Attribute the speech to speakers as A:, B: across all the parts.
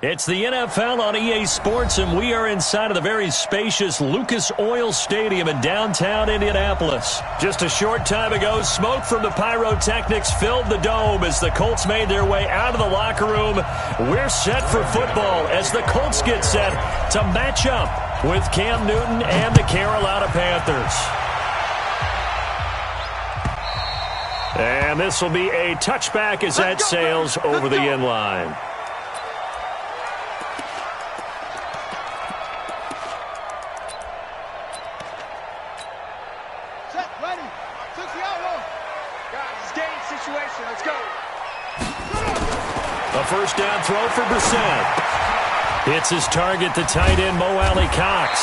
A: It's the NFL on EA Sports, and we are inside of the very spacious Lucas Oil Stadium in downtown Indianapolis. Just a short time ago, smoke from the pyrotechnics filled the dome as the Colts made their way out of the locker room. We're set for football as the Colts get set to match up with Cam Newton and the Carolina Panthers. And this will be a touchback as that sails over the end line. A first down throw for Brissett. Hits his target, the tight end, Mo Alley Cox.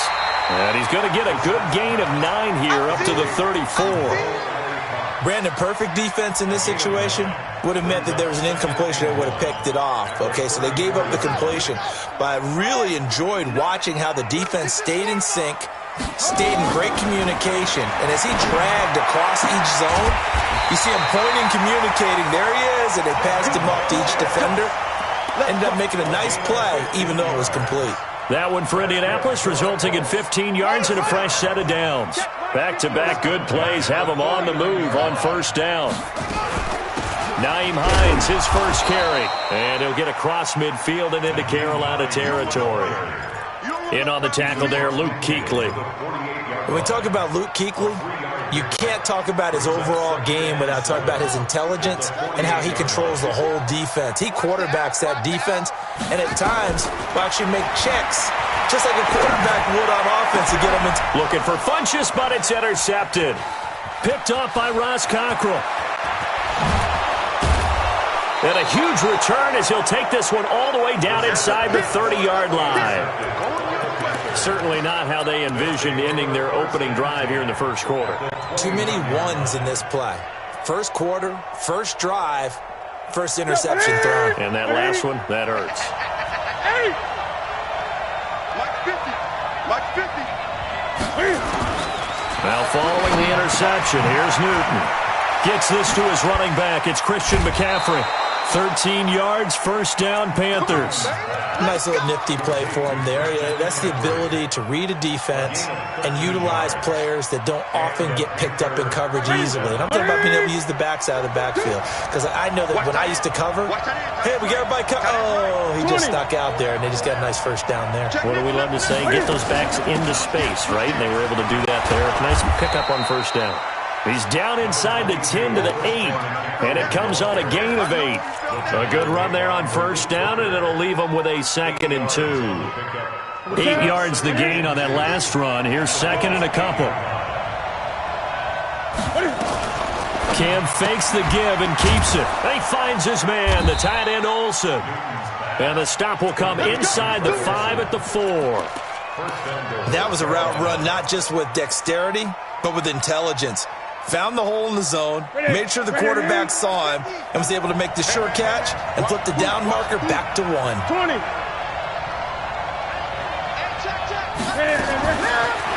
A: And he's going to get a good gain of 9 here up to the 34.
B: Brandon, perfect defense in this situation would have meant that there was an incompletion that would have picked it off. Okay, so they gave up the completion. But I really enjoyed watching how the defense stayed in sync, stayed in great communication. And as he dragged across each zone, you see him pointing, communicating. There he is, and they passed him off to each defender. Ended up making a nice play, even though it was complete.
A: That one for Indianapolis, resulting in 15 yards and a fresh set of downs. Back-to-back good plays have them on the move on first down. Nyheim Hines, his first carry. And he'll get across midfield and into Carolina territory. In on the tackle there, Luke Kuechly.
B: When we talk about Luke Kuechly, you can't talk about his overall game without talking about his intelligence and how he controls the whole defense. He quarterbacks that defense, and at times will actually make checks, just like a quarterback would on offense to get him into.
A: Looking for Funchess, but it's intercepted. Picked off by Ross Cockrell. And a huge return as he'll take this one all the way down inside the 30-yard line. Certainly not how they envisioned ending their opening drive here in the first quarter.
B: Too many ones in this play. First quarter, first drive, first interception thrown.
A: And that last one, that hurts. Now following the interception, here's Newton. Gets this to his running back. It's Christian McCaffrey. 13 yards, first down, Panthers.
B: Nice little nifty play for him there. Yeah, that's the ability to read a defense and utilize players that don't often get picked up in coverage easily. And I'm thinking about being able to use the backside of the backfield. Because I know that when I used to cover, hey, we got everybody covered. Oh, he just stuck out there, and they just got a nice first down there.
A: What do we love to say? Get those backs into space, right? And they were able to do that there. Nice pickup on first down. He's down inside the 10 to the 8, and it comes on a gain of 8. A good run there on first down, and it'll leave him with a 2nd and 2. 8 yards the gain on that last run. Here's 2nd and a couple. Cam fakes the give and keeps it. He finds his man, the tight end Olsen. And the stop will come inside the 5 at the 4.
B: That was a route run not just with dexterity, but with intelligence. Found the hole in the zone, made sure the quarterback saw him, and was able to make the sure catch and flip the down marker back to 1.
C: 20.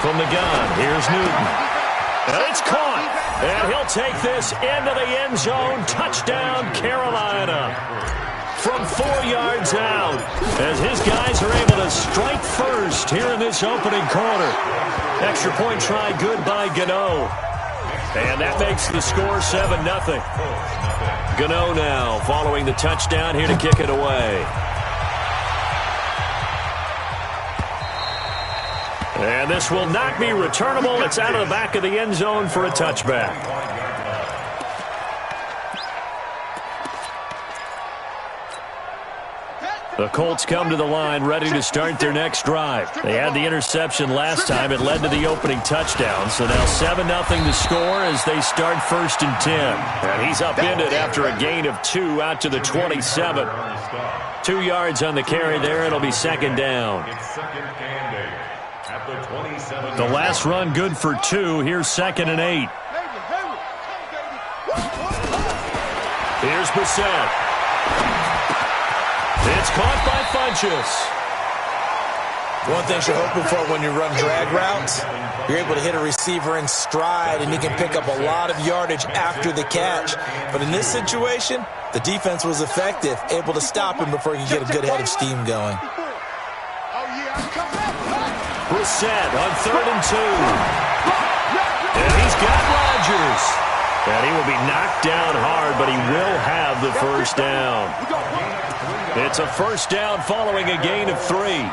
A: From the gun, here's Newton. And it's caught. And he'll take this into the end zone. Touchdown, Carolina. From 4 yards out, as his guys are able to strike first here in this opening quarter. Extra point try good by Gano. And that makes the score 7-0. Gano now following the touchdown here to kick it away. And this will not be returnable. It's out of the back of the end zone for a touchback. The Colts come to the line ready to start their next drive. They had the interception last time. It led to the opening touchdown. So now 7-0 to score as they start 1st and 10. And he's upended after a gain of 2 out to the 27. 2 yards on the carry there. It'll be 2nd down. The last run good for 2. Here's 2nd and 8. Here's Brissett. It's caught by Funchess.
B: One thing you're hoping for when you run drag routes, you're able to hit a receiver in stride, and he can pick up a lot of yardage after the catch. But in this situation, the defense was effective, able to stop him before he could get a good head of steam going.
A: Brissett on 3rd and 2. And he's got Rodgers. And he will be knocked down hard, but he will have the first down. It's a first down following a gain of 3.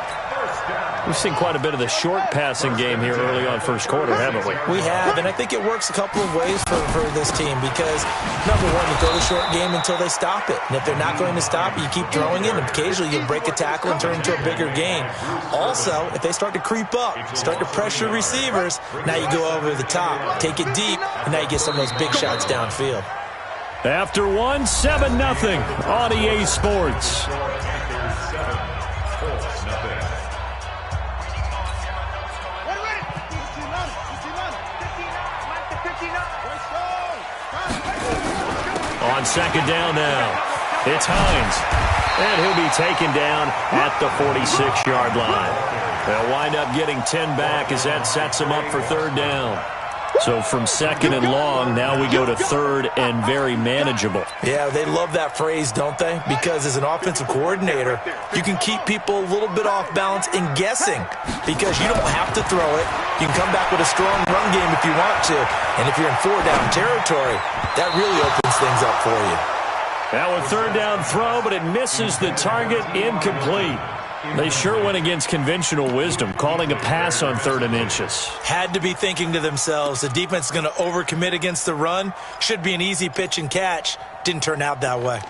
A: We've seen quite a bit of the short passing game here early on first quarter, haven't we?
B: We have, and I think it works a couple of ways for this team because, number one, you throw the short game until they stop it. And if they're not going to stop it, you keep throwing it, and occasionally you'll break a tackle and turn into a bigger gain. Also, if they start to creep up, start to pressure receivers, now you go over the top, take it deep, and now you get some of those big shots downfield.
A: After 1, 7-0 on EA Sports. On second down now, it's Hines. And he'll be taken down at the 46-yard line. They'll wind up getting 10 back as that sets them up for 3rd down. So from 2nd and long, now we go to 3rd and very manageable.
B: Yeah, they love that phrase, don't they? Because as an offensive coordinator, you can keep people a little bit off balance in guessing because you don't have to throw it. You can come back with a strong run game if you want to. And if you're in 4-down territory, that really opens things up for you.
A: Now a 3rd down throw, but it misses the target, incomplete. They sure went against conventional wisdom, calling a pass on 3rd and inches.
B: Had to be thinking to themselves, the defense is going to overcommit against the run. Should be an easy pitch and catch. Didn't turn out that way.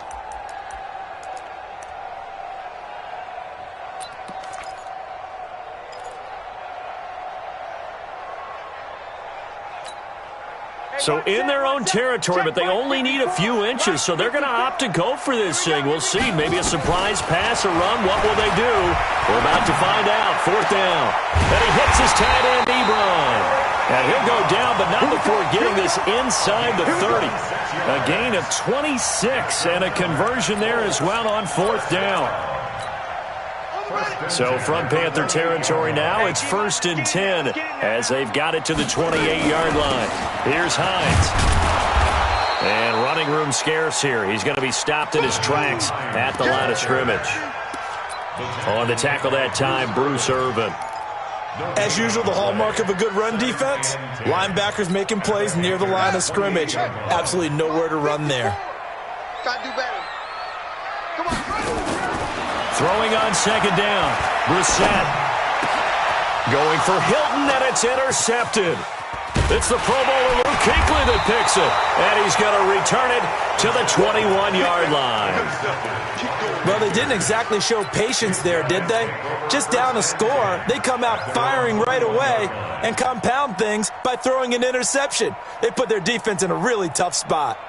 A: So in their own territory, but they only need a few inches, so they're going to opt to go for this thing. We'll see. Maybe a surprise pass or run. What will they do? We're about to find out. 4th down. And he hits his tight end, Ebron. And he'll go down, but not before getting this inside the 30. A gain of 26 and a conversion there as well on 4th down. So from Panther territory now, it's 1st and 10 as they've got it to the 28-yard line. Here's Hines. And running room scarce here. He's going to be stopped in his tracks at the line of scrimmage. On the tackle that time, Bruce Irvin.
B: As usual, the hallmark of a good run defense, linebackers making plays near the line of scrimmage. Absolutely nowhere to run there.
C: Gotta do better. Come on.
A: Throwing on 2nd down, Brissett. Going for Hilton, and it's intercepted. It's the Pro Bowler Luke Kuechly that picks it, and he's going to return it to the 21-yard line.
B: Well, they didn't exactly show patience there, did they? Just down a score, they come out firing right away and compound things by throwing an interception. They put their defense in a really tough spot.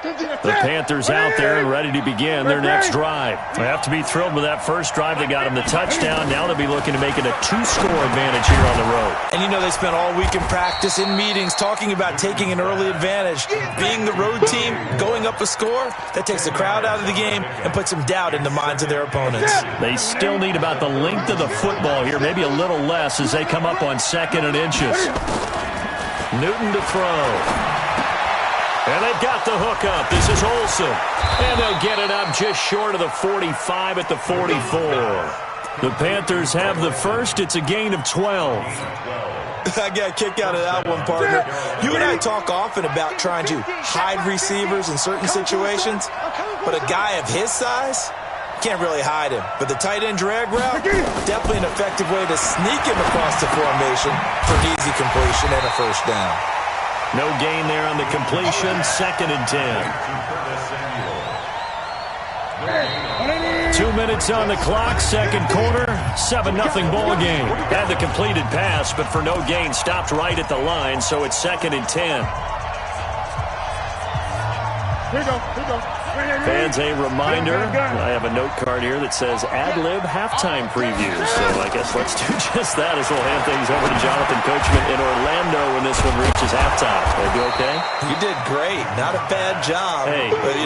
A: The Panthers out there and ready to begin their next drive. They have to be thrilled with that first drive. They got them the touchdown. Now they'll be looking to make it a 2-score advantage here on the road.
B: And you know they spent all week in practice, in meetings, talking about taking an early advantage. Being the road team, going up a score, that takes the crowd out of the game and puts some doubt in the minds of their opponents.
A: They still need about the length of the football here, maybe a little less as they come up on 2nd and inches. Newton to throw. And they've got the hook up. This is Olsen. And they'll get it up just short of the 45 at the 44. The Panthers have the first. It's a gain of 12.
B: I got a kick out of that one, partner. You and I talk often about trying to hide receivers in certain situations, but a guy of his size can't really hide him. But the tight end drag route, definitely an effective way to sneak him across the formation for an easy completion and a first down.
A: No gain there on the completion. 2nd and 10. 2 minutes on the clock. 2nd quarter. 7-0 ball game. Had the completed pass, but for no gain, stopped right at the line. So it's 2nd and 10.
C: Here we go.
A: Fans, a reminder, I have a note card here that says ad-lib halftime previews. So I guess let's do just that as we'll hand things over to Jonathan Coachman in Orlando when this one reaches halftime. Did I do okay?
B: You did great. Not a bad job.
A: Hey.
B: But,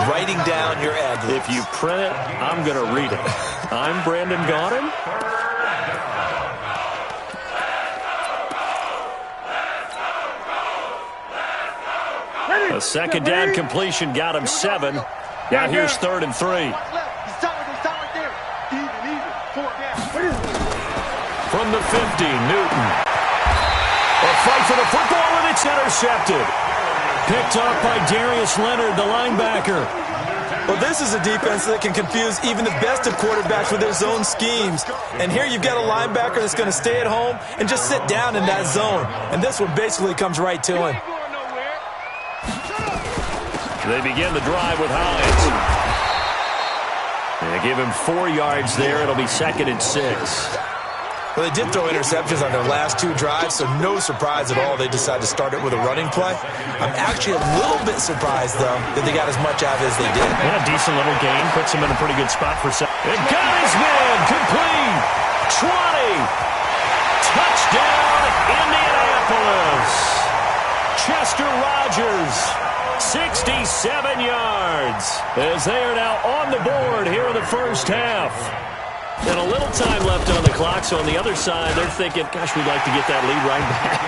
B: writing down your ad-libs.
A: If you print it, I'm going to read it. I'm Brandon Gaudin. A second down completion got him 7. Now here's 3rd and 3. From the 50, Newton. A fight for the football, and it's intercepted. Picked off by Darius Leonard, the linebacker.
B: Well, this is a defense that can confuse even the best of quarterbacks with their zone schemes. And here you've got a linebacker that's going to stay at home and just sit down in that zone. And this one basically comes right to him.
A: They begin the drive with Hines. They give him 4 yards there. It'll be 2nd and 6.
B: Well, they did throw interceptions on their last 2 drives, so no surprise at all they decided to start it with a running play. I'm actually a little bit surprised, though, that they got as much out of it as they did.
A: Yeah, a decent little game. Puts him in a pretty good spot for second. It got his man. Complete. 20. Touchdown, Indianapolis. Chester Rogers. 67 yards as they are now on the board here in the first half. And a little time left on the clock, so on the other side, they're thinking, gosh, we'd like to get that lead right back.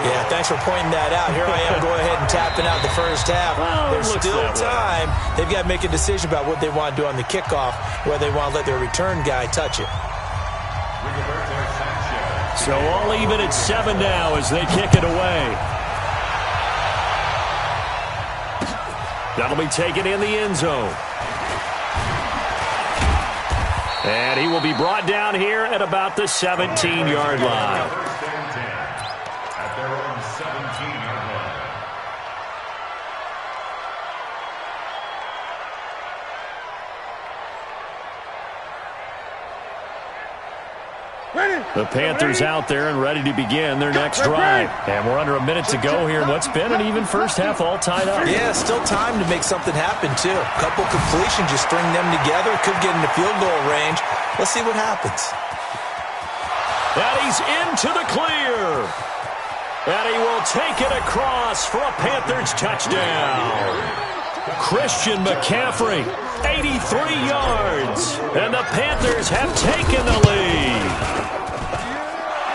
B: Yeah, thanks for pointing that out. Here I am, go ahead and tapping out the first half.
A: Well,
B: there's still time. They've got to make a decision about what they want to do on the kickoff, whether they want to let their return guy touch it.
A: So all even at 7 now as they kick it away. That'll be taken in the end zone. And he will be brought down here at about the 17-yard line.
D: At their own 17-yard line.
A: The Panthers out there and ready to begin their next drive. And we're under a minute to go here in what's been an even first half all tied up.
B: Yeah, still time to make something happen, too. A couple completions, you string them together, could get into field goal range. Let's see what happens.
A: And he's into the clear. And he will take it across for a Panthers touchdown. Christian McCaffrey, 83 yards. And the Panthers have taken the lead.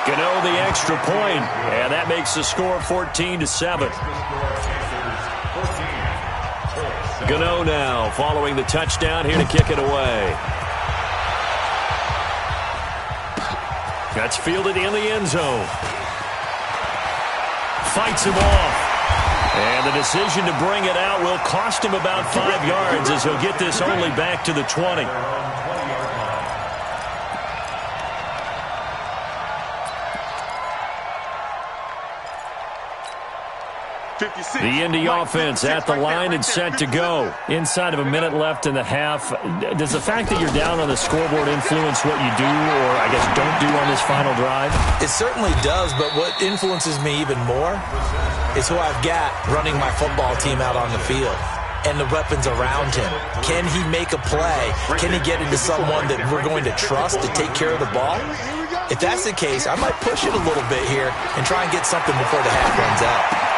A: Gano the extra point, and that makes the score 14-7. Gano now following the touchdown here to kick it away. That's fielded in the end zone. Fights him off. And the decision to bring it out will cost him about 5 yards as he'll get this only back to the 20. The Indy offense at the line and set to go. Inside of a minute left in the half. Does the fact that you're down on the scoreboard influence what you do or, I guess, don't do on this final drive?
B: It certainly does, but what influences me even more is who I've got running my football team out on the field and the weapons around him. Can he make a play? Can he get into someone that we're going to trust to take care of the ball? If that's the case, I might push it a little bit here and try and get something before the half runs out.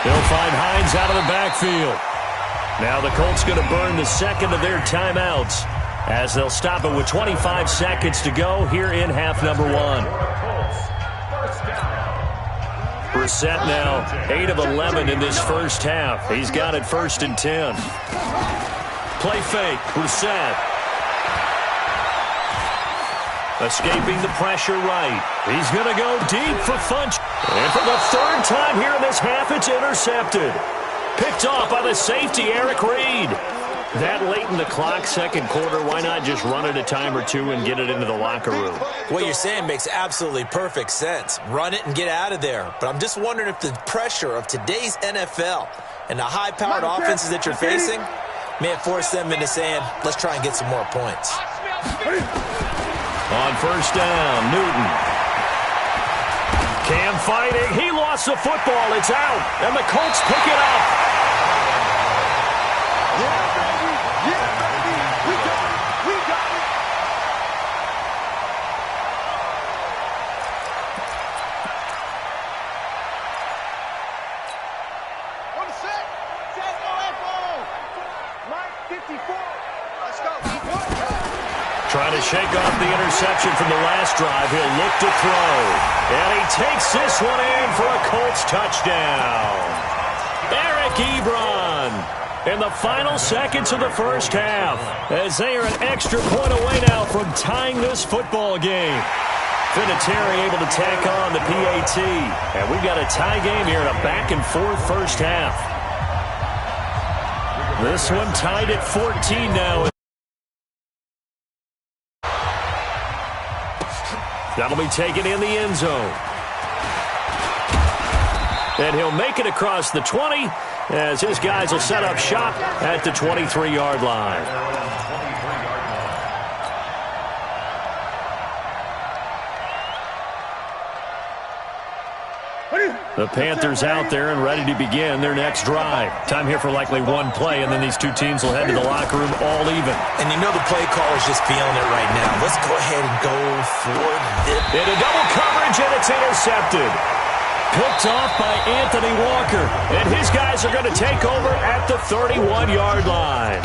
A: They'll find Hines out of the backfield. Now the Colts going to burn the second of their timeouts as they'll stop it with 25 seconds to go here in half number 1. Brissett now 8 of 11 in this first half. He's got it 1st and 10. Play fake, Brissett. Escaping the pressure right. He's going to go deep for Funch. And for the 3rd time here in this half, it's intercepted. Picked off by the safety, Eric Reed. That late in the clock, second quarter, why not just run it a time or two and get it into the locker room?
B: What you're saying makes absolutely perfect sense. Run it and get out of there. But I'm just wondering if the pressure of today's NFL and the high-powered offenses that you're facing may have forced them into saying, let's try and get some more points.
A: On first down, Newton. Cam fighting. He lost the football. It's out. And the Colts pick it up. Trying to shake off the interception from the last drive. He'll look to throw. And he takes this one in for a Colts touchdown. Eric Ebron in the final seconds of the first half, as they are an extra point away now from tying this football game. Vinatieri able to tack on the PAT. And we've got a tie game here in a back-and-forth first half. This one tied at 14 now. That'll be taken in the end zone. And he'll make it across the 20 as his guys will set up shop at the 23-yard line. The Panthers out there and ready to begin their next drive. Time here for likely one play, and then these two teams will head to the locker room all even.
B: And you know the play caller is just feeling it right now. Let's go ahead and go for it.
A: Into double coverage, and it's intercepted. Picked off by Anthony Walker. And his guys are going to take over at the 31-yard line.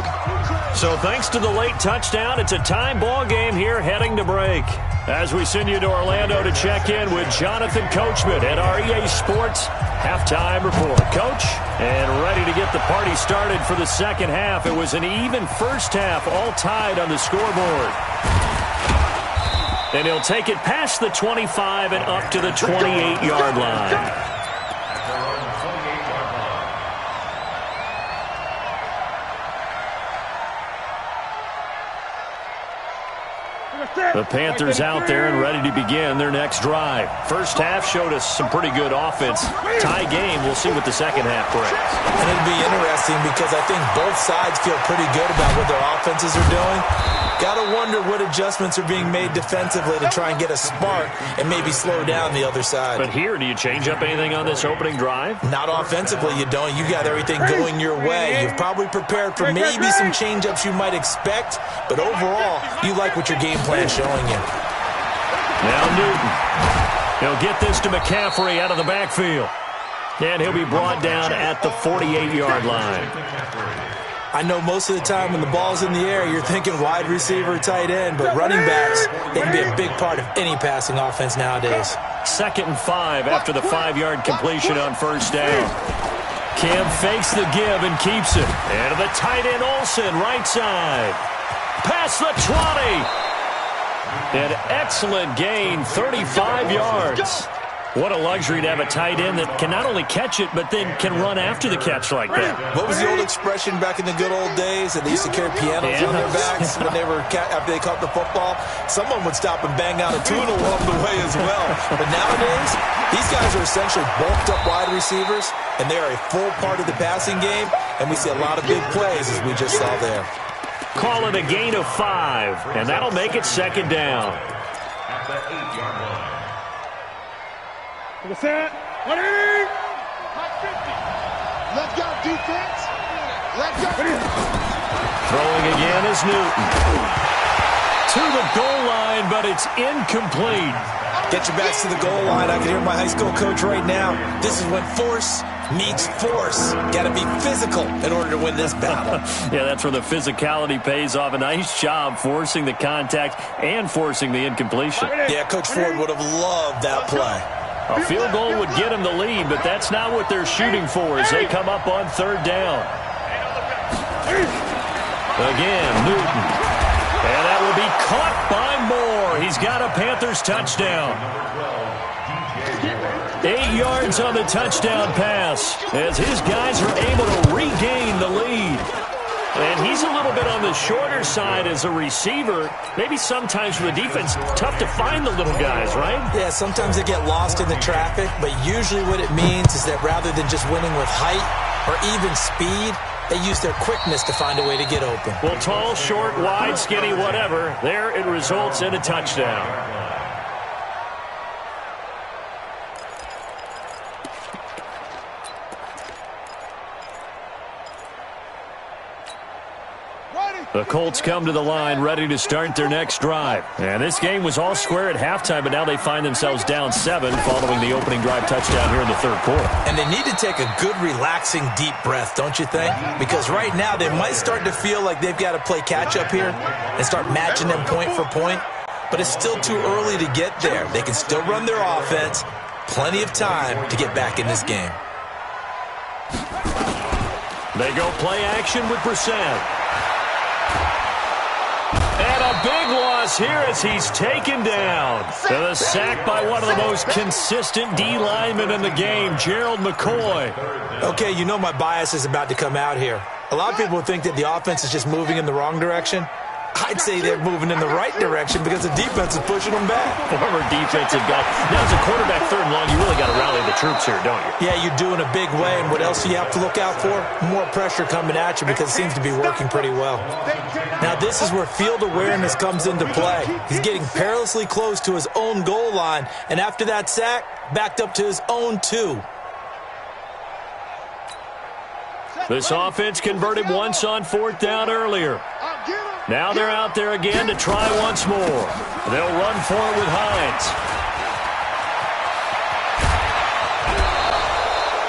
A: So thanks to the late touchdown, it's a tie ball game here heading to break. As we send you to Orlando to check in with Jonathan Coachman at our EA Sports Halftime Report. Coach, and ready to get the party started for the second half. It was an even first half, all tied on the scoreboard. And he'll take it past the 25 and up to the 28-yard line. The Panthers out there and ready to begin their next drive. First half showed us some pretty good offense. Tie game, we'll see what the second half brings.
B: And it'll be interesting because I think both sides feel pretty good about what their offenses are doing. Got to wonder what adjustments are being made defensively to try and get a spark and maybe slow down the other side.
A: But here, do you change up anything on this opening drive?
B: Not offensively, you don't. You got everything going your way. You've probably prepared for maybe some change-ups you might expect, but overall, you like what your game plan is showing you.
A: Now Newton. He'll get this to McCaffrey out of the backfield. And he'll be brought down at the 48-yard line.
B: I know most of the time when the ball's in the air, you're thinking wide receiver, tight end, but running backs, they can be a big part of any passing offense nowadays.
A: 2nd and 5 after the 5-yard completion on first down. Cam fakes the give and keeps it. And to the tight end Olsen, right side. Past the 20. An excellent gain, 35 yards. What a luxury to have a tight end that can not only catch it, but then can run after the catch like that.
B: What was the old expression back in the good old days that they used to carry pianos on their backs when they were after they caught the football? Someone would stop and bang out a tune along the way as well. But nowadays, these guys are essentially bulked up wide receivers, and they are a full part of the passing game, and we see a lot of big plays as we just saw there.
A: Call it a gain of 5, and that'll make it 2nd down.
D: At the 8-yard line.
C: Let's go, defense. Let's go.
A: Throwing again is Newton. To the goal line, but it's incomplete.
B: Get your backs to the goal line. I can hear my high school coach right now. This is when force meets force. Got to be physical in order to win this battle.
A: Yeah, that's where the physicality pays off. A nice job forcing the contact and forcing the incompletion.
B: Yeah, Coach Ford would have loved that play.
A: A field goal would get them the lead, but that's not what they're shooting for as they come up on 3rd down. Again, Newton. And that will be caught by Moore. He's got a Panthers touchdown. 8 yards on the touchdown pass as his guys are able to regain the lead. And he's a little bit on the shorter side as a receiver. Maybe sometimes for the defense, tough to find the little guys, right?
B: Yeah, sometimes they get lost in the traffic, but usually what it means is that rather than just winning with height or even speed, they use their quickness to find a way to get open.
A: Well, tall, short, wide, skinny, whatever, there it results in a touchdown. The Colts come to the line ready to start their next drive. And this game was all square at halftime, but now they find themselves down 7 following the opening drive touchdown here in the third quarter.
B: And they need to take a good, relaxing, deep breath, don't you think? Because right now they might start to feel like they've got to play catch-up here and start matching them point for point. But it's still too early to get there. They can still run their offense. Plenty of time to get back in this game.
A: They go play action with Brissett. And a big loss here as he's taken down. The sack by one of the most consistent D linemen in the game, Gerald McCoy.
B: Okay, you know my bias is about to come out here. A lot of people think that the offense is just moving in the wrong direction. I'd say they're moving in the right direction because the defense is pushing them back.
A: Former defensive guy. Now, as a quarterback, third and long, you really got to rally the troops here, don't you?
B: Yeah, you do in a big way. And what else do you have to look out for? More pressure coming at you because it seems to be working pretty well. Now, this is where field awareness comes into play. He's getting perilously close to his own goal line. And after that sack, backed up to his own 2.
A: This offense converted once on 4th down earlier. Now they're out there again to try once more. They'll run for it with Hines.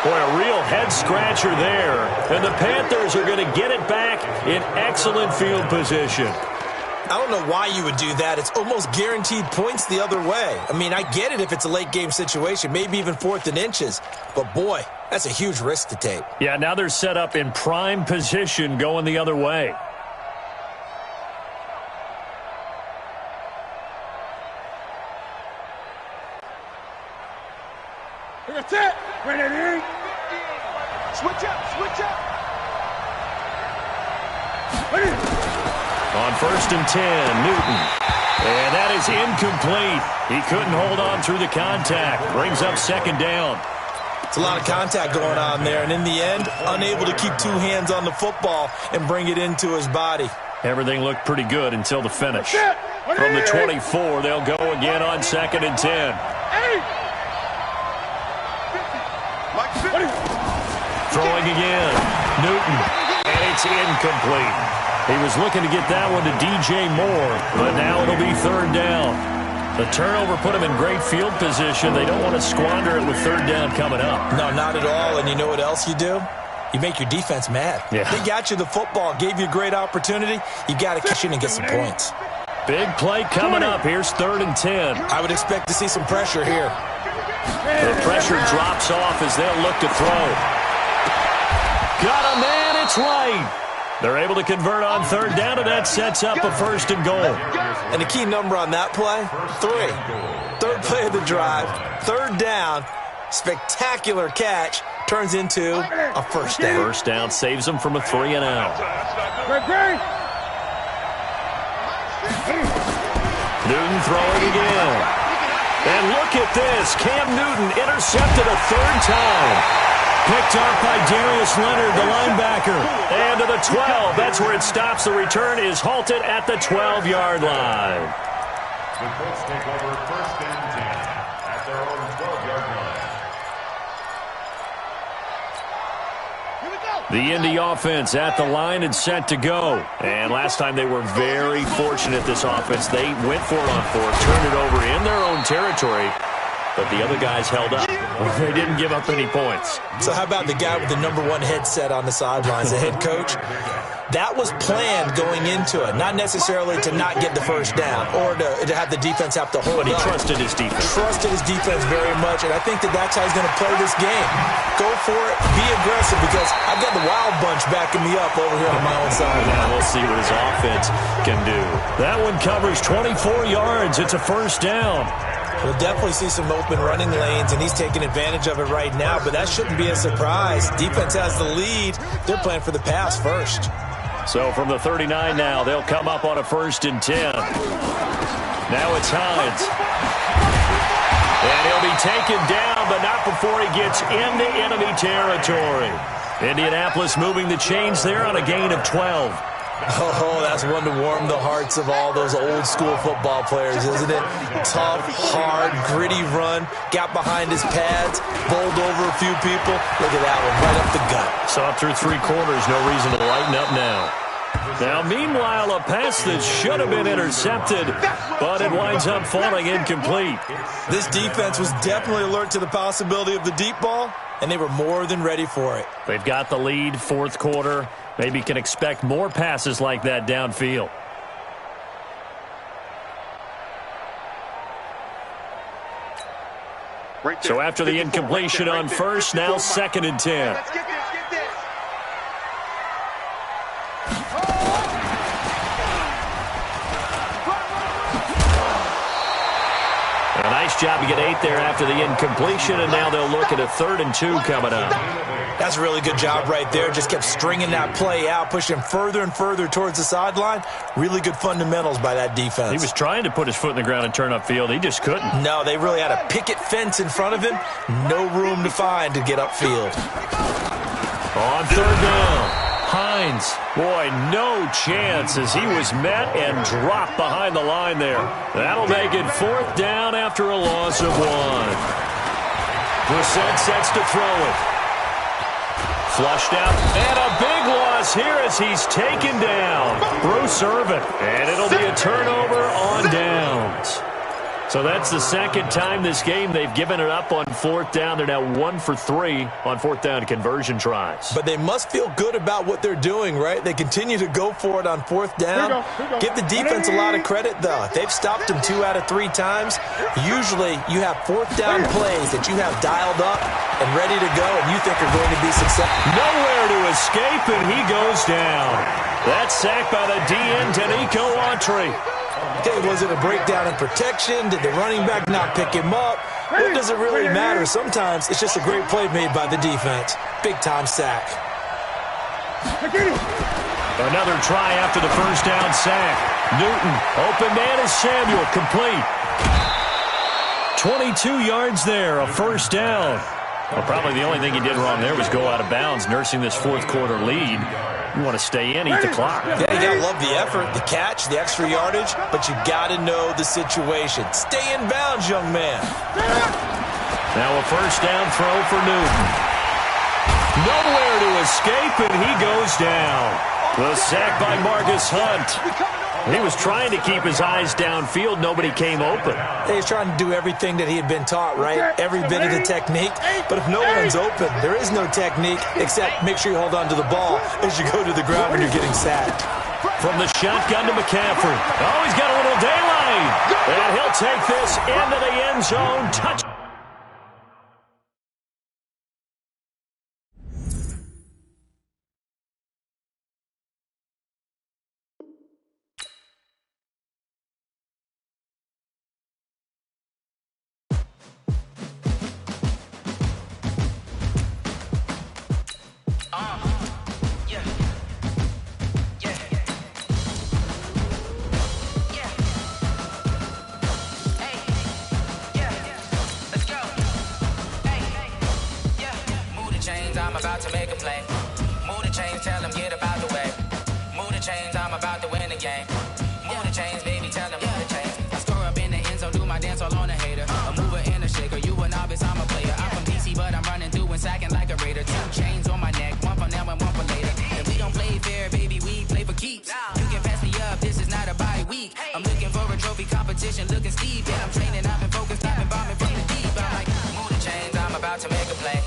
A: Boy, a real head-scratcher there. And the Panthers are going to get it back in excellent field position.
B: I don't know why you would do that. It's almost guaranteed points the other way. I mean, I get it if it's a late-game situation, maybe even 4th and inches. But, boy, that's a huge risk to take.
A: Yeah, now they're set up in prime position going the other way.
C: That's it. Ready? Switch up. Ready?
A: On 1st and 10, Newton. And that is incomplete. He couldn't hold on through the contact. Brings up 2nd down.
B: It's a lot of contact going on there, and in the end, unable to keep 2 hands on the football and bring it into his body.
A: Everything looked pretty good until the finish. From the 24, they'll go again on 2nd and 10. Throwing again. Newton. And it's incomplete. He was looking to get that one to DJ Moore, but now it'll be 3rd down. The turnover put him in great field position. They don't want to squander it with 3rd down coming up.
B: No, not at all. And you know what else you do? You make your defense mad.
A: Yeah.
B: They got you the football, gave you a great opportunity. You got to catch it and get some points.
A: Big play coming up. Here's 3rd and 10.
B: I would expect to see some pressure here.
A: The pressure drops off as they'll look to throw. Got a man, it's right. They're able to convert on 3rd down, and that sets up a 1st and goal.
B: And the key number on that play, 3. 3rd play of the drive, 3rd down, spectacular catch, turns into a 1st down.
A: 1st down saves them from a 3 and out. Newton throwing again. And look at this. Cam Newton intercepted a 3rd time. Picked up by Darius Leonard, the linebacker. And to the 12. That's where it stops. The return is halted at the 12-yard line.
D: The Colts take over 1st and 10 at their own 12-yard line.
A: The Indy offense at the line and set to go. And last time they were very fortunate, this offense. They went for it on 4th, turned it over in their own territory. But the other guys held up. They didn't give up any points.
B: So how about the guy with the #1 headset on the sidelines, the head coach? That was planned going into it, not necessarily to not get the 1st down or to have the defense have to hold
A: But he
B: up.
A: trusted his defense.
B: Trusted his defense very much, and I think that's how he's going to play this game. Go for it, be aggressive, because I've got the Wild Bunch backing me up over here on my own side.
A: Now we'll see what his offense can do. That one covers 24 yards. It's a 1st down.
B: We'll definitely see some open running lanes, and he's taking advantage of it right now, but that shouldn't be a surprise. Defense has the lead. They're playing for the pass first.
A: So from the 39 now, they'll come up on a 1st and 10. Now it's Hines. And he'll be taken down, but not before he gets into enemy territory. Indianapolis moving the chains there on a gain of 12.
B: Oh, that's one to warm the hearts of all those old-school football players, isn't it? Tough, hard, gritty run, got behind his pads, bowled over a few people. Look at that one, right up the gut.
A: So up through 3 quarters, no reason to lighten up now. Now, meanwhile, a pass that should have been intercepted, but it winds up falling incomplete.
B: This defense was definitely alert to the possibility of the deep ball, and they were more than ready for it.
A: They've got the lead, fourth quarter. Maybe can expect more passes like that downfield. So after the incompletion on first, now 2nd and 10.
C: Let's get this.
A: A nice job to get 8 there after the incompletion, and now they'll look at a 3rd and 2 coming up.
B: That's a really good job right there. Just kept stringing that play out, pushing him further and further towards the sideline. Really good fundamentals by that defense.
A: He was trying to put his foot in the ground and turn upfield. He just couldn't.
B: No, they really had a picket fence in front of him. No room to find to get upfield.
A: On 3rd down, Hines. Boy, no chance as he was met and dropped behind the line there. That'll make it 4th down after a loss of 1. Brissett sets to throw it. Flushed out, and a big loss here as he's taken down. Bruce Irvin, and it'll be a turnover on downs. So that's the 2nd time this game they've given it up on 4th down. They're now 1 for 3 on 4th down conversion tries.
B: But they must feel good about what they're doing, right? They continue to go for it on 4th down. Give the defense a lot of credit, though. They've stopped them 2 out of 3 times. Usually you have 4th down plays that you have dialed up and ready to go, and you think are going to be successful.
A: Nowhere to escape, and he goes down. That's sacked by the DN, Danico Autry.
B: Okay, was it a breakdown in protection? Did the running back not pick him up? What does it really matter? Sometimes it's just a great play made by the defense. Big-time sack.
A: Another try after the 1st down sack. Newton, open man is Samuel, complete. 22 yards there, a 1st down. Well, probably the only thing he did wrong there was go out of bounds, nursing this 4th quarter lead. You want to stay in, eat the clock.
B: Yeah, you got to love the effort, the catch, the extra yardage, but you got to know the situation. Stay in bounds, young man.
A: Now a 1st down throw for Newton. Nowhere to escape, and he goes down. The sack by Marcus Hunt. He was trying to keep his eyes downfield. Nobody came open.
B: He's trying to do everything that he had been taught, right? Every bit of the technique. But if no one's open, there is no technique except make sure you hold on to the ball as you go to the ground when you're getting sacked.
A: From the shotgun to McCaffrey. Oh, he's got a little daylight. And he'll take this into the end zone. Touch.
E: I'm about to make a play. Move the chains, tell them get up out the way. Move the chains, I'm about to win the game. Move the chains, baby, tell them move the chains. I score up in the end zone, do my dance all on a hater. A mover and a shaker, you a novice, I'm a player. I'm from DC, but I'm running through and sacking like a raider. 2 chains on my neck, one for now and one for later. And we don't play fair, baby, we play for keeps. You can pass me up, this is not a bye week. I'm looking for a trophy competition, looking steep. And I'm training, I've been focused, I've been bombing from the deep. I'm like, move the chains, I'm about to make a play.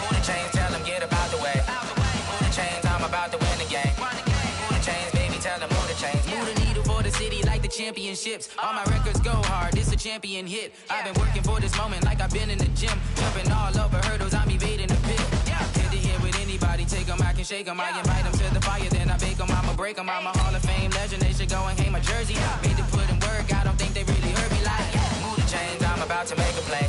E: Move the chains, tell them get up out the way. Move the chains, I'm about to win the game. Move the chains, baby, tell them move the chains. Move the needle for the city like the championships. All my records go hard, this a champion hit. I've been working for this moment like I've been in the gym. Jumping all over hurdles, I'm evading the pit. Head to head with anybody, take them, I can shake them. I invite them to the fire, then I bake them, I'ma break them. I'm a Hall of Fame legend, they should go and hang my jersey. Made to put in work, I don't think they really heard me like, move the chains, I'm about to make a play.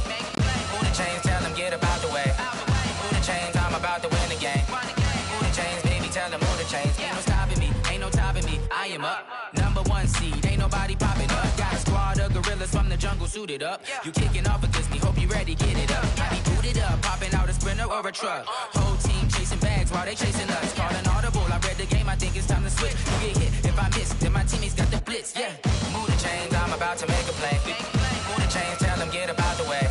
E: Move the chains, tell them get up out the way. Move the chains, I'm about to win the game. Move the chains, baby, tell them move the chains. Ain't no stopping me, ain't no topping me, I am up. Number 1 seed, ain't nobody popping up. Got a squad of gorillas from the jungle suited up. You kicking off against me, hope you ready, get it up. I be booted up, popping out a sprinter or a truck. Whole team chasing bags while they chasing us. Calling audible, I read the game, I think it's time to switch. You get hit, if I miss, then my teammates got the blitz, yeah. Move the chains, I'm about to make a play. Move the chains, tell them get up out the way.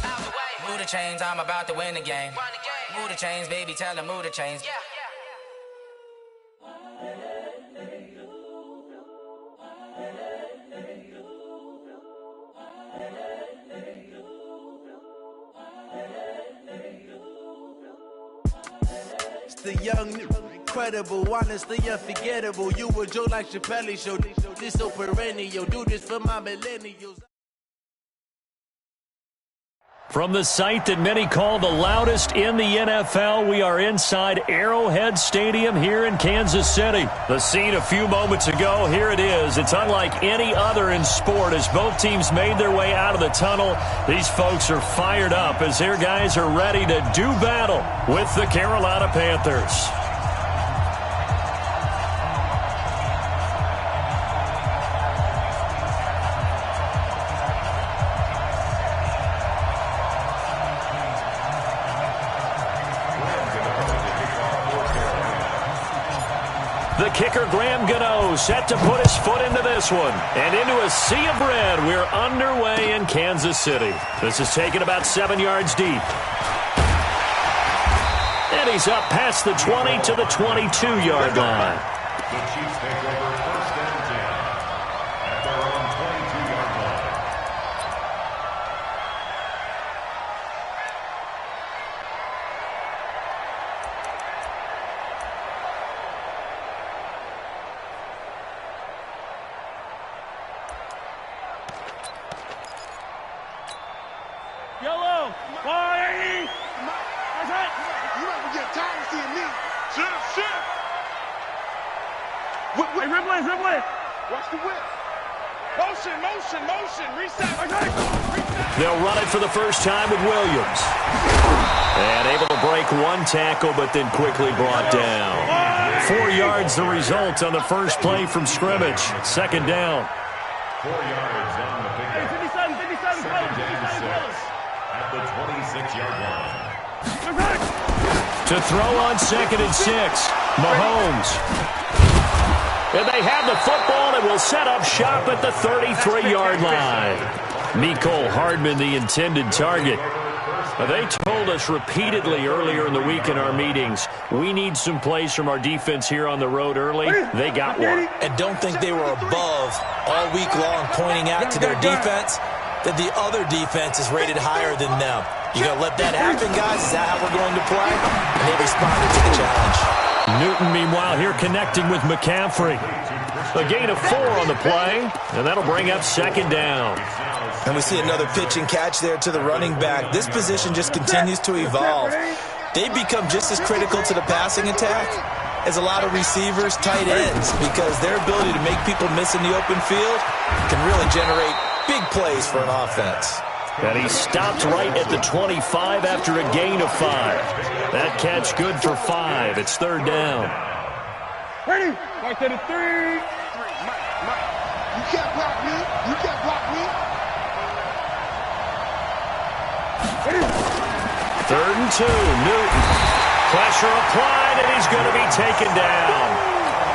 E: Move the chains, I'm about to win the game. Move the chains, baby, tell them move the chains.
F: the young, incredible, honestly unforgettable. You a Joe like Chappelle show. This so perennial. Do this for my millennials.
A: From the site that many call the loudest in the NFL, we are inside Arrowhead Stadium here in Kansas City. The scene a few moments ago, here it is. It's unlike any other in sport as both teams made their way out of the tunnel. These folks are fired up as their guys are ready to do battle with the Carolina Panthers. The kicker, Graham Gano, set to put his foot into this one. And into a sea of red, we're underway in Kansas City. This is taken about 7 yards deep. And he's up past the 20 to the 22-yard line.
D: The Chiefs take over first and 10 at their own 22-yard line.
C: Yellow, 180. That's right. You might get tired of seeing me. Shit. Hey, Ripley. Watch the whip. Motion. Reset.
A: They'll run it for the first time with Williams. And able to break one tackle, but then quickly brought down. 4 yards the result on the first play from scrimmage. Second down.
D: 4 yards on the pickup.
C: 57.
D: Second down 6 at the 26-yard line.
A: To throw on second and 6. Mahomes. And they have the football and will set up shop at the 33-yard line. Mecole Hardman, the intended target. They told us repeatedly earlier in the week in our meetings, we need some plays from our defense here on the road early. They got one.
B: And don't think they were above all week long pointing out to their defense that the other defense is rated higher than them. You going to let that happen, guys? Is that how we're going to play? And they responded to the challenge.
A: Newton, meanwhile, here connecting with McCaffrey. A gain of 4 on the play, and that'll bring up second down.
B: And we see another pitch and catch there to the running back. This position just continues to evolve. They become just as critical to the passing attack as a lot of receivers, tight ends, because their ability to make people miss in the open field can really generate big plays for an offense.
A: And he stopped right at the 25 after a gain of 5. That catch good for 5. It's third down.
C: Ready? Right to the 3. Mike. You can't block me. Ready?
A: Third and 2. Newton. Pressure applied, and he's going to be taken down.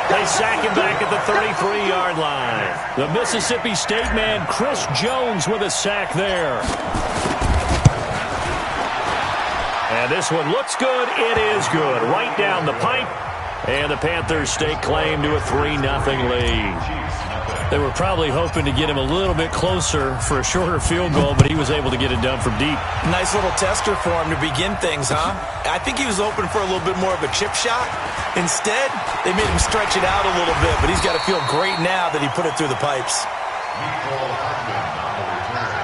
A: They sack him back at the 33-yard line. The Mississippi State man, Chris Jones, with a sack there. And this one looks good. It is good. Right down the pipe. And the Panthers stake claim to a 3-0 lead. They were probably hoping to get him a little bit closer for a shorter field goal, but he was able to get it done from deep.
B: Nice little tester for him to begin things, huh? I think he was open for a little bit more of a chip shot. Instead, they made him stretch it out a little bit, but he's got to feel great now that he put it through the pipes.
D: Mecole Hardman on the return.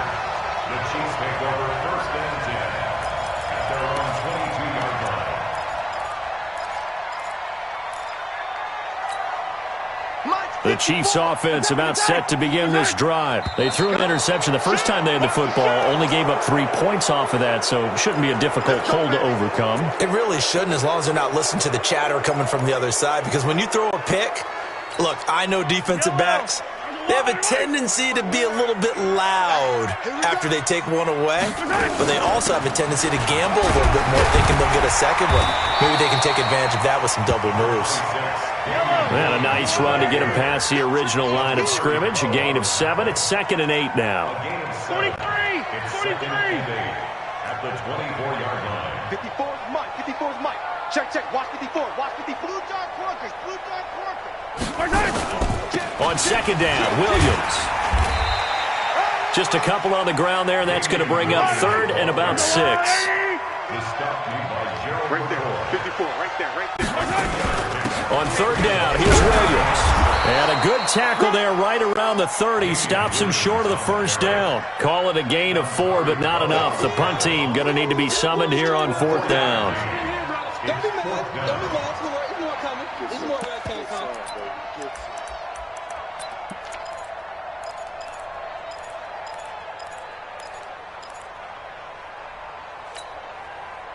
D: The Chiefs take over first and 10 at their own 22-yard line.
A: The Chiefs offense about set to begin this drive. They threw an interception the first time they had the football, only gave up 3 points off of that, so it shouldn't be a difficult hole to overcome.
B: It really shouldn't, as long as they're not listening to the chatter coming from the other side, because when you throw a pick, look, I know defensive backs, they have a tendency to be a little bit loud after they take one away, but they also have a tendency to gamble a little bit more, thinking they'll get a second one. Maybe they can take advantage of that with some double moves.
A: And a nice run to get him past the original line of scrimmage. A gain of 7. It's 2nd and 8 now.
C: 43.
D: At the 24-yard line.
C: 54's Mike. Check. Watch 54. Blue John Corkers.
A: On second down, Williams. Just a couple on the ground there, and that's going to bring up 3rd and about 6.
D: The stop made by Gerald
C: Right there,
D: McCoy.
C: 54, right there, right there.
A: On third down, here's Williams. And a good tackle there right around the 30. Stops him short of the first down. Call it a gain of 4, but not enough. The punt team going to need to be summoned here on fourth down.
G: Don't be mad. Don't be mad. There's more coming. There's more where it came from.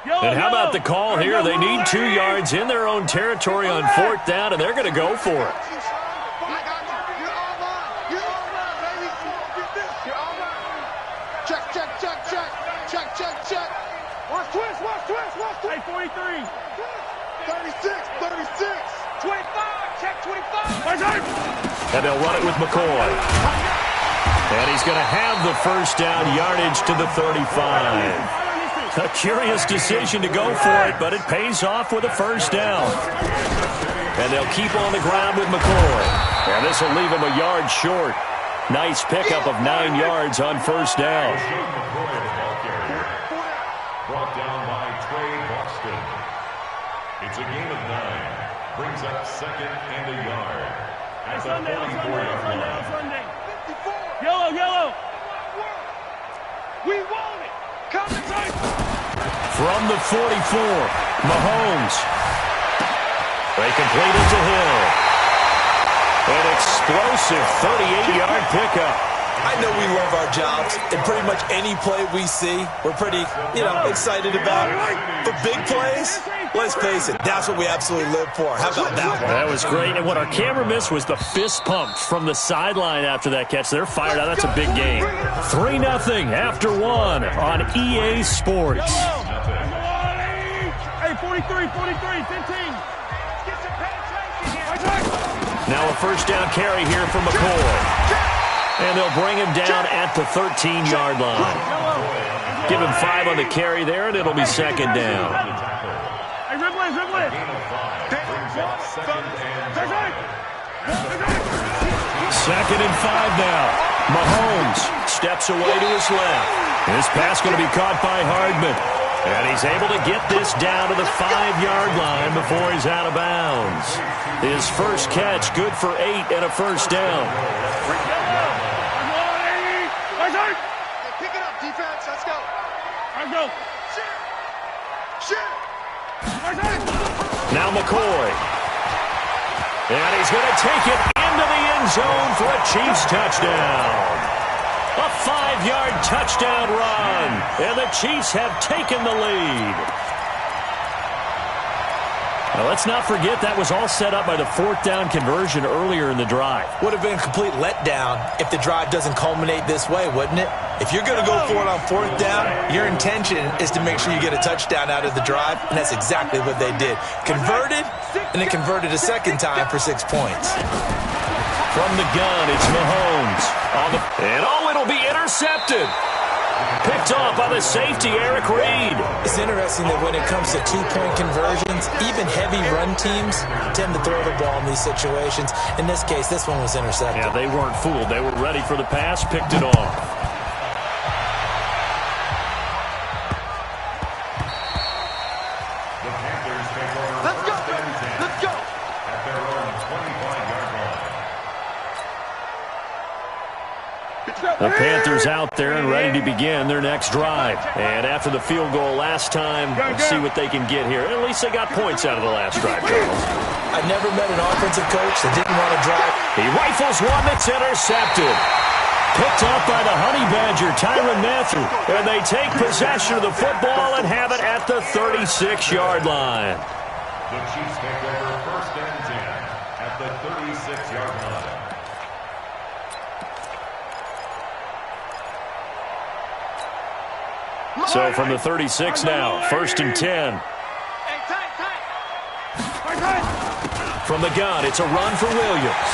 A: And how about the call here? They need 2 yards in their own territory on fourth down, and they're going to go for it.
C: Check, check, check, check. Check, check, check. Watch twist, watch twist, watch twist. Hey, 43. 36, 36. 25, check 25.
A: And they'll run it with McCoy. And he's going to have the first down yardage to the 35. A curious decision to go for it, but it pays off with a first down. And they'll keep on the ground with McCoy. And this will leave him a yard short. Nice pickup of 9 yards on first down.
D: Brought down by Trey Boston. It's a gain of 9. Brings up second and a yard. At the 44-yard line.
C: Yellow, yellow. We want it. Come and take it.
A: From the 44, Mahomes. They complete it to Hill. An explosive 38-yard pickup.
B: I know we love our jobs, and pretty much any play we see, we're pretty, excited about. But big plays, let's face it, that's what we absolutely live for. How about that one?
A: That was great, and what our camera missed was the fist pump from the sideline after that catch. They're fired out. That's a big game. 3-0 after 1 on EA Sports.
C: Hey, 43, 43, 15.
A: Now a first down carry here for McCoy. And they'll bring him down at the 13-yard line. Give him 5 on the carry there, and it'll be second down.
C: Hey, Ripley, Ripley.
A: Second and 5 now. Mahomes steps away to his left. This pass going to be caught by Hardman. And he's able to get this down to the 5-yard line before he's out of bounds. His first catch, good for 8 and a first down.
C: Pick it up, defense. Let's go. Let's go. Shit.
A: Now McCoy. And he's going to take it into the end zone for a Chiefs touchdown. A 5-yard touchdown run. And the Chiefs have taken the lead. Now, let's not forget that was all set up by the fourth down conversion earlier in the drive.
B: Would have been a complete letdown if the drive doesn't culminate this way, wouldn't it? If you're going to go for it on fourth down, your intention is to make sure you get a touchdown out of the drive, and that's exactly what they did. Converted, and then converted a second time for 6 points.
A: From the gun, it's Mahomes. It'll be intercepted. Picked off by the safety, Eric Reed.
B: It's interesting that when it comes to two-point conversions, even heavy run teams tend to throw the ball in these situations. In this case, this one was intercepted.
A: Yeah, they weren't fooled. They were ready for the pass, picked it off.
D: The Panthers take over. Let's go. Let's go. At their own 25-yard line.
A: The Panthers out there and ready to begin their next drive. And after the field goal last time, let's see what they can get here. At least they got points out of the last drive, Charles.
B: I never met an offensive coach that didn't want to drive.
A: He rifles one that's intercepted. Picked off by the Honey Badger, Tyrann Mathieu. And they take possession of the football and have it at the 36-yard line.
D: The Chiefs take over first and 10 at the 36-yard line.
A: So from the 36 now, first and 10. From the gun, it's a run for Williams.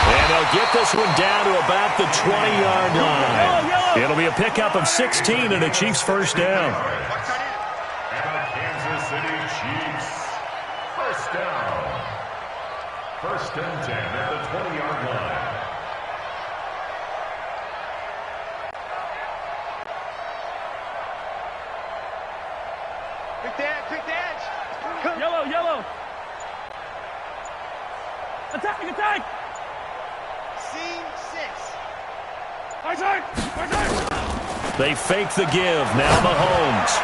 A: And they'll get this one down to about the 20-yard line. It'll be a pickup of 16 and a Chiefs first down.
D: And the Kansas City Chiefs first down. First and 10 at the 20-yard line.
C: Pick the edge, pick the edge.
H: Yellow, yellow. Attack, attack.
C: Scene 6.
H: High side, high side.
A: They fake the give. Now Mahomes.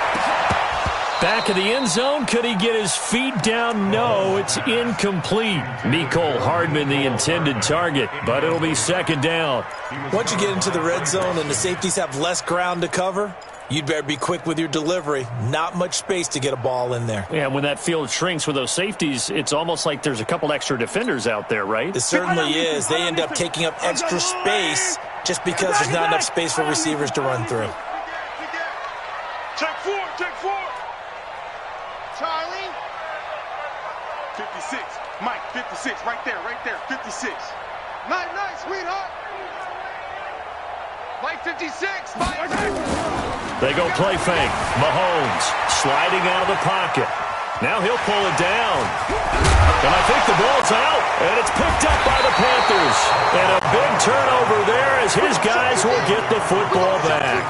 A: Back of the end zone. Could he get his feet down? No, it's incomplete. Mecole Hardman, the intended target, but it'll be second down.
B: Once you get into the red zone and the safeties have less ground to cover, you'd better be quick with your delivery. Not much space to get a ball in there.
A: Yeah, when that field shrinks with those safeties, it's almost like there's a couple extra defenders out there, right?
B: It certainly is. They end up taking up extra space just because there's not enough space for receivers to run through.
C: Check 4, check 4. Charlie. 56. Mike, 56. Right there, 56. Nice, sweetheart. Mike, 56. Mike.
A: They go play fake. Mahomes sliding out of the pocket. Now he'll pull it down. And I think the ball's out. And it's picked up by the Panthers. And a big turnover there as his guys will get the football back.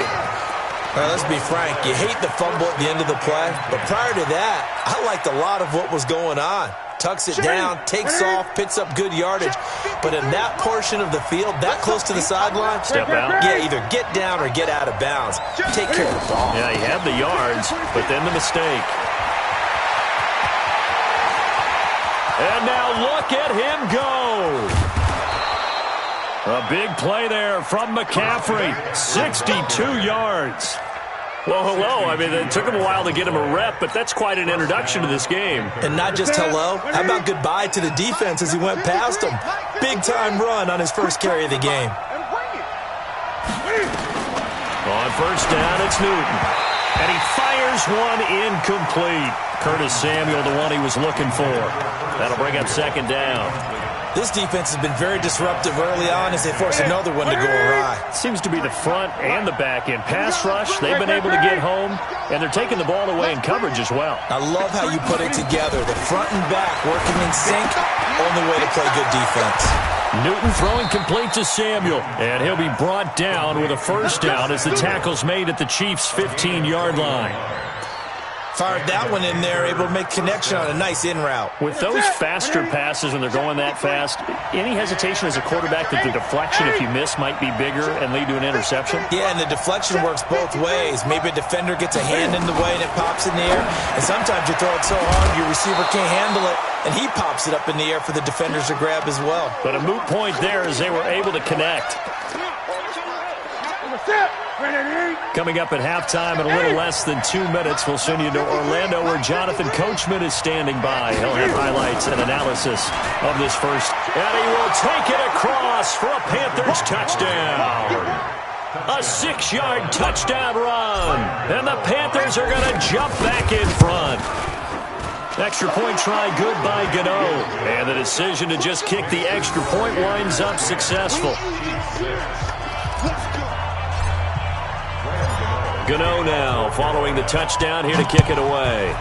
B: Let's be frank, you hate the fumble at the end of the play, but prior to that, I liked a lot of what was going on. Tucks it down, takes off, picks up good yardage, but in that portion of the field, that close to the sideline,
A: step out.
B: Yeah, either get down or get out of bounds. Take care of the ball.
A: Yeah, he had the yards, but then the mistake. And now look at him go. A big play there from McCaffrey, 62 yards. Well, hello. I mean, it took him a while to get him a rep, but that's quite an introduction to this game.
B: And not just hello. How about goodbye to the defense as he went past him? Big-time run on his first carry of the game.
A: On first down, it's Newton. And he fires one incomplete. Curtis Samuel, the one he was looking for. That'll bring up second down.
B: This defense has been very disruptive early on as they force another one to go awry.
A: Seems to be the front and the back end. Pass rush, they've been able to get home, and they're taking the ball away in coverage as well.
B: I love how you put it together. The front and back working in sync, only way to play good defense.
A: Newton throwing complete to Samuel, and he'll be brought down with a first down as the tackle's made at the Chiefs' 15-yard line.
B: Fired that one in there, able to make connection on a nice in route.
A: With those faster passes when they're going that fast, any hesitation as a quarterback that the deflection, if you miss, might be bigger and lead to an interception?
B: Yeah, and the deflection works both ways. Maybe a defender gets a hand in the way and it pops in the air, and sometimes you throw it so hard your receiver can't handle it, and he pops it up in the air for the defenders to grab as well.
A: But a moot point there as they were able to connect. Coming up at halftime in a little less than 2 minutes, we'll send you to Orlando where Jonathan Coachman is standing by. He'll have highlights and analysis of this first. And he will take it across for a Panthers touchdown. A 6-yard touchdown run. And the Panthers are going to jump back in front. Extra point try good by Gano. And the decision to just kick the extra point winds up successful. Gano now following the touchdown here to kick it away.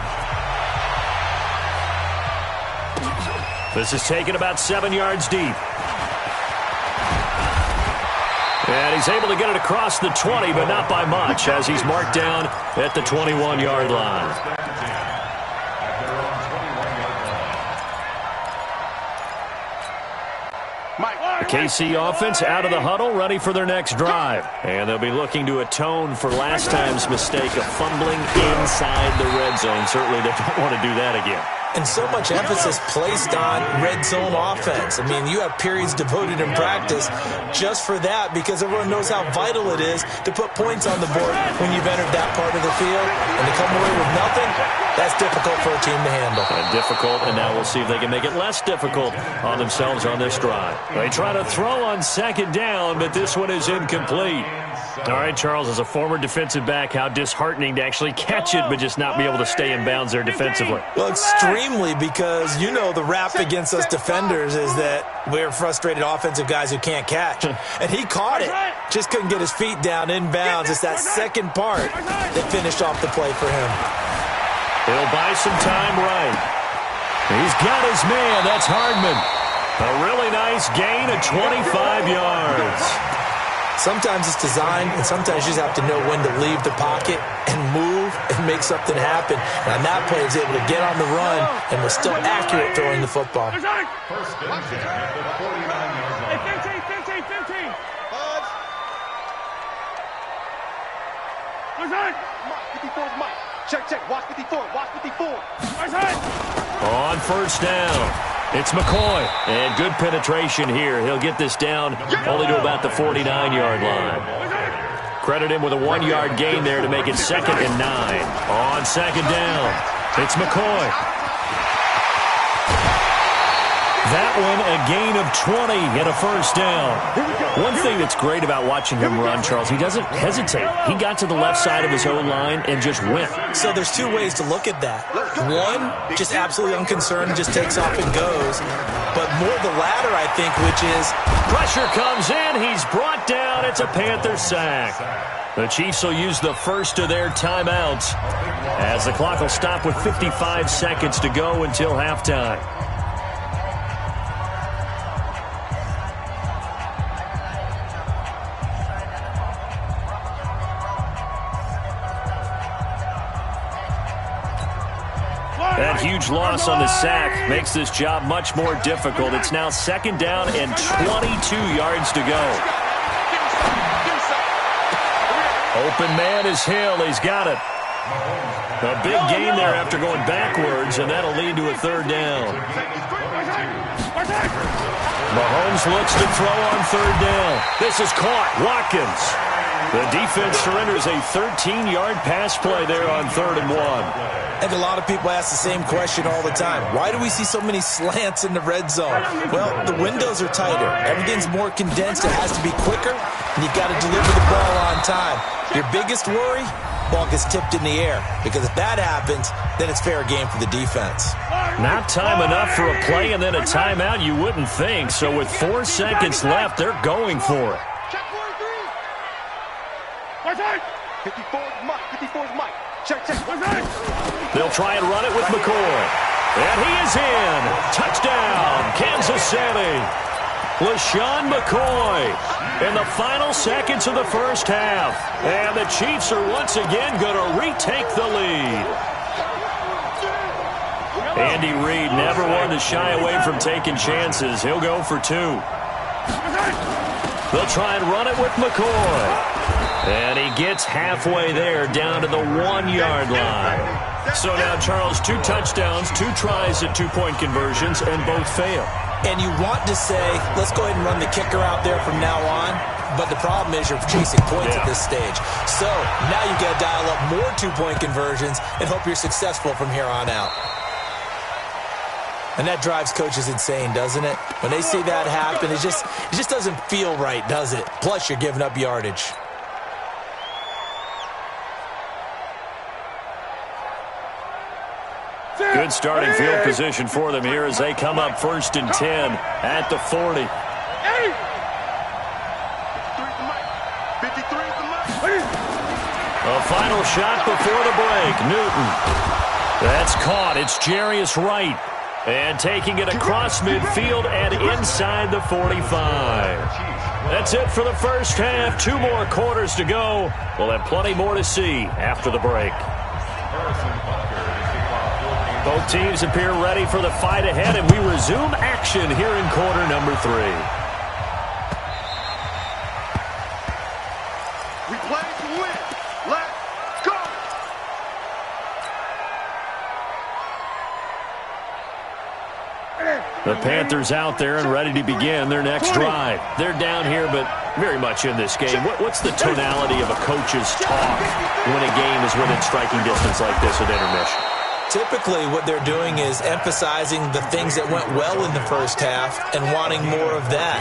A: This is taken about 7 yards deep. And he's able to get it across the 20, but not by much, as he's marked down at the 21-yard line. KC offense out of the huddle, ready for their next drive. And they'll be looking to atone for last time's mistake of fumbling inside the red zone. Certainly they don't want to do that again.
B: And so much emphasis placed on red zone offense. I mean, you have periods devoted in practice just for that because everyone knows how vital it is to put points on the board when you've entered that part of the field. And to come away with nothing, that's difficult for a team to handle.
A: And difficult, and now we'll see if they can make it less difficult on themselves on this drive. They try to throw on second down, but this one is incomplete. All right, Charles, as a former defensive back, how disheartening to actually catch it but just not be able to stay in bounds there defensively.
B: Well, extremely, because you know the rap against us defenders is that we're frustrated offensive guys who can't catch. And he caught it, just couldn't get his feet down in bounds. It's that second part that finished off the play for him.
A: He'll buy some time right. He's got his man. That's Hardman. A really nice gain of 25 yards.
B: Sometimes it's designed, and sometimes you just have to know when to leave the pocket and move and make something happen. And on that play, he was able to get on the run and was still accurate throwing the football.
D: First and 10 at the 49-yard line.
H: 15.
C: Mike, 54 is Mike. Check. Watch 54.
A: On first down, it's McCoy. And good penetration here. He'll get this down only to about the 49-yard line. Credit him with a 1-yard gain there to make it 2nd and 9. On second down, it's McCoy. That one, a gain of 20 and a first down. One thing that's great about watching him run, Charles, he doesn't hesitate. He got to the left side of his own line and just went.
B: So there's two ways to look at that. One, just absolutely unconcerned, just takes off and goes. But more the latter, I think, which is...
A: Pressure comes in. He's brought down. It's a Panther sack. The Chiefs will use the first of their timeouts as the clock will stop with 55 seconds to go until halftime. That huge loss on the sack makes this job much more difficult. It's now 2nd down and 22 yards to go. Open man is Hill. He's got it. A big gain there after going backwards, and that'll lead to a 3rd down. Mahomes looks to throw on 3rd down. This is caught. Watkins. The defense surrenders a 13-yard pass play there on 3rd and 1.
B: I think a lot of people ask the same question all the time. Why do we see so many slants in the red zone? Well, the windows are tighter. Everything's more condensed. It has to be quicker, and you've got to deliver the ball on time. Your biggest worry? Ball gets tipped in the air, because if that happens, then it's fair game for the defense.
A: Not time enough for a play and then a timeout, you wouldn't think. So with 4 seconds left, they're going for it.
C: Check 43. 54 is Mike. Check.
A: They'll try and run it with McCoy. And he is in. Touchdown, Kansas City. LaShawn McCoy in the final seconds of the first half. And the Chiefs are once again going to retake the lead. Andy Reid never one to shy away from taking chances. He'll go for 2. They'll try and run it with McCoy. And he gets halfway there, down to the 1-yard line. So now, Charles, 2 touchdowns, 2 tries at 2-point conversions, and both fail.
B: And you want to say, let's go ahead and run the kicker out there from now on. But the problem is you're chasing points at this stage. So now you've got to dial up more 2-point conversions and hope you're successful from here on out. And that drives coaches insane, doesn't it? When they see that happen, it just doesn't feel right, does it? Plus, you're giving up yardage.
A: Good starting field position for them here as they come up 1st and 10 at the 40.
C: 53 is the Mike.
A: A final shot before the break. Newton. That's caught. It's Jarius Wright. And taking it across midfield and inside the 45. That's it for the first half. 2 more quarters to go. We'll have plenty more to see after the break. Both teams appear ready for the fight ahead, and we resume action here in quarter number 3.
C: We play to win. Let's go.
A: The Panthers out there and ready to begin their next drive. They're down here, but very much in this game. What's the tonality of a coach's talk when a game is within striking distance like this at intermission?
B: Typically, what they're doing is emphasizing the things that went well in the first half and wanting more of that.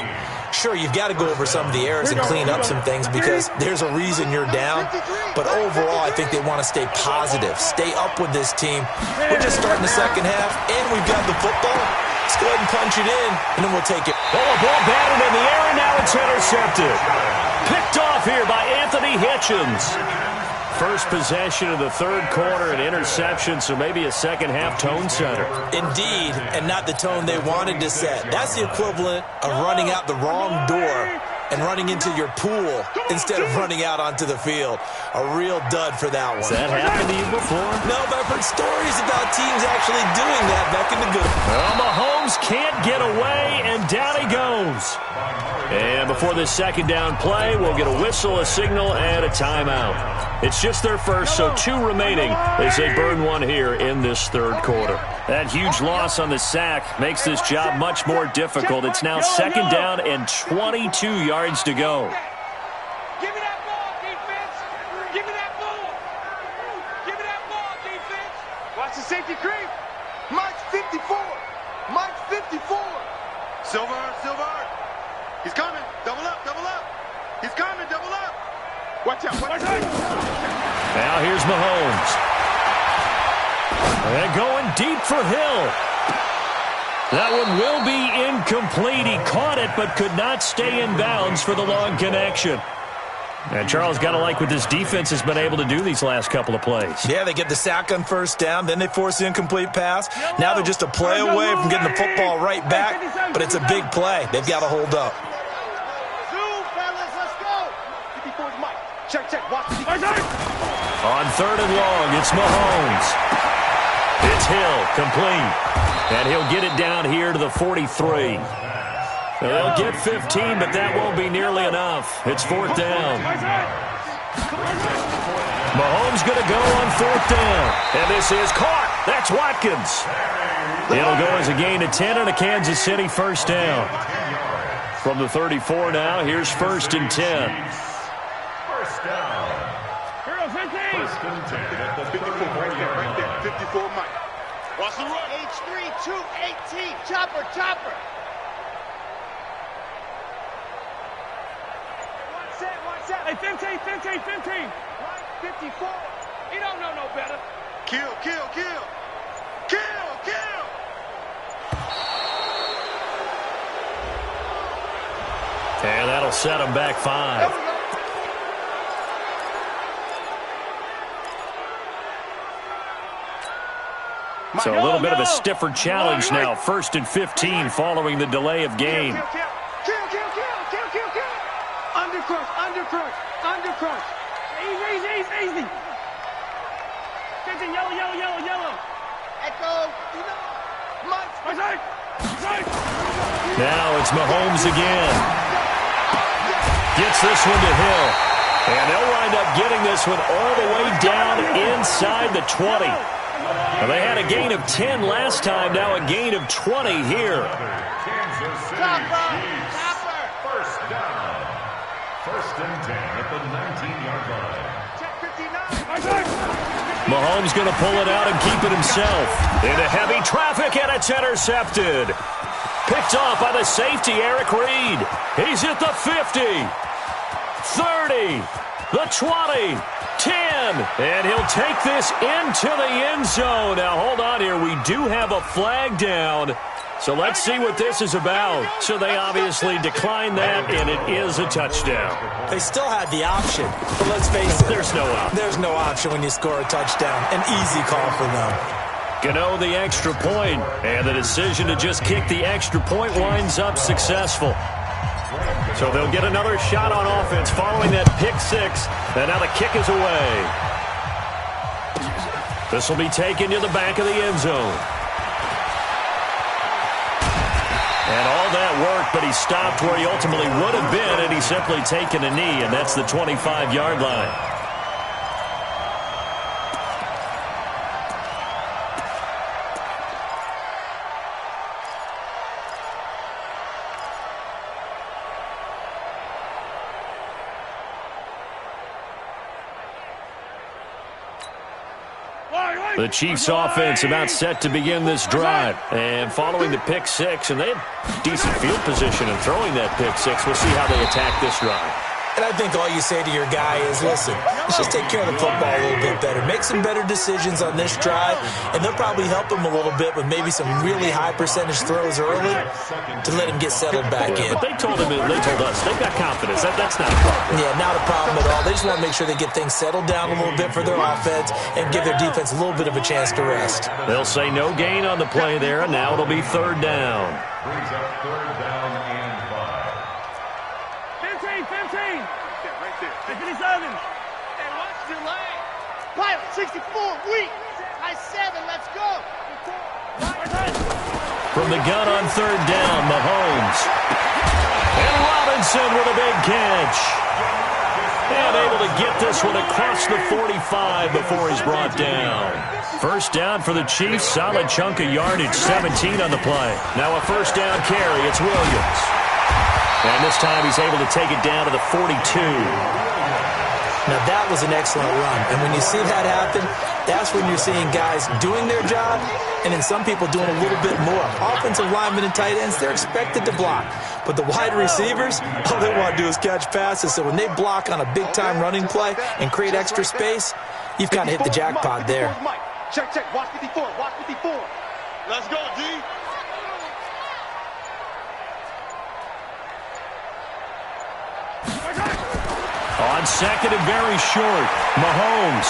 B: Sure, you've got to go over some of the errors and clean up some things because there's a reason you're down. But overall, I think they want to stay positive, stay up with this team. We're just starting the second half, and we've got the football. Let's go ahead and punch it in, and then we'll take it.
A: Oh, a ball batted in the air, and now it's intercepted. Picked off here by Anthony Hitchens. First possession of the 3rd quarter, an interception, so maybe a second-half tone setter.
B: Indeed, and not the tone they wanted to set. That's the equivalent of running out the wrong door and running into your pool instead of running out onto the field. A real dud for that one.
A: Has that happened to you before?
B: No, but I've heard stories about teams actually doing that back in the good.
A: Well, Mahomes can't get away, and down he goes. And before this second down play, we'll get a whistle, a signal, and a timeout. It's just their first, so 2 remaining as they burn one here in this third quarter. That huge loss on the sack makes this job much more difficult. It's now second down and 22 yards to go.
C: Give me that ball, defense. Give me that ball. Give me that ball, defense. Watch the safety creep. Mike's 54. Mike's 54. Silver. He's coming. Double up. He's coming. Double up. Watch out.
A: Now here's Mahomes. And going deep for Hill. That one will be incomplete. He caught it but could not stay in bounds for the long connection. And Charles, got to like what this defense has been able to do these last couple of plays.
B: Yeah, they get the sack on first down, then they force the incomplete pass. Now they're just a play away from getting the football right back, but it's a big play. They've got to hold up.
C: Zoom, fellas, let's go. 54's Mike. Check. Watch the
A: On third and long, it's Mahomes. It's Hill, complete. And he'll get it down here to the 43. They'll get 15, but that won't be nearly enough. It's fourth down. Mahomes going to go on fourth down. And this is caught. That's Watkins. It'll go as a gain of 10 and a Kansas City first down. From the 34 now, here's first and 10.
D: First down. First and 10 at the 54 right there.
C: 54 Mike. Watch the run. H3, 218. Chopper. Watch that. Hey, 15. Right, 54. He don't know no better. Kill.
A: And that'll set him back 5. So a little bit of a stiffer challenge now. First and 15 following the delay of game.
C: Kill. Undercrush. Easy. 15, yellow. Echo. Mike.
A: Now it's Mahomes again. Gets this one to Hill. And they'll wind up getting this one all the way down inside the 20. Well, they had a gain of 10 last time, now a gain of 20 here.
D: Kansas City Chiefs. First down. First and 10 at the 19-yard line.
A: Mahomes going to pull it out and keep it himself. Into heavy traffic, and it's intercepted. Picked off by the safety, Eric Reed. He's at the 50, 30, the 20, 10, and he'll take this into the end zone. Now, hold on here. We do have a flag down, so let's see what this is about. So they obviously declined that, and it is a touchdown.
B: They still had the option, but let's face it.
A: There's no option.
B: There's no option when you score a touchdown. An easy call for them.
A: Gano the extra point, and the decision to just kick the extra point winds up successful. So they'll get another shot on offense following that pick six, and now the kick is away. This will be taken to the back of the end zone. And all that work, but he stopped where he ultimately would have been, and he's simply taken a knee, and that's the 25-yard line. The Chiefs offense about set to begin this drive. And following the pick six, and they had decent field position in throwing that pick six. We'll see how they attack this drive.
B: And I think all you say to your guy is, listen, let's just take care of the football a little bit better. Make some better decisions on this drive, and they'll probably help him a little bit with maybe some really high percentage throws early to let him get settled back in.
A: But they told him, they told us, they've got confidence. That's not a problem.
B: Yeah, not a problem at all. They just want to make sure they get things settled down a little bit for their offense and give their defense a little bit of a chance to rest.
A: They'll say no gain on the play there, and now it'll be third down.
D: Brings up third down and 5.
H: 57.
C: Hey, watch your leg. Pilot, 64, weak. High 7, let's go.
A: From the gun on third down, Mahomes. And Robinson with a big catch. And able to get this one across the 45 before he's brought down. First down for the Chiefs. Solid chunk of yardage, 17 on the play. Now a first down carry. It's Williams. And this time he's able to take it down to the 42.
B: Now, that was an excellent run. And when you see that happen, that's when you're seeing guys doing their job and then some people doing a little bit more. Offensive linemen and tight ends, they're expected to block. But the wide receivers, all they want to do is catch passes. So when they block on a big-time running play and create extra space, you've kind of hit the jackpot there.
C: Check, check. Watch 54. Watch 54. Let's go, D.
A: On second and very short, Mahomes.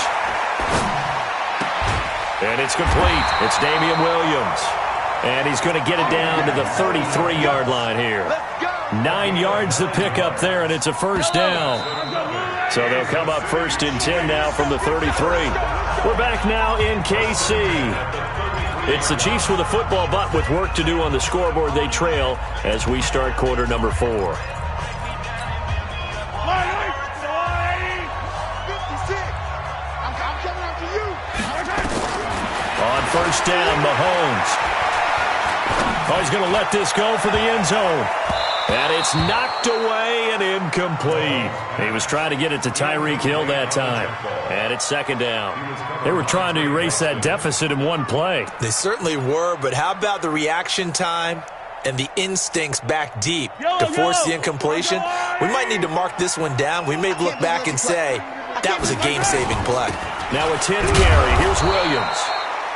A: And it's complete. It's Damian Williams. And he's going to get it down to the 33-yard line here. 9 yards to pick up there, and it's a first down. So they'll come up first and 10 now from the 33. We're back now in KC. It's the Chiefs with a football, but with work to do on the scoreboard. They trail as we start quarter number 4. On first down, Mahomes. Oh, he's going to let this go for the end zone. And it's knocked away and incomplete. He was trying to get it to Tyreek Hill that time. And it's second down. They were trying to erase that deficit in one play.
B: They certainly were, but how about the reaction time and the instincts back deep to force the incompletion? We might need to mark this one down. We may look back and say that was a game-saving play.
A: Now a 10th carry. Here's Williams.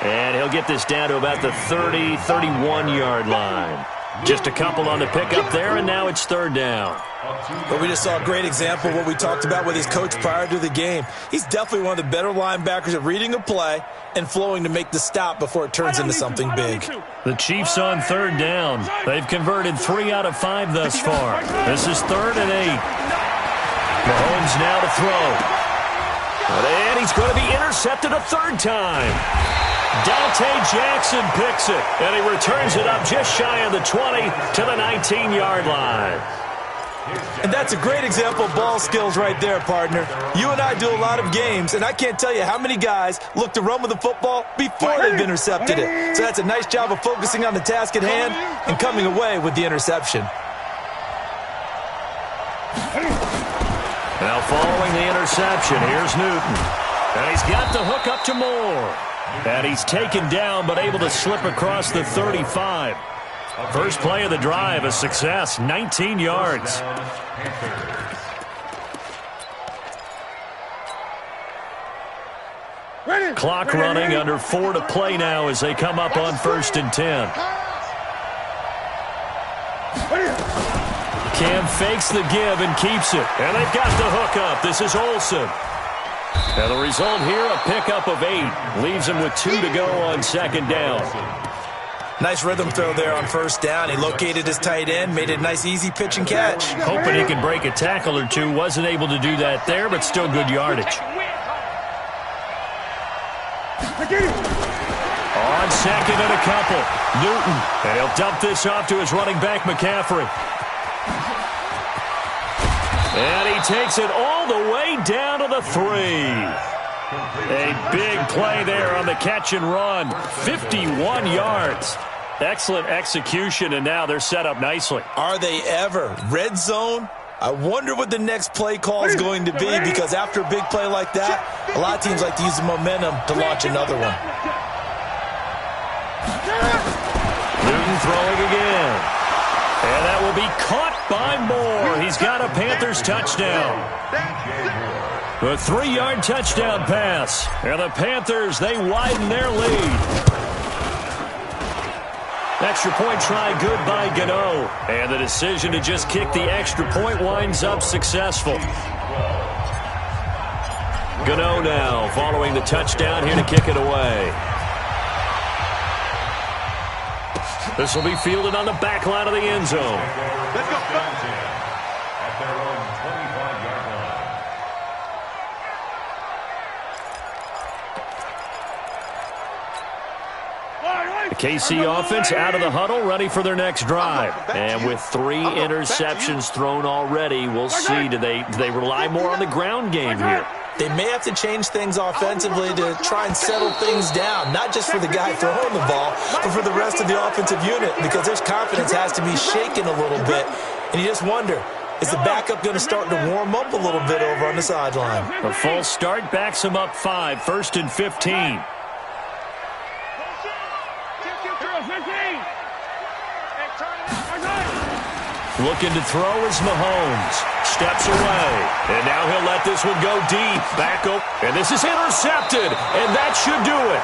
A: And he'll get this down to about the 30, 31-yard line. Just a couple on the pickup there, and now it's third down.
B: But we just saw a great example of what we talked about with his coach prior to the game. He's definitely one of the better linebackers at reading a play and flowing to make the stop before it turns into something big.
A: The Chiefs on third down. They've converted 3 out of 5 thus far. This is 3rd and 8. Mahomes now to throw. And he's going to be intercepted a third time. Dante Jackson picks it, and he returns it up just shy of the 20 to the 19-yard line.
B: And that's a great example of ball skills right there, partner. You and I do a lot of games, and I can't tell you how many guys look to run with the football before they've intercepted it. So that's a nice job of focusing on the task at hand and coming away with the interception.
A: Now following the interception, here's Newton. And he's got the hook up to Moore. And he's taken down but able to slip across the 35. First play of the drive, a success, 19 yards. Clock running, under 4 to play now as they come up on 1st and 10. Cam fakes the give and keeps it. And they've got the hook up. This is Olsen. And the result here, a pickup of 8. Leaves him with 2 to go on second down.
B: Nice rhythm throw there on first down. He located his tight end, made it a nice easy pitch and catch.
A: Hoping he could break a tackle or two. Wasn't able to do that there, but still good yardage. On second and a couple, Newton. And he'll dump this off to his running back, McCaffrey. And he takes it all the way down to the 3. A big play there on the catch and run. 51 yards. Excellent execution, and now they're set up nicely.
B: Are they ever? Red zone? I wonder what the next play call is going to be, because after a big play like that, a lot of teams like to use the momentum to launch another one.
A: Newton throwing again. And that will be caught by Moore. He's got a Panthers touchdown. A 3-yard touchdown pass. And the Panthers, they widen their lead. Extra point try good by Gano. And the decision to just kick the extra point winds up successful. Gano now following the touchdown here to kick it away. This will be fielded on the back line of the end zone.
C: Let's go.
D: At their own 25-yard line.
A: KC offense out of the huddle, ready for their next drive. And with 3 interceptions thrown already, we'll see, do they rely more on the ground game here?
B: They may have to change things offensively to try and settle things down, not just for the guy throwing the ball, but for the rest of the offensive unit, because their confidence has to be shaken a little bit. And you just wonder, is the backup going to start to warm up a little bit over on the sideline?
A: A false start backs him up 5, 1st and 15. Looking to throw is Mahomes. Steps away. And now he'll let this one go deep. Back up. And this is intercepted. And that should do it.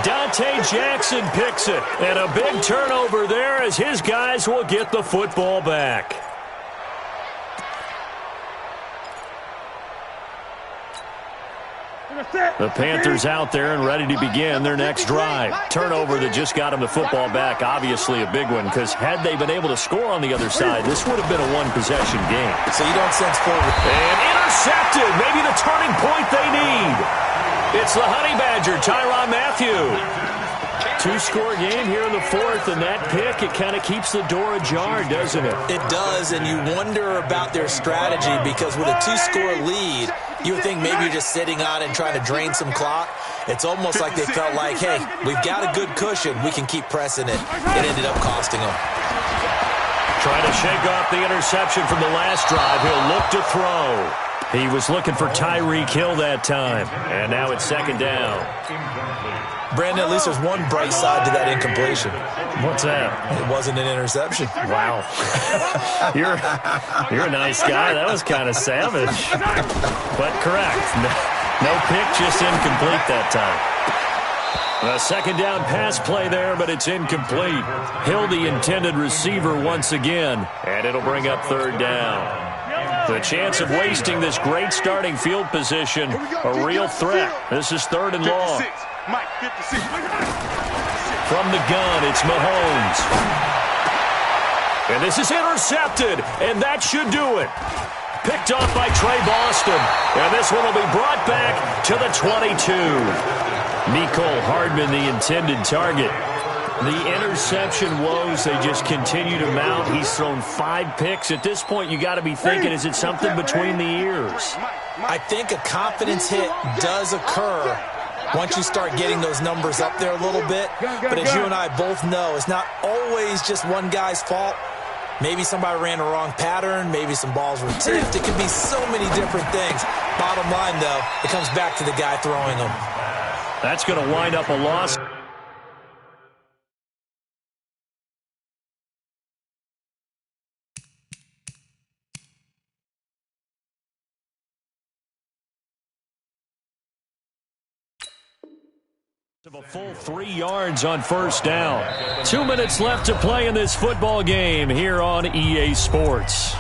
A: Dante Jackson picks it. And a big turnover there as his guys will get the football back. The Panthers out there and ready to begin their next drive. Turnover that just got them the football back, obviously a big one, because had they been able to score on the other side, this would have been a one-possession game.
B: So you don't sense forward.
A: And intercepted, maybe the turning point they need. It's the Honey Badger, Tyrann Mathieu. 2-score game here in the 4th, and that pick, it kind of keeps the door ajar, doesn't it?
B: It does, and you wonder about their strategy, because with a 2-score lead, you would think maybe you're just sitting on it and trying to drain some clock. It's almost like they felt like, hey, we've got a good cushion. We can keep pressing it. It ended up costing them.
A: Trying to shake off the interception from the last drive. He'll look to throw. He was looking for Tyreek Hill that time. And now it's 2nd down.
B: Brandon, at least there's one bright side to that incompletion.
A: What's that?
B: It wasn't an interception.
A: Wow. You're a nice guy. That was kind of savage. But correct. No pick, just incomplete that time. A 2nd down pass play there, but it's incomplete. Hill, the intended receiver once again. And it'll bring up 3rd down. The chance of wasting this great starting field position, a real threat. This is 3rd and long. From the gun, it's Mahomes. And this is intercepted, and that should do it. Picked off by Trey Boston. And this one will be brought back to the 22. Mecole Hardman, the intended target. The interception woes, they just continue to mount. He's thrown 5 picks. At this point, you got to be thinking, is it something between the ears?
B: I think a confidence hit does occur once you start getting those numbers up there a little bit. But as you and I both know, it's not always just one guy's fault. Maybe somebody ran the wrong pattern. Maybe some balls were tipped. It could be so many different things. Bottom line, though, it comes back to the guy throwing them.
A: That's going to wind up a loss. A full 3 yards on 1st down. 2 minutes left to play in this football game here on EA Sports.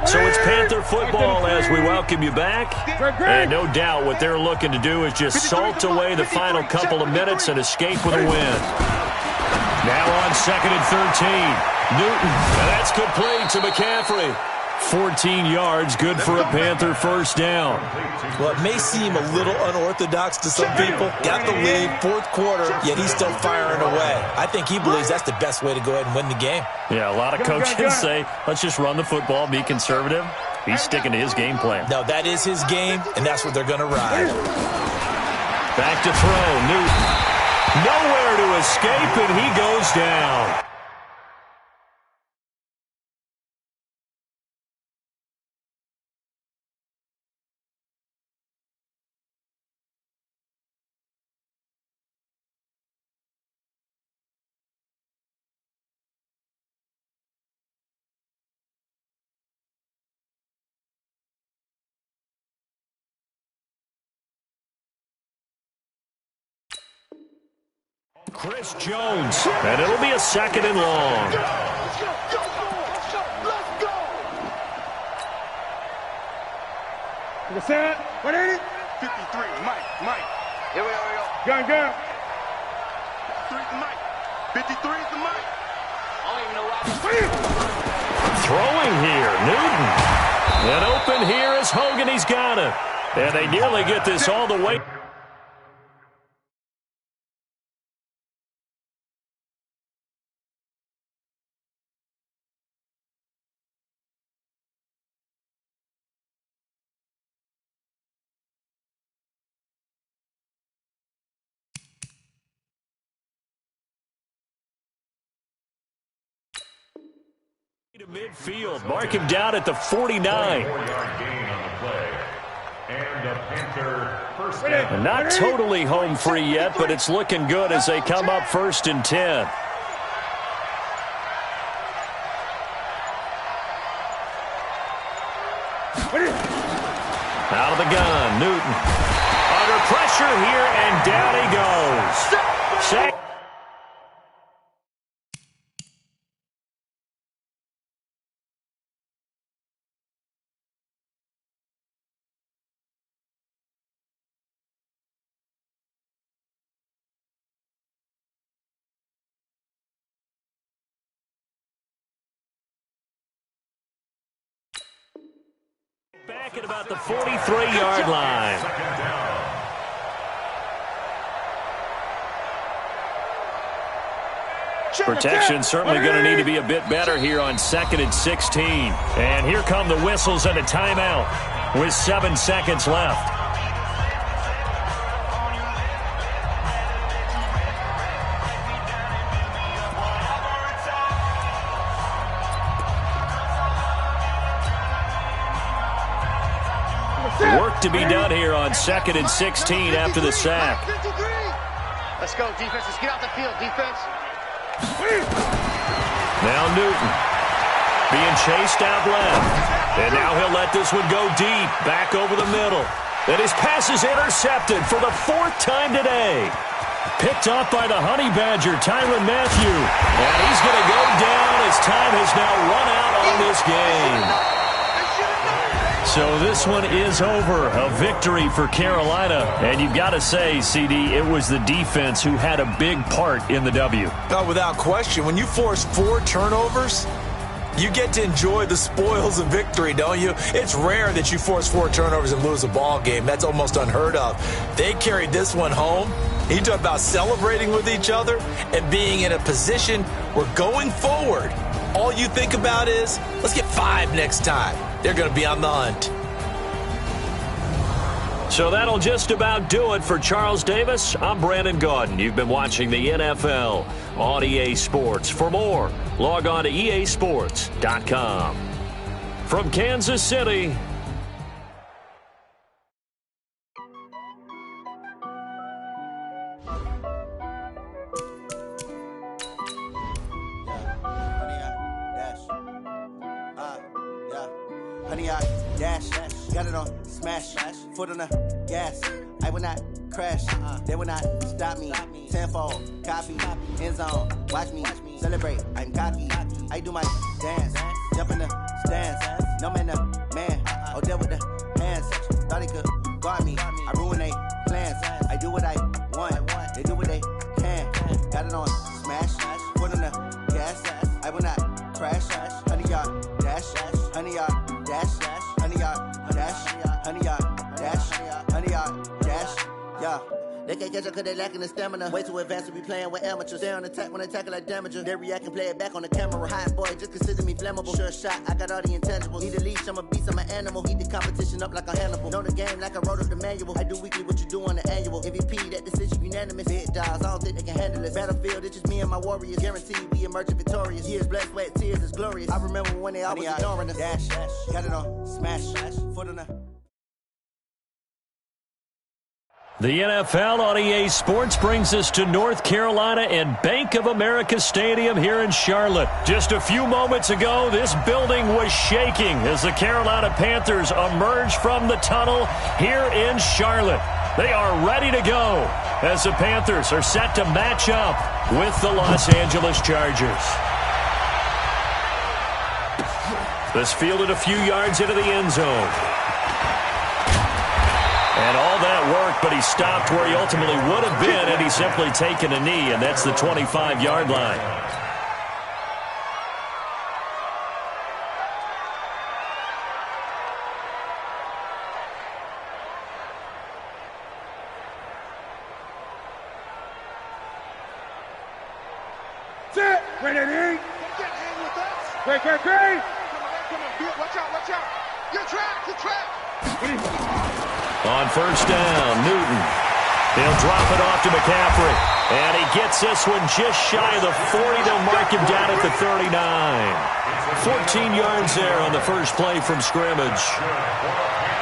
A: So it's Panther football as we welcome you back. And no doubt what they're looking to do is just salt away the final couple of minutes and escape with a win. Now on 2nd and 13. Newton, and that's complete to McCaffrey. 14 yards, good for a Panther 1st down.
B: Well, it may seem a little unorthodox to some people. Got the lead, 4th quarter, yet he's still firing away. I think he believes that's the best way to go ahead and win the game.
A: Yeah, a lot of coaches say, let's just run the football, be conservative. He's sticking to his game plan.
B: No, that is his game, and that's what they're going to ride.
A: Back to throw, Newton. Nowhere to escape, and he goes down. Chris Jones, and it'll be a 2nd and long.
C: Let's go.
H: To the side. 180.
C: 53, Mike. Here we go.
H: Gun.
C: 53 is the Mike. 53 is the Mike. I don't even know why.
A: Throwing here, Newton. And open here is Hogan. He's got it. And they nearly get this all the way. To midfield. Mark him down at the 49. And not totally home free yet, but it's looking good as they come up 1st and 10. Out of the gun, Newton. Under pressure here, and down he goes. Sack. Back at about the 43-yard line. Protection certainly going to need to be a bit better here on 2nd and 16. And here come the whistles and a timeout with 7 seconds left. Work to be done here on 2nd and 16 after the sack.
C: Let's go, defense. Let's get out the field, defense.
A: Now Newton being chased out left. And now he'll let this one go deep, back over the middle. And his pass is intercepted for the 4th time today. Picked up by the Honey Badger, Tyrann Mathieu. And he's going to go down as time has now run out on this game. So this one is over. A victory for Carolina. And you've got to say, CD, it was the defense who had a big part in the W.
B: No, without question. When you force 4 turnovers, you get to enjoy the spoils of victory, don't you? It's rare that you force 4 turnovers and lose a ball game. That's almost unheard of. They carried this one home. You talk about celebrating with each other and being in a position where going forward, all you think about is, let's get 5 next time. They're going to be on the hunt.
A: So that'll just about do it for Charles Davis. I'm Brandon Gaudin. You've been watching the NFL on EA Sports. For more, log on to easports.com. From Kansas City,
I: Honey, I dash, got it on smash, foot on the gas. I will not crash, they will not stop me. Tenfold, copy, end zone, watch me celebrate. I'm cocky, I do my dance, jump in the stands. No man, the man, oh there with the hands. Thought he could guard me, I ruin they plans. I do what I want, they do what they can. Got it on smash, foot on the gas. I will not crash, honey, y'all dash, honey, y'all dash, honey, y'all dash, honey, y'all dash, honey, y'all dash, yeah. They can't catch up cause they lacking the stamina. Way too advanced to be playing with amateurs. Stay on attack when they tackle like damager. They react and play it back on the camera. Hot boy, just consider me flammable. Sure shot, I got all the intangibles. Need a leash, I'm a beast, I'm an animal. Heat the competition up like a Hannibal. Know the game like I wrote up the manual. I do weekly what you do on the annual. MVP, that decision unanimous. Big dogs, I don't think they can handle it. Battlefield, it's just me and my warriors. Guaranteed we emerge victorious. Years, blood, sweat, tears, is glorious. I remember when they always ignoring us. Dash, got it on smash, foot on the...
A: the NFL on EA Sports brings us to North Carolina and Bank of America Stadium here in Charlotte. Just a few moments ago, this building was shaking as the Carolina Panthers emerge from the tunnel here in Charlotte. They are ready to go as the Panthers are set to match up with the Los Angeles Chargers. This fielded a few yards into the end zone. And all that work, but he stopped where he ultimately would have been had he simply taken a knee, and that's the 25-yard line.
H: Wait, Eddie.
C: Get in with us.
H: Great.
C: Come on. Watch out. You're trapped.
A: On first down, Newton. He'll drop it off to McCaffrey. And he gets this one just shy of the 40. They'll mark him down at the 39. 14 yards there on the first play from scrimmage.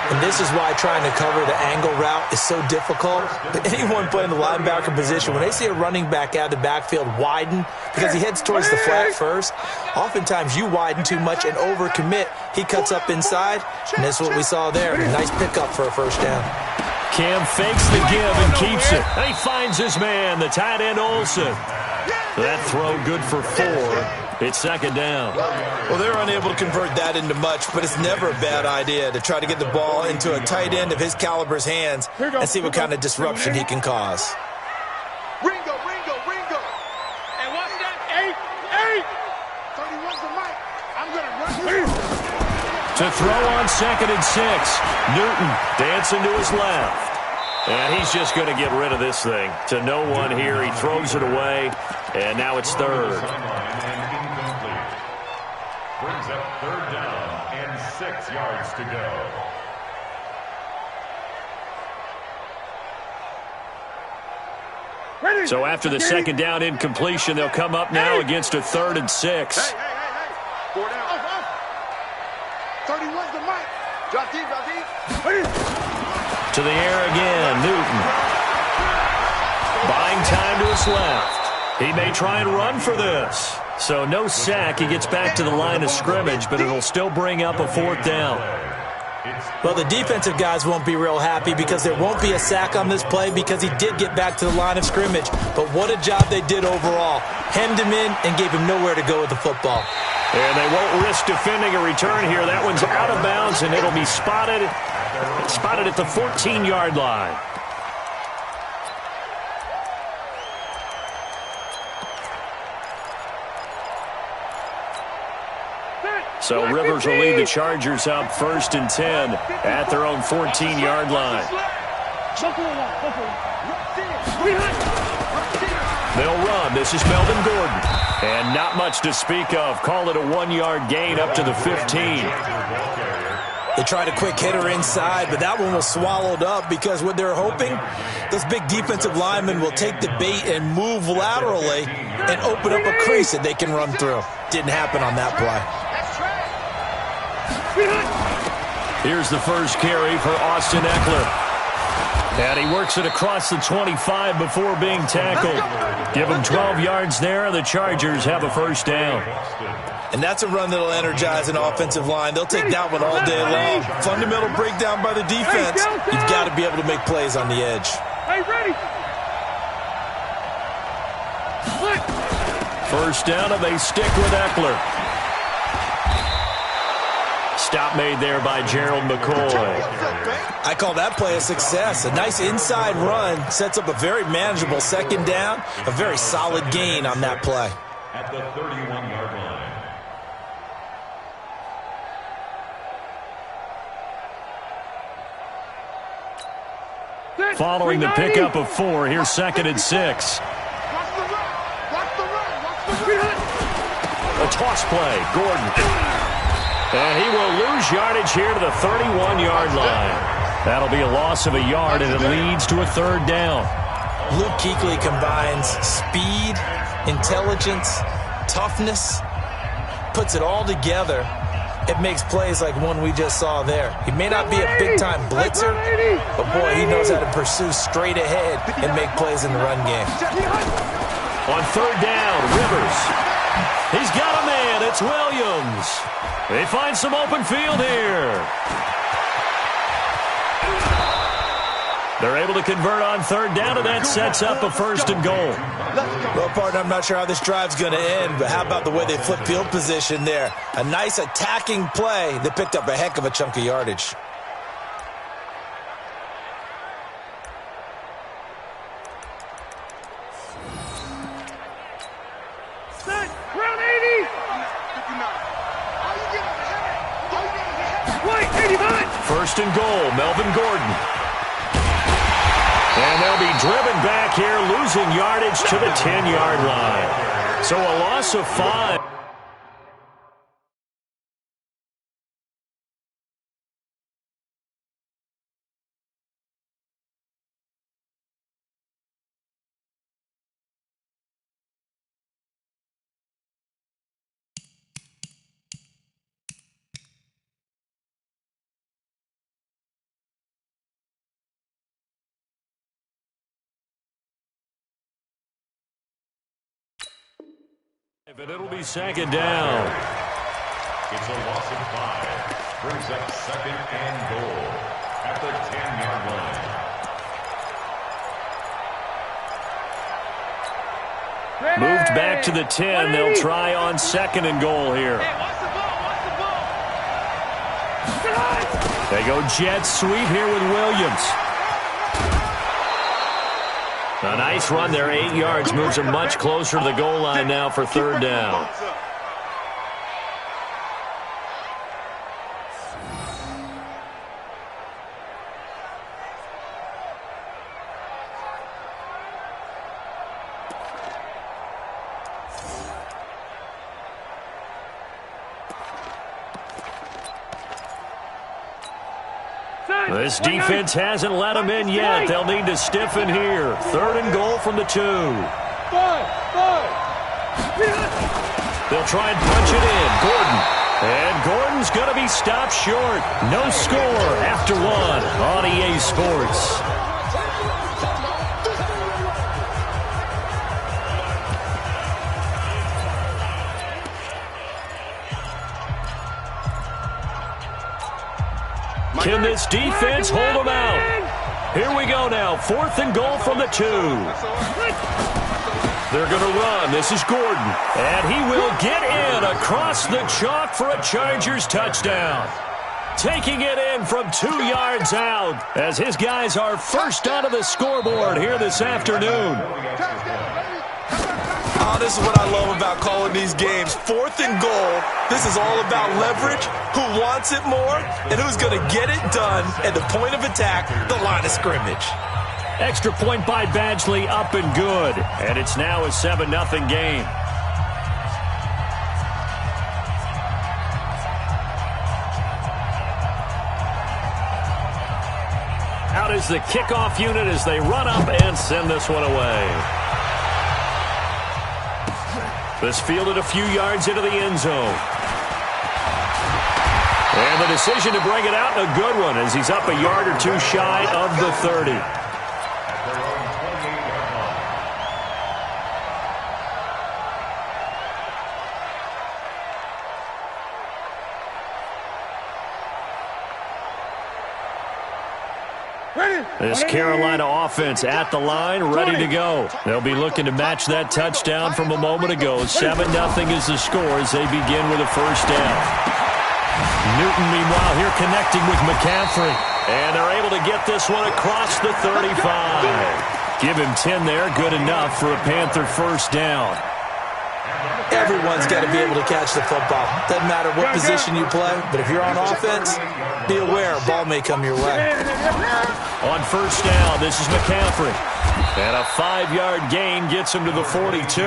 B: And this is why trying to cover the angle route is so difficult. But anyone playing the linebacker position, when they see a running back out of the backfield widen because he heads towards the flat first, oftentimes you widen too much and overcommit. He cuts up inside, and that's what we saw there. Nice pickup for a first down.
A: Cam fakes the give and keeps it. He finds his man, the tight end Olsen. That throw good for 4. It's second down.
B: Well, they're unable to convert that into much, but it's never a bad idea to try to get the ball into a tight end of his caliber's hands and see what kind of disruption he can cause.
C: Ringo.
H: And watch that. 8.
C: 31's the mic. I'm going to run you.
A: To throw on 2nd and 6. Newton dancing to his left. And he's just going to get rid of this thing. To no one here. He throws it away. And now it's 3rd.
D: Brings up 3rd down and 6 yards to go.
A: So after the 2nd down incompletion, they'll come up now against a 3rd and 6.
C: Hey. 4 down. 31's the mic. Drop deep.
A: To the air again, Newton. Buying time to his left. He may try and run for this. So no sack. He gets back to the line of scrimmage, but it'll still bring up a 4th down.
B: Well, the defensive guys won't be real happy because there won't be a sack on this play because he did get back to the line of scrimmage. But what a job they did overall. Hemmed him in and gave him nowhere to go with the football.
A: And they won't risk defending a return here. That one's out of bounds, and it'll be spotted at the 14-yard line. So Rivers will lead the Chargers out 1st and 10 at their own 14-yard line. They'll run. This is Melvin Gordon. And not much to speak of. Call it a 1-yard gain up to the 15.
B: They tried a quick hitter inside, but that one was swallowed up because what they're hoping, those big defensive linemen will take the bait and move laterally and open up a crease that they can run through. Didn't happen on that play.
A: Here's the first carry for Austin Eckler. And he works it across the 25 before being tackled. Give him 12 yards there. The Chargers have a first down.
B: And that's a run that'll energize an offensive line. They'll take that one all day long. Fundamental breakdown by the defense. You've got to be able to make plays on the edge.
H: Hey, ready.
A: First down, and they stick with Eckler. Stop made there by Gerald McCoy.
B: I call that play a success. A nice inside run sets up a very manageable 2nd down. A very solid gain on that play.
D: At the 31-yard line.
A: Following the pickup of 4, here's 2nd and 6. A toss play, Gordon. And he will lose yardage here to the 31-yard line. That'll be a loss of a yard, and it leads to a 3rd down.
B: Luke Kuechly combines speed, intelligence, toughness, puts it all together. It makes plays like one we just saw there. He may not be a big-time blitzer, but, boy, he knows how to pursue straight ahead and make plays in the run game.
A: On 3rd down, Rivers. He's got a man. It's Williams. They find some open field here. They're able to convert on 3rd down, and that sets up a 1st and goal.
B: Well, partner, I'm not sure how this drive's going to end, but how about the way they flip field position there? A nice attacking play that picked up a heck of a chunk of yardage.
H: Round 80.
A: 1st and goal, Melvin Gordon. And they'll be driven back here, losing yardage to the 10-yard line. So a loss of 5. And it'll be second down.
D: It's a loss of 5. Brings up second and goal at the 10-yard line.
A: Moved back to the 10. They'll try on second and goal here. They go jet sweep here with Williams. A nice run there, 8 yards, moves them much closer to the goal line now for third down. This defense hasn't let them in yet. They'll need to stiffen here. Third and goal from the 2. They'll try and punch it in. Gordon. And Gordon's going to be stopped short. No score after 1 on EA Sports. Can this defense hold them out? Here we go now. 4th and goal from the 2. They're going to run. This is Gordon. And he will get in across the chalk for a Chargers touchdown. Taking it in from 2 yards out as his guys are first onto the scoreboard here this afternoon.
B: Oh, this is what I love about calling these games. 4th and goal. This is all about leverage, who wants it more, and who's going to get it done at the point of attack, the line of scrimmage.
A: Extra point by Badgley, up and good. And it's now a 7-0 game. Out is the kickoff unit as they run up and send this one away. This fielded a few yards into the end zone. And the decision to bring it out, a good one, as he's up a yard or 2 shy of the 30. This Carolina offense at the line, ready to go. They'll be looking to match that touchdown from a moment ago. 7-0 is the score as they begin with a first down. Newton, meanwhile, here connecting with McCaffrey. And they're able to get this one across the 35. Give him 10 there, good enough for a Panther first down.
B: Everyone's got to be able to catch the football. Doesn't matter what position you play, but if you're on offense, be aware a ball may come your way.
A: On first down, this is McCaffrey. And a 5-yard gain gets him to the 42.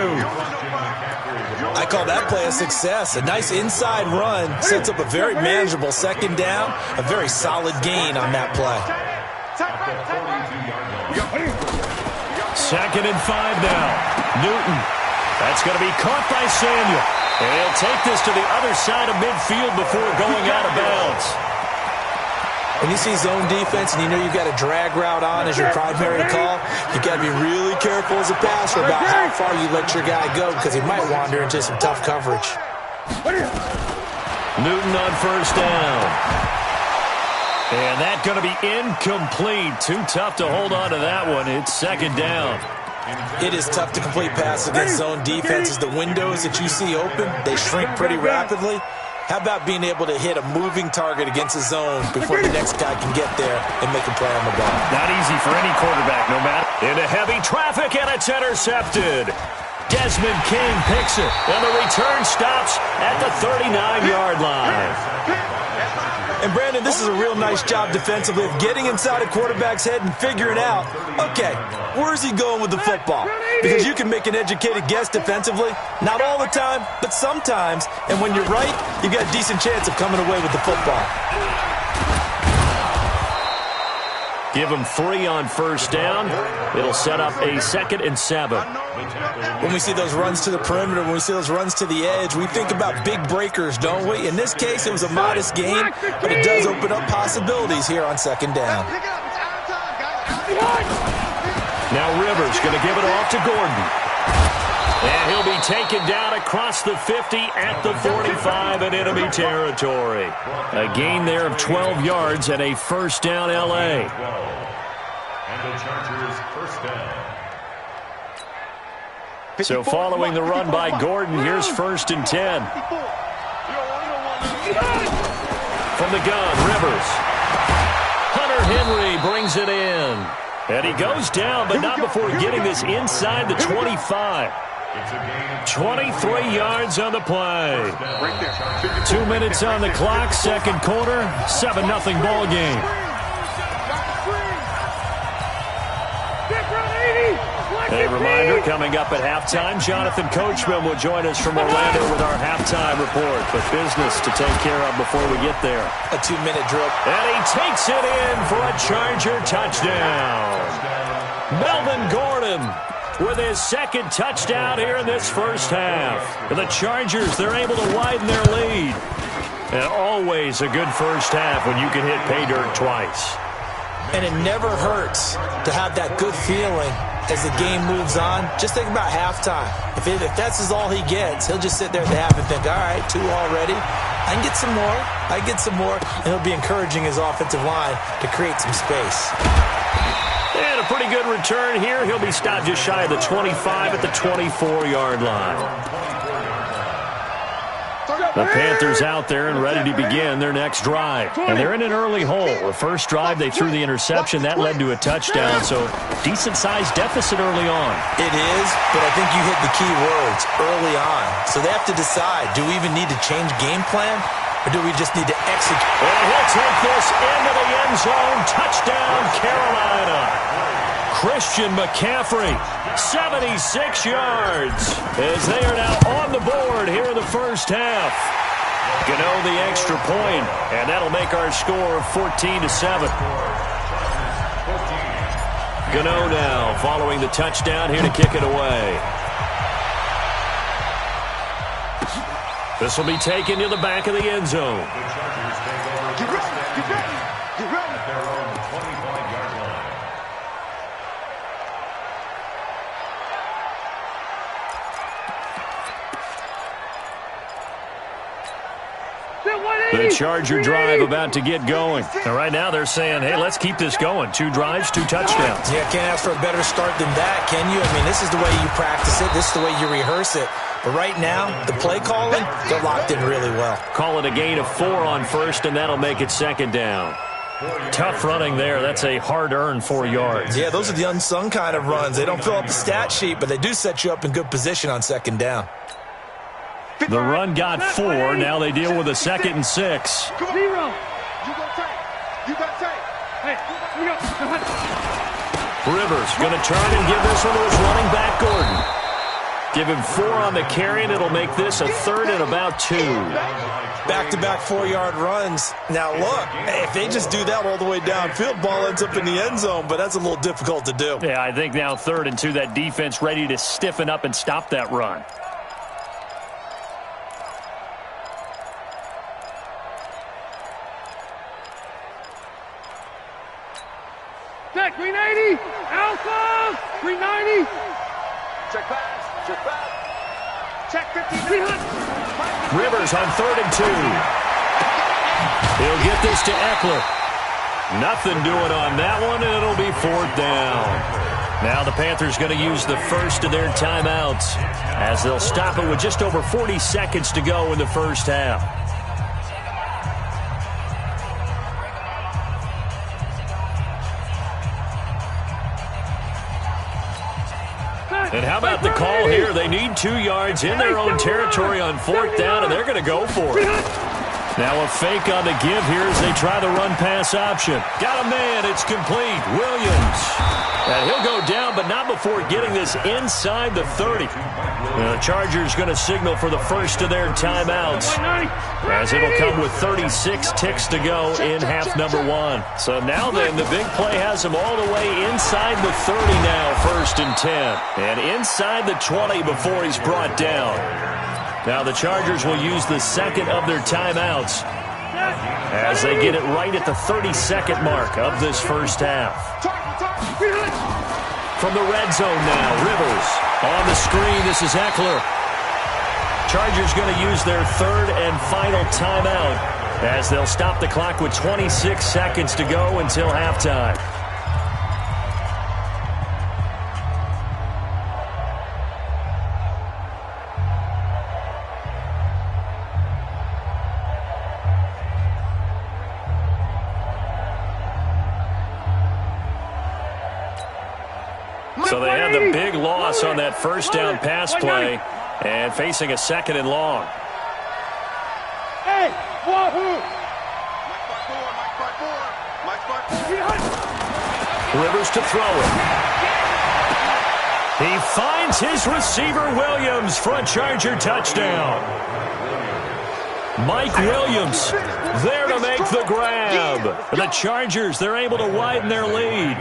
B: I call that play a success. A nice inside run sets up a very manageable second down. A very solid gain on that play.
A: 2nd and 5 now. Newton. That's going to be caught by Samuel. And he'll take this to the other side of midfield before going out of bounds.
B: When you see zone defense and you know you've got a drag route on as your primary call, you've got to be really careful as a passer about how far you let your guy go because he might wander into some tough coverage.
A: Newton on first down. And that's going to be incomplete. Too tough to hold on to that one. It's second down.
B: It is tough to complete passes against zone defenses. The windows that you see open, they shrink pretty rapidly. How about being able to hit a moving target against a zone before the next guy can get there and make a play on the ball?
A: Not easy for any quarterback, no matter. Into heavy traffic, and it's intercepted. Desmond King picks it, and the return stops at the 39-yard line.
B: And, Brandon, this is a real nice job defensively of getting inside a quarterback's head and figuring out, okay, where's he going with the football? Because you can make an educated guess defensively. Not all the time, but sometimes. And when you're right, you've got a decent chance of coming away with the football.
A: Give him 3 on first down. It'll set up a 2nd and 7.
B: When we see those runs to the perimeter, when we see those runs to the edge, we think about big breakers, don't we? In this case, it was a modest gain, but it does open up possibilities here on 2nd down.
A: Now Rivers going to give it off to Gordon. And he'll be taken down across the 50 at the 45 in enemy territory. A gain there of 12 yards and a first down L.A.
D: And the Chargers first down.
A: So following the run by Gordon, here's 1st and 10. From the gun, Rivers. Hunter Henry brings it in. And he goes down, but not before getting this inside the 25. 23 yards on the play. 2 minutes on the clock, 2nd quarter, 7-0 ball game. A reminder, coming up at halftime, Jonathan Coachman will join us from Orlando with our halftime report. But business to take care of before we get there.
B: A 2-minute drill.
A: And he takes it in for a Charger touchdown. Melvin Gordon with his 2nd touchdown here in this first half. For the Chargers, they're able to widen their lead. And always a good first half when you can hit pay dirt twice.
B: And it never hurts to have that good feeling as the game moves on. Just think about halftime. If that's all he gets, he'll just sit there at the half and think, all right, 2 already. I can get some more. I can get some more. And he'll be encouraging his offensive line to create some space.
A: And a pretty good return here. He'll be stopped just shy of the 25 at the 24-yard line. The Panthers out there and ready to begin their next drive. And they're in an early hole. The first drive, they threw the interception. That led to a touchdown, so decent-sized deficit early on.
B: It is, but I think you hit the key words, early on. So they have to decide, do we even need to change game plan, or do we just need to execute?
A: And he'll take this into the end zone. Touchdown, Carolina. Christian McCaffrey, 76 yards, as they are now on the board here in the first half. Gano the extra point, and that'll make our score 14-7. Gano now following the touchdown here to kick it away. This will be taken to the back of the end zone.
C: Get ready, get ready, get ready.
D: At their own 25-yard line.
A: The Charger drive about to get going. And right now they're saying, hey, let's keep this going. 2 drives, 2 touchdowns.
B: Yeah, can't ask for a better start than that, can you? I mean, this is the way you practice it. This is the way you rehearse it. But right now, the play calling, they're locked in really well.
A: Call it a gain of 4 on first, and that'll make it 2nd down. Tough running there. That's a hard-earned 4 yards.
B: Yeah, those are the unsung kind of runs. They don't fill up the stat sheet, but they do set you up in good position on 2nd down.
A: The run got 4. Now they deal with a 2nd and 6.
H: 0.
C: You gonna take. You gonna take.
H: Hey, we go.
A: Rivers going to turn and give this one to his running back, Gordon. Give him 4 on the carry, and it'll make this a 3rd and about 2.
B: Back-to-back 4-yard runs. Now, look, if they just do that all the way downfield, ball ends up in the end zone, but that's a little difficult to do.
A: Yeah, I think now 3rd and 2, that defense ready to stiffen up and stop that run.
H: Check, 390. Alpha, 390.
C: Check pass. Check back. Check 50.
A: Rivers on 3rd and 2. He'll get this to Eckler. Nothing doing on that one, and it'll be 4th down. Now the Panthers going to use the first of their timeouts as they'll stop it with just over 40 seconds to go in the first half. And how about the call here? They need 2 yards in their own territory on 4th down, and they're going to go for it. Now a fake on the give here as they try the run-pass option. Got a man. It's complete. Williams. And he'll go down, but not before getting this inside the 30. The Chargers going to signal for the first of their timeouts, as it'll come with 36 ticks to go in half number one. So now then, the big play has them all the way inside the 30 now, 1st and 10. And inside the 20 before he's brought down. Now the Chargers will use the second of their timeouts as they get it right at the 30-second mark of this first half. From the red zone now, Rivers on the screen. This is Eckler. Chargers going to use their third and final timeout as they'll stop the clock with 26 seconds to go until halftime. So they had the big loss on that first down pass play and facing a 2nd and long.
H: Hey,
A: Rivers to throw it. He finds his receiver, Williams, for a Charger touchdown. Mike Williams there to make the grab. The Chargers, they're able to widen their lead.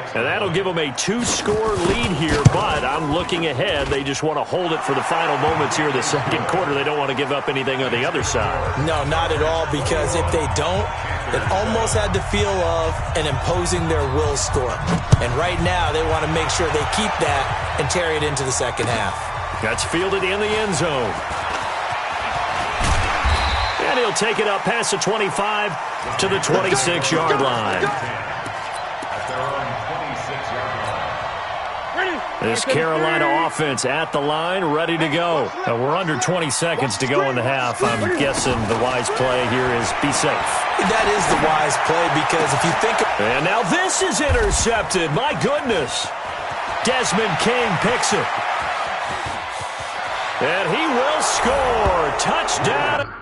A: And that'll give them a 2-score lead here, but I'm looking ahead. They just want to hold it for the final moments here in the second quarter. They don't want to give up anything on the other side.
B: No, not at all, because if they don't, it almost had the feel of an imposing their will score. And right now, they want to make sure they keep that and carry it into the second half.
A: That's fielded in the end zone. And he'll take it up past the 25 to the 26-yard line. This Carolina offense at the line, ready to go. We're under 20 seconds to go in the half. I'm guessing the wise play here is be safe.
B: That is the wise play, because if you think...
A: And now this is intercepted. My goodness. Desmond King picks it. And he will score. Touchdown.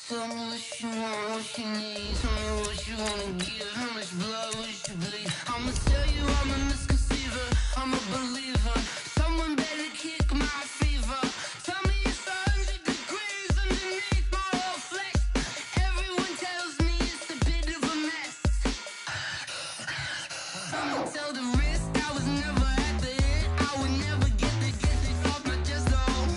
J: Tell me what you want, what you need. Tell me what you wanna give. How much blood would you bleed? I'ma tell you I'm a misconceiver. I'm a believer. Someone better kick my fever. Tell me it's 100 degrees underneath my whole flesh. Everyone tells me it's a bit of a mess. Someone tell the risk I was never at the end. I would never get this off my chest though.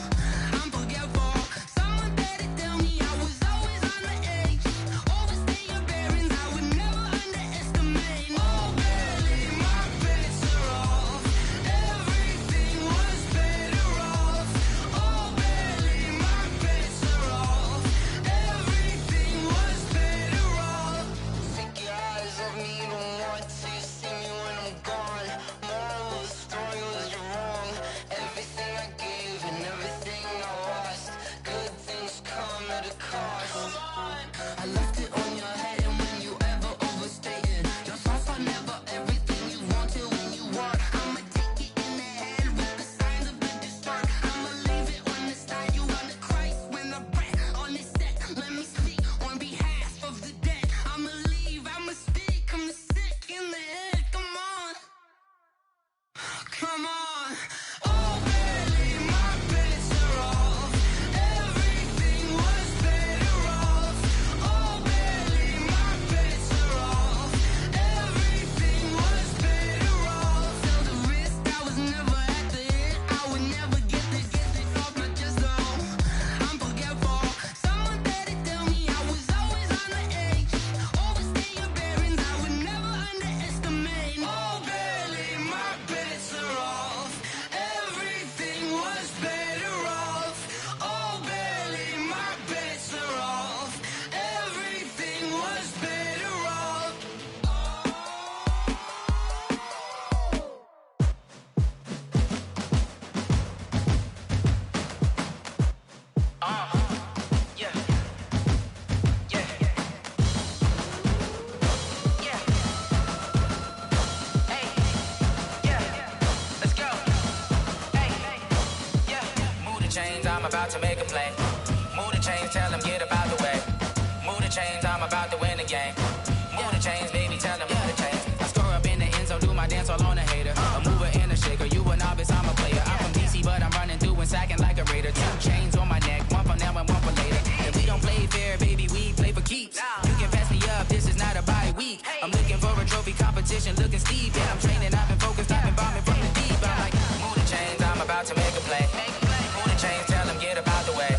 J: I'm forgetful. Someone better tell me I was always on the edge. Overstay your bearings, I would never underestimate. Oh, barely, my bets are off. Everything was better off. Oh, barely, my bets are off. Everything was better off. Take your eyes off me, don't want to see me when I'm gone. Moral of the story was you're wrong.
E: about to make a play. Move the chains, tell them get about the way. Move the chains, I'm about to win the game. Move the chains, baby, tell them move the chains. I score up in the end zone, do my dance all on a hater. A mover and a shaker, you a novice, I'm a player. I'm from DC, but I'm running through and sacking like a raider. 2 chains on my neck, one for now and one for later. If we don't play fair, baby, we play for keeps. You can pass me up, this is not a bye week. I'm looking for a trophy competition, looking steep. And I'm training, I've been focused, I've been bombing from the deep. I'm like, move the chains, I'm about to make a play. Move the chains, tell them get about the way.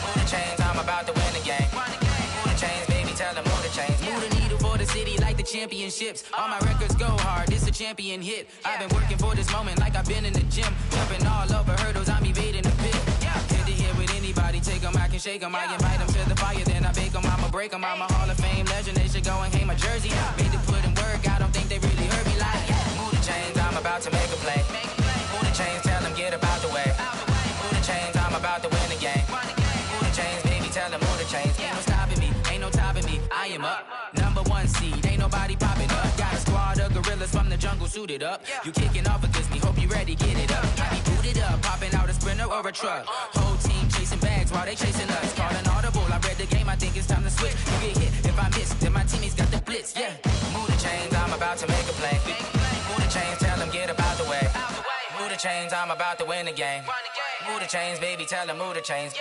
E: Move the chains, I'm about to win the game. Move the chains, baby, tell them move the chains. Move the needle for the city like the championships. All my records go hard, this a champion hit. I've been working for this moment like I've been in the gym. Jumping all over hurdles, I'm evading the pit. Head to head with anybody, take them, I can shake them. I invite them to the fire, then I bake them, I'ma break them. I'm a Hall of Fame legend, they should go and hang my jersey. Made to put in work, I don't think they really heard me like. Move the chains, I'm about to make a play. Move the chains, tell them get about the way. Move the chains, I'm about to win the game. Move the chains, baby, tell them move the chains. Ain't no stopping me, ain't no topping me. I am up, #1 seed, ain't nobody popping up. Got a squad of gorillas from the jungle suited up. You kicking off against me, hope you ready, get it up. I be booted up, popping out a sprinter or a truck. Whole team chasing bags while they chasing us. Calling audible, I read the game, I think it's time to switch. You get hit if I miss, then my teammates got the blitz, yeah. Move the chains, I'm about to make a play. Move the chains, tell them get about the way. Move the chains, I'm about to win the game. Move the chains, baby, tell them move the chains.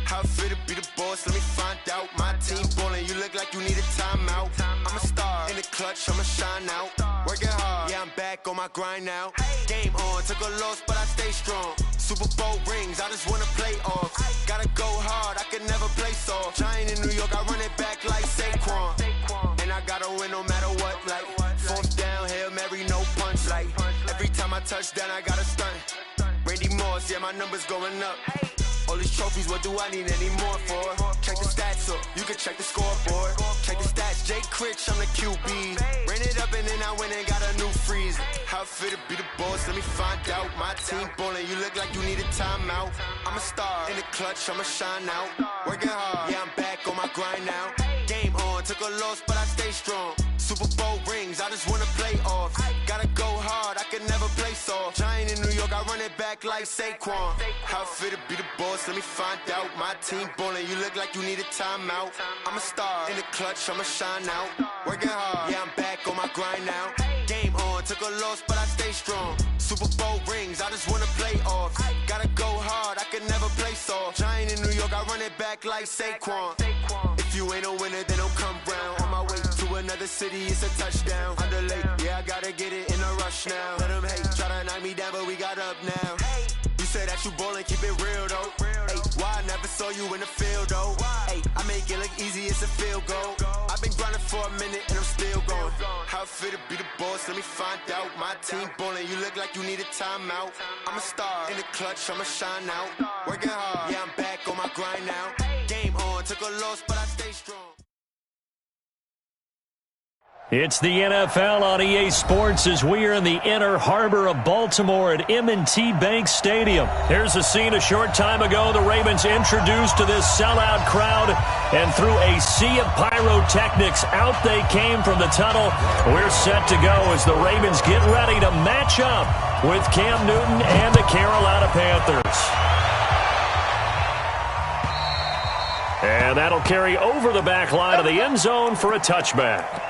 K: How fit to be the boss, let me find out. My team ballin', you look like you need a timeout. I'm a star, in the clutch, I'ma shine out. Working hard, yeah, I'm back on my grind now. Game on, took a loss, but I stay strong. Super Bowl rings, I just wanna play off. Gotta go hard, I can never play soft. Giant in New York, I run it back like Saquon. And I gotta win no matter what, like 4th down, Hail Mary, no punch. Like, every time I touch down, I gotta stunt. Randy Moss, yeah, my numbers going up. All these trophies, what do I need any more for? Check the stats up, you can check the scoreboard. Check the stats, Jay Critch, I'm the QB. Ran it up and then I went and got a new freeze. How fit to be the boss, let me find out. My team ballin', you look like you need a timeout. I'm a star, in the clutch, I'ma shine out. Working hard, yeah, I'm back on my grind now. Game on, took a loss, but I stay strong. Super Bowl rings, I just wanna play off. Gotta go hard, I can never play soft. Giant in New York, I run it back like Saquon. How fit to be the boss, let me find out. My team ballin', you look like you need a timeout. I'm a star, in the clutch, I'ma shine out. Working hard, yeah, I'm back on my grind now. Game on, took a loss, but I stay strong. Super Bowl rings, I just wanna play off. Gotta go hard, I can never play soft. Giant in New York, I run it back like Saquon. If you ain't a winner, then don't come round. On my way to another city, it's a touchdown. Underlay, yeah, I gotta get it in a rush now. Let them hate, try to knock me down, but we got up now. You say that you ballin', keep it real though. Hey, why I never saw you in the field though? Hey, I make it look easy, it's a field goal. I've been grinding for a minute and I'm still going. How fit to be the boss, let me find out. My team ballin', you look like you need a timeout. I'm a star, in the clutch, I'ma shine out. Working hard, yeah, I'm back on my grind now. Game on, took a loss, but I stay strong.
A: It's the NFL on EA Sports as we are in the inner harbor of Baltimore at M&T Bank Stadium. Here's a scene a short time ago. The Ravens introduced to this sellout crowd, and through a sea of pyrotechnics, out they came from the tunnel. We're set to go as the Ravens get ready to match up with Cam Newton and the Carolina Panthers. And that'll carry over the back line of the end zone for a touchback.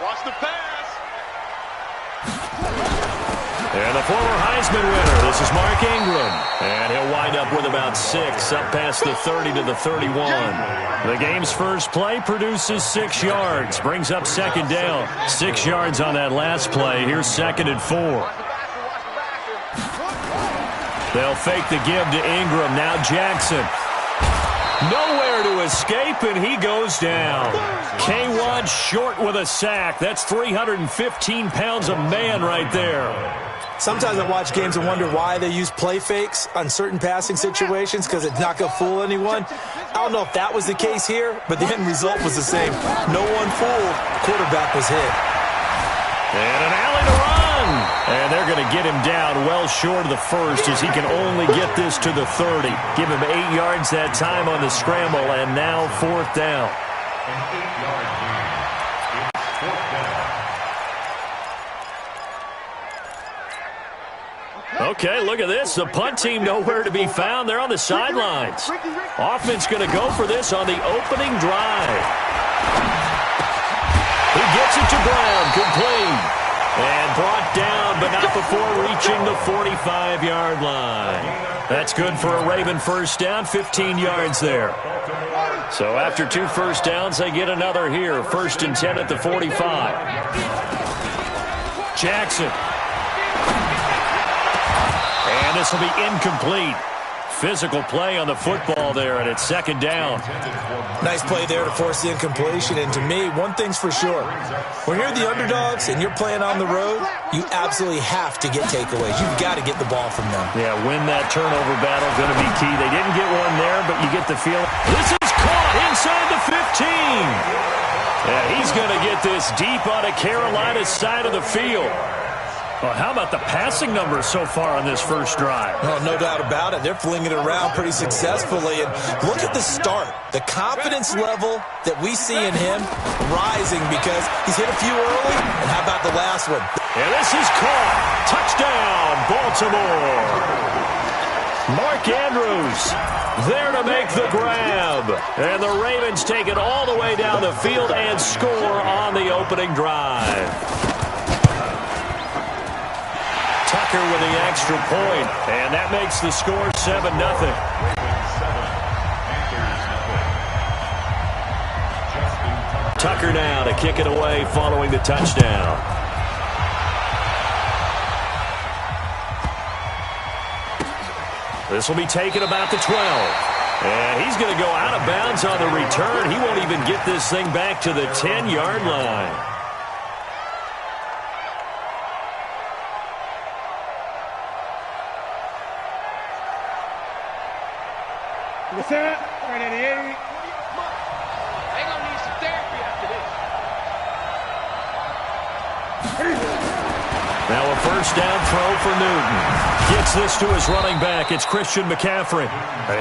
C: Watch the pass.
A: And the former Heisman winner, this is Mark Ingram. And he'll wind up with about 6, up past the 30 to the 31. The game's first play produces 6 yards, brings up second down. 6 yards on that last play. Here's 2nd and 4. They'll fake the give to Ingram. Now Jackson. Nowhere to escape, and he goes down. K1 short with a sack. That's 315 pounds of man right there.
B: Sometimes I watch games and wonder why they use play fakes on certain passing situations, because it's not going to fool anyone. I don't know if that was the case here, but the end result was the same. No one fooled. Quarterback was hit.
A: And an alley to run. And they're going to get him down well short of the first as he can only get this to the 30. Give him 8 yards that time on the scramble, and now 4th down.
D: An 8-yard gain. It's 4th down.
A: Okay, look at this. The punt team nowhere to be found. They're on the sidelines. Offense going to go for this on the opening drive. He gets it to Brown, complete. And brought down, but not before reaching the 45-yard line. That's good for a Raven first down, 15 yards there. So after 2 first downs, they get another here. 1st and 10 at the 45. Jackson. And this will be incomplete. Physical play on the football there, and it's 2nd down.
B: Nice play there to force the incompletion. And to me, one thing's for sure. When you're the underdogs and you're playing on the road, you absolutely have to get takeaways. You've got to get the ball from them.
A: Yeah, win that turnover battle, going to be key. They didn't get one there, but you get the feeling. This is caught inside the 15. Yeah, he's going to get this deep on a Carolina's side of the field. Well, how about the passing numbers so far on this first drive?
B: Oh, no doubt about it. They're flinging it around pretty successfully. And look at the start. The confidence level that we see in him rising because he's hit a few early. And how about the last one?
A: And this is caught. Touchdown, Baltimore. Mark Andrews there to make the grab. And the Ravens take it all the way down the field and score on the opening drive. Tucker with the extra point, and that makes the score 7-0. Tucker now to kick it away following the touchdown. This will be taken about the 12. And he's going to go out of bounds on the return. He won't even get this thing back to the 10-yard line.
H: Right at the 80.
C: They're going to need some therapy after this.
A: Now a first down throw for Newton. Gets this to his running back. It's Christian McCaffrey.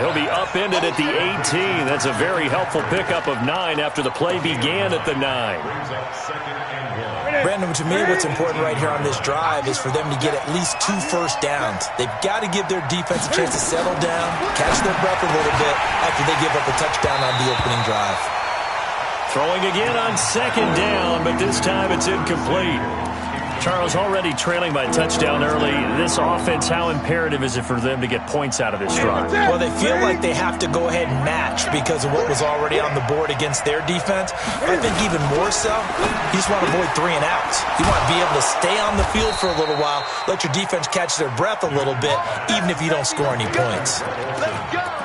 A: He'll be upended at the 18. That's a very helpful pickup of 9 after the play began at the 9.
B: Brandon, to me, what's important right here on this drive is for them to get at least 2 first downs. They've got to give their defense a chance to settle down, catch their breath a little bit after they give up a touchdown on the opening drive.
A: Throwing again on 2nd down, but this time it's incomplete. Charles, already trailing by touchdown early. This offense, how imperative is it for them to get points out of this drive?
B: Well, they feel like they have to go ahead and match because of what was already on the board against their defense. But I think even more so, you just want to avoid 3 and outs. You want to be able to stay on the field for a little while, let your defense catch their breath a little bit, even if you don't score any points.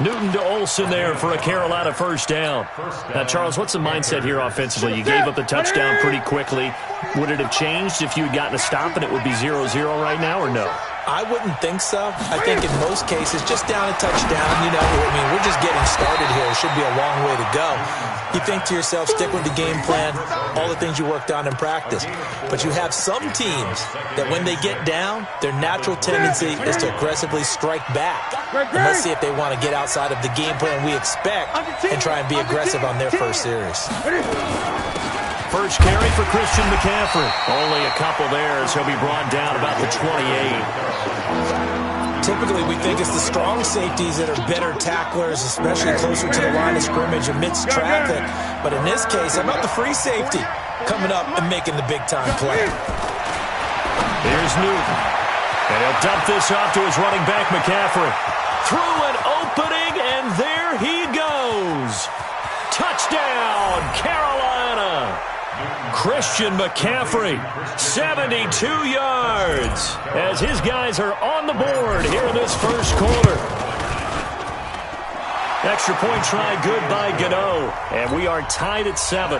A: Newton to Olsen there for a Carolina first down. Now, Charles, what's the mindset here offensively? You gave up the touchdown pretty quickly. Would it have changed if you had gotten a stop and it would be 0-0 right now, or no?
B: I wouldn't think so. I think in most cases, just down a touchdown, you know, I mean, we're just getting started here. It should be a long way to go. You think to yourself, stick with the game plan, all the things you worked on in practice. But you have some teams that when they get down, their natural tendency is to aggressively strike back. And let's see if they want to get outside of the game plan we expect and try and be aggressive on their first series.
A: First carry for Christian McCaffrey. Only a couple there as he'll be brought down about the 28.
B: Typically, we think it's the strong safeties that are better tacklers, especially closer to the line of scrimmage amidst traffic. But in this case, how about the free safety coming up and making the big-time play?
A: Here's Newton. And he'll dump this off to his running back, McCaffrey. Through an opening, and there he goes. Touchdown, Carolina. Christian McCaffrey, 72 yards, as his guys are on the board here in this first quarter. Extra point try good by Gano, and we are tied at 7.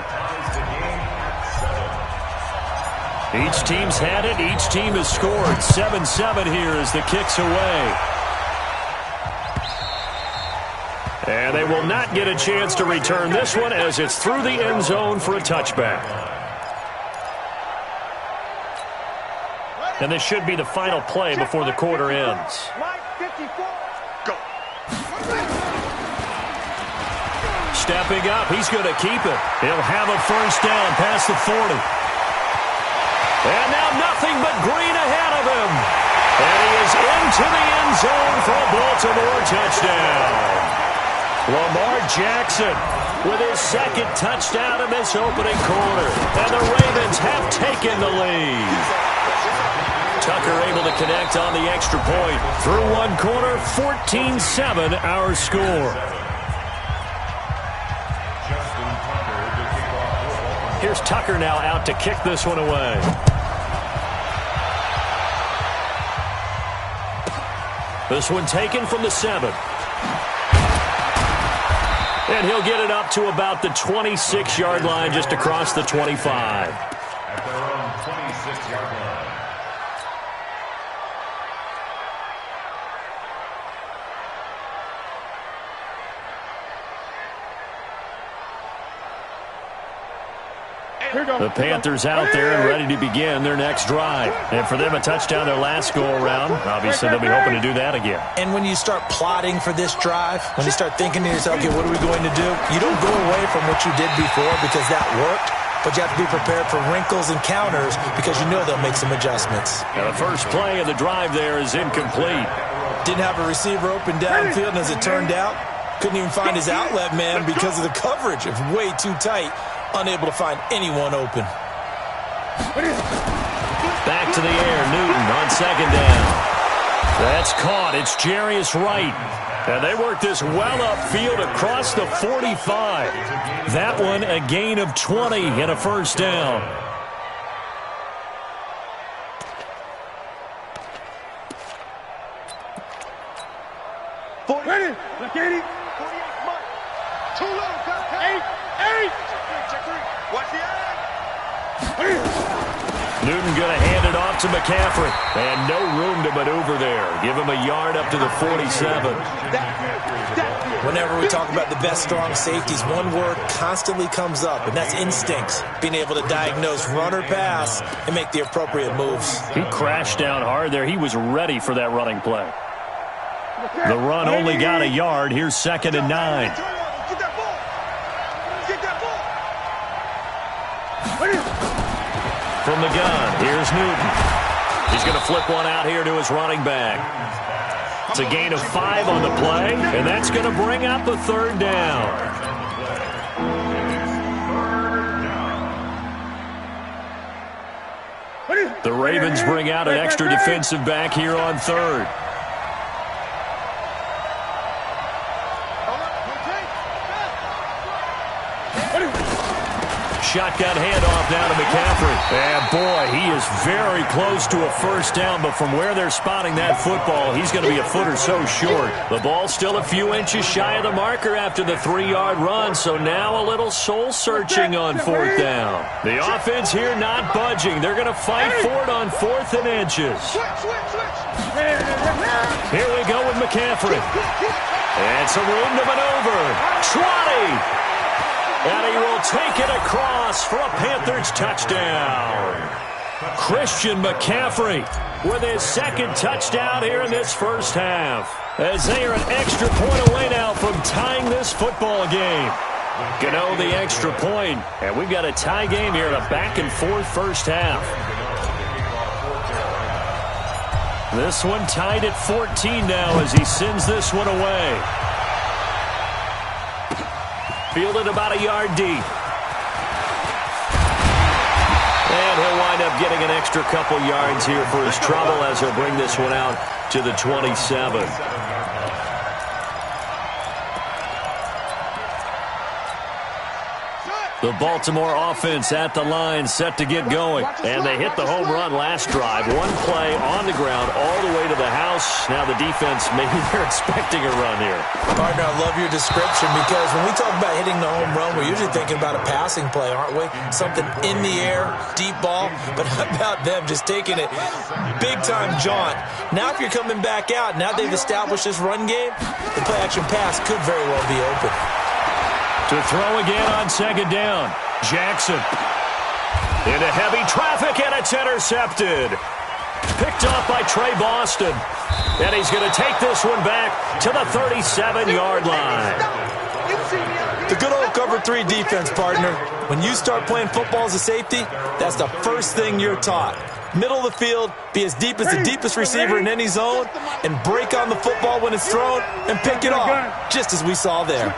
A: Each team's had it, each team has scored. 7-7 here as the kick's away. And they will not get a chance to return this one as it's through the end zone for a touchback. And this should be the final play before the quarter ends.
C: Mike 54. Go.
A: Stepping up, he's going to keep it. He'll have a first down past the 40. And now nothing but green ahead of him. And he is into the end zone for a Baltimore touchdown. Lamar Jackson with his second touchdown in this opening quarter. And the Ravens have taken the lead. Tucker able to connect on the extra point. Through one quarter, 14-7 our score. Here's Tucker now out to kick this one away. This one taken from the 7. And he'll get it up to about the 26-yard line, just across the 25.
D: At their own 26-yard line.
A: The Panthers out there and ready to begin their next drive. And for them, a touchdown their last go-around. Obviously, they'll be hoping to do that again.
B: And when you start plotting for this drive, when you start thinking to yourself, okay, what are we going to do? You don't go away from what you did before because that worked, but you have to be prepared for wrinkles and counters because you know they'll make some adjustments.
A: Now, the first play of the drive there is incomplete.
B: Didn't have a receiver open downfield, and as it turned out, couldn't even find his outlet man because of the coverage. It was way too tight. Unable to find anyone open.
A: Back to the air, Newton on second down. That's caught. It's Jarius Wright. And they work this well upfield across the 45. That one a gain of 20 and a first down.
H: Ready. Look at it.
C: 48 Mike. Too low. Got 8. Check 3. Watch the eye.
A: Newton going to hand it off to McCaffrey. And no room to maneuver there. Give him a yard up to the 47.
B: Whenever we talk about the best strong safeties, one word constantly comes up, and that's instincts. Being able to diagnose run or pass and make the appropriate moves.
A: He crashed down hard there. He was ready for that running play. The run only got a yard. Here's 2nd and 9.
C: Get that ball. Get that ball.
A: From the gun, here's Newton. He's going to flip one out here to his running back. It's a gain of 5 on the play, and that's going to bring up the 3rd down. The Ravens bring out an extra defensive back here on 3rd. Shotgun handoff now to McCaffrey. And boy, he is very close to a first down, but from where they're spotting that football, he's going to be a foot or so short. The ball's still a few inches shy of the marker after the 3-yard run, so now a little soul-searching on 4th down. The offense here not budging. They're going to fight for it on 4th and inches. Here we go with McCaffrey. And some room to maneuver. 20. And he will take it across for a Panthers touchdown. Christian McCaffrey with his 2nd touchdown here in this first half. As they are an extra point away now from tying this football game. Gano the extra point. And we've got a tie game here in a back-and-forth first half. This one tied at 14 now as he sends this one away. Fielded about a yard deep. And he'll wind up getting an extra couple yards here for his trouble as he'll bring this one out to the 27. The Baltimore offense at the line, set to get going. And they hit the home run last drive. One play on the ground all the way to the house. Now the defense, maybe they're expecting a run here.
B: Partner, I love your description because when we talk about hitting the home run, we're usually thinking about a passing play, aren't we? Something in the air, deep ball. But how about them just taking it big-time jaunt? Now if you're coming back out, now they've established this run game, the play-action pass could very well be open.
A: To throw again on 2nd down. Jackson into heavy traffic, and it's intercepted. Picked off by Trey Boston. And he's going to take this one back to the 37-yard line.
B: The good old cover 3 defense, partner. When you start playing football as a safety, that's the first thing you're taught. Middle of the field, be as deep as the deepest receiver in any zone, and break on the football when it's thrown and pick it off, just as we saw there.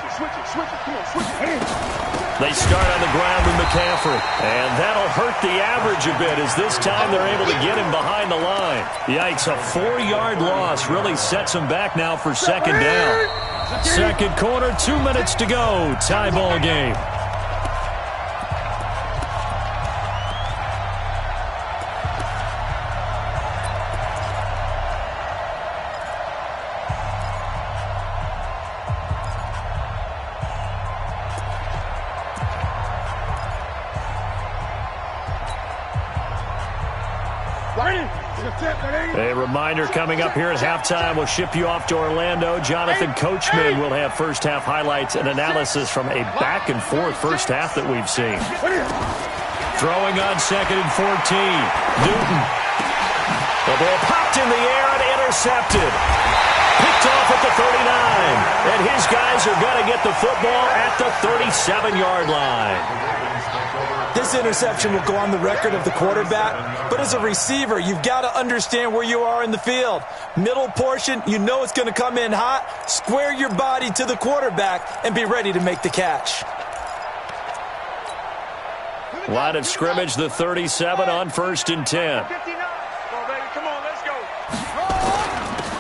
A: They start on the ground with McCaffrey, and that'll hurt the average a bit as this time they're able to get him behind the line. Yikes, a 4-yard loss really sets him back now for second down. Second quarter, 2 minutes to go. Tie ball game. A reminder coming up here at halftime. We'll ship you off to Orlando. Jonathan Coachman will have first-half highlights and analysis from a back-and-forth first half that we've seen. Throwing on 2nd and 14. Newton. The ball popped in the air and intercepted. Picked off at the 39. And his guys are going to get the football at the 37-yard line.
B: This interception will go on the record of the quarterback, but as a receiver, you've got to understand where you are in the field. Middle portion, you know it's going to come in hot. Square your body to the quarterback and be ready to make the catch.
A: Line of scrimmage, the 37 on 1st and 10.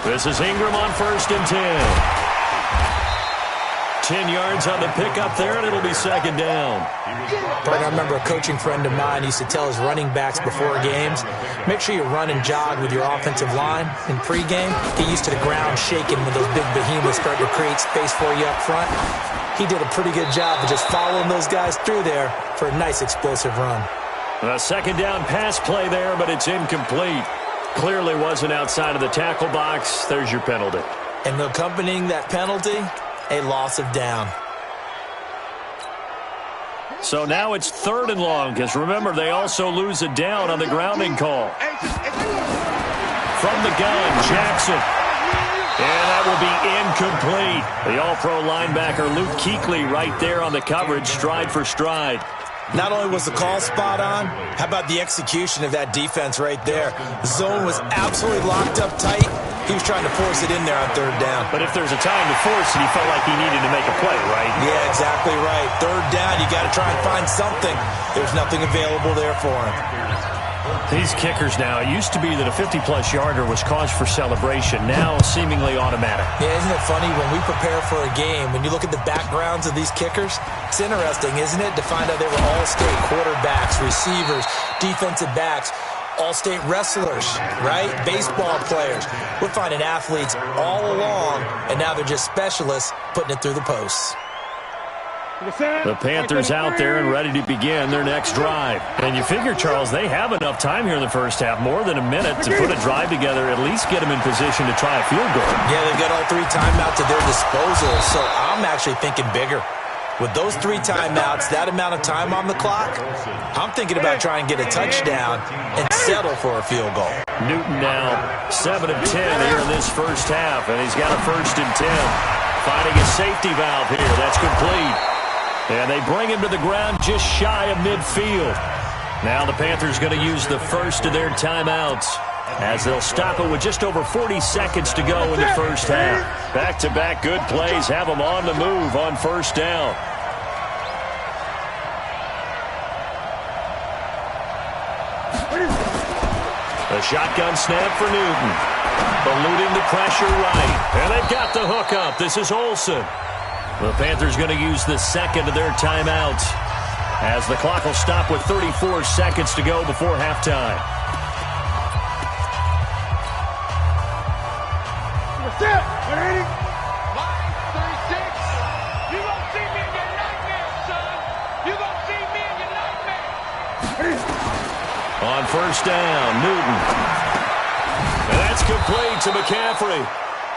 A: This is Ingram on 1st and 10. 10 yards on the pickup there, and it'll be second down.
B: But I remember a coaching friend of mine used to tell his running backs before games, make sure you run and jog with your offensive line in pregame. Get used to the ground shaking when those big behemoths start to create space for you up front. He did a pretty good job of just following those guys through there for a nice explosive run.
A: A second down pass play there, but it's incomplete. Clearly wasn't outside of the tackle box. There's your penalty.
B: And accompanying that penalty, a loss of down.
A: So now it's 3rd and long, because remember, they also lose a down on the grounding call. From the gun, Jackson. And that will be incomplete. The all-pro linebacker Luke Kuechly right there on the coverage, stride for stride.
B: Not only was the call spot on, how about the execution of that defense right there? The zone was absolutely locked up tight. He was trying to force it in there on 3rd down.
A: But if there's a time to force it, he felt like he needed to make a play, right?
B: Yeah, exactly right. 3rd down, you got to try and find something. There's nothing available there for him.
A: These kickers now, it used to be that a 50-plus yarder was cause for celebration. Now seemingly automatic.
B: Yeah, isn't it funny when we prepare for a game, when you look at the backgrounds of these kickers, it's interesting, isn't it, to find out they were all-state quarterbacks, receivers, defensive backs, all-state wrestlers, right? Baseball players. We're finding athletes all along, and now they're just specialists putting it through the posts.
A: The Panthers out there and ready to begin their next drive. And you figure, Charles, they have enough time here in the first half, more than a minute, to put a drive together, at least get them in position to try a field goal.
B: Yeah, they've got all 3 timeouts at their disposal, so I'm actually thinking bigger. With those 3 timeouts, that amount of time on the clock, I'm thinking about trying to get a touchdown and settle for a field goal.
A: Newton now 7 of 10 here in this first half, and he's got a 1st and 10. Finding a safety valve here. That's complete. And they bring him to the ground just shy of midfield. Now the Panthers going to use the first of their timeouts as they'll stop it with just over 40 seconds to go in the first half. Back-to-back good plays have them on the move on 1st down. A shotgun snap for Newton. Eluding the pressure right. And they've got the hook up. This is Olsen. The Panthers going to use the second of their timeouts as the clock will stop with 34 seconds to go before halftime.
H: That's it. 180.
C: Line 36. You gonna see me in your nightmare, son. You gonna see me in your nightmare.
A: On 1st down, Newton. And that's complete to McCaffrey.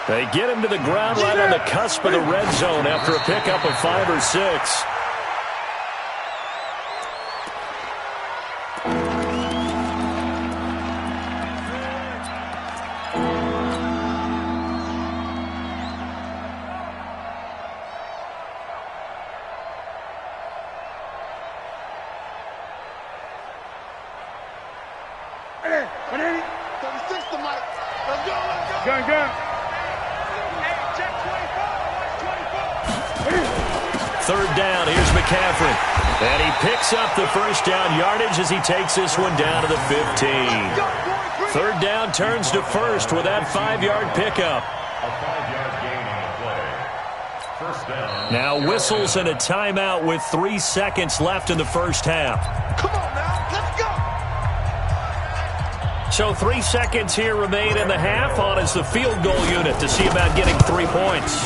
A: They get him to the ground right on the cusp of the red zone after a pickup of 5 or 6.
H: Hey, what is it?
C: 36 to Mike. Let's go, let's go.
H: Gun, gun.
C: Hey, check 24. Watch 24.
A: Third down, here's McCaffrey. And he picks up the first down yardage as he takes this one down to the 15. Third down turns to first with that 5-yard pickup.
D: A 5-yard gain on the play. First down.
A: Now whistles and a timeout with 3 seconds left in the first half.
C: Come on now, let's go.
A: So 3 seconds here remain in the half on as the field goal unit to see about getting 3 points.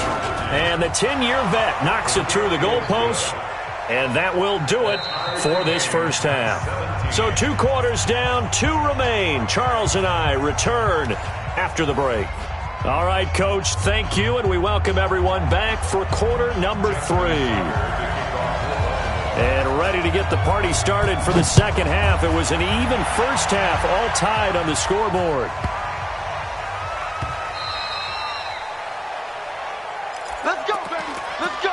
A: And the 10-year vet knocks it through the goalpost. And that will do it for this first half. So 2 quarters down, 2 remain. Charles and I return after the break. All right, Coach, thank you, and we welcome everyone back for quarter number 3. And ready to get the party started for the second half. It was an even first half, all tied on the scoreboard.
C: Let's go, baby. Let's go.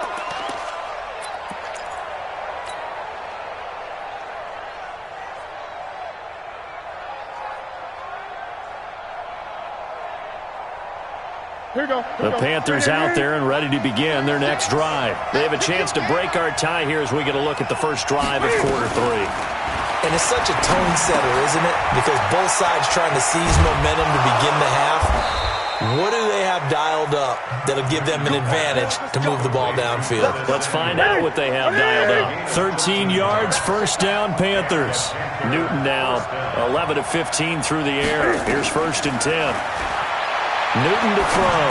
H: Here we go.
A: The Panthers out there and ready to begin their next drive. They have a chance to break our tie here as we get a look at the first drive of quarter 3.
B: And it's such a tone setter, isn't it? Because both sides trying to seize momentum to begin the half. What do they have dialed up that'll give them an advantage to move the ball downfield?
A: Let's find out what they have dialed up. 13 yards, first down, Panthers. Newton now 11 of 15 through the air. Here's first and 10. Newton to throw.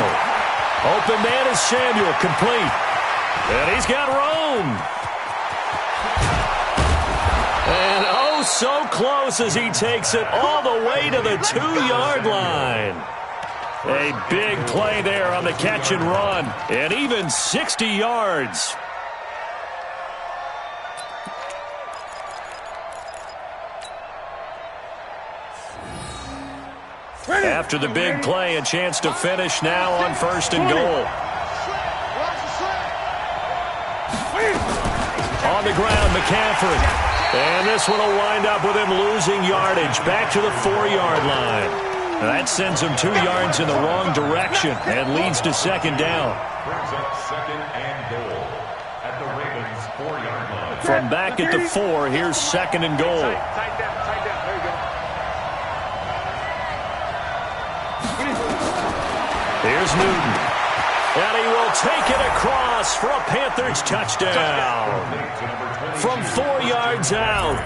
A: Open man is Samuel, complete. And he's got Rome. And oh, so close as he takes it all the way to the 2-yard line. A big play there on the catch and run. And even 60 yards. After the big play, a chance to finish now on first and goal. On the ground, McCaffrey. And this one will wind up with him losing yardage back to the 4-yard line. That sends him 2 yards in the wrong direction and leads to second down.
D: Brings up second and goal at the Ravens' 4-yard line.
A: From back at the 4, here's second and goal.
C: Tight down. There you go.
A: Here's Newton. And he will take it across for a Panthers touchdown. From 4 yards out.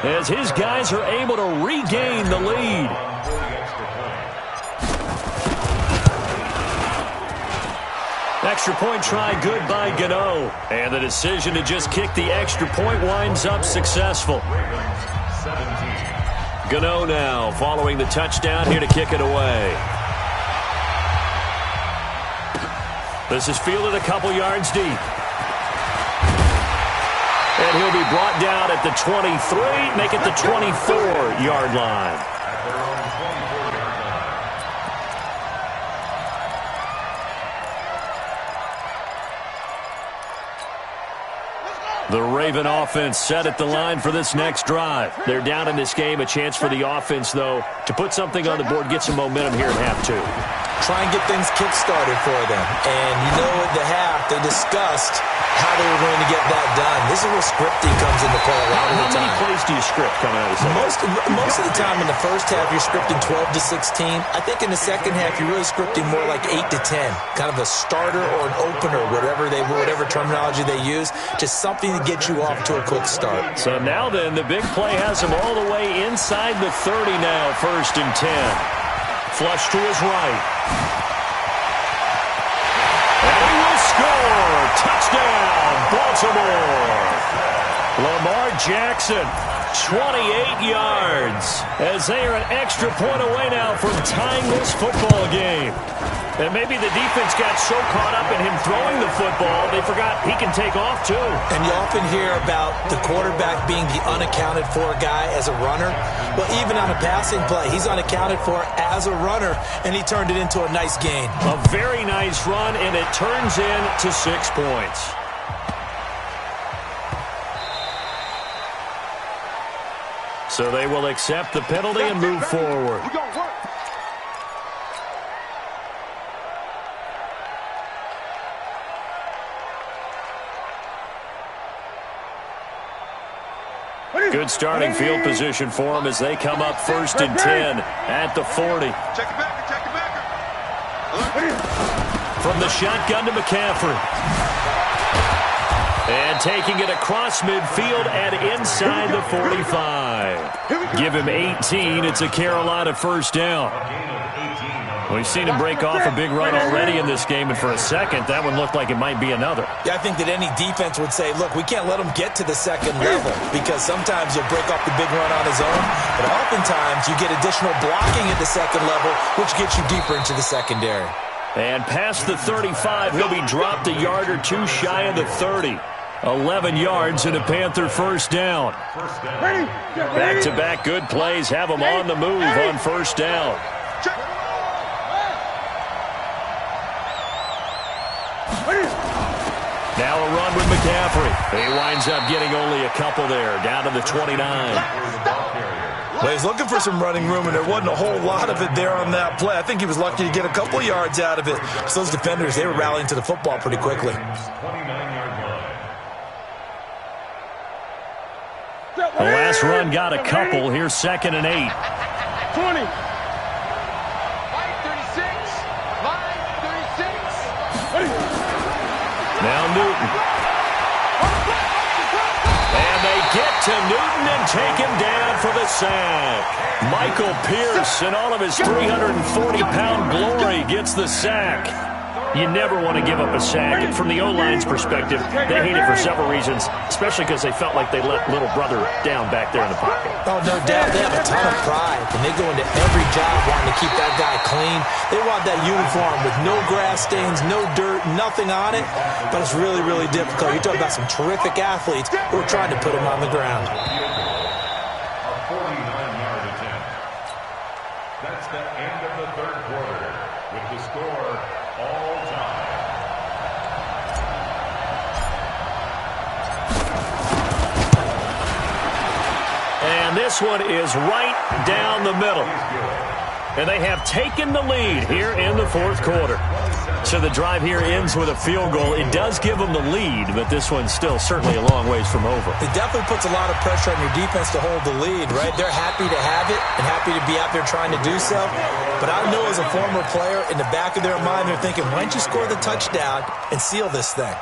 A: As his guys are able to regain the lead. Extra point try good by Gano. And the decision to just kick the extra point winds up successful. Gano now following the touchdown here to kick it away. This is fielded a couple yards deep. And he'll be brought down at the 23, make it the 24-yard line. The Raven offense set at the line for this next drive. They're down in this game. A chance for the offense, though, to put something on the board, get some momentum here at half 2.
B: Try and get things kick-started for them. And you know at the half, they discussed how they were going to get that done. This is where scripting comes into play a lot of the time.
A: How many plays do you script coming out of this?
B: Most of the time in the first half, you're scripting 12 to 16. I think in the second half, you're really scripting more like 8 to 10. Kind of a starter or an opener, whatever terminology they use. Just something to get you off to a quick start.
A: So now then, the big play has him all the way inside the 30 now, first and 10. Flush to his right. And he will score. Touchdown, Baltimore. Lamar Jackson, 28 yards. As they are an extra point away now from tying this football game. And maybe the defense got so caught up in him throwing the football, they forgot he can take off too.
B: And you often hear about the quarterback being the unaccounted for guy as a runner. Well, even on a passing play, he's unaccounted for as a runner, and he turned it into a nice gain.
A: A very nice run, and it turns into 6 points. So they will accept the penalty and move forward.
C: We're going to work.
A: Good starting field position for them as they come up 1st and 10 at the 40.
C: Check it back.
A: From the shotgun to McCaffrey. And taking it across midfield and inside the 45. Give him 18. It's a Carolina first down. We've seen him break off a big run already in this game, and for a second, that one looked like it might be another.
B: Yeah, I think that any defense would say, look, we can't let him get to the second level because sometimes he'll break off the big run on his own, but oftentimes you get additional blocking at the second level, which gets you deeper into the secondary.
A: And past the 35, he'll be dropped a yard or two shy of the 30. 11 yards and a Panther first down. Back-to-back good plays have them on the move on first down. Now a run with McCaffrey. He winds up getting only a couple there, down to the 29.
B: Well, he's looking for some running room, and there wasn't a whole lot of it there on that play. I think he was lucky to get a couple yards out of it. Because those defenders, they were rallying to the football pretty quickly.
A: The last run got a couple. Here's 2nd and 8.
C: 20.
A: Now Newton. And they get to Newton and take him down for the sack. Michael Pierce, in all of his 340-pound glory, gets the sack. You never want to give up a sack. And from the O-line's perspective, they hate it for several reasons, especially because they felt like they let little brother down back there in the pocket.
B: Oh, no doubt. They have a ton of pride, and they go into every job wanting to keep that guy clean. They want that uniform with no grass stains, no dirt, nothing on it. But it's really, really difficult. You're talking about some terrific athletes who are trying to put him on the ground.
D: A 49-yard attempt. That's the end of the third quarter with the score all time.
A: And this one is right down the middle. And they have taken the lead here in the fourth quarter. So the drive here ends with a field goal. It does give them the lead, but this one's still certainly a long ways from over.
B: It definitely puts a lot of pressure on your defense to hold the lead, right? They're happy to have it and happy to be out there trying to do so. But I know as a former player, in the back of their mind, they're thinking, why don't you score the touchdown and seal this thing?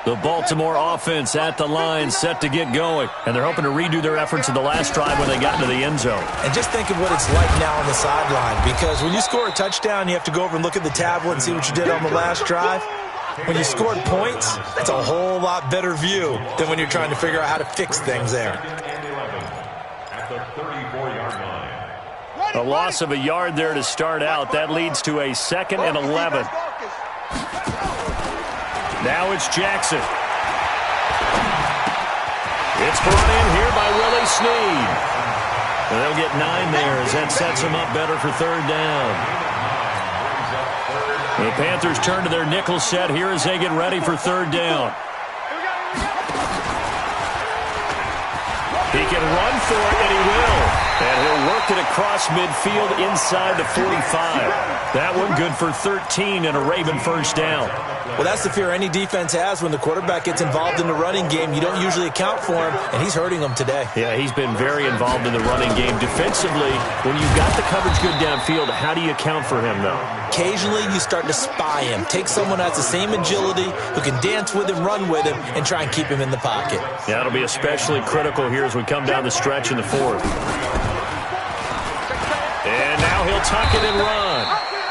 A: The Baltimore offense at the line, set to get going. And they're hoping to redo their efforts in the last drive when they got into the end zone.
B: And just think of what it's like now on the sideline. Because when you score a touchdown, you have to go over and look at the tablet and see what you did on the last drive. When you scored points, it's a whole lot better view than when you're trying to figure out how to fix things there.
D: At the 34-yard line.
A: A loss of a yard there to start out. That leads to a 2nd and 11. Now it's Jackson. It's brought in here by Willie Snead. And they'll get 9 there as that sets them up better for third down. The Panthers turn to their nickel set here as they get ready for third down. He can run for it, and he will. And he'll work it across midfield inside the 45. That one good for 13 and a Raven first down.
B: Well, that's the fear any defense has when the quarterback gets involved in the running game. You don't usually account for him, and he's hurting them today.
A: Yeah, he's been very involved in the running game. Defensively, when you've got the coverage good downfield, how do you account for him, though?
B: Occasionally, you start to spy him. Take someone who has the same agility, who can dance with him, run with him, and try and keep him in the pocket.
A: Yeah, that'll be especially critical here as we come down the stretch in the fourth. And now he'll tuck it and run.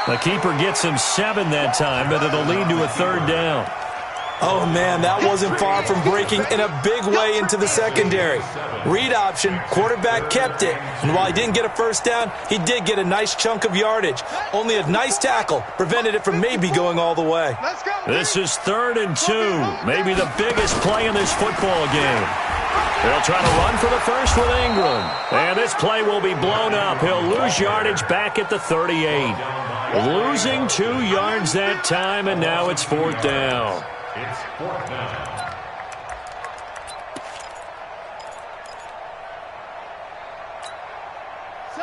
A: The keeper gets him 7 that time, but it'll lead to a third down.
B: Oh, man, that wasn't far from breaking in a big way into the secondary. Read option, quarterback kept it, and while he didn't get a first down, he did get a nice chunk of yardage. Only a nice tackle prevented it from maybe going all the way.
A: This is 3rd and 2, maybe the biggest play in this football game. They'll try to run for the first with Ingram. And this play will be blown up. He'll lose yardage back at the 38. Losing 2 yards that time, and now it's 4th down.
D: It's 4th down.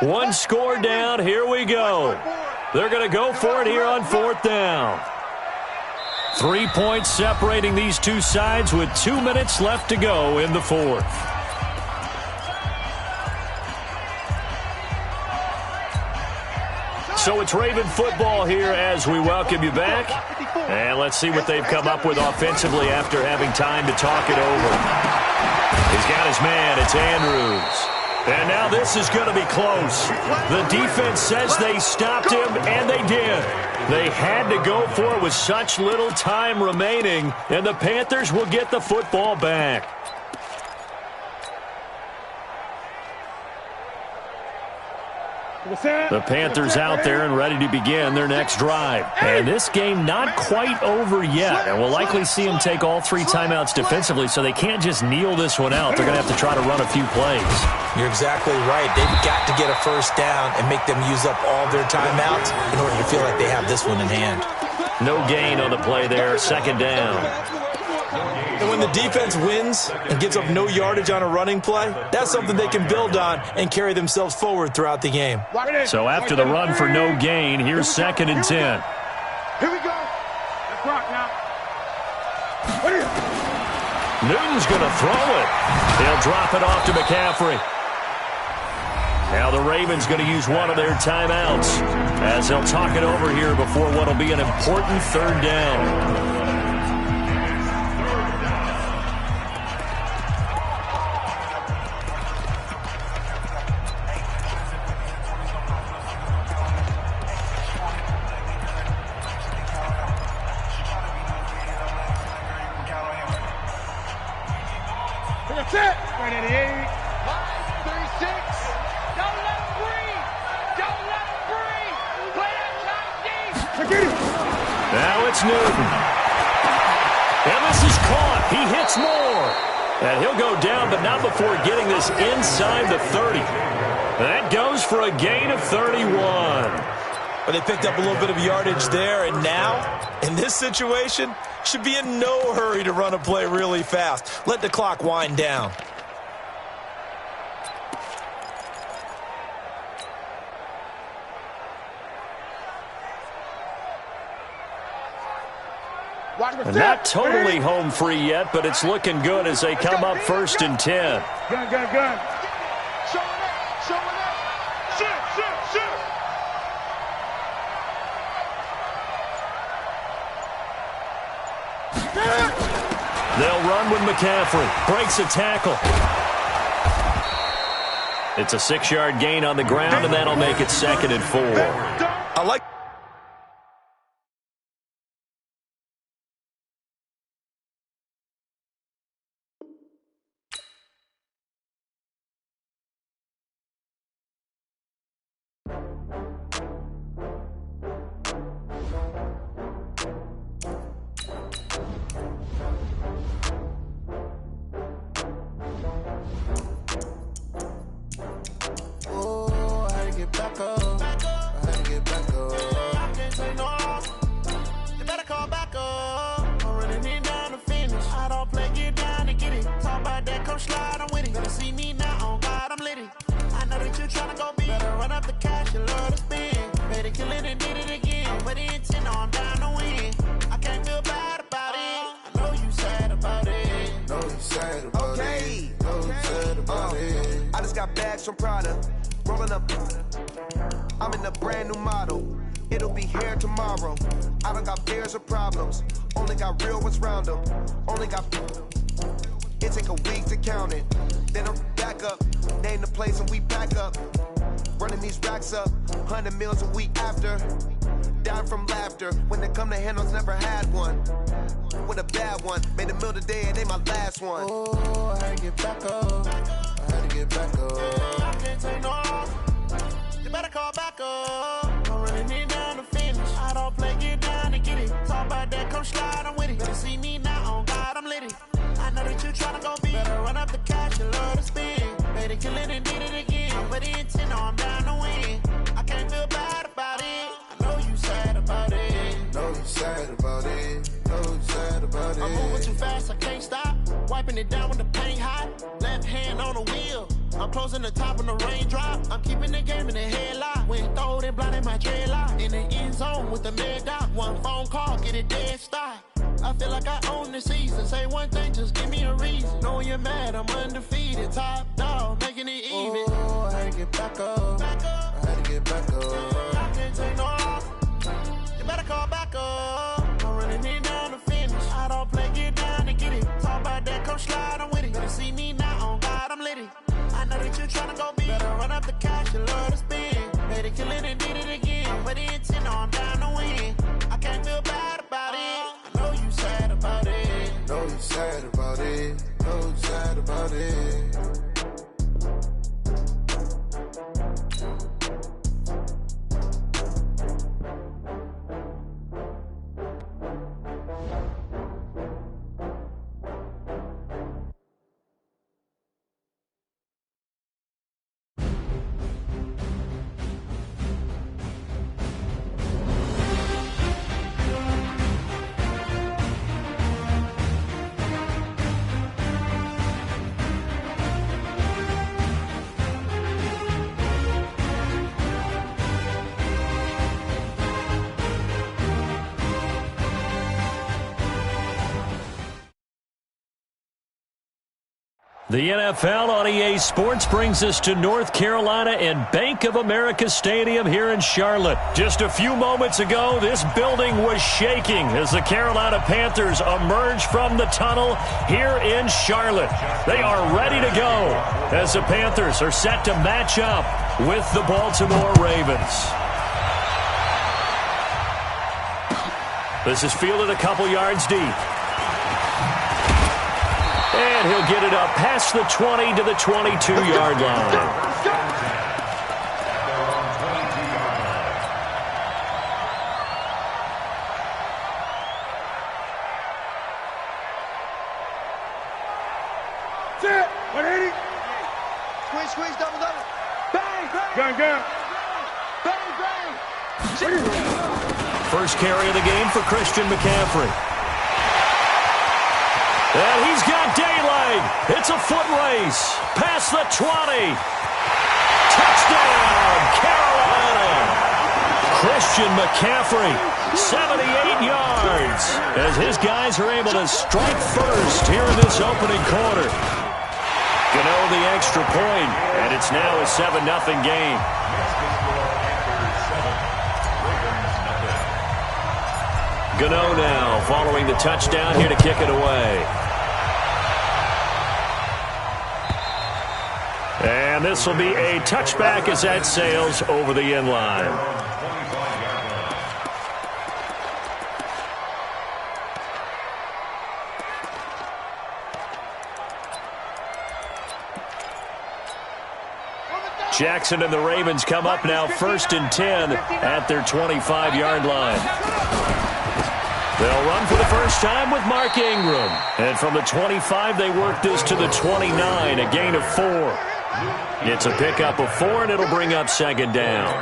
A: One score down. Here we go. They're going to go for it here on 4th down. 3 points separating these two sides with 2 minutes left to go in the 4th. So it's Raven football here as we welcome you back. And let's see what they've come up with offensively after having time to talk it over. He's got his man. It's Andrews. And now this is going to be close. The defense says they stopped him, and they did. They had to go for it with such little time remaining, and the Panthers will get the football back. The Panthers out there and ready to begin their next drive. And this game not quite over yet. And we'll likely see them take all 3 timeouts defensively, so they can't just kneel this one out. They're going to have to try to run a few plays.
B: You're exactly right. They've got to get a first down and make them use up all their timeouts in order to feel like they have this one in hand.
A: No gain on the play there. 2nd down.
B: And when the defense wins and gives up no yardage on a running play, that's something they can build on and carry themselves forward throughout the game.
A: So after the run for no gain, here's 2nd and 10.
H: Here we go. Let's rock now.
A: Newton's going to throw it. He'll drop it off to McCaffrey. Now the Ravens going to use one of their timeouts as they'll talk it over here before what will be an important 3rd down.
H: That's it. Right at the 8. 36. Don't let him breathe. Don't let him breathe. Play that tight deep.
A: Now it's Newton. And this is caught. He hits more. And he'll go down, but not before getting this inside the 30. That goes for a gain of 31.
B: But they picked up a little bit of yardage there, and now, in this situation, should be in no hurry to run a play really fast. Let the clock wind down.
A: Not totally home free yet, but it's looking good as they come up 1st and 10.
H: Gun. Show it up. Shoot.
A: They'll run with McCaffrey. Breaks a tackle. It's a 6-yard gain on the ground, and that'll make it 2nd and 4.
B: I like
K: Bags from Prada, rolling up. I'm in a brand new model. It'll be here tomorrow. I don't got fears or problems. Only got real ones round them. Only got. It take a week to count it. Then I'm back up. Name the place and we back up. Running these racks up. 100 meals a week after. Down from laughter. When they come to handles, never had one. With a bad one. Made a meal today and they my last one. Oh, I had to get back up. Get back up. I can't take no loss. You better call back up. I'm running it down to finish. I don't play, get down and get it. Talk about that, come slide, I'm with it. Better see me now, on God, I'm litty. I know that you tryna go big. Better run up the cash, you love to spin. Made it, kill it, and did it again. But the intent, no, I'm down to win. I can't feel bad about it. I know you
L: sad about it. So sad about it.
M: I'm moving too fast, I can't stop. Wiping it down when the paint hot. Left hand on the wheel. I'm closing the top when the raindrop. I'm keeping the game in the headlock. When throwed and blinded my dreadlock. In the end zone with the mad dot. One phone call, get it dead stop. I feel like I own the season. Say one thing, just give me a reason. Knowing you're mad, I'm undefeated. Top dog, making it even.
L: Oh, I had to get back up.
M: Back up.
L: I had to get back up.
M: I can't take no off. You better call back up. I'm running it down to finish. I don't play, get down to get it. Talk about that, come slide, I'm with it. Better see me now, on God, I'm litty. I know that you're trying to go big. Better run up the cash, you love to spend. Better kill it and did it again. I put it in, I'm down to win. I can't feel bad about it. I know you sad about it.
L: Know you sad about it. Know you sad about it.
A: The NFL on EA Sports brings us to North Carolina and Bank of America Stadium here in Charlotte. Just a few moments ago, this building was shaking as the Carolina Panthers emerge from the tunnel here in Charlotte. They are ready to go as the Panthers are set to match up with the Baltimore Ravens. This is fielded a couple yards deep. And he'll get it up past the 20 to the 22-yard line.
C: Set. 180. Squeeze, double. Bang, bang. Gun. Bang, bang.
A: First carry of the game for Christian McCaffrey. And he's got daylight. It's a foot race. Past the 20. Touchdown, Carolina. Christian McCaffrey, 78 yards. As his guys are able to strike first here in this opening quarter. Gano the extra point, and it's now a 7-0 game. Gano now following the touchdown here to kick it away. And this will be a touchback as that sails over the end line. Jackson and the Ravens come up now 1st and 10 at their 25-yard line. They'll run for the first time with Mark Ingram. And from the 25, they work this to the 29, a gain of 4. It's a pickup of 4, and it'll bring up 2nd down.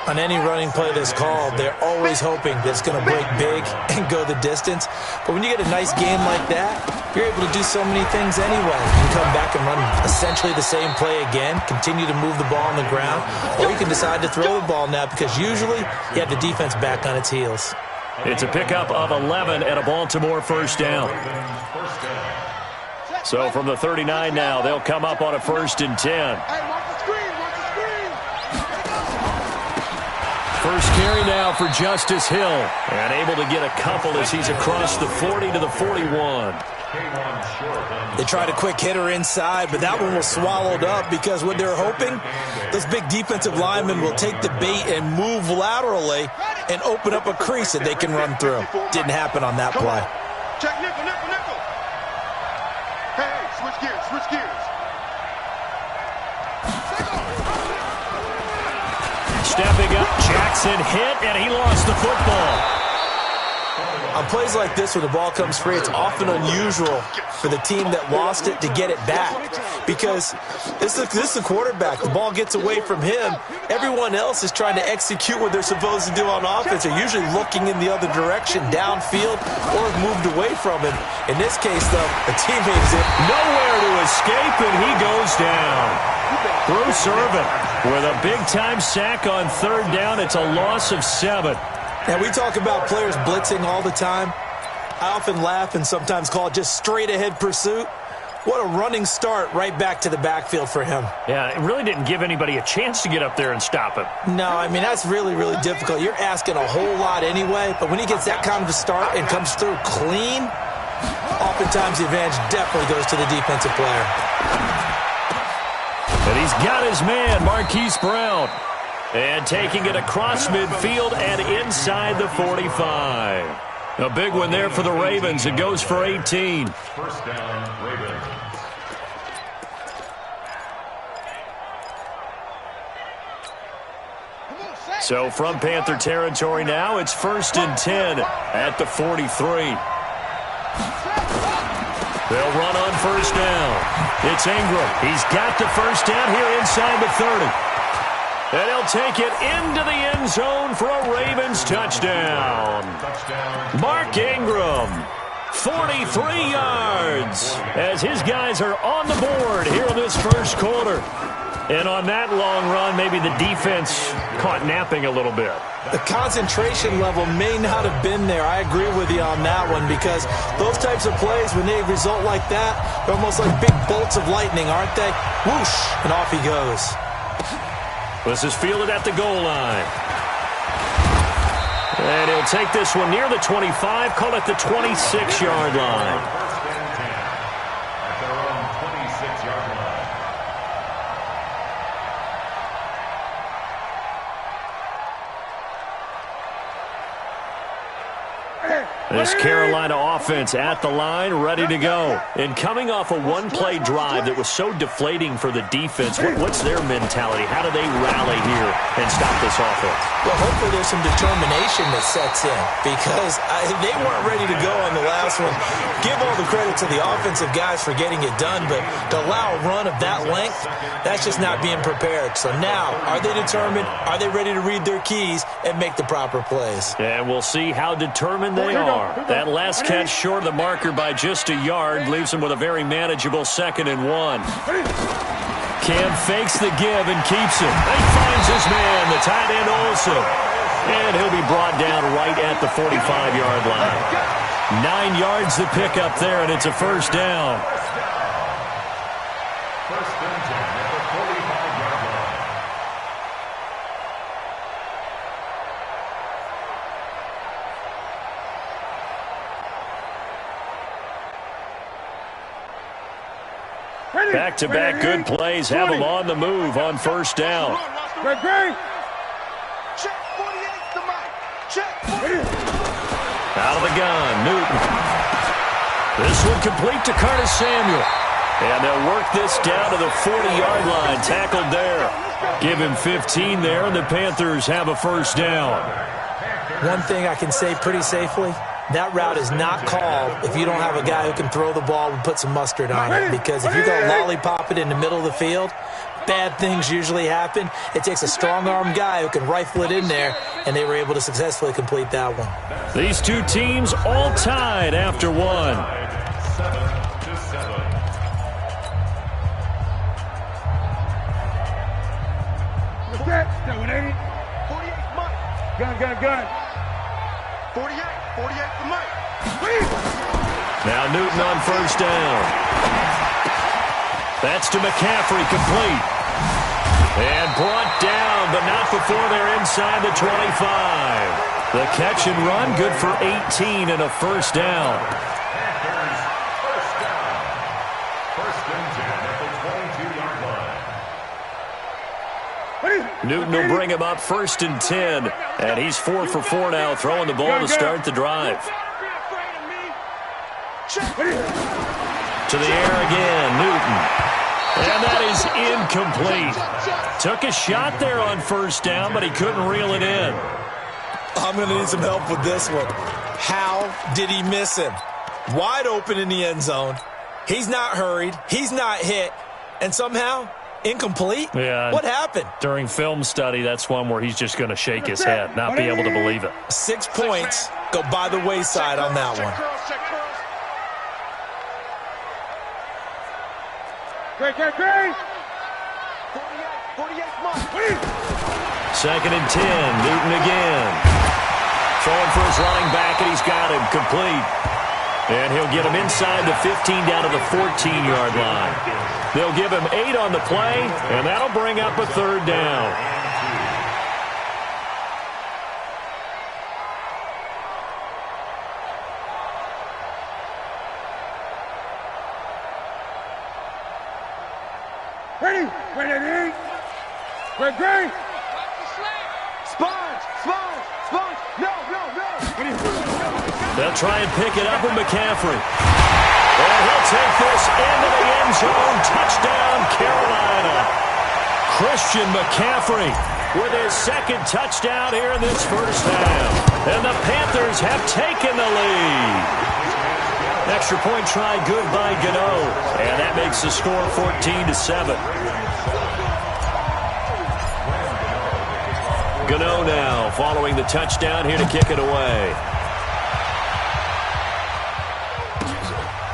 B: On any running play that's called, they're always hoping that it's going to break big and go the distance. But when you get a nice game like that, you're able to do so many things anyway. You can come back and run essentially the same play again, continue to move the ball on the ground, or you can decide to throw the ball now because usually you have the defense back on its heels.
A: It's a pickup of 11 and a Baltimore first down. So from the 39 now, they'll come up on a 1st and 10. First carry now for Justice Hill. And able to get a couple as he's across the 40 to the 41.
B: They tried a quick hitter inside, but that one was swallowed up because what they're hoping, those big defensive linemen will take the bait and move laterally and open up a crease that they can run through. Didn't happen on that play.
C: Check nickel. Hey, switch gears.
A: Stepping up, Jackson hit, and he lost the football.
B: I'm plays like this, when the ball comes free, it's often unusual for the team that lost it to get it back, because this is the quarterback. The ball gets away from him. Everyone else is trying to execute what they're supposed to do on offense. They're usually looking in the other direction, downfield, or have moved away from him. In this case, though, a teammate is in.
A: Nowhere to escape, and he goes down. Bruce Irvin with a big-time sack on third down. It's a loss of 7.
B: Now, we talk about players blitzing all the time. I often laugh and sometimes call it just straight-ahead pursuit. What a running start right back to the backfield for him.
A: Yeah, it really didn't give anybody a chance to get up there and stop him.
B: No, I mean, that's really, really difficult. You're asking a whole lot anyway, but when he gets that kind of a start and comes through clean, oftentimes the advantage definitely goes to the defensive player.
A: And he's got his man, Marquise Brown. And taking it across midfield and inside the 45. A big one there for the Ravens. It goes for 18.
D: First down, Ravens.
A: So from Panther territory now, it's 1st and 10 at the 43. They'll run on first down. It's Ingram. He's got the first down here inside the 30. And he'll take it into the end zone for a Ravens touchdown. Mark Ingram, 43 yards, as his guys are on the board here in this first quarter. And on that long run, maybe the defense caught napping a little bit.
B: The concentration level may not have been there. I agree with you on that one, because those types of plays, when they result like that, they're almost like big bolts of lightning, aren't they? Whoosh, and off he goes.
A: This is fielded at the goal line. And he'll take this one near the 25, call it the 26-yard line.
D: At their own 26-yard line.
A: This Carolina offense at the line, ready to go. And coming off a one-play drive that was so deflating for the defense, what's their mentality? How do they rally here and stop this offense?
B: Well, hopefully there's some determination that sets in, because they weren't ready to go on the last one. Give all the credit to the offensive guys for getting it done, but to allow a run of that length, that's just not being prepared. So now, are they determined? Are they ready to read their keys and make the proper plays?
A: And we'll see how determined they are. That last catch short of the marker by just a yard leaves him with a very manageable 2nd and 1. Cam fakes the give and keeps it. He finds his man, the tight end Olsen. And he'll be brought down right at the 45-yard line. 9 yards to pick up there, and it's a first down.
D: First and 10 at the 45-yard line.
A: Back-to-back good plays have him on the move on first down.
C: Check 48 to Mike. Check 48.
A: Out of the gun, Newton. This one complete to Curtis Samuel. And they'll work this down to the 40-yard line. Tackled there. Give him 15 there, and the Panthers have a first down.
B: One thing I can say pretty safely, that route is not called if you don't have a guy who can throw the ball and put some mustard on it. Because if you go lollipop it in the middle of the field, bad things usually happen. It takes a strong-arm guy who can rifle it in there, and they were able to successfully complete that one.
A: These two teams all tied after one.
D: 7-7.
C: What's that? That 180? 48 Mike. Gun. 48 for Mike.
A: Now Newton on first down. That's to McCaffrey, complete. And brought down, but not before they're inside the 25. The catch and run, good for 18 and a first down.
D: First down. First and 10 at the 22-yard line.
A: Newton will bring him up 1st and 10. And he's 4 for 4 now, throwing the ball to start the drive. To the air again, Newton. And that is incomplete. Took a shot there on first down, but he couldn't reel it in.
B: I'm going to need some help with this one. How did he miss him? Wide open in the end zone. He's not hurried. He's not hit. And somehow, incomplete?
A: Yeah.
B: What happened?
A: During film study, that's one where he's just going to shake his head, not be able to believe it.
B: 6 points go by the wayside on that one.
C: Great. 48, come on.
A: Second and 10, Newton again. Throwing for his running back, and he's got him complete. And he'll get him inside the 15 down to the 14-yard line. They'll give him 8 on the play, and that'll bring up a third down.
C: Ready? Great. Sponge. No.
A: They'll try and pick it up with McCaffrey. And he'll take this into the end zone. Touchdown, Carolina. Christian McCaffrey with his second touchdown here in this first half. And the Panthers have taken the lead. Extra point try good by Gano. And that makes the score 14-7. Gano now following the touchdown here to kick it away.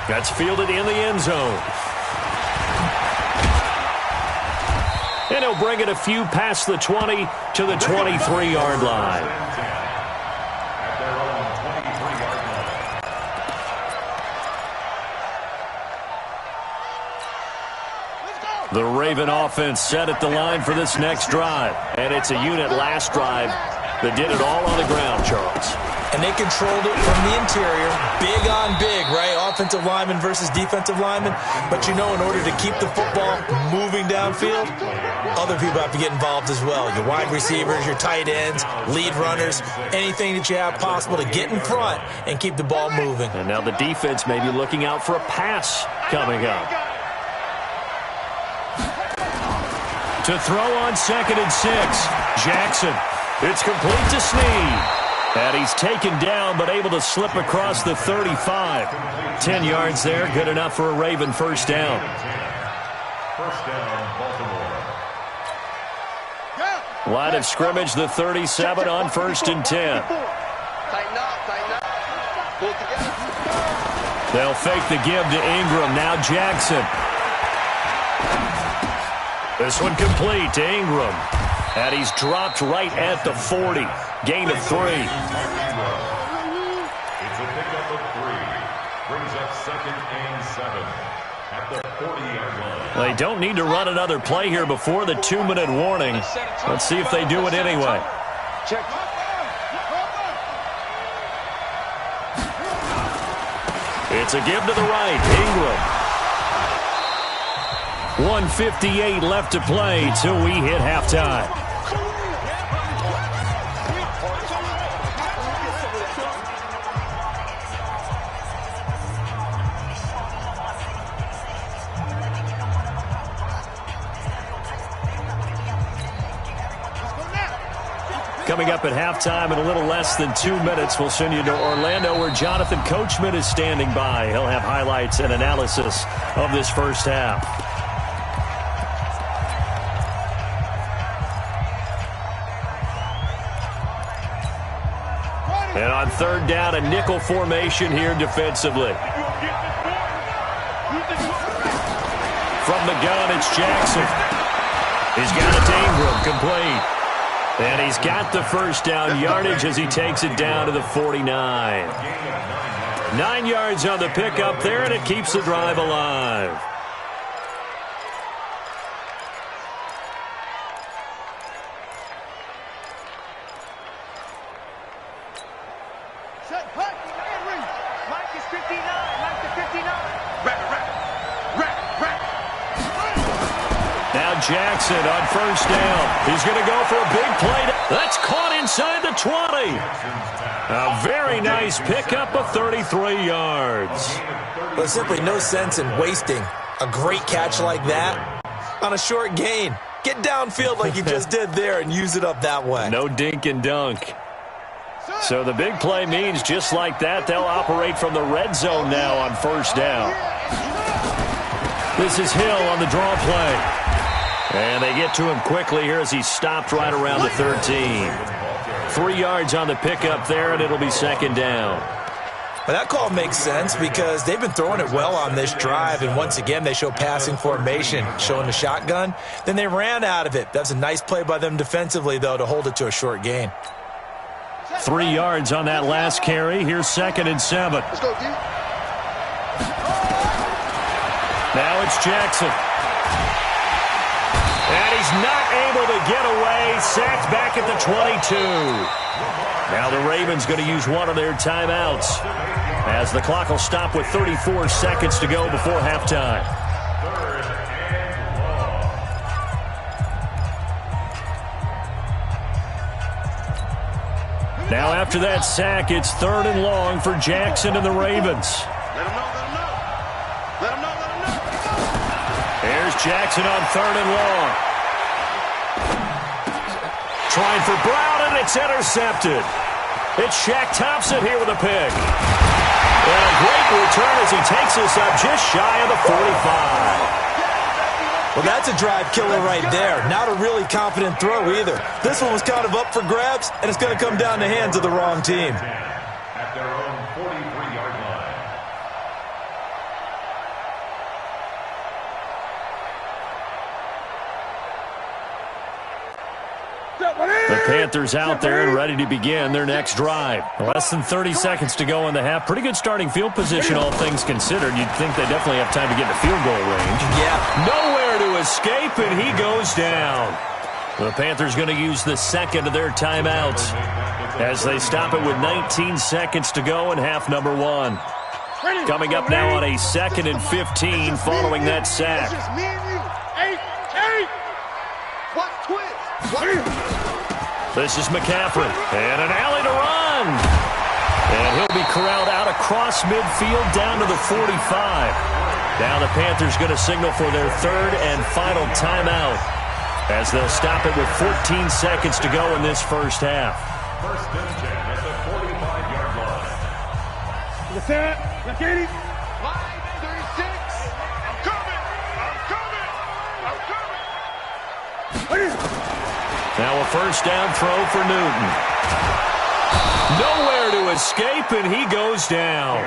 A: That's fielded in the end zone. And he'll bring it a few past the 20 to the 23-yard line. The Raven offense set at the line for this next drive. And it's a unit last drive that did it all on the ground, Charles.
B: And they controlled it from the interior, big on big, right? Offensive lineman versus defensive lineman. But you know, in order to keep the football moving downfield, other people have to get involved as well. Your wide receivers, your tight ends, lead runners, anything that you have possible to get in front and keep the ball moving.
A: And now the defense may be looking out for a pass coming up. To throw on 2nd and 6. Jackson. It's complete to Snead. And he's taken down but able to slip across the 35. 10 yards there. Good enough for a Raven first down.
D: First down, Baltimore.
A: Line of scrimmage, the 37 on 1st and 10.
C: Tighten up. Pull together.
A: They'll fake the give to Ingram. Now Jackson. This one complete to Ingram. And he's dropped right at the 40. Gain of 3.
D: It's a pickup of 3. Brings up 2nd and 7 at the 40-yard line.
A: They don't need to run another play here before the 2-minute warning. Let's see if they do it anyway.
C: Check.
A: It's a give to the right. Ingram. 1:58 left to play till we hit halftime. Coming up at halftime in a little less than 2 minutes, we'll send you to Orlando where Jonathan Coachman is standing by. He'll have highlights and analysis of this first half. And on 3rd down, a nickel formation here defensively. From the gun, it's Jackson. He's got it to Ingram, complete. And he's got the first down yardage as he takes it down to the 49. 9 yards on the pickup there, and it keeps the drive alive.
C: Set, hut, and reach. Mike is 59. Mike is 59. Rack.
A: Now Jackson on 1st down. He's going to go for a big play. That's caught inside the 20. A very nice pickup of 33 yards.
B: There's simply no sense in wasting a great catch like that on a short gain. Get downfield like you just did there and use it up that way.
A: No dink and dunk. So the big play means just like that, they'll operate from the red zone now on first down. This is Hill on the draw play. And they get to him quickly here as he's stopped right around the 13. 3 yards on the pickup there, and it'll be second down.
B: Well, that call makes sense because they've been throwing it well on this drive, and once again they show passing formation, showing the shotgun. Then they ran out of it. That's a nice play by them defensively, though, to hold it to a short gain.
A: 3 yards on that last carry. Here's 2nd and 7.
C: Let's go, D.
A: Now it's Jackson. And he's not able to get away. Sacked back at the 22. Now the Ravens going to use one of their timeouts as the clock will stop with 34 seconds to go before halftime. Now after that sack, it's 3rd and long for Jackson and the Ravens. Here's Jackson on 3rd and long. Trying for Brown, and it's intercepted. It's Shaq Thompson here with a pick. And a great return as he takes us up just shy of the 45.
B: Well, that's a drive killer right there. Not a really confident throw either. This one was kind of up for grabs, and it's going to come down the hands of the wrong team.
D: At their own 43-yard line.
A: The Panthers out there and ready to begin their next drive. Less than 30 seconds to go in the half. Pretty good starting field position, all things considered. You'd think they definitely have time to get in the field goal range.
B: Yeah.
A: Nowhere to escape, and he goes down. The Panthers going to use the second of their timeouts as they stop it with 19 seconds to go in half number 1. Coming up now on a 2nd and 15 following that sack.
C: Just me and you. Hey. Watch twist.
A: This is McCaffrey, and an alley to run. And he'll be corralled out across midfield down to the 45. Now the Panthers going to signal for their 3rd and final timeout as they'll stop it with 14 seconds to go in this first half.
D: 1st and 10 at the 45-yard line.
C: Let's hear it. Let's get it. 5:36. I'm coming.
A: Now a first down throw for Newton. Nowhere to escape, and he goes down.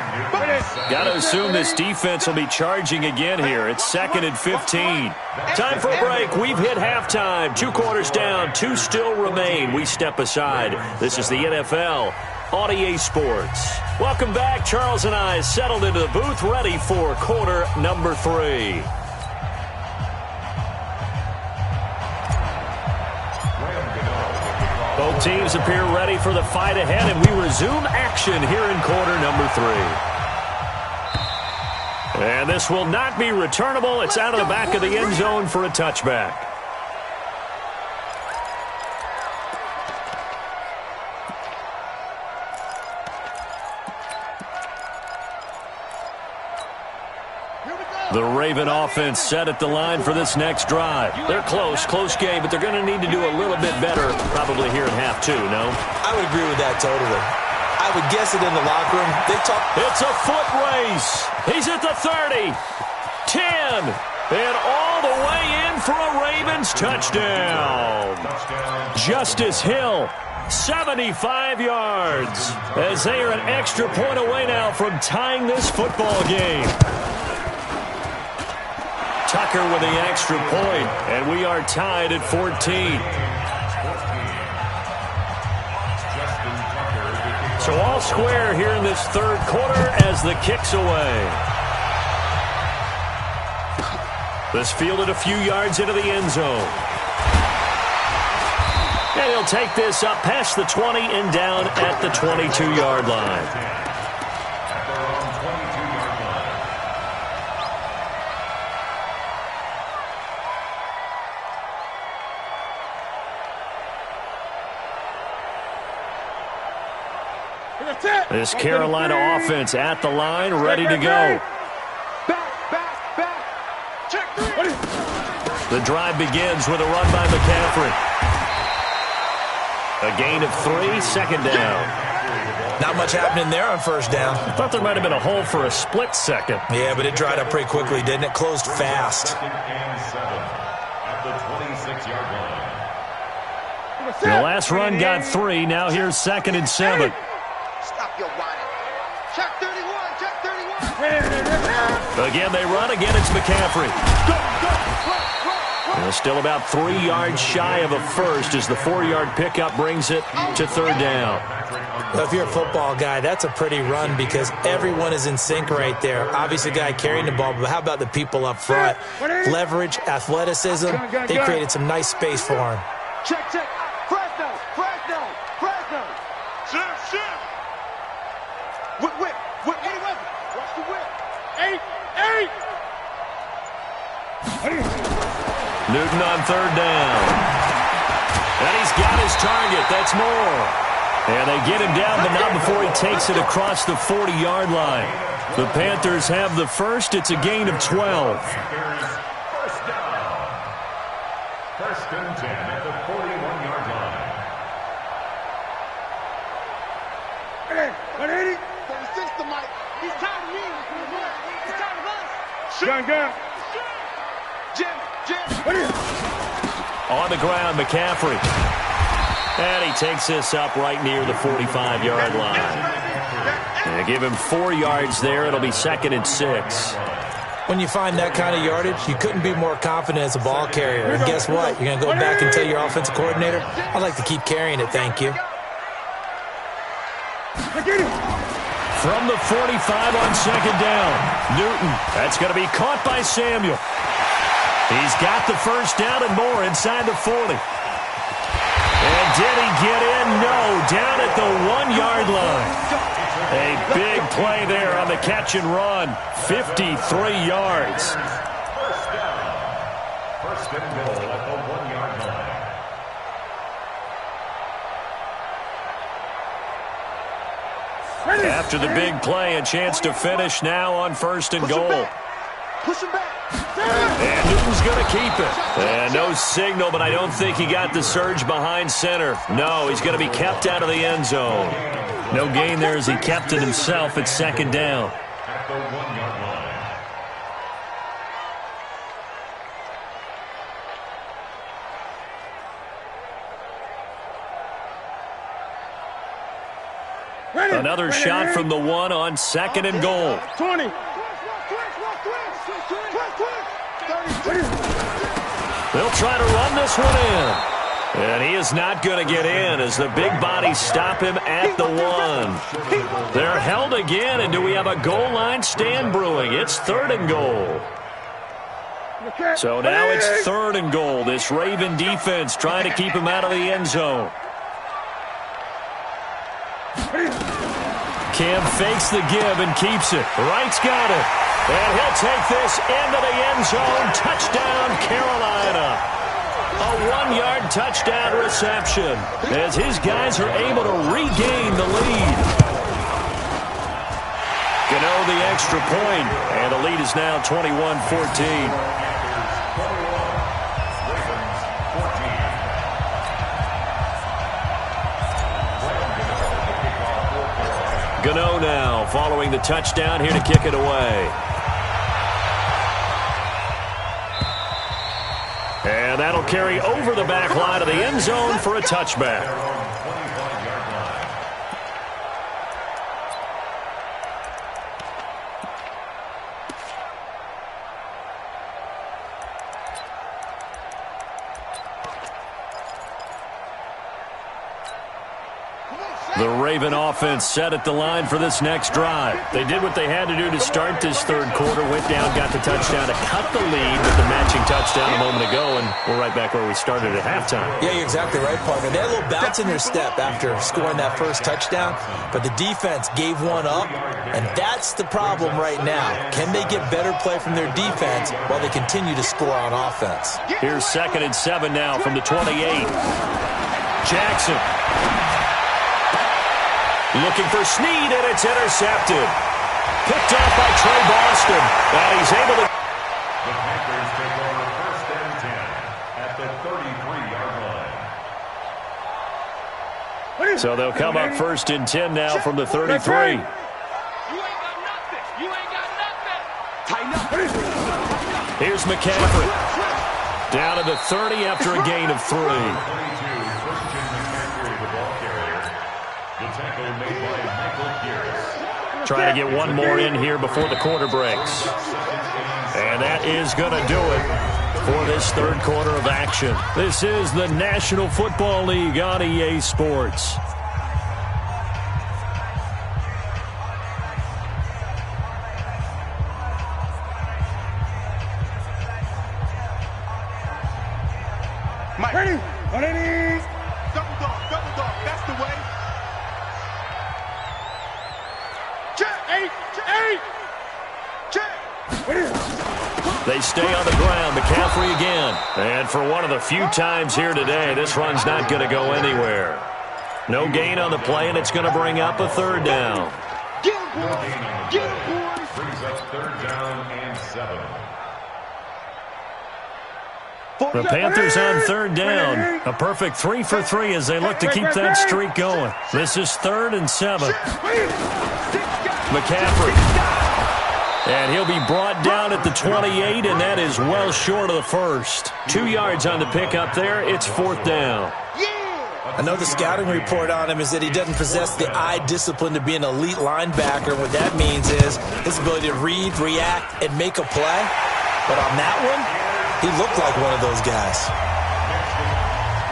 A: Got to assume this defense will be charging again here. It's 2nd and 15. Time for a break. We've hit halftime. 2 quarters down. 2 still remain. We step aside. This is the NFL on EA Sports. Welcome back. Charles and I settled into the booth, ready for quarter number 3. Both teams appear ready for the fight ahead, and we resume action here in quarter number 3. And this will not be returnable. It's out of the back of the end zone for a touchback. The Raven offense set at the line for this next drive. They're close game, but they're going to need to do a little bit better probably here in half 2, no?
B: I would agree with that totally. I would guess it in the locker room.
A: It's a foot race. He's at the 30, 10, and all the way in for a Ravens touchdown. Justice Hill, 75 yards, as they are an extra point away now from tying this football game. Tucker with the extra point, and we are tied at 14. So all square here in this 3rd quarter as the kick's away. This fielded a few yards into the end zone. And he'll take this up past the 20 and down at the 22-yard line. This Carolina offense at the line, ready to go.
C: Back. Check 3.
A: The drive begins with a run by McCaffrey. A gain of 3, 2nd down.
B: Not much happening there on first down.
A: I thought there might have been a hole for a split second.
B: Yeah, but it dried up pretty quickly, didn't it? Closed fast.
D: Second and 7 at the 26-yard line.
A: The last run got 3. Now here's 2nd and 7.
C: Stop your whining. Check 31. Check 31.
A: Again, they run. Again, it's McCaffrey. Well, still about 3 yards shy of a first as the 4-yard pickup brings it to 3rd down.
B: Well, if you're a football guy, that's a pretty run because everyone is in sync right there. Obviously, the guy carrying the ball, but how about the people up front? Leverage, athleticism, they created some nice space for him.
C: Check. Fresno. Shift. Whip. Any weapon. Watch the whip. 8.
A: Newton on 3rd down. And he's got his target. That's Moore. And they get him down, but not before he takes it across the 40-yard line. The Panthers have the first. It's a gain of 12.
D: First down. 1st and 10 at the 41-yard line.
C: 180. 36 to Mike. He's tired of me. He's tired of us. Gun. Jim.
A: On the ground, McCaffrey. And he takes this up right near the 45-yard line. And give him 4 yards there. It'll be 2nd and 6.
B: When you find that kind of yardage, you couldn't be more confident as a ball carrier. And guess what? You're going to go back and tell your offensive coordinator, I'd like to keep carrying it, thank you.
A: From the 45 on 2nd down, Newton. That's going to be caught by Samuel. He's got the first down and more inside the 40. And did he get in? No, down at the 1-yard line. A big play there on the catch and run. 53 yards.
D: First down. 1st and goal at the 1-yard line.
A: After the big play, a chance to finish now on 1st and goal.
C: Push him back.
A: And Newton's going to keep it. And no signal, but I don't think he got the surge behind center. No, he's going to be kept out of the end zone. No gain there as he kept it himself at 2nd down.
D: At the 1-yard line.
A: Another shot from the 1 on 2nd and goal.
C: 20.
A: They'll try to run this one in. And he is not going to get in as the big bodies stop him at the 1. They're held again, and do we have a goal line stand brewing? It's 3rd and goal. So now it's 3rd and goal. This Raven defense trying to keep him out of the end zone. Cam fakes the give and keeps it. Wright's got it. And he'll take this into the end zone. Touchdown, Carolina. A 1-yard touchdown reception as his guys are able to regain the lead. Gano the extra point, and the lead is now 21-14. Gano now following the touchdown here to kick it away. And that'll carry over the back line of the end zone for a touchback. The Raven offense set at the line for this next drive. They did what they had to do to start this 3rd quarter, went down, got the touchdown to cut the lead with the matching touchdown a moment ago, and we're right back where we started at halftime.
B: Yeah, you're exactly right, partner. They had a little bounce in their step after scoring that first touchdown, but the defense gave one up, and that's the problem right now. Can they get better play from their defense while they continue to score on offense?
A: Here's 2nd and 7 now from the 28. Jackson. Looking for Snead, and it's intercepted. Picked off by Trey Boston. And he's able to...
D: The Panthers take over 1st and 10 at the 33-yard line.
A: So they'll come up 1st and 10 now from the 33. Here's McCaffrey. Down to the 30 after a gain of 3. Trying to get one more in here before the quarter breaks. And that is going to do it for this third quarter of action. This is the National Football League on EA Sports.
C: Mike. Ready? Ready? Double dog, that's the way. Check, 8, check.
A: They stay on the ground. McCaffrey again. And for one of the few times here today, this run's not going to go anywhere. No gain on the play, and it's going to bring up a 3rd down.
C: Get him, boys. Get him, boys.
D: Brings up 3rd down and 7.
A: The Panthers on 3rd down. A perfect 3 for 3 as they look to keep that streak going. This is 3rd and 7. McCaffrey. And he'll be brought down at the 28, and that is well short of the first. 2 yards on the pickup there. It's 4th down.
B: I know the scouting report on him is that he doesn't possess the eye discipline to be an elite linebacker. What that means is his ability to read, react, and make a play. But on that one, he looked like one of those guys.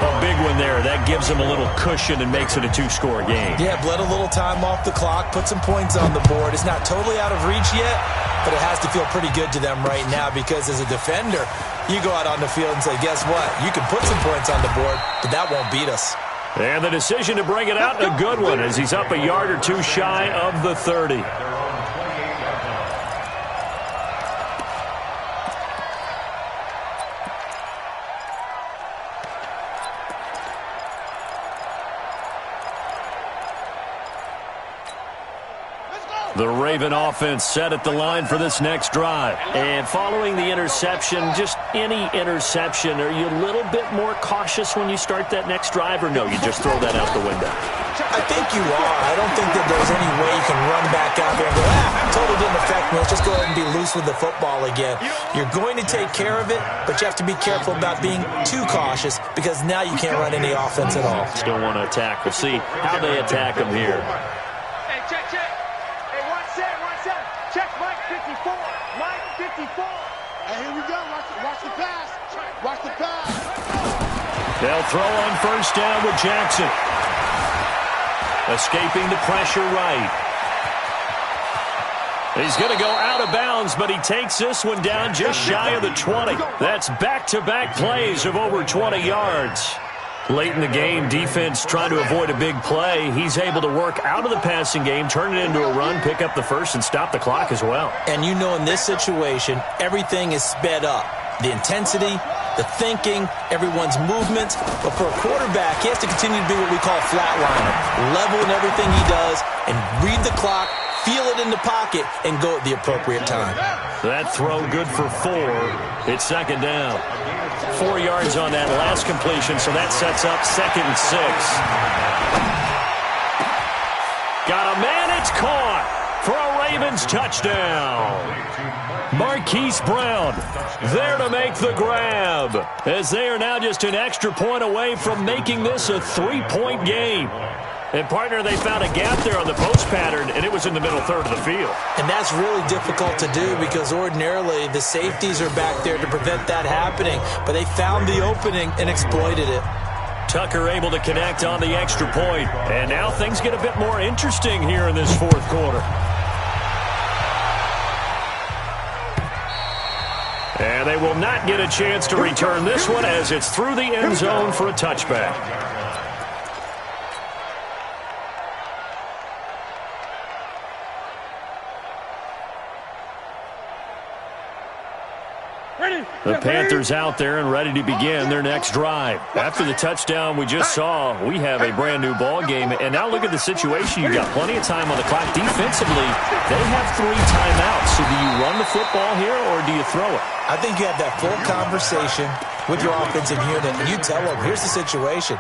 A: A big one there. That gives him a little cushion and makes it a 2-score game.
B: Yeah, bled a little time off the clock, put some points on the board. It's not totally out of reach yet, but it has to feel pretty good to them right now because as a defender, you go out on the field and say, guess what? You can put some points on the board, but that won't beat us.
A: And the decision to bring it out, a good one, as he's up a yard or 2 shy of the 30. The Raven offense set at the line for this next drive. And following the interception, just any interception, are you a little bit more cautious when you start that next drive, or no, you just throw that out the window?
B: I think you are. I don't think that there's any way you can run back out there and go, totally didn't affect me. Let's just go ahead and be loose with the football again. You're going to take care of it, but you have to be careful about being too cautious because now you can't run any offense at all.
A: Still want to attack. We'll see how they attack them here.
C: Hey, check. Hey, 1-7. Check Mike 54. Mike 54. Hey, here we go. Watch the pass. Watch the pass.
A: They'll throw on 1st down with Jackson. Escaping the pressure right. He's going to go out of bounds, but he takes this one down just shy of the 20. That's back-to-back plays of over 20 yards. Late in the game, defense trying to avoid a big play. He's able to work out of the passing game, turn it into a run, pick up the first, and stop the clock as well.
B: And you know in this situation, everything is sped up. The intensity, the thinking, everyone's movements. But for a quarterback, he has to continue to be what we call flatliner. Level in everything he does and read the clock, feel it in the pocket, and go at the appropriate time.
A: That throw good for 4. It's 2nd down. 4 yards on that last completion, so that sets up 2nd and 6. Got a man, it's caught for a Ravens touchdown. Marquise Brown there to make the grab, as they are now just an extra point away from making this a 3-point game. And, partner, they found a gap there on the post pattern, and it was in the middle third of the field.
B: And that's really difficult to do because ordinarily the safeties are back there to prevent that happening. But they found the opening and exploited it.
A: Tucker able to connect on the extra point. And now things get a bit more interesting here in this 4th quarter. And they will not get a chance to return this one as it's through the end zone for a touchback. The Panthers out there and ready to begin their next drive. After the touchdown we just saw, we have a brand new ball game. And now look at the situation. You've got plenty of time on the clock. Defensively, they have 3 timeouts. So do you run the football here or do you throw it?
B: I think you have that full conversation with your offensive unit, and you tell them, here's the situation.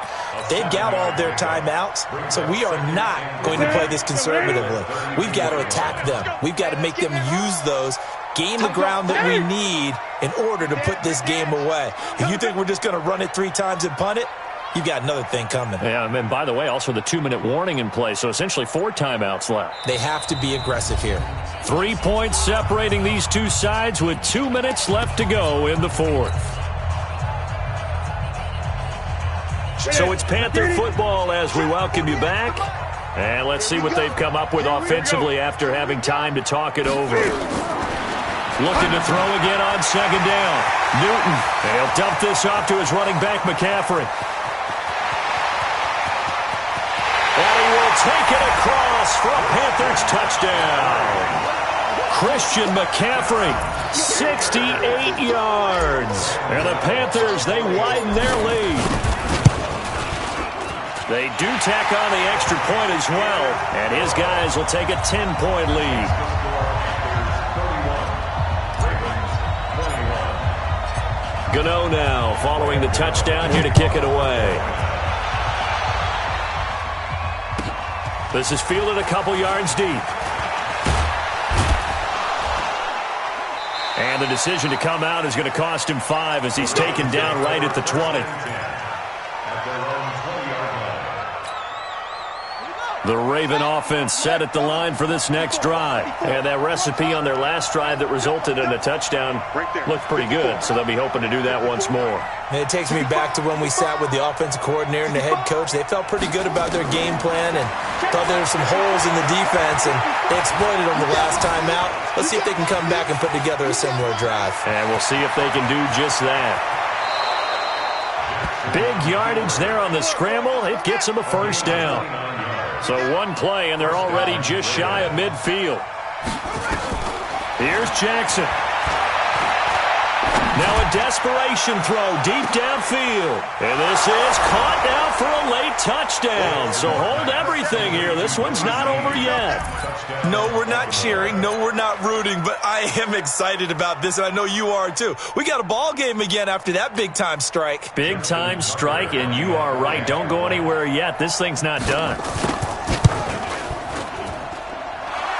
B: They've got all their timeouts, so we are not going to play this conservatively. We've got to attack them. We've got to make them use those, gain the ground that we need in order to put this game away. If you think we're just going to run it 3 times and punt it, you've got another thing coming.
A: Yeah, and by the way, also the 2-minute warning in play, so essentially 4 timeouts left.
B: They have to be aggressive here.
A: 3 points separating these two sides with 2 minutes left to go in the 4th. So it's Panther football as we welcome you back. And let's see what they've come up with offensively after having time to talk it over. Looking to throw again on 2nd down. Newton, and he'll dump this off to his running back, McCaffrey. And he will take it across for a Panthers touchdown. Christian McCaffrey, 68 yards. And the Panthers, they widen their lead. They do tack on the extra point as well, and his guys will take a 10-point lead. Gano now following the touchdown here to kick it away. This is fielded a couple yards deep. And the decision to come out is going to cost him 5 as he's taken down right at the 20. The Raven offense set at the line for this next drive. And that recipe on their last drive that resulted in a touchdown looked pretty good, so they'll be hoping to do that once more.
B: And it takes me back to when we sat with the offensive coordinator and the head coach. They felt pretty good about their game plan and thought there were some holes in the defense, and they exploited them the last time out. Let's see if they can come back and put together a similar drive.
A: And we'll see if they can do just that. Big yardage there on the scramble. It gets them a first down. So one play, and they're already just shy of midfield. Here's Jackson. Now a desperation throw deep downfield. And this is caught now for a late touchdown. So hold everything here. This one's not over yet.
B: No, we're not cheering. No, we're not rooting. But I am excited about this, and I know you are too. We got a ball game again after that big-time strike.
A: Big-time strike, and you are right. Don't go anywhere yet. This thing's not done.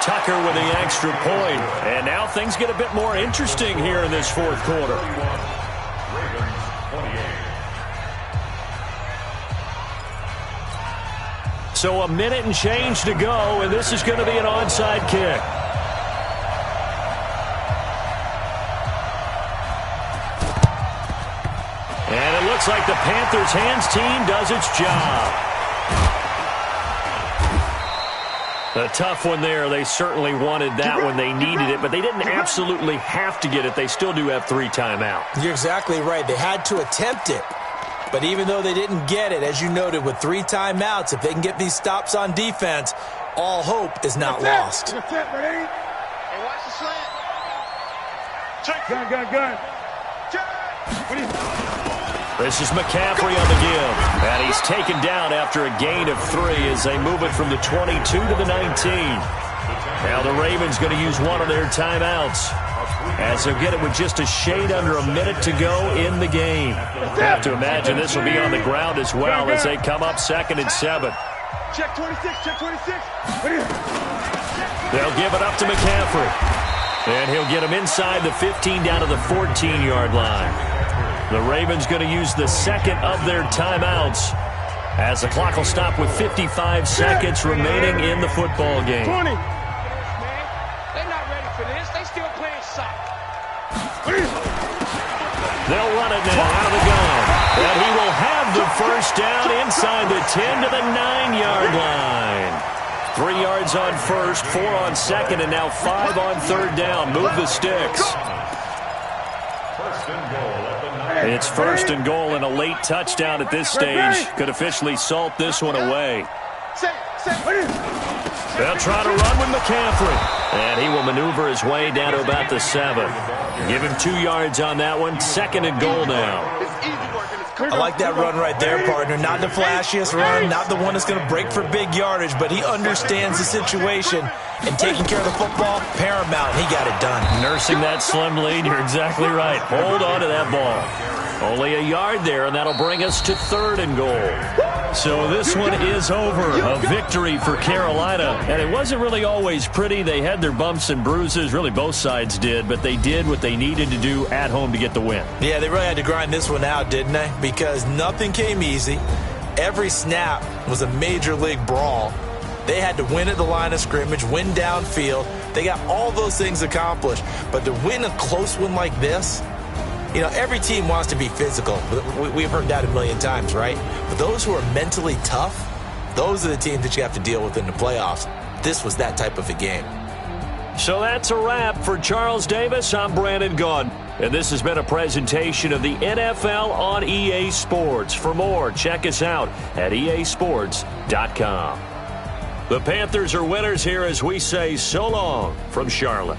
A: Tucker with the extra point. And now things get a bit more interesting here in this 4th quarter. So a minute and change to go, and this is going to be an onside kick. And it looks like the Panthers hands team does its job. A tough one there. They certainly wanted that when they needed it, but they didn't absolutely have to get it. They still do have 3 timeouts.
B: You're exactly right. They had to attempt it. But even though they didn't get it, as you noted, with 3 timeouts, if they can get these stops on defense, all hope is not lost.
C: Hey, watch the slant. Gun.
A: This is McCaffrey on the give. And he's taken down after a gain of 3 as they move it from the 22 to the 19. Now the Ravens going to use one of their timeouts as they'll get it with just a shade under a minute to go in the game. Have to imagine this will be on the ground as well as they come up 2nd and 7.
C: Check 26.
A: They'll give it up to McCaffrey. And he'll get him inside the 15 down to the 14-yard line. The Ravens going to use the 2nd of their timeouts as the clock will stop with 55 seconds remaining in the football game.
C: 20. They're not ready for this. They still playing soccer.
A: They'll run it now out of the gun. And he will have the first down inside the 10 to the 9-yard line. 3 yards on first, 4 on second, and now 5 on 3rd down. Move the sticks. It's 1st and goal, and a late touchdown at this stage could officially salt this one away. They'll try to run with McCaffrey. And he will maneuver his way down to about the 7. Give him 2 yards on that one. 2nd and goal now.
B: I like that run right there, partner. Not the flashiest run, not the one that's going to break for big yardage, but he understands the situation, and taking care of the football, paramount. He got it done.
A: Nursing that slim lead, you're exactly right. Hold on to that ball. Only a yard there, and that'll bring us to 3rd and goal. So this one is over. A victory for Carolina. And it wasn't really always pretty. They had their bumps and bruises. Really, both sides did. But they did what they needed to do at home to get the win.
B: Yeah, they really had to grind this one out, didn't they? Because nothing came easy. Every snap was a major league brawl. They had to win at the line of scrimmage, win downfield. They got all those things accomplished. But to win a close one like this, you know, every team wants to be physical. We've heard that a million times, right? But those who are mentally tough, those are the teams that you have to deal with in the playoffs. This was that type of a game.
A: So that's a wrap for Charles Davis. I'm Brandon Gaudin. And this has been a presentation of the NFL on EA Sports. For more, check us out at easports.com. The Panthers are winners here as we say so long from Charlotte.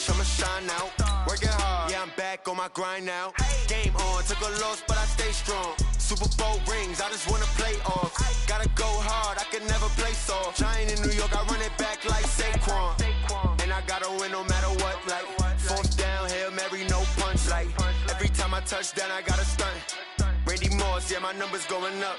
K: I'ma shine out. Working hard, yeah, I'm back on my grind now. Game on, took a loss, but I stay strong. Super Bowl rings, I just wanna play off. Gotta go hard, I can never play soft. Giant in New York, I run it back like Saquon. And I gotta win no matter what, like 4th down, Hail Mary, no punch. Like every time I touch down, I gotta stunt. Randy Moss, yeah, my numbers going up.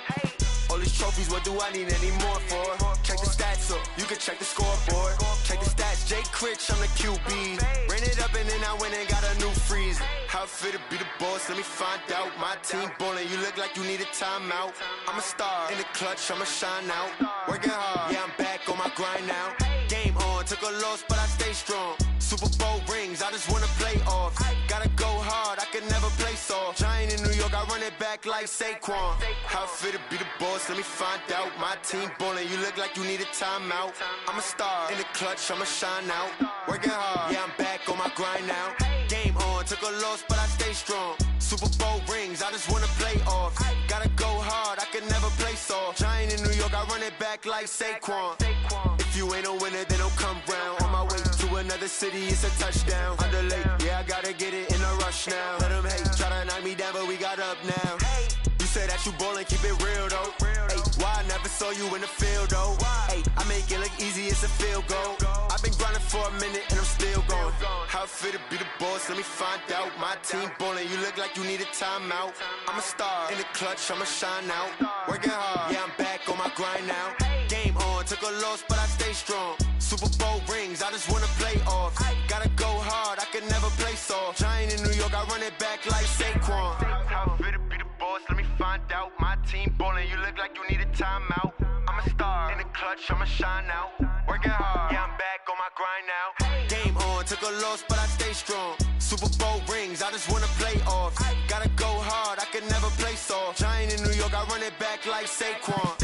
K: All these trophies, what do I need any more for? Check the stats up, you can check the scoreboard. Check the stats, Jake Critch, I'm the QB. Ran it up and then I went and got a new freeze. How it fit to be the boss, let me find out. My team ballin', you look like you need a timeout. I'm a star, in the clutch, I'ma shine out. Working hard, yeah, I'm back on my grind now. Game on, took a loss, but I stay strong. Super Bowl rings, I just wanna play off. Gotta go hard, I can never play soft. Giant in New York, I run it back like Saquon. How it fit to be the boss, let me find out. My team ballin', you look like you need a timeout. I'm a star, in the clutch, I'ma shine out. Working hard, yeah, I'm back on my grind now. Game on, took a loss, but I stay strong. Super Bowl rings, I just wanna play off. Gotta go hard, I can never play soft. Giant in New York, I run it back like Saquon. If you ain't a winner, then don't come round. On my way to another city, it's a touchdown. Under late, yeah, I gotta get it in a rush now. Let them hate, try to knock me down, but we got up now. You say that you ballin', keep it real though. Hey, why I never saw you in the field though? Hey, I make it look easy, it's a field goal. I've been grinding for a minute and I'm still going. How it fit to be the boss, let me find out. My team ballin', you look like you need a timeout. I'm a star, in the clutch, I'ma shine out. Working hard, yeah, I'm back on my grind now. Game on, took a loss, but I stay strong. Super Bowl rings, I just wanna play off. Gotta go hard, I can never play soft. Giant in New York, I run it back like Saquon. How it fit to be the boss, let me find out. My team ballin', you look like you need a timeout. I'm a star, in the clutch, I'ma shine out. Working hard, yeah, I'm back on my grind now. Game on, took a loss, but I stay strong. Super Bowl rings, I just wanna play off. Gotta go hard, I can never play soft. Giant in New York, I run it back like Saquon.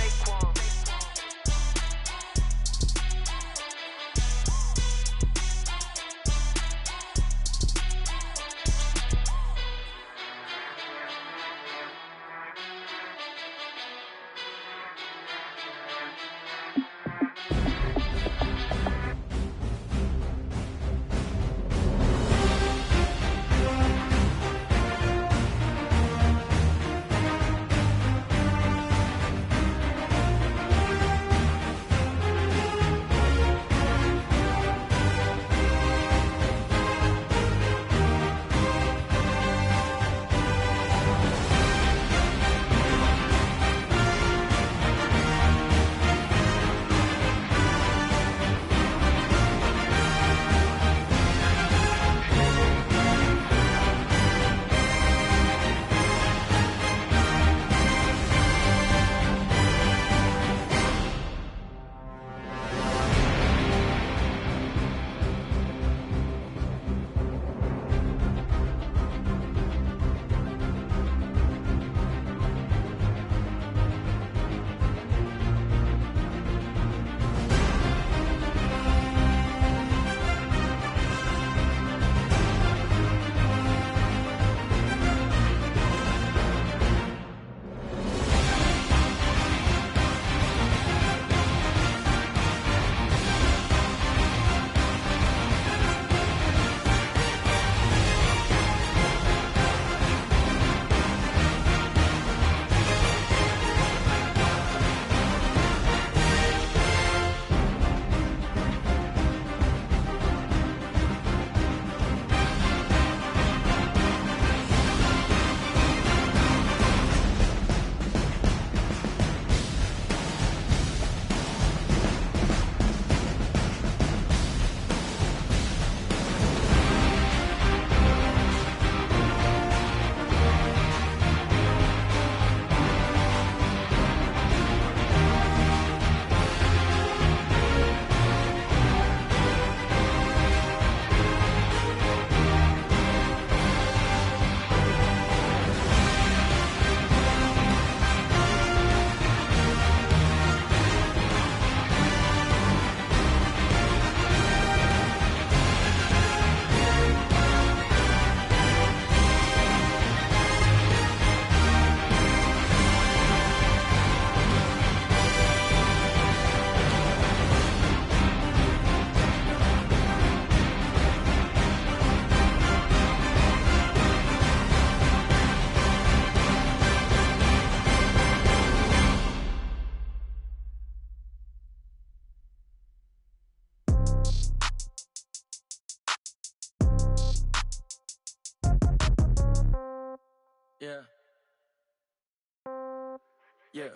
E: Yeah.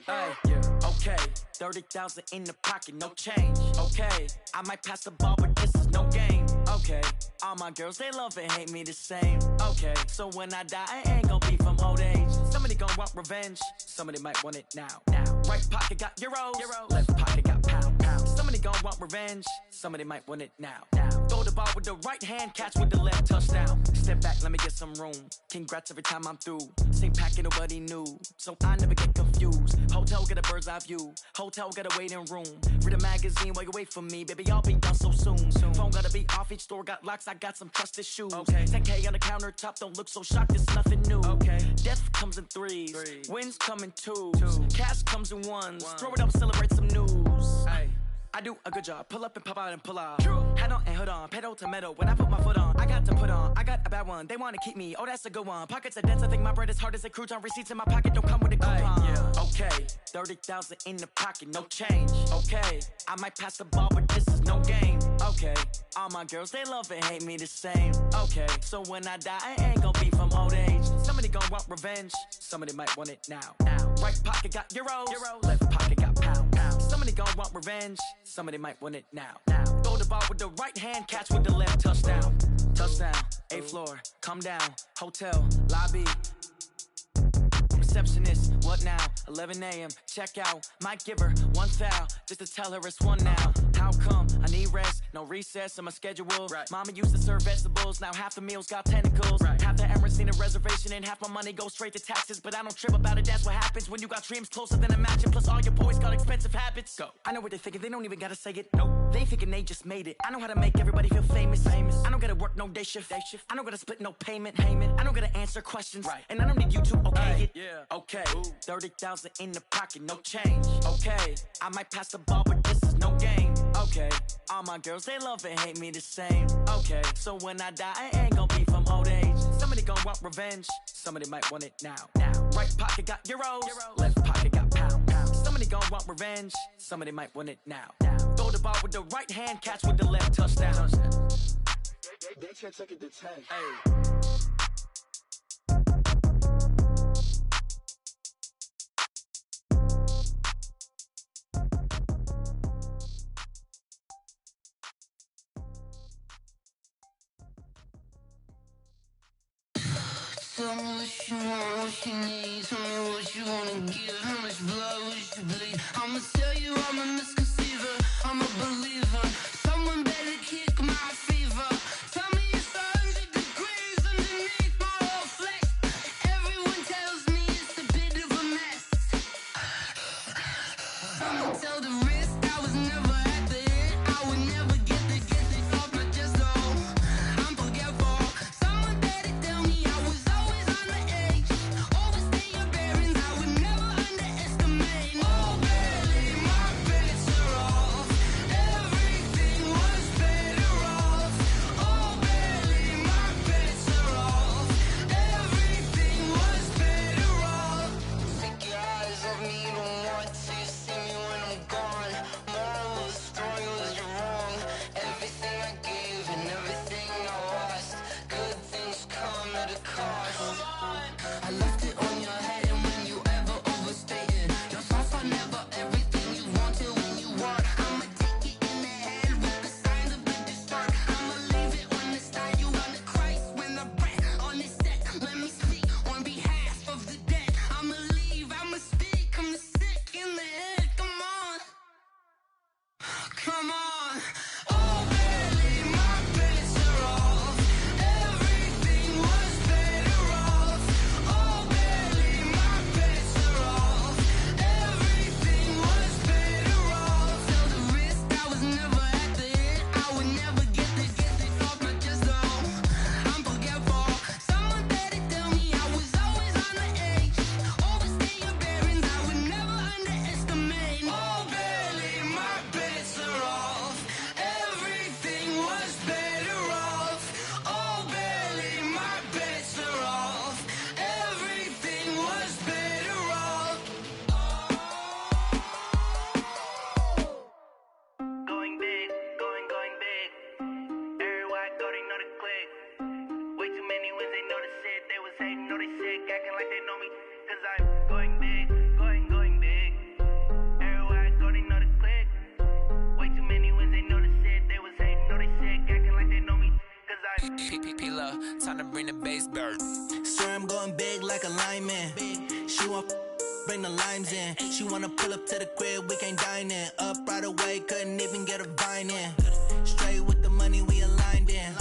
E: Hey, yeah. Okay, 30,000 in the pocket, no change. Okay, I might pass the ball, but this is no game. Okay, all my girls, they love and hate me the same. Okay, so when I die, I ain't gonna be from old age. Somebody gon' want revenge, somebody might want it now. Right pocket got euros, left pocket got pound. Somebody gon' want revenge, somebody might want it now. Throw the ball with the right hand, catch with the left, touchdown. Step back, let me get some room. Congrats every time I'm through. Same packet, nobody knew, so I never get confused. Hotel get a bird's eye view, hotel get a waiting room. Read a magazine while you wait for me, baby, I'll be done so soon. Phone gotta be off, each store got locks, I got some trusted shoes. 10K on the countertop, don't look so shocked, it's nothing new. Death comes in threes, wins come in twos, cash comes in ones. Throw it up, celebrate some news. I do a good job, pull up and pop out and pull out. Head on and hood on, pedal to metal. When I put my foot on, I got to put on. I got a bad one, they wanna keep me, oh that's a good one. Pockets are dense, I think my bread is hard as a crouton. Receipts in my pocket don't come with a coupon. Okay, 30,000 in the pocket, no change. Okay, I might pass the ball, but this is no game. Okay, all my girls, they love and hate me the same. Okay, so when I die, I ain't gonna be from old age. Somebody gon' want revenge, somebody might want it now. Right pocket got euros, left pocket got pound. Somebody gon' want revenge, somebody might want it now. Throw the ball with the right hand, catch with the left, touchdown. Touchdown, 8th floor, come down, hotel, lobby. Receptionist, what now? 11 a.m., check out. Might give her one foul, just to tell her it's one now. How come? I need rest, no recess in my schedule. Mama used to serve vegetables, now half the meals got tentacles. Half the Emirates need a reservation and half my money goes straight to taxes. But I don't trip about it, that's what happens when you got dreams closer than a mansion. Plus all your boys got expensive habits. Go. I know what they're thinking, they don't even gotta say it. Nope. They thinking they just made it. I know how to make everybody feel famous. I don't gotta work no day shift. I don't gotta split no payment. I don't gotta answer questions. And I don't need you to okay it. Okay, 30,000 in the pocket, no change. Okay, I might pass the ball, but this is no game. Okay, all my girls, they love and hate me the same. Okay, so when I die, I ain't gonna be from old age. Somebody gon' want revenge, somebody might want it now. Right pocket got euros, left pocket got pound. Somebody gon' want revenge, somebody might want it now. Throw the ball with the right hand, catch with the left, touchdown.
G: They can't take it to 10.
J: Tell me what you want, what you need. Tell me what you wanna give. How much blood would you bleed? I'ma tell you I'm a misconceiver, I'm a believer. Someone better kick my fever. Tell me it's 100 degrees underneath my whole flesh. Everyone tells me it's a bit of a mess. Someone tell the risk I was never at the end. I would never get the off my chest though. I'm forgetful. Someone better tell me I was always on the edge. Overstay your bearings, I would never underestimate. Oh baby, my bets are off.
E: time to bring the bass bird.
F: Swear I'm going big like a lineman. She want bring the limes in. She wanna pull up to the crib, we can't dine in. Up right away, couldn't even get a vine in. Straight with the money we aligned in.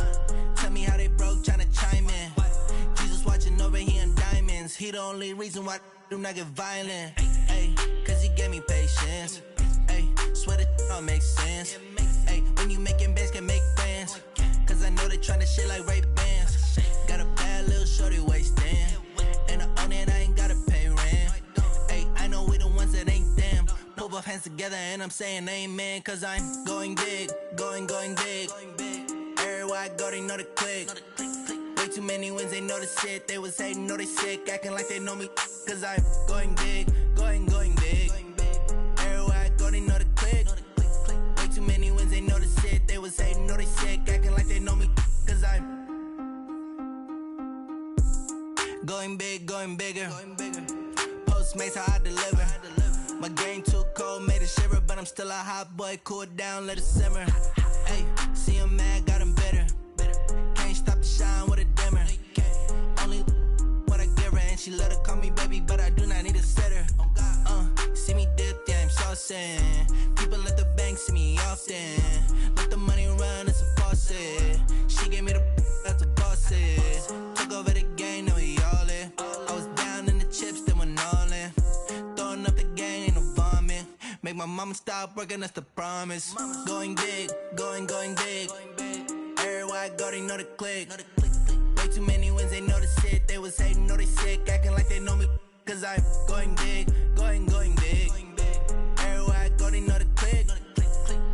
F: Tell me how they broke, tryna chime in. Jesus watching over here in diamonds. He the only reason why I do not get violent. Ay, cause he gave me patience. Ay, swear that all makes sense. Ay, when you making bands, can make friends. Cause I know they tryna shit like Ray-Bans. Got a bad little shorty wasting. And I own it, I ain't gotta pay rent. Ay, I know we the ones that ain't them. Pull both hands together and I'm saying amen. Cause I'm going big, going big. Everywhere I go, they know the click. Way too many wins, they know the shit. They was hating, know they sick, acting like they know me. Cause I'm going big, going big. Everywhere I go, they know the click. Way too many wins, they know the shit. They was hating, know they sick, acting like they know me. Cause I'm going big, going bigger. Postmates, how I deliver. My game too cold, made it shiver. But I'm still a hot boy, cool it down, let it simmer. Hey, see him mad, got him bitter. Can't stop the shine with a dimmer. Only what I give her, and she let her call me baby, but I do not need a sitter. See me dip, yeah, I'm saucing. People at the bank see me often. Let the money run, it's a faucet. She gave me the that's a bosses. Took over the game, now we all in. I was down in the chips, then went all in. Throwing up the game, ain't no vomit. Make my mama stop working, that's the promise. Going big, going big. Everywhere I go, they know the click. Way too many wins, they know the shit. They was hating, know they sick, acting like they know me. Cause I'm going big, going big. Everywhere I go, they know the click.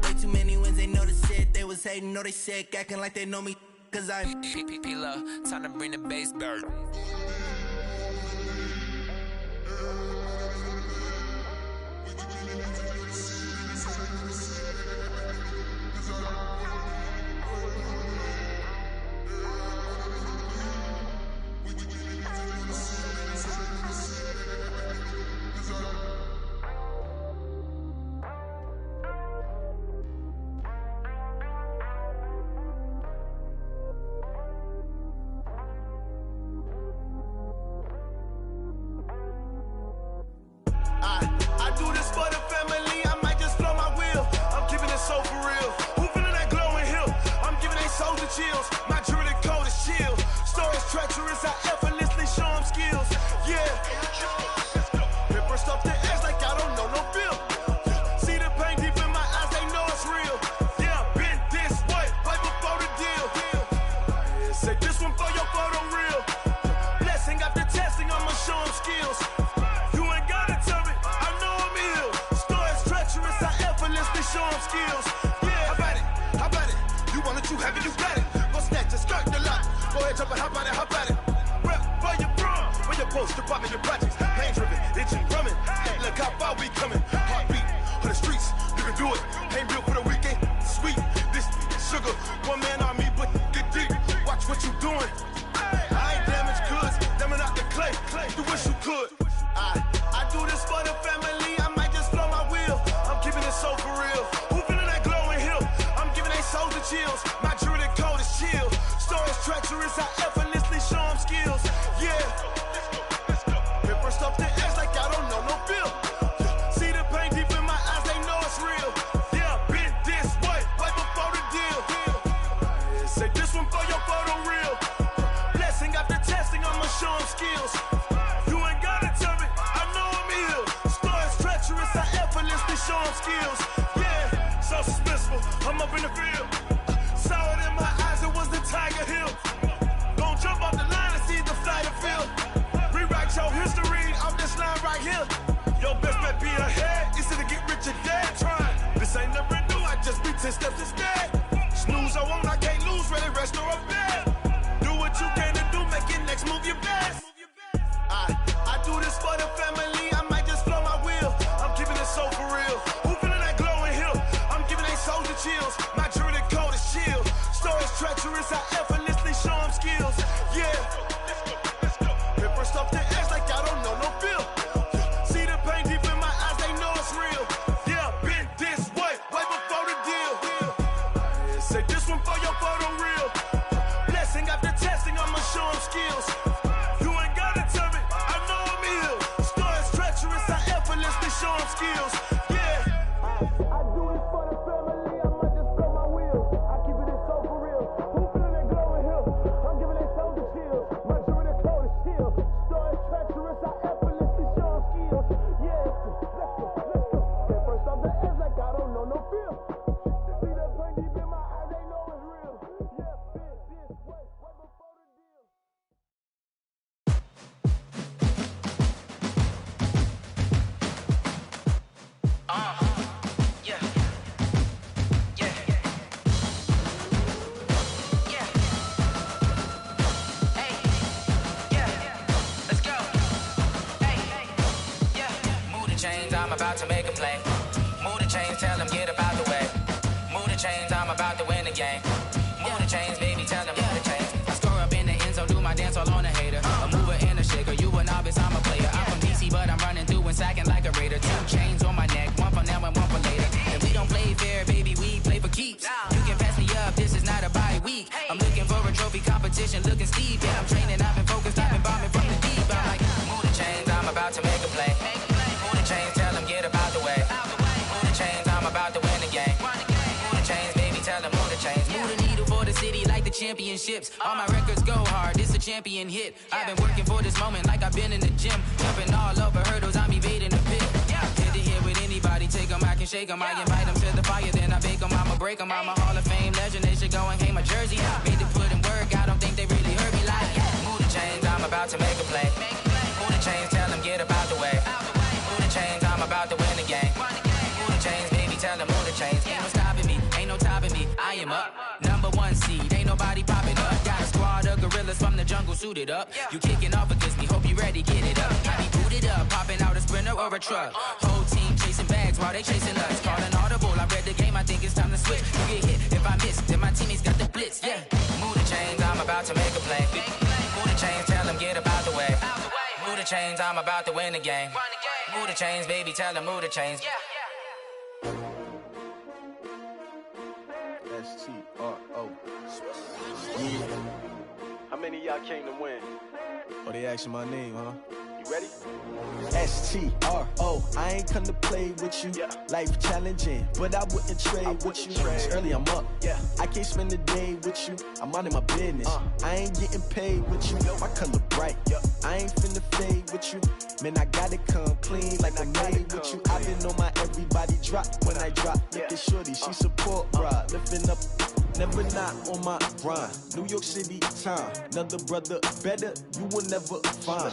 F: Way too many wins, they know the shit. They was hating, know they sick, acting like they know me. Cause I'm
E: P-Love, time to bring the bass bird.
C: Chills. My jewelry code is chill. Stories treacherous, I effortlessly show them skills. Yeah. Pepper stuff the edge like I don't know no bill. See the pain deep in my eyes, they know it's real. Yeah, been this way, way before the deal. Say this one for your photo real. Blessing after testing, I'ma show them skills. You ain't gotta tell me, I know I'm ill. Stories treacherous, I effortlessly show them skills. Yeah, how about it? You want it, you have it, you got it. Skirt the lot. Go ahead, jump and hop on it, hop at it. Rep where you from, where you post, department, your projects. Pain driven, itching, drumming. Hey, look how far we coming. Heartbeat on the streets, you can do it. Ain't built for the weekend. Sweet, this sugar, one man army, but get deep. Watch what you doing. I ain't damaged goods, damn it out the clay. You wish you could. I do this for the family. I might just blow my wheel. I'm keeping it so for real. Who feeling that glowing hill? I'm giving they souls the chills. My jewelry code is chill. Stories treacherous, I effortlessly show them skills. Yeah. Pepper stuff the edge like I don't know no bill. See the pain deep in my eyes, they know it's real. Yeah, been this way, way before the deal. Say this one for your photo real. Blessing after testing, I'ma show them skills. You ain't gotta tell me, I know I'm ill. Stories treacherous, I effortlessly show them skills. Yeah, so suspenseful, I'm up in the field. Saw it in my eyes, it was the Tiger Hill. Gon' jump off the line and see the flight of field. Rewrite your history off this line right here. Your best bet be ahead, easy to get rich or dead trying. This ain't never new, I just be 10 steps instead. Snooze I won't, I can't lose, ready, rest or a bed. Do what you can to do, make your next move your best. I do this for the family, I might just blow my wheel. I'm keeping it so for real. Who feeling that glowing hill? I'm giving they souls the chills. My jewelry code is chill. Stories treacherous, I effortlessly show them skills. Yeah. Pepper stuff the edge like I don't know no bill. See the pain deep in my eyes, they know it's real. Yeah, been this way, way before the deal.
E: about to make a play. Move the chains, tell them get about the way. Move the chains, I'm about to win the game. Move the chains, baby, tell them move the chains. I score up in the end zone, do my dance all on a hater. A mover and a shaker, you a novice, I'm a player. I'm from DC, but I'm running through and sacking like a raider. 2 chains on my neck, one for now and one for later. And we don't play fair, baby, we play for keeps. You can pass me up, this is not a bye week. I'm looking for a trophy competition, looking steep. Yeah, I'm training, I've been focused, I've been bombing from the deep. I'm like, move the chains, I'm about to make a play. Move the chains, tell them get about the way. Move the chains, I'm about to win the game. Move the chains, baby, tell them move the chains. Move the needle for the city like the championships. All my records go hard, this a champion hit. I've been working for this moment like I've been in the gym. Jumping all over hurdles, I'm evading the pit. Head to head with anybody, take them, I can shake them. I invite them to the fire, then I bake them, I'ma break them. I'm a Hall of Fame legend, they should go and hang my jersey. Made to put in work, I don't think they really heard me like, move the chains, I'm about to make a play. Move the chains, tell them get about the way. Move the chains, I'm about to win the game. Move the chains, baby, tell them move the chains. Ain't no stopping me, ain't no topping me, I am up. Number 1 seed, ain't nobody popping up. Got a squad of gorillas from the jungle suited up. You kicking off against me, hope you ready, get it up. I be booted up, popping out a sprinter or a truck. Whole team chasing bags while they chasing us. Calling audible, I read the game, I think it's time to switch. You get hit, if I miss, then my teammates got the blitz, yeah. Move the chains, I'm about to make a play. Move the chains, tell them get about the way. Move the chains, I'm about to win the game. Move the chains, baby, tell them move the chains.
N: S-T-R-O. Yeah. How many of y'all came to win? Oh, they asking my name, huh? You ready?
O: S-T-R-O. I ain't come to play with you. Life challenging, but I wouldn't trade with you. It's early, I'm up. I can't spend the day with you. I'm minding my business. I ain't getting paid with you. My color bright. I ain't finna fade with you. Man, I gotta come clean like I'm made with you. I been on my everybody drop when I drop. Look at shorty, she support, bruh. Lifting up. Never not on my grind. New York City time. Another brother better, you will never find.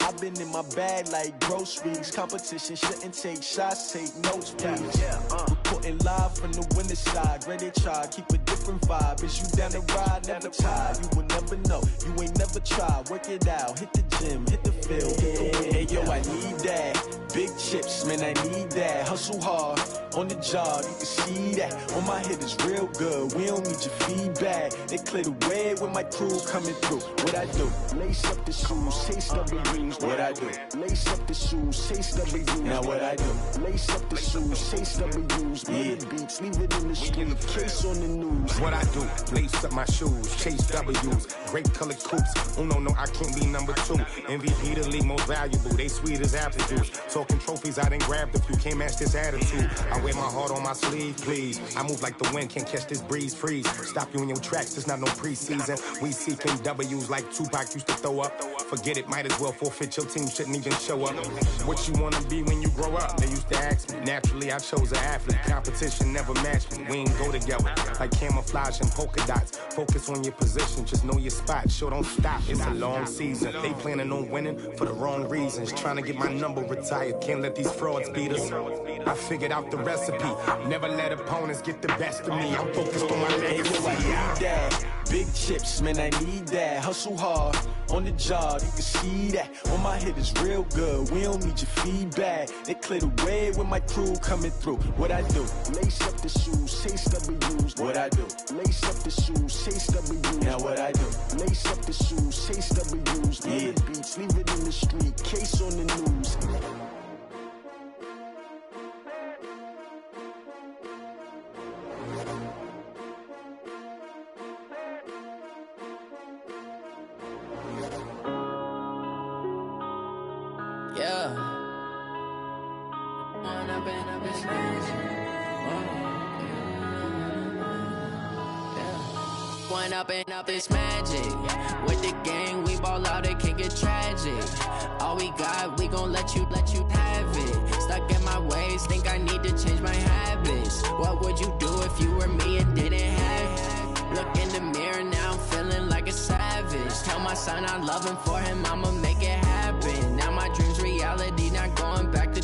O: I've been in my bag like groceries. Competition shouldn't take shots, take notes, please. Reporting live from the winter side. Ready to try, keep a different vibe. Is you down the ride, never tired. You will never know, you ain't never tried. Work it out, hit the gym, hit the field, hit the wind. Hey yo, I need that. Big chips, man, I need that. Hustle hard, on the job, you can see that. On my head is real good, we don't need your feedback. They clear the way with my crew coming through. What I do? Lace up the shoes, taste of the greens. What I do? Lace up the shoes, taste of the greens. Now what I do? Lace up the shoes, taste of the greens. Murder beats, leave it in the street, case on the news.
P: What I do? Lace up my shoes, chase W's. Great colored coops. Oh no, I can't be number 2. MVP the league most valuable. They sweet as apple juice. Talking trophies, I done grabbed a few. Can't match this attitude. I wear my heart on my sleeve, please. I move like the wind, can't catch this breeze, freeze. Stop you in your tracks, it's not no preseason. We seeking W's like Tupac used to throw up. Forget it, might as well forfeit. Your team shouldn't even show up. What you wanna be when you grow up? They used to ask me. Naturally, I chose an athlete. Competition never matched me. We ain't go together like camouflage and polka dots. Focus on your position, just know your spot. Sure, don't stop. It's a long season. They planning on winning for the wrong reasons. Trying to get my number retired. Can't let these frauds beat us. I figured out the recipe. Never let opponents get the best of me. I'm focused on my legacy.
O: I need that. Big chips, man, I need that. Hustle hard, on the job, you can see that. On my head is real good, we don't need your feedback. They clear the way with my crew coming through. What I do? Lace up the shoes, chase W's. What I do? Lace up the shoes, chase W's. Now what I do? Lace up the shoes, chase W's. Murder beats, leave it in the street, case on the news.
Q: Up this magic. With the gang, we ball out, it can get tragic. All we got, we gon' let you have it. Stuck in my ways, think I need to change my habits. What would you do if you were me and didn't have it? Look in the mirror, now I'm feeling like a savage. Tell my son I love him, for him I'ma make it happen. Now my dream's reality, not going back to.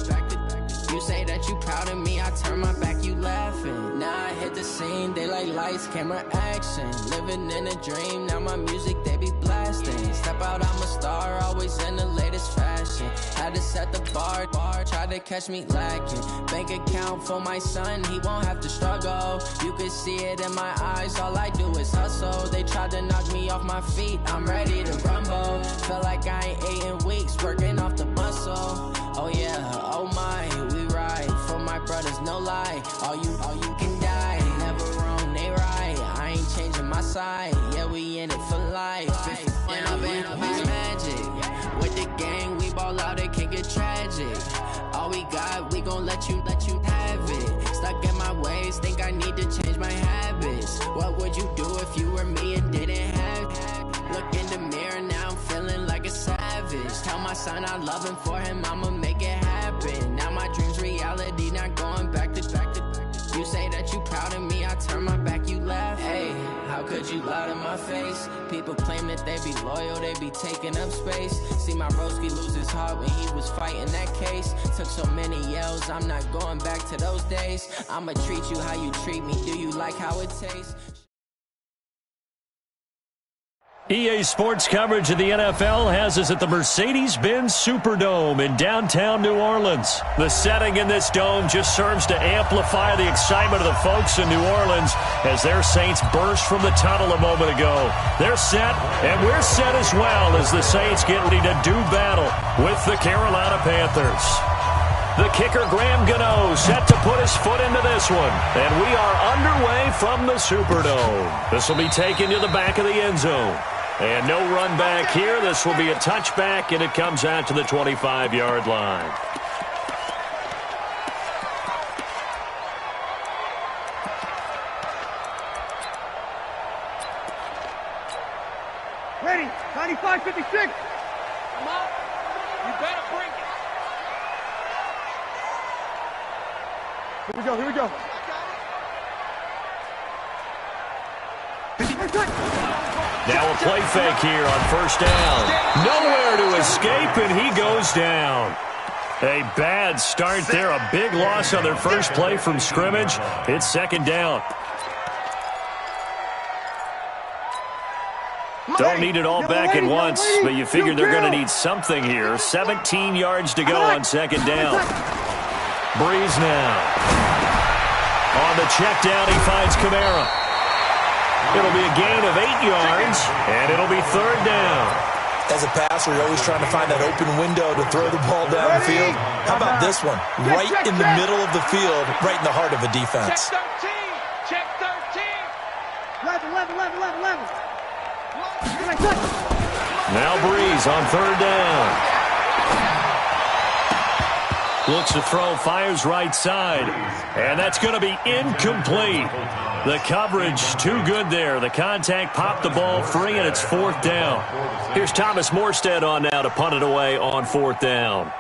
Q: You say that you proud of me, I turn my back, you laughing. Now I hit the scene, they like lights, camera, action. Living in a dream, now my music, they be black. lasting. Step out, I'm a star, always in the latest fashion. Had to set the bar, try to catch me lacking. Bank account for my son, he won't have to struggle. You can see it in my eyes, all I do is hustle. They tried to knock me off my feet, I'm ready to rumble. Feel like I ain't ate in weeks, working off the muscle. Oh yeah, oh my, we ride for my brothers, no lie. All you can die, never wrong, they right. I ain't changing my side, yeah, we in it for life. And I've been magic. With the gang, we ball out, it can get tragic. All we got, we gon' let you have it. Stuck in my ways, think I need to change my habits. What would you do if you were me and didn't have it? Look in the mirror, now I'm feeling like a savage. Tell my son I love him, for him I'ma make it happen. Now my dream's reality, not going back to. You say that you proud of me, I turn my back, you laugh. Hey, how could you lie to my face? People claim that they be loyal, they be taking up space. See my broski lose his heart when he was fighting that case. Took so many yells, I'm not going back to those days. I'ma treat you how you treat me, do you like how it tastes?
A: EA Sports coverage of the NFL has us at the Mercedes-Benz Superdome in downtown New Orleans. The setting in this dome just serves to amplify the excitement of the folks in New Orleans as their Saints burst from the tunnel a moment ago. They're set, and we're set as well as the Saints get ready to do battle with the Carolina Panthers. The kicker, Graham Gano, set to put his foot into this one. And we are underway from the Superdome. This will be taken to the back of the end zone. And no run back here. This will be a touchback, and it comes out to the 25-yard line.
H: Ready, 95-56. Come on. You better bring it. Here we go.
A: Now a play fake here on first down. Nowhere to escape, and he goes down. A bad start there. A big loss on their first play from scrimmage. It's second down. Don't need it all back at once, but you figure they're going to need something here. 17 yards to go on second down. Breeze now. On the check down, he finds Kamara. It'll be a gain of 8 yards, and it'll be third down.
B: As a passer, you're always trying to find that open window to throw the ball downfield. How about this one? Right in the middle of the field, right in the heart of a defense.
H: Check 13. 11.
A: Now Breeze on third down. Looks to throw, fires right side, and that's going to be incomplete. The coverage too good there. The contact popped the ball free, and it's fourth down. Here's Thomas Morstead on now to punt it away on fourth down.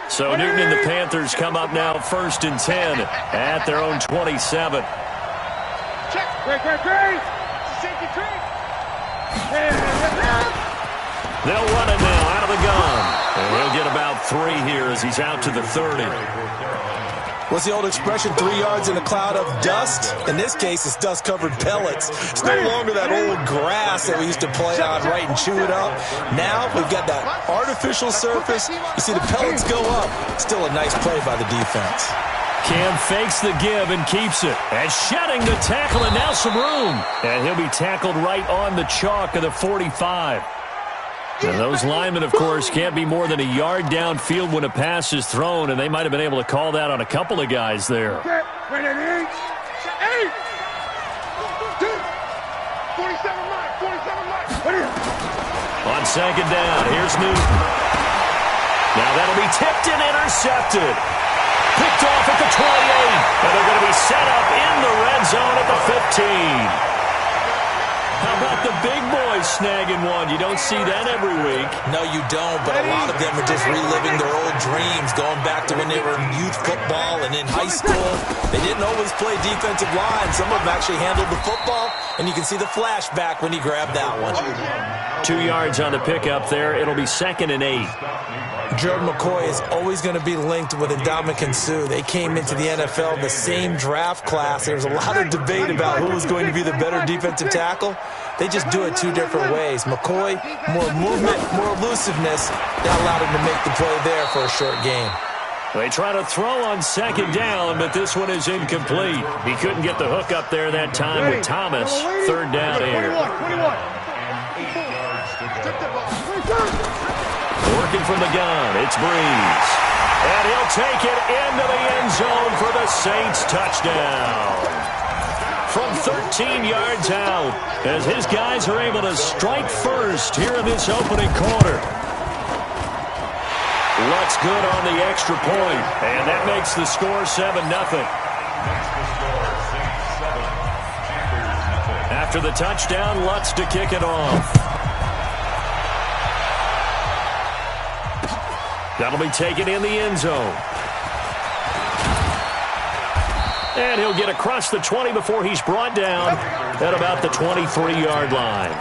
A: So Newton and the Panthers come up now first and 10 at their own 27.
H: Check. Great. Safety creep.
A: They'll run it now out of the gun. And he'll get about 3 here as he's out to the 30.
B: What's the old expression, 3 yards in a cloud of dust? In this case, it's dust-covered pellets. It's no longer that old grass that we used to play on, right, and chew it up. Now we've got that artificial surface. You see the pellets go up. Still a nice play by the defense.
A: Cam fakes the give and keeps it. And shedding the tackle, and now some room. And he'll be tackled right on the chalk of the 45. And those linemen, of course, can't be more than a yard downfield when a pass is thrown, and they might have been able to call that on a couple of guys there.
H: 8. 47 miles.
A: On second down, here's Newton. Now that'll be tipped and intercepted. Picked off at the 28, and they're going to be set up in the red zone at the 15. How about the big boys snagging one. You don't see that every week.
B: No, you don't, but a lot of them are just reliving their old dreams, going back to when they were in youth football and in high school. They didn't always play defensive line. Some of them actually handled the football, and you can see the flashback when he grabbed that one.
A: 2 yards on the pickup there. It'll be 2nd and 8.
B: Jordan McCoy is always going to be linked with Ndamukong Suh. They came into the NFL the same draft class. There was a lot of debate about who was going to be the better defensive tackle. They just do it 2 different ways. McCoy, more movement, more elusiveness. That allowed him to make the play there for a short gain.
A: They try to throw on 2nd down, but this one is incomplete. He couldn't get the hook up there that time with Thomas. 3rd down here. Working from the gun, it's Breeze. And he'll take it into the end zone for the Saints touchdown. From 13 yards out, as his guys are able to strike first here in this opening quarter. Lutz good on the extra point, and that makes the score 7-0. After the touchdown, Lutz to kick it off. That'll be taken in the end zone. And he'll get across the 20 before he's brought down at about the 23-yard line.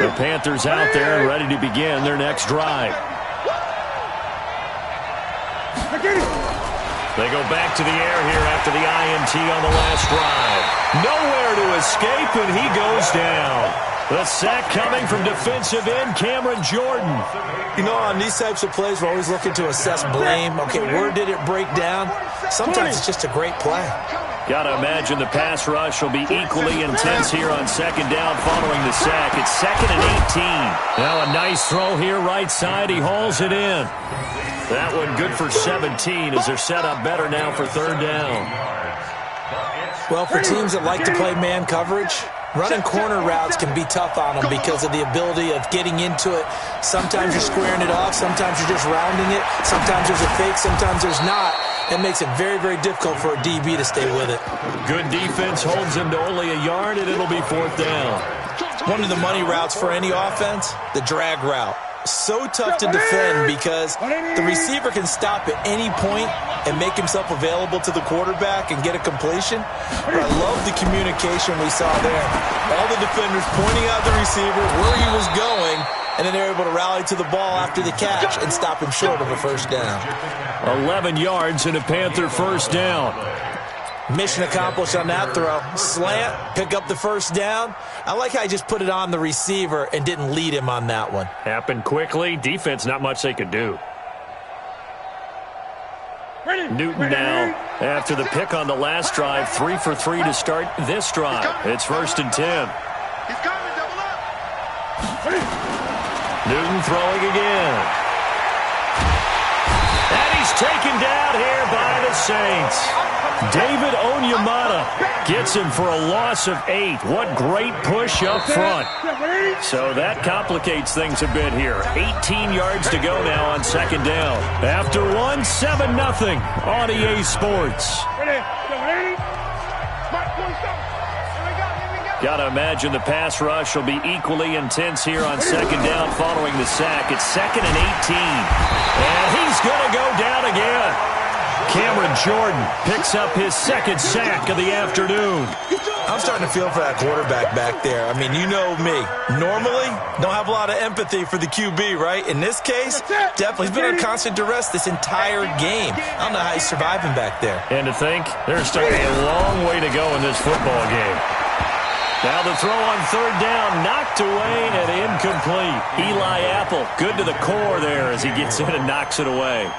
A: The Panthers out there and ready to begin their next drive. They go back to the air here after the INT on the last drive. Nowhere to escape, and he goes down. The sack coming from defensive end Cameron Jordan.
B: You know, on these types of plays, we're always looking to assess blame. Okay, where did it break down? Sometimes it's just a great play.
A: Got to imagine the pass rush will be equally intense here on 2nd down following the sack. It's 2nd and 18. Now a nice throw here right side. He hauls it in. That one good for 17 as they're set up better now for 3rd down.
B: Well, for teams that like to play man coverage, running corner routes can be tough on them because of the ability of getting into it. Sometimes you're squaring it off. Sometimes you're just rounding it. Sometimes there's a fake. Sometimes there's not. It makes it very, very difficult for a DB to stay with it.
A: Good defense holds him to only a yard, and it'll be 4th down.
B: One of the money routes for any offense, the drag route. So tough to defend because the receiver can stop at any point and make himself available to the quarterback and get a completion. But I love the communication we saw there. All the defenders pointing out the receiver, where he was going, and then they're able to rally to the ball after the catch and stop him short of a 1st down.
A: 11 yards and a Panther 1st down.
B: Mission accomplished on that throw. Slant, pick up the 1st down. I like how he just put it on the receiver and didn't lead him on that one.
A: Happened quickly. Defense, not much they could do. Newton now, after the pick on the last drive, 3 for 3 to start this drive. It's 1st and 10. Newton throwing again. And he's taken down here by the Saints. David Onyemata gets him for a loss of 8. What great push up front. So that complicates things a bit here. 18 yards to go now on 2nd down. After one, 7-0 on EA Sports. Got to imagine the pass rush will be equally intense here on 2nd down following the sack. It's 2nd and 18. And he's going to go down again. Cameron Jordan picks up his 2nd sack of the afternoon.
B: I'm starting to feel for that quarterback back there. I mean, you know me. Normally, don't have a lot of empathy for the QB, right? In this case, definitely. He's been under constant duress this entire game. I don't know how he's surviving back there.
A: And to think, there's still a long way to go in this football game. Now the throw on 3rd down, knocked away and incomplete. Eli Apple, good to the core there as he gets in and knocks it away.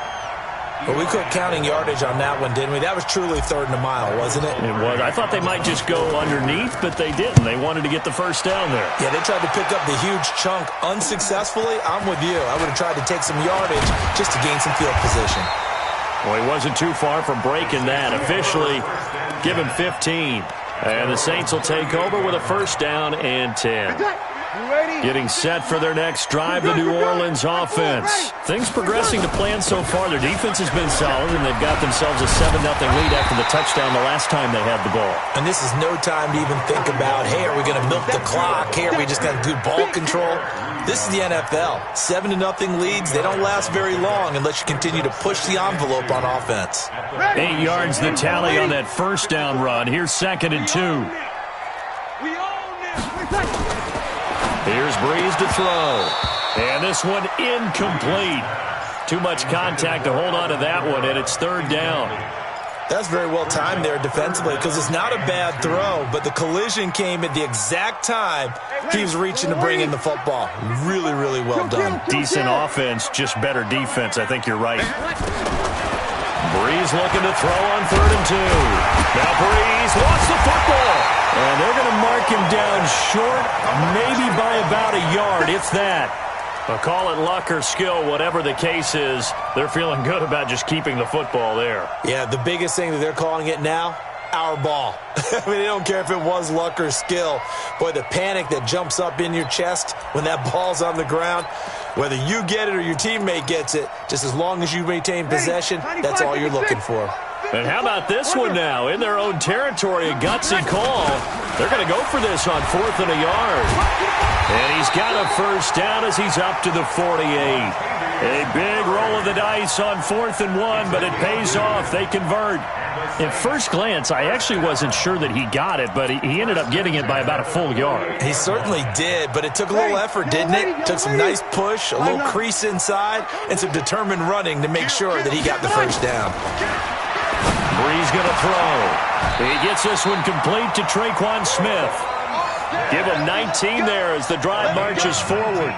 B: But we quit counting yardage on that one, didn't we? That was truly 3rd and a mile, wasn't it?
A: It was. I thought they might just go underneath, but they didn't. They wanted to get the 1st down there.
B: Yeah, they tried to pick up the huge chunk unsuccessfully. I'm with you. I would have tried to take some yardage just to gain some field position.
A: Well, he wasn't too far from breaking that. Officially, give him 15. And the Saints will take over with a 1st down and 10. Getting set for their next drive, the New Orleans offense. Things progressing to plan so far. Their defense has been solid, and they've got themselves a 7-0 lead after the touchdown the last time they had the ball.
B: And this is no time to even think about, hey, are we going to milk the clock? Hey, are we just going to do ball control? This is the NFL. 7-0 leads, they don't last very long unless you continue to push the envelope on offense.
A: 8 yards the tally on that first down run. Here's 2nd and 2. Here's Breeze to throw. And this one incomplete. Too much contact to hold on to that one, and it's 3rd down.
B: That's very well timed there defensively because it's not a bad throw, but the collision came at the exact time he was reaching to bring in the football. Really, really well done.
A: Decent offense, just better defense. I think you're right. Breeze looking to throw on 3rd and 2. Now Breeze lost the football. And they're going to mark him down short, maybe by about a yard, if that. But call it luck or skill, whatever the case is, they're feeling good about just keeping the football there.
B: Yeah, the biggest thing that they're calling it now, our ball. I mean, they don't care if it was luck or skill. Boy, the panic that jumps up in your chest when that ball's on the ground, whether you get it or your teammate gets it, just as long as you maintain possession, that's all you're looking for.
A: And how about this one now? In their own territory, a gutsy call. They're going to go for this on 4th and a yard. And he's got a first down as he's up to the 48. A big roll of the dice on 4th and 1, but it pays off. They convert. At first glance, I actually wasn't sure that he got it, but he ended up getting it by about a full yard.
B: He certainly did, but it took a little effort, didn't it? Took some nice push, a little crease inside, and some determined running to make sure that he got the first down.
A: Breeze going to throw. He gets this one complete to Traquan Smith. Give him 19 there as the drive marches forward.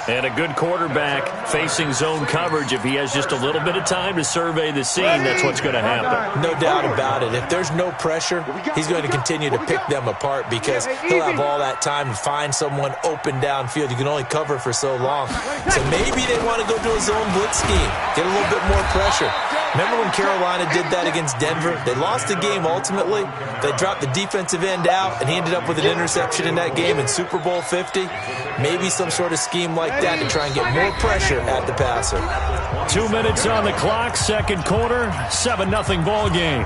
A: And a good quarterback facing zone coverage. If he has just a little bit of time to survey the scene, that's what's going to happen.
B: No doubt about it. If there's no pressure, he's going to continue to pick them apart because he'll have all that time to find someone open downfield. You can only cover for so long. So maybe they want to go to a zone blitz scheme, get a little bit more pressure. Remember when Carolina did that against Denver? They lost the game ultimately. They dropped the defensive end out, and he ended up with an interception in that game in Super Bowl 50. Maybe some sort of scheme like that to try and get more pressure at the passer.
A: 2 minutes on the clock, 2nd quarter, 7-0 ball game.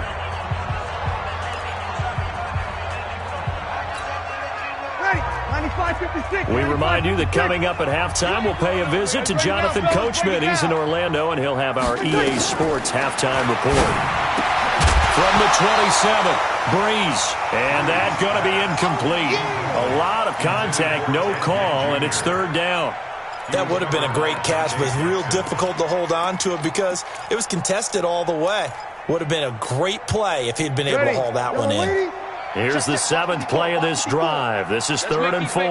A: We remind you that coming up at halftime, we'll pay a visit to Jonathan Coachman. He's in Orlando, and he'll have our EA Sports halftime report. From the 27, Breeze, and that's going to be incomplete. A lot of contact, no call, and it's 3rd down.
B: That would have been a great catch, but it's real difficult to hold on to it because it was contested all the way. Would have been a great play if he'd been able to haul that one in.
A: Here's the 7th play of this drive. This is 3rd and 4.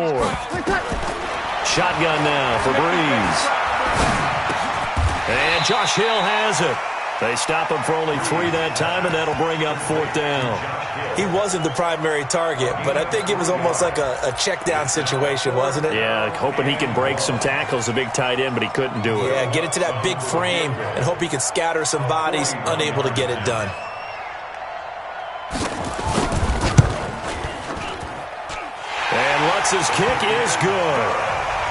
A: Shotgun now for Breeze. And Josh Hill has it. They stop him for only 3 that time, and that'll bring up 4th down.
B: He wasn't the primary target, but I think it was almost like a check down situation, wasn't it?
A: Yeah, hoping he can break some tackles, a big tight end, but he couldn't do it.
B: Yeah, get it to that big frame and hope he can scatter some bodies, unable to get it done.
A: And Lutz's kick is good.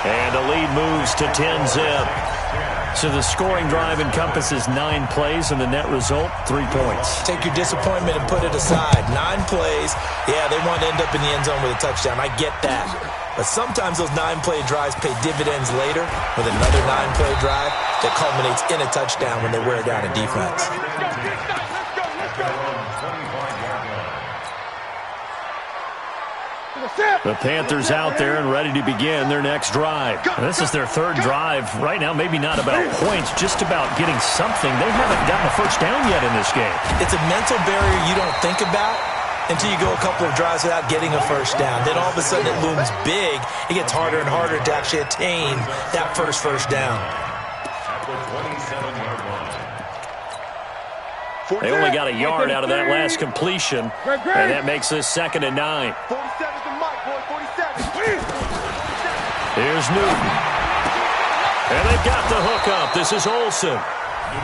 A: And the lead moves to 10-zip. So the scoring drive encompasses 9 plays, and the net result, 3 points.
B: Take your disappointment and put it aside. 9 plays. Yeah, they want to end up in the end zone with a touchdown. I get that. But sometimes those 9-play drives pay dividends later with another 9-play drive that culminates in a touchdown when they wear down a defense.
A: The Panthers out there and ready to begin their next drive. This is their 3rd drive. Right now, maybe not about points, just about getting something. They haven't gotten a first down yet in this game.
B: It's a mental barrier you don't think about until you go a couple of drives without getting a first down. Then all of a sudden it looms big. It gets harder and harder to actually attain that first down.
A: They only got a yard out of that last completion, and that makes this 2nd and 9. Here's Newton. And they've got the hook up. This is Olsen.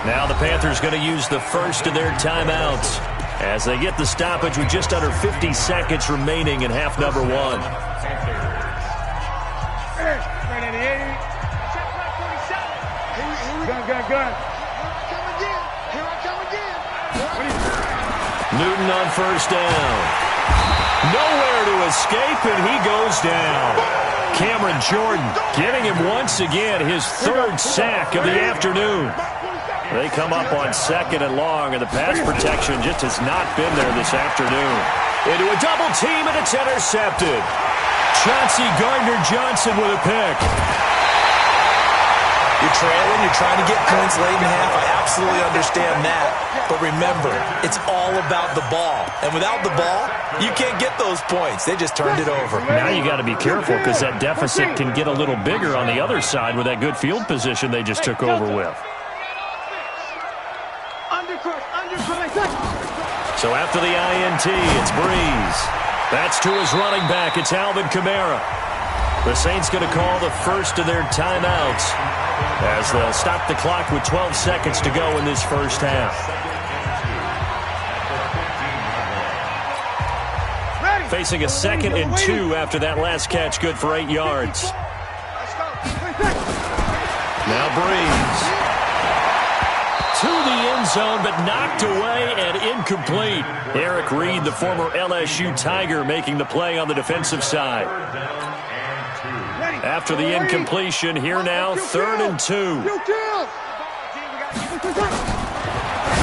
A: Now the Panthers going to use the first of their timeouts as they get the stoppage with just under 50 seconds remaining in half number 1.
H: Gun. Here I come again.
A: Newton on first down. Nowhere to escape, and he goes down. Cameron Jordan giving him once again his third sack of the afternoon. They come up on 2nd and long, and the pass protection just has not been there this afternoon. Into a double team, and it's intercepted. Chauncey Gardner-Johnson with a pick.
B: You're trailing, you're trying to get points late in half. I absolutely understand that. But remember, it's all about the ball. And without the ball, you can't get those points. They just turned it over.
A: Now you got to be careful because that deficit can get a little bigger on the other side with that good field position they just took over with. So after the INT, it's Breeze. That's to his running back. It's Alvin Kamara. The Saints going to call the first of their timeouts as they'll stop the clock with 12 seconds to go in this first half. Facing a 2nd and 2 after that last catch, good for 8 yards. Now Breeze. To the end zone, but knocked away and incomplete. Eric Reed, the former LSU Tiger, making the play on the defensive side. After the incompletion, here now, 3rd and 2.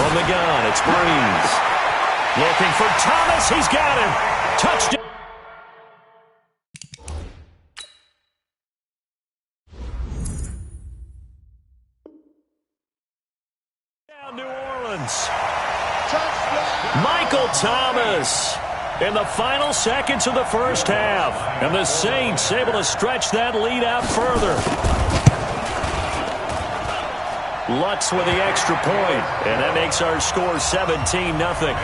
A: From the gun, it's Breeze. Looking for Thomas. He's got him. Touchdown. New Orleans. Michael Thomas in the final seconds of the first half. And the Saints able to stretch that lead out further. Lutz with the extra point, and that makes our score 17-0.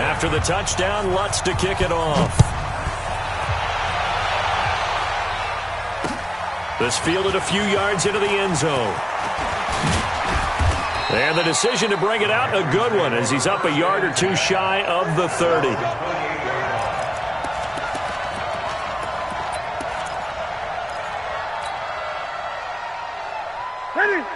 A: After the touchdown, Lutz to kick it off. This fielded a few yards into the end zone. And the decision to bring it out, a good one, as he's up a yard or two shy of the 30.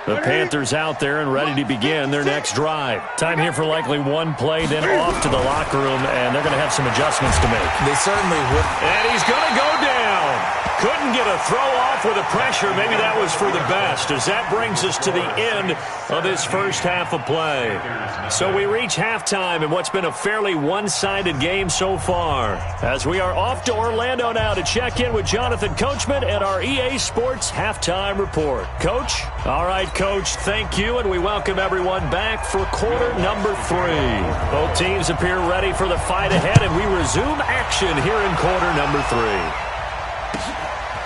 A: The Panthers out there and ready to begin their next drive. Time here for likely one play, then off to the locker room, and they're going to have some adjustments to make.
B: They certainly would.
A: And he's going to go down. Couldn't get a throw off with the pressure. Maybe that was for the best, as that brings us to the end of this first half of play. So we reach halftime in what's been a fairly one-sided game so far, as we are off to Orlando now to check in with Jonathan Coachman and our EA Sports Halftime Report. Coach? All right, Coach, thank you, and we welcome everyone back for quarter number 3. Both teams appear ready for the fight ahead, and we resume action here in quarter number 3.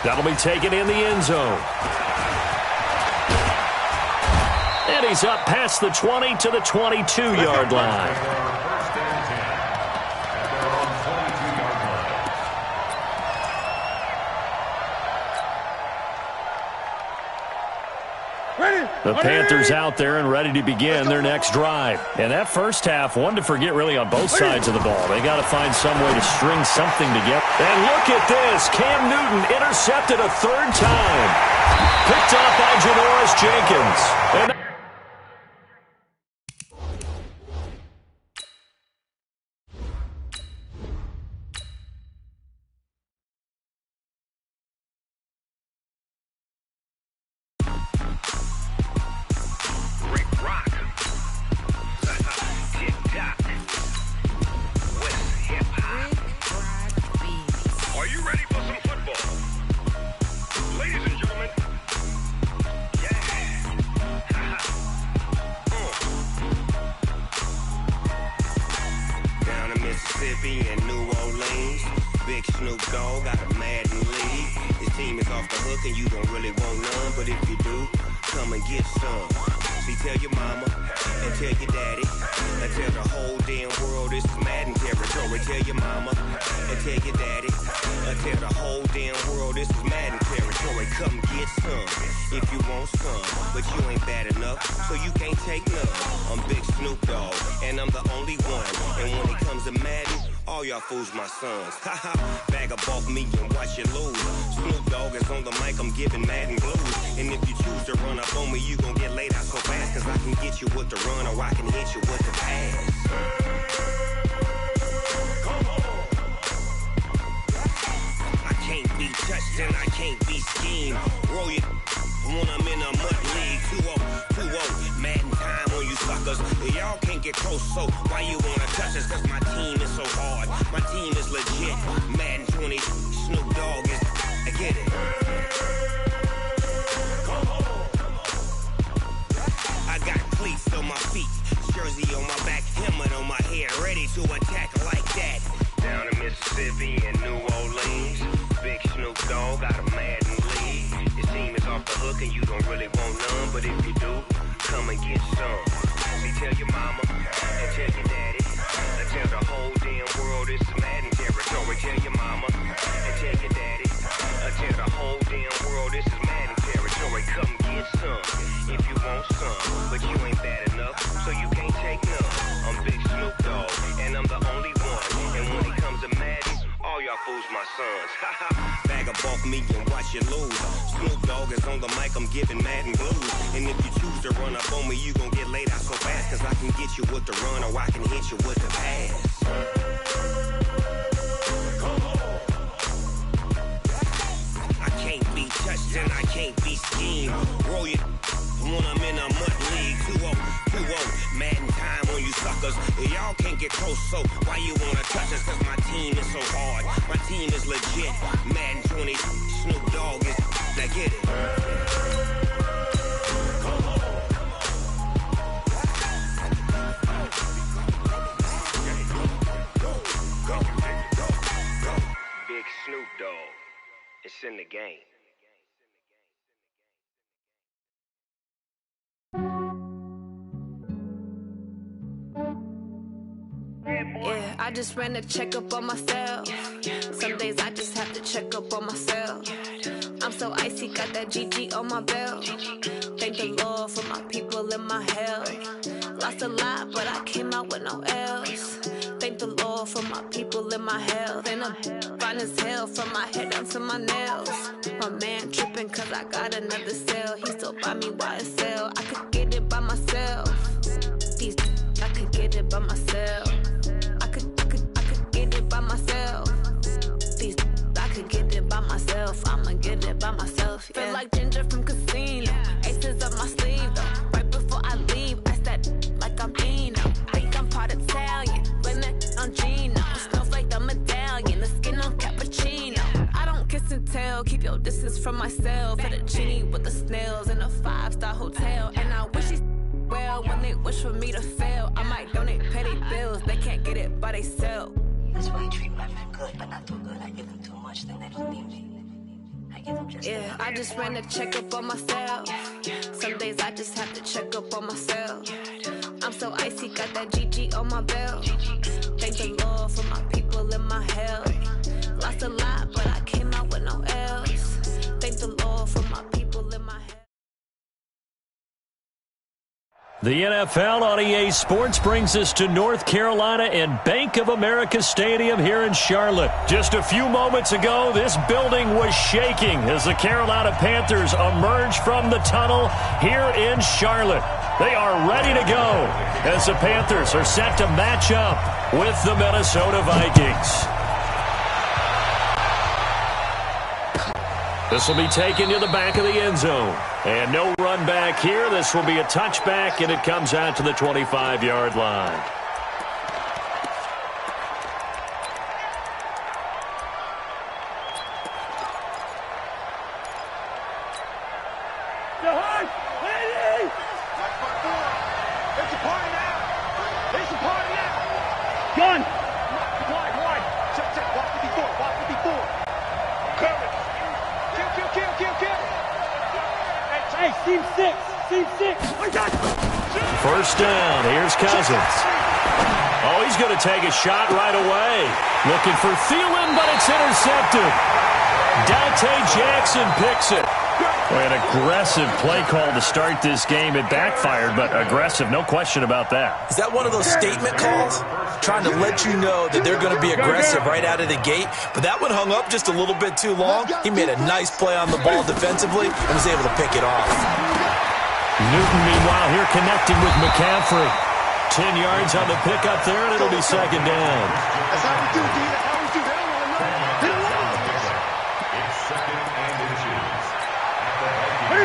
A: That'll be taken in the end zone. And he's up past the 20 to the 22-yard line. The Panthers out there and ready to begin their next drive. And that first half, one to forget really on both sides of the ball. They got to find some way to string something together. And look at this. Cam Newton intercepted a 3rd time. Picked off by Janoris Jenkins. And
R: All y'all fools my sons. Haha, bag up off me and watch you lose. Snoop Dogg is on the mic, I'm giving Madden blues. And if you choose to run up on me, you gon' get laid out so fast. Cause I can get you with the run or I can hit you with the pass. I can't be touched and I can't be schemed. Roll you when I'm in a mud league. 2-0, Madden time on you suckers. Y'all can't get close, so why you wanna touch us? Cause my team is so hard, my team is legit. Madden 20, Snoop Dogg is, I get it. I got cleats on my feet, jersey on my back, helmet on my head, ready to attack like that. Down in Mississippi and New Orleans, big Snoop Dogg got a Madden league. Your team is off the hook and you don't really want none, but if you do, come and get some. See, tell your mama and tell your daddy, and tell the whole damn world it's Madden territory. Tell your mama and tell your daddy, and tell the whole damn world this is Madden territory. Come get some if you want some, but you ain't bad enough, so you can't take none. I'm Big Snoop Dogg, and I'm the only one. And when it comes to Madden, all y'all fools my sons. Bag up off me and watch you lose. Snoop Dogg is on the mic, I'm giving Madden blues. And if you choose to run up on me, you gon' get laid out so fast. Cause I can get you with the run or I can hit you with the pass. I can't be touched and I can't be schemed. Roll you when I'm in a mud league. 2-0, Madden time on you suckers. Y'all can't get close, so why you wanna touch us? Cause my team is so hard, my team is legit. Madden 20, Snoop Dogg is, now get it. Big Snoop Dogg, it's in the game.
S: Yeah, I just ran a checkup on myself. Some days I just have to check up on myself. I'm so icy, got that GG on my belt. Thank the Lord for my people and my health. Lost a lot, but I came out with no L's. Thank the Lord for my people and my health. And I'm fine as hell from my head down to my nails. My man tripping cause I got another cell. He still buy me YSL. I could get it by myself. These I could get it by myself. I could get it by myself. These I could get it by myself. I'ma get it by myself. Yeah. Feel like Ginger from Casino. Aces up my sleeve though. Right before I leave, I said like I'm Dino. Think I'm part Italian. Blame that on Gino. Snowflake the medallion. The skin on cappuccino. I don't kiss and tell. Keep your distance from myself. At a genie with the snails in a 5-star hotel. And I wish he's well when they wish for me to fail. I might donate petty bills. They can't get it by they sell.
T: That's why you treat my men good, but not too good. I give them too much, then they don't need me. I give them just
S: yeah, I just ran a checkup on myself. Some days I just have to check up on myself. I'm so icy, got that GG on my belt. Thank the Lord for my people and my health. Lost a lot, but I came out with no L's. Thank the Lord for my people and my health.
A: The NFL on EA Sports brings us to North Carolina and Bank of America Stadium here in Charlotte. Just a few moments ago, this building was shaking as the Carolina Panthers emerged from the tunnel here in Charlotte. They are ready to go as the Panthers are set to match up with the Minnesota Vikings. This will be taken to the back of the end zone. And no run back here. This will be a touchback, and it comes out to the 25-yard line.
H: It's a party now. It's a party now. Gun. Wide. Check. Watch 54. Coverage. Kill. Hey, seam six.
A: First down. Here's Cousins. Oh, he's going to take a shot right away. Looking for Thielen, but it's intercepted. Dante Jackson picks it. Well, an aggressive play call to start this game. It backfired, but aggressive, no question about that.
B: Is that one of those statement calls? Trying to let you know that they're going to be aggressive right out of the gate. But that one hung up just a little bit too long. He made a nice play on the ball defensively and was able to pick it off.
A: Newton, meanwhile, here connecting with McCaffrey. 10 yards on the pickup there, and it'll be second down.
C: That's how we do, D. That's how we do. They don't want to know. They don't want to know.
D: It's second and inches.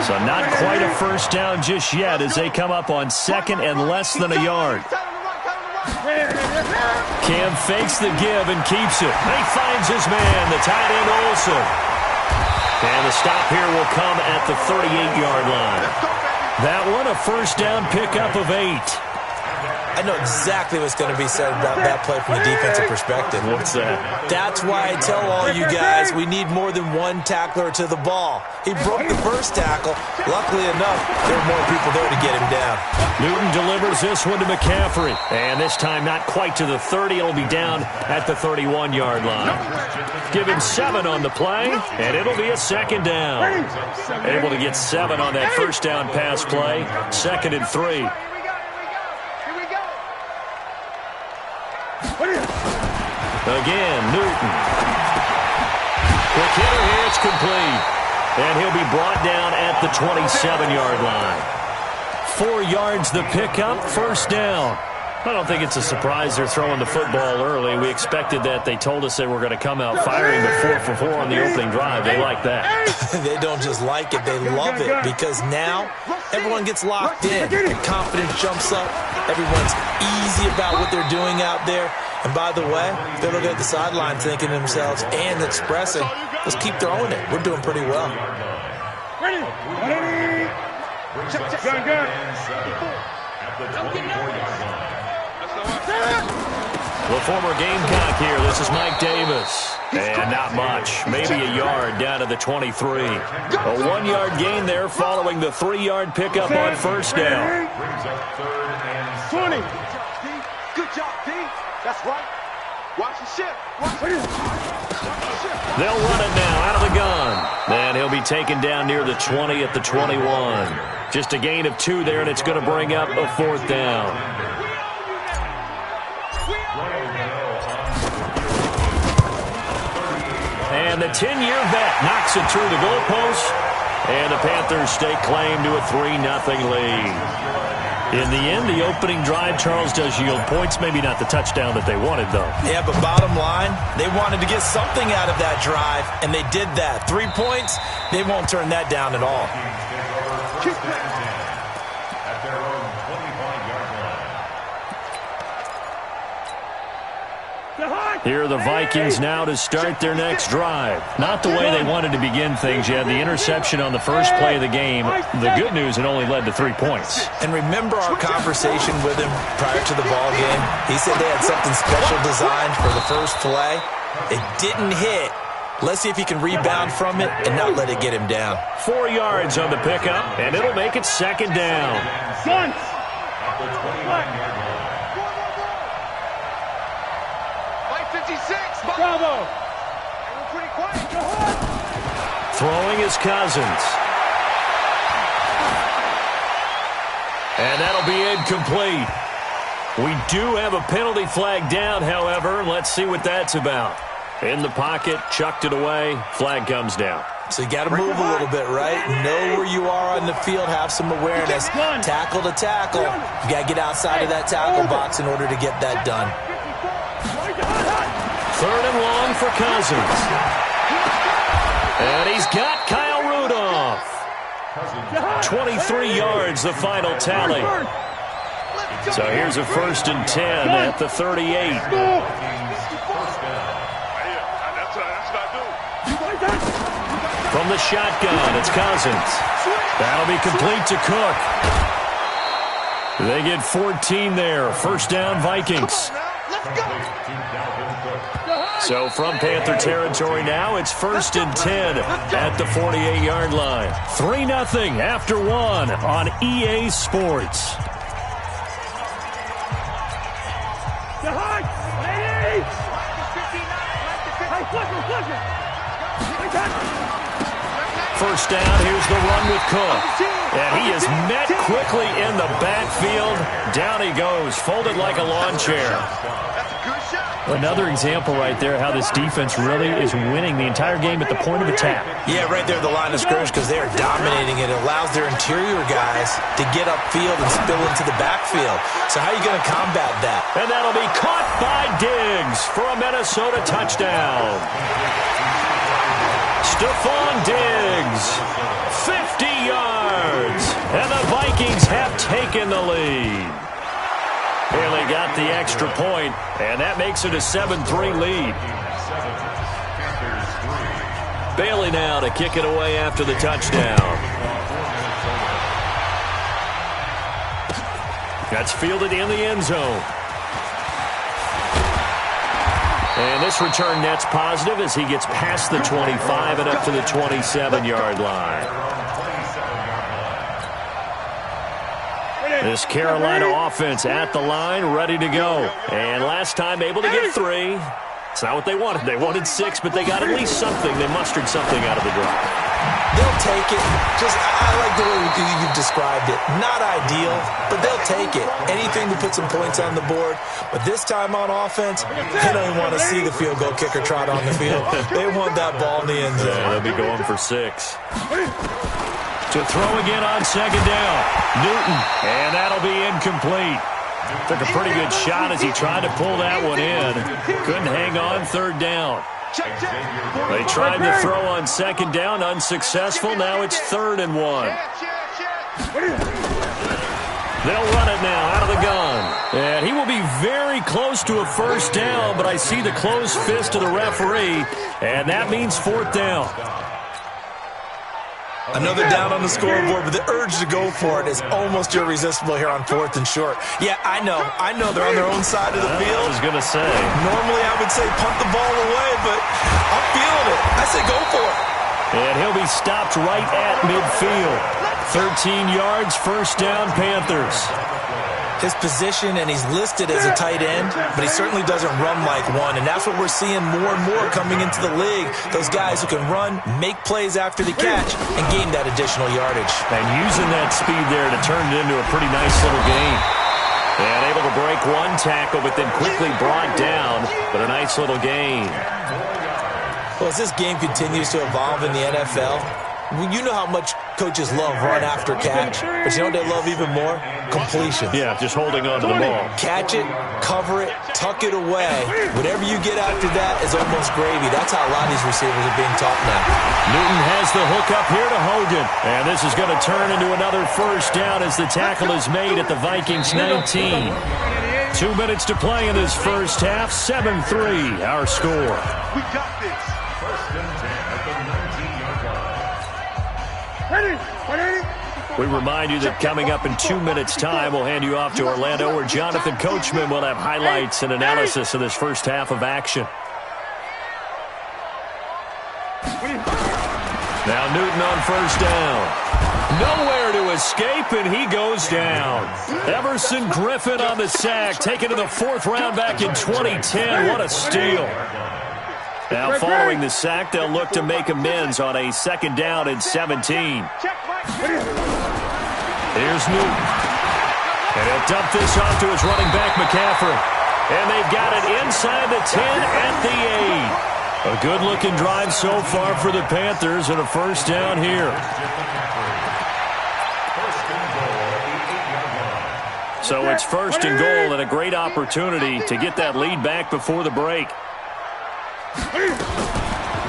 A: So not quite a first down just yet as they come up on second and less than a yard. Cam fakes the give and keeps it. And he finds his man, the tight end Olsen. And the stop here will come at the 38-yard line. That one, a first down pickup of 8.
B: I know exactly what's going to be said about that play from the defensive perspective.
A: What's that?
B: That's why I tell all you guys we need more than one tackler to the ball. He broke the first tackle. Luckily enough, there were more people there to get him down.
A: Newton delivers this one to McCaffrey. And this time not quite to the 30. It'll be down at the 31-yard line. Give him 7 on the play, and it'll be a second down. Able to get 7 on that first down pass play. 2nd and 3. Again, Newton. Quick hitter here, it's complete. And he'll be brought down at the 27-yard line. 4 yards the pickup, first down. I don't think it's a surprise they're throwing the football early. We expected that. They told us they were going to come out firing the 4 for 4 on the opening drive. They like that.
B: They don't just like it, they love it, because now everyone gets locked in. The confidence jumps up. Everyone's easy about what they're doing out there. And by the way, they're looking at the sideline thinking to themselves and expressing, let's keep throwing it. We're doing pretty well.
C: Ready? Check. Gun.
D: At the 24-yard line.
A: The former Gamecock here. This is Mike Davis. And not much. Maybe a yard down to the 23. A 1-yard gain there following the 3-yard pickup on first down.
C: 20. Good job, D. That's right. Watch the ship.
A: They'll run it now out of the gun. And he'll be taken down near the 20 at the 21. Just a gain of 2 there, and it's going to bring up a 4th down. And the 10-year vet knocks it through the goalpost. And the Panthers stake claim to a 3-0 lead. In the end, the opening drive, Charles, does yield points. Maybe not the touchdown that they wanted, though.
B: Yeah, but bottom line, they wanted to get something out of that drive, and they did that. 3 points, they won't turn that down at all.
D: At their own 25-yard line.
A: Here are the Vikings now to start their next drive. Not the way they wanted to begin things. You had the interception on the first play of the game. The good news, it only led to 3 points.
B: And remember our conversation with him prior to the ball game? He said they had something special designed for the first play. It didn't hit. Let's see if he can rebound from it and not let it get him down.
A: 4 yards on the pickup, and it'll make it second down.
D: At the 29-yard line.
C: 56. Bravo. We're pretty quiet.
A: Throwing is Cousins. And that'll be incomplete. We do have a penalty flag down, however. Let's see what that's about. In the pocket, chucked it away. Flag comes down.
B: So you got to move a little bit, right? Know where you are on the field. Have some awareness. Tackle to tackle. You got to get outside of that tackle box in order to get that done.
A: 3rd and long for Cousins. And he's got Kyle Rudolph. 23 yards, the final tally. So here's a 1st and 10 at the 38. From the shotgun, it's Cousins. That'll be complete to Cook. They get 14 there. 1st down, Vikings. So from Panther territory now, it's 1st and 10 at the 48-yard line. 3-0 after 1 on EA Sports. first down. Here's the run with Cook. And he is met quickly in the backfield. Down he goes, folded like a lawn chair. Another example right there how this defense really is winning the entire game at the point of attack.
B: Yeah, right there at the line of scrimmage because they are dominating it. It allows their interior guys to get upfield and spill into the backfield. So how are you going to combat that?
A: And that'll be caught by Diggs for a Minnesota touchdown. Stephon Diggs, 50 yards, and the Vikings have taken the lead. Haley got the extra point, and that makes it a 7-3 lead. Bailey now to kick it away after the touchdown. That's fielded in the end zone. And this return net's positive as he gets past the 25 and up to the 27-yard line. This Carolina offense at the line, ready to go. And last time able to get 3. It's not what they wanted. They wanted 6, but they got at least something. They mustered something out of the drive.
B: They'll take it. I like the way you've described it. Not ideal, but they'll take it. Anything to put some points on the board. But this time on offense, they don't even want to see the field goal kicker trot on the field. They want that ball in the end zone.
A: They'll be going for 6. To throw again on second down. Newton, and that'll be incomplete. Took a pretty good shot as he tried to pull that one in. Couldn't hang on third down. They tried to throw on second down, unsuccessful. Now it's 3rd and 1. They'll run it now out of the gun. And he will be very close to a first down, but I see the closed fist of the referee, and that means 4th down.
B: Another down on the scoreboard, but the urge to go for it is almost irresistible here on 4th and short. Yeah, I know they're on their own side of the field.
A: I was going to say.
B: Normally I would say punt the ball away, but I'm feeling it. I say go for it.
A: And he'll be stopped right at midfield. 13 yards, first down, Panthers.
B: His position, and he's listed as a tight end, but he certainly doesn't run like one, and that's what we're seeing more and more coming into the league. Those guys who can run, make plays after the catch, and gain that additional yardage.
A: And using that speed there to turn it into a pretty nice little game. And able to break one tackle, but then quickly brought down, but a nice little gain.
B: Well, as this game continues to evolve in the NFL, you know how much coaches love run after catch, but you know what they love even more? Completion.
A: Yeah, just holding on to the ball.
B: Catch it, cover it, tuck it away. Whatever you get after that is almost gravy. That's how a lot of these receivers are being taught now.
A: Newton has the hook up here to Hogan. And this is going to turn into another first down as the tackle is made at the Vikings 19. 2 minutes to play in this first half. 7-3, our score.
C: We got this.
D: First and 10 at the 19-yard line.
C: Ready?
A: We remind you that coming up in 2 minutes' time, we'll hand you off to Orlando, where Jonathan Coachman will have highlights and analysis of this first half of action. Now Newton on first down. Nowhere to escape, and he goes down. Everson Griffin on the sack, taken to the 4th round back in 2010. What a steal. Now following the sack, they'll look to make amends on a 2nd down and 17. Here's Newton. And he'll dump this off to his running back, McCaffrey. And they've got it inside the 10 at the 8. A good-looking drive so far for the Panthers, and a first down here. So it's 1st and goal, and a great opportunity to get that lead back before the break.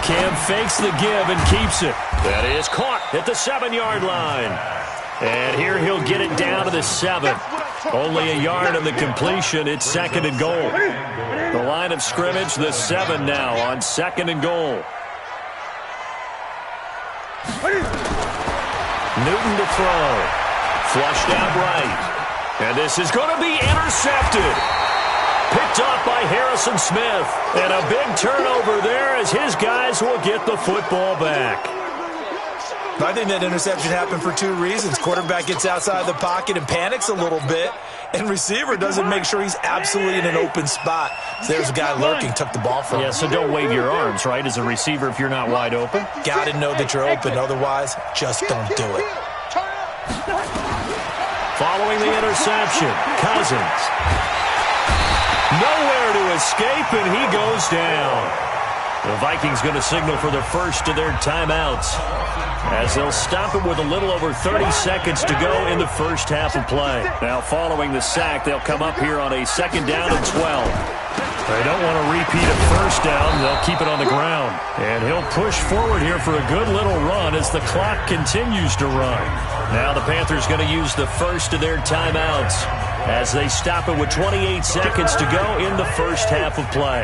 A: Cam fakes the give and keeps it. That is caught at the 7-yard line. And here he'll get it down to the 7. Only a yard on the completion. It's 2nd and goal. The line of scrimmage, the 7 now on 2nd and goal. Newton to throw. Flushed out right. And this is going to be intercepted. Picked off by Harrison Smith. And a big turnover there as his guys will get the football back.
B: I think that interception happened for two reasons. Quarterback gets outside the pocket and panics a little bit, and receiver doesn't make sure he's absolutely in an open spot. So there's a guy lurking, took the ball from him.
A: Yeah, so don't wave your arms, right, as a receiver if you're not wide open.
B: Got to know that you're open. Otherwise, just don't do it.
A: Following the interception, Cousins. Nowhere to escape, and he goes down. The Vikings going to signal for the first of their timeouts as they'll stop it with a little over 30 seconds to go in the first half of play. Now, following the sack, they'll come up here on a 2nd down and 12. They don't want to repeat a first down. They'll keep it on the ground. And he'll push forward here for a good little run as the clock continues to run. Now the Panthers going to use the first of their timeouts as they stop it with 28 seconds to go in the first half of play.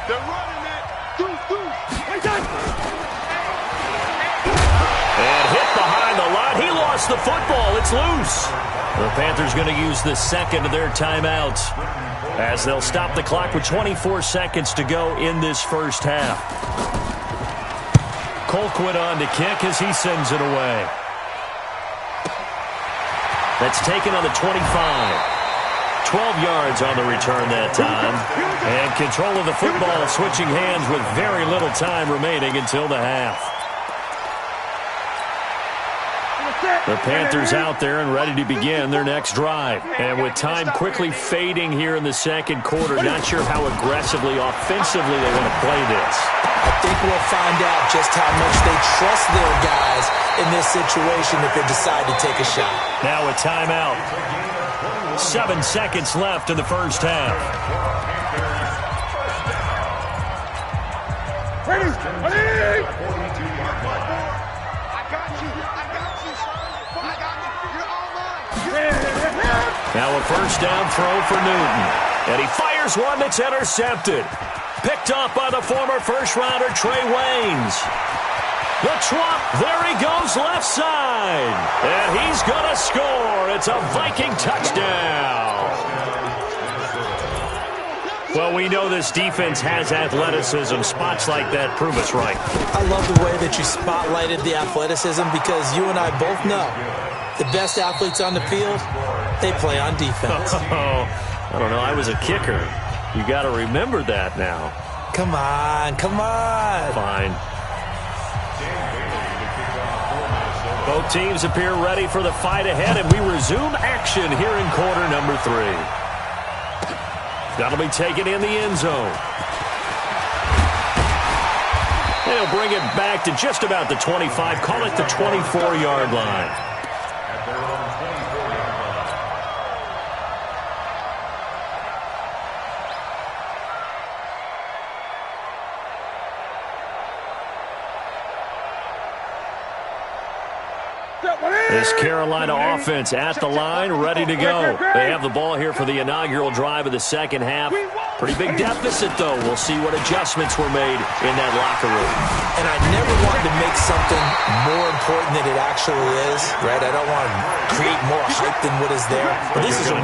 C: They're running that.
A: And hit behind the line. He lost the football. It's loose. The Panthers going to use the second of their timeouts as they'll stop the clock with 24 seconds to go in this first half. Colquitt on to kick as he sends it away. That's taken on the 25. 12 yards on the return that time. And control of the football switching hands with very little time remaining until the half. The Panthers out there and ready to begin their next drive. And with time quickly fading here in the second quarter, not sure how aggressively, offensively they want to play this.
B: I think we'll find out just how much they trust their guys in this situation if they decide to take a shot.
A: Now a timeout. 7 seconds left in the first half.
C: Ready? Ready?
A: Now a first down throw for Newton. And he fires one that's intercepted. Picked off by the former first-rounder Trey Waynes. The trot, there he goes left side. And he's going to score. It's a Viking touchdown. Well, we know this defense has athleticism. Spots like that prove us right.
B: I love the way that you spotlighted the athleticism because you and I both know the best athletes on the field, they play on defense.
A: I don't know. I was a kicker. You got to remember that now.
B: Come on, come on.
A: Fine. Both teams appear ready for the fight ahead, and we resume action here in quarter number 3. That'll be taken in the end zone. They'll bring it back to just about the 25, call it the 24-yard line. This Carolina offense at the line, ready to go. They have the ball here for the inaugural drive of the second half. Pretty big deficit, though. We'll see what adjustments were made in that locker room.
B: And I never wanted to make something more important than it actually is, right? I don't want to create more hype than what is there. But this is I'm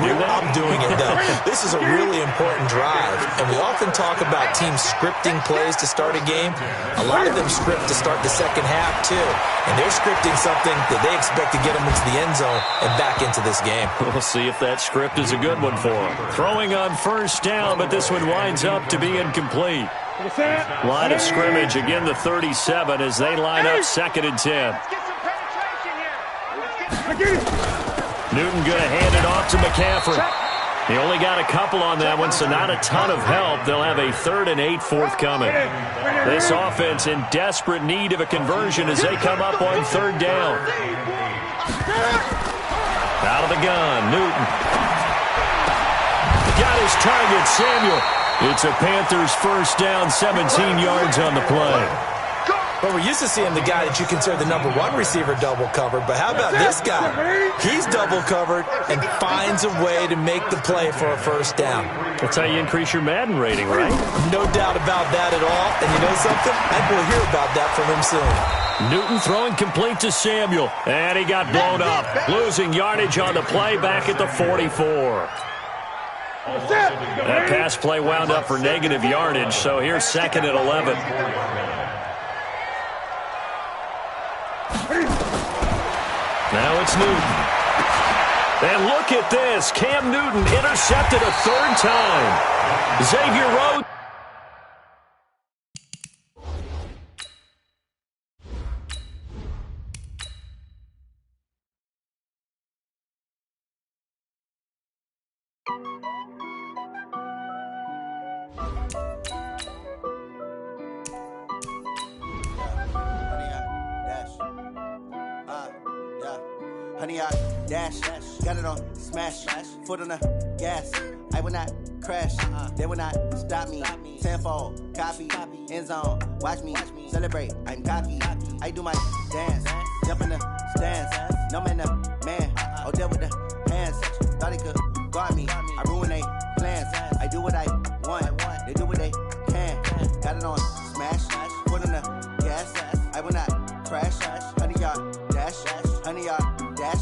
B: doing it, though. This is a really important drive. And we often talk about teams scripting plays to start a game. A lot of them script to start the second half, too. And they're scripting something that they expect to get them into the end zone and back into this game.
A: We'll see if that script is a good one for them. Throwing on first down, but this one winds up to be incomplete. Line of scrimmage, again the 37 as they line up 2nd and 10. Newton going to hand it off to McCaffrey. He only got a couple on that one, so not a ton of help. They'll have a 3rd and 8 forthcoming. This offense in desperate need of a conversion as they come up on 3rd down. Out of the gun, Newton. Got his target, Samuel. It's a Panthers first down, 17 yards on the play.
B: Well, we're used to seeing the guy that you consider the number 1 receiver double covered, but how about this guy? He's double covered and finds a way to make the play for a first down.
A: That's how you increase your Madden rating, right?
B: No doubt about that at all. And you know something? I think we'll hear about that from him soon.
A: Newton throwing complete to Samuel, and he got blown up. Losing yardage on the play back at the 44. That pass play wound up for negative yardage, so here's 2nd and 11. Now it's Newton. And look at this. Cam Newton intercepted a third time. Xavier Rhodes.
I: Honey, I dash, got it on smash, foot on the gas. I will not crash, they will not stop me. Tenfold, copy, end zone, watch me celebrate. I'm cocky, I do my dance, jump in the stands. No man, the man, oh, deal with the hands. Thought he could guard me, I ruin they plans. I do what I want, they do what they can. Got it on smash, foot on the gas. I will not crash, honey, y'all dash, honey, y'all dash,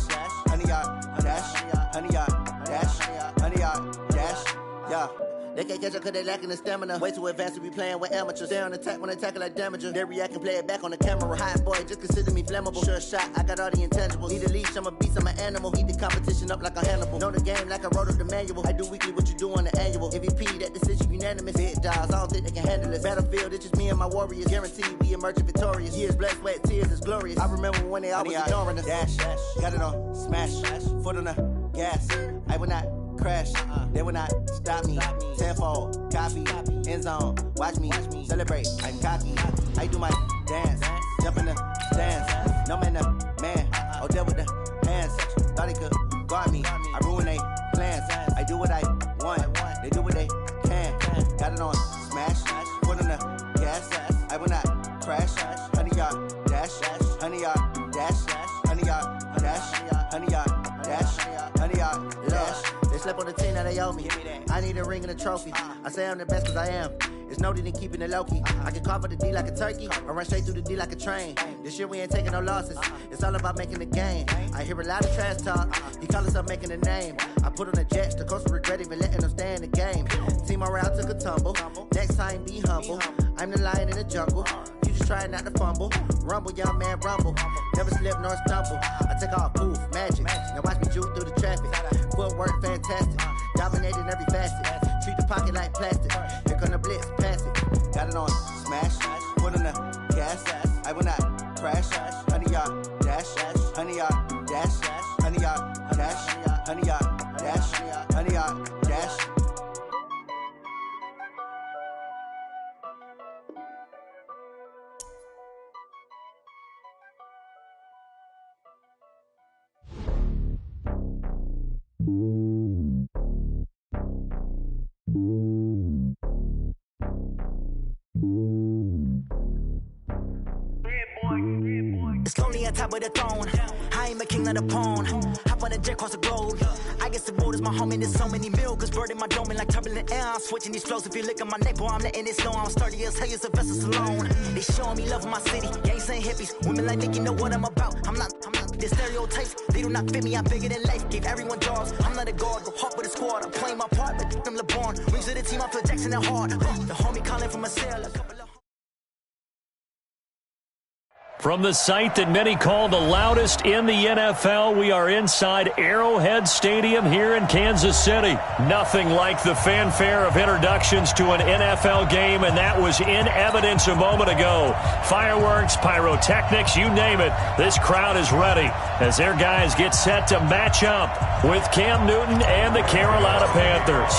I: honey, y'all dash, honey, y'all dash, honey, y'all dash, yeah. They can't catch up cause they lacking the stamina. Way too advanced to be playing with amateurs. They on attack when they tackle like damager. They react and play it back on the camera. Hot boy, just consider me flammable. Sure shot, I got all the intangibles. Need a leash, I'm a beast, I'm an animal. Eat the competition up like a Hannibal. Know the game like I wrote up the manual. I do weekly what you do on the annual. MVP, that decision unanimous. Hit dials, I don't think they can handle it. Battlefield, it's just me and my warriors. Guaranteed we emerging victorious. Years, blood, sweat, tears, it's glorious. I remember when they always ignoring us. Dash, got it on smash, foot on the gas. I will not crash, they will not stop me. Tenfold, copy, end zone, watch me celebrate. I'm cocky, I do my dance, jump in the stands. No man, the man, oh, deal with the hands. Thought he could guard me, I ruin they plans. I do what I want, they do what they can. Got it on smash, foot on the gas. I will not crash, honey, y'all dash, honey, y'all dash, honey, y'all dash, honey, y'all dash, honey, y'all dash. They slept on the team, now they owe me. I need a ring and a trophy. I say I'm the best cause I am. It's no need in keeping it low-key. I can carve up the D like a turkey or run straight through the D like a train. This year we ain't taking no losses. It's all about making the game. I hear a lot of trash talk. He call us up making a name. I put on the jets. The coach will regret even letting them stay in the game. Team morale took a tumble. Next time be humble. I'm the lion in the jungle. You just trying not to fumble. Rumble, young man, rumble. Never slip nor stumble. I take off, poof, magic. Now watch me juke through the traffic. Footwork fantastic. Dominating every facet. Treat the pocket like plastic. Here come the blitz, pass it. Got it on smash, foot on the gas. I will not crash. Honey, y'all dash, honey, y'all dash, honey, y'all dash, honey, y'all dash, honey, y'all dash.
F: It's lonely on top of the throne. I ain't a king of the pawn. Hop on a jet across the globe. I guess the road is my home and there's so many milk. Bird in my dome and like turbulent air. I'm switching these flows. If you look at my neck, boy, I'm letting it slow. I'm sturdy as hell, as a vessel alone. They showing me love in my city. Gangs and hippies. Women like Nick, you know what I'm about. I'm not. The stereotypes, they do not fit me. I'm bigger than life. Gave everyone jobs. I'm not a guard. Go hard with a squad. I'm playing my part, but I'm LeBron. Wings of the team, I feel Jackson and hard. The homie calling from a cell.
A: From the site that many call the loudest in the NFL, we are inside Arrowhead Stadium here in Kansas City. Nothing like the fanfare of introductions to an NFL game, and that was in evidence a moment ago. Fireworks, pyrotechnics, you name it. This crowd is ready as their guys get set to match up with Cam Newton and the Carolina Panthers.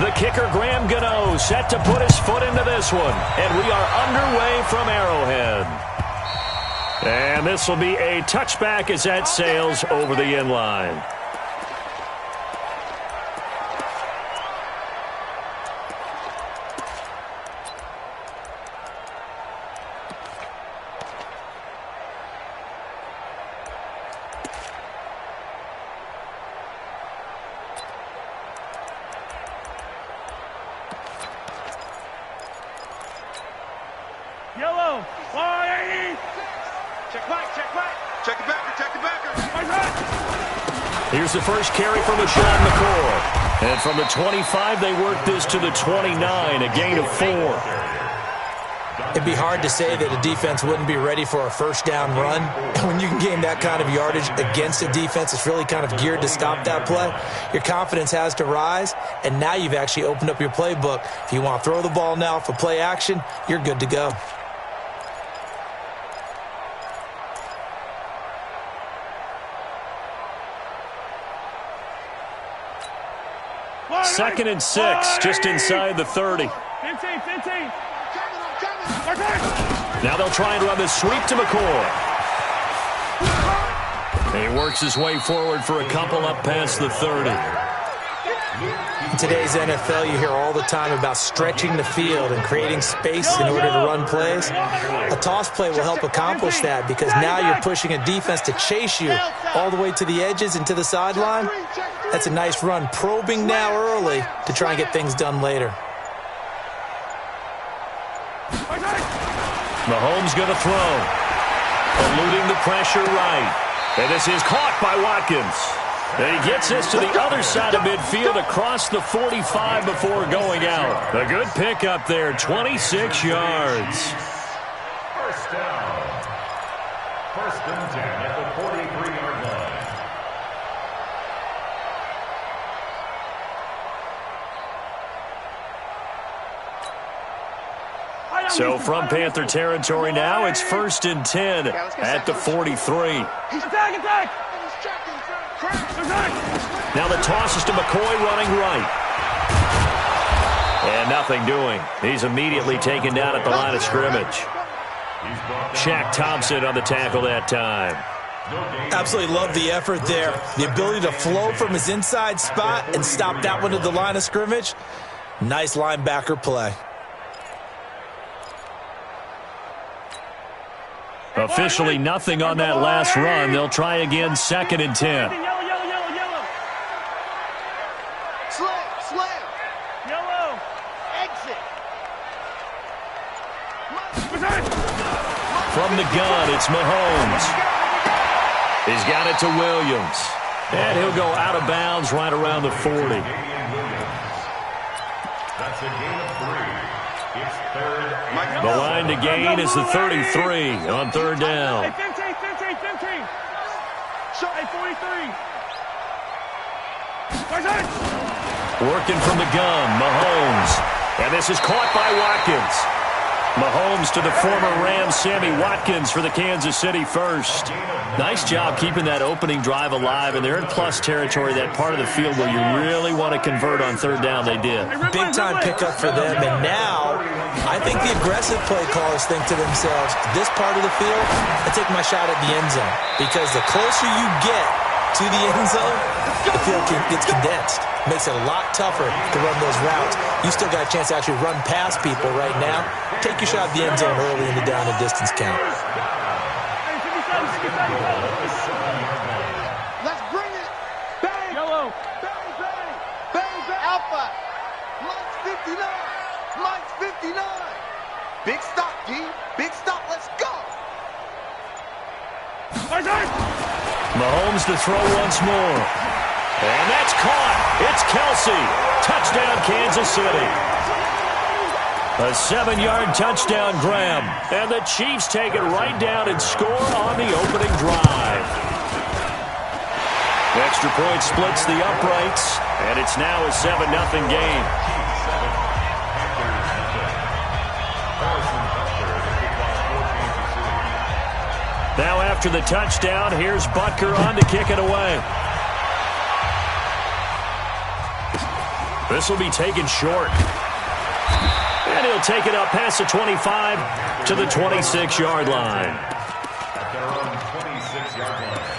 A: The kicker, Graham Gano, set to put his foot into this one, and we are underway from Arrowhead. And this will be a touchback as that sails over the end line.
H: Yellow, 180. Check back, check back. Check the backer, check the backer.
A: Here's the first carry from LaShawn McCoy. And from the 25, they work this to the 29, a gain of 4.
B: It'd be hard to say that a defense wouldn't be ready for a first down run. When you can gain that kind of yardage against a defense, it's really kind of geared to stop that play. Your confidence has to rise, and now you've actually opened up your playbook. If you want to throw the ball now for play action, you're good to go.
A: Second and 6, just inside the 30.
H: 15.
A: Now they'll try and run the sweep to McCoy. He works his way forward for a couple up past the 30.
B: In today's NFL, you hear all the time about stretching the field and creating space in order to run plays. A toss play will help accomplish that because now you're pushing a defense to chase you all the way to the edges and to the sideline. That's a nice run, probing now early to try and get things done later.
A: Mahomes going to throw. Eluding the pressure right. And this is caught by Watkins. And he gets this to the other side of midfield across the 45 before going out. A good pickup there, 26 yards.
D: First down. First and 10 at the 43-yard line.
A: So from Panther territory now, it's first and 10 at the 43.
H: Attack!
A: Now the toss is to McCoy running right. And nothing doing. He's immediately taken down at the line of scrimmage. Shaq Thompson on the tackle that time.
B: Absolutely love the effort there. The ability to flow from his inside spot and stop that one at the line of scrimmage. Nice linebacker play.
A: Officially nothing on that last run. They'll try again, second and 10.
C: Slam.
H: Yellow.
C: Exit.
A: From the gun, it's Mahomes. He's got it to Williams. And he'll go out of bounds right around the 40.
D: That's a gain of 3. It's third.
A: The line to gain is the 33 on third down.
H: 15. Shot 43.
A: Working from the gun, Mahomes. And this is caught by Watkins. Mahomes to the former Rams, Sammy Watkins, for the Kansas City first. Nice job keeping that opening drive alive, and they're in plus territory, that part of the field where you really want to convert on third down. They did.
B: Big-time pickup for them, and now I think the aggressive play callers think to themselves, this part of the field, I take my shot at the end zone, because the closer you get to the end zone, the field gets condensed. Makes it a lot tougher to run those routes. You still got a chance to actually run past people right now. Take your shot at the end zone early in the down and distance count.
C: Let's bring it. Bang.
H: Yellow.
C: Bang. Alpha. Mike's 59. Mike's 59. Big stop, D. Big stop. Let's go.
A: Mahomes to throw once more. And that's caught. It's Kelsey. Touchdown, Kansas City. A 7-yard touchdown grab. And the Chiefs take it right down and score on the opening drive. Extra point splits the uprights, and it's now a 7-0 game. Now after the touchdown, here's Butker on to kick it away. This will be taken short. And he'll take it up past the 25 to the 26-yard line.
D: At their own 26-yard line.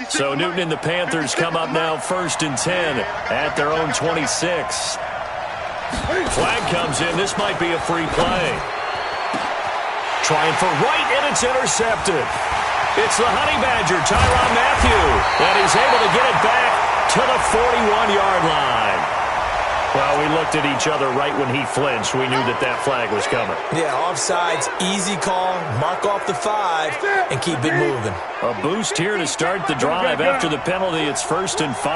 A: So Newton and the Panthers come up now 1st and 10 at their own 26. Flag comes in. This might be a free play. Trying for right, and it's intercepted. It's the Honey Badger, Tyrann Mathieu, and he's able to get it back to the 41-yard line. Well, we looked at each other right when he flinched. We knew that flag was coming.
B: Yeah, offsides, easy call, mark off the 5, and keep it moving.
A: A boost here to start the drive. After the penalty, it's 1st and 5.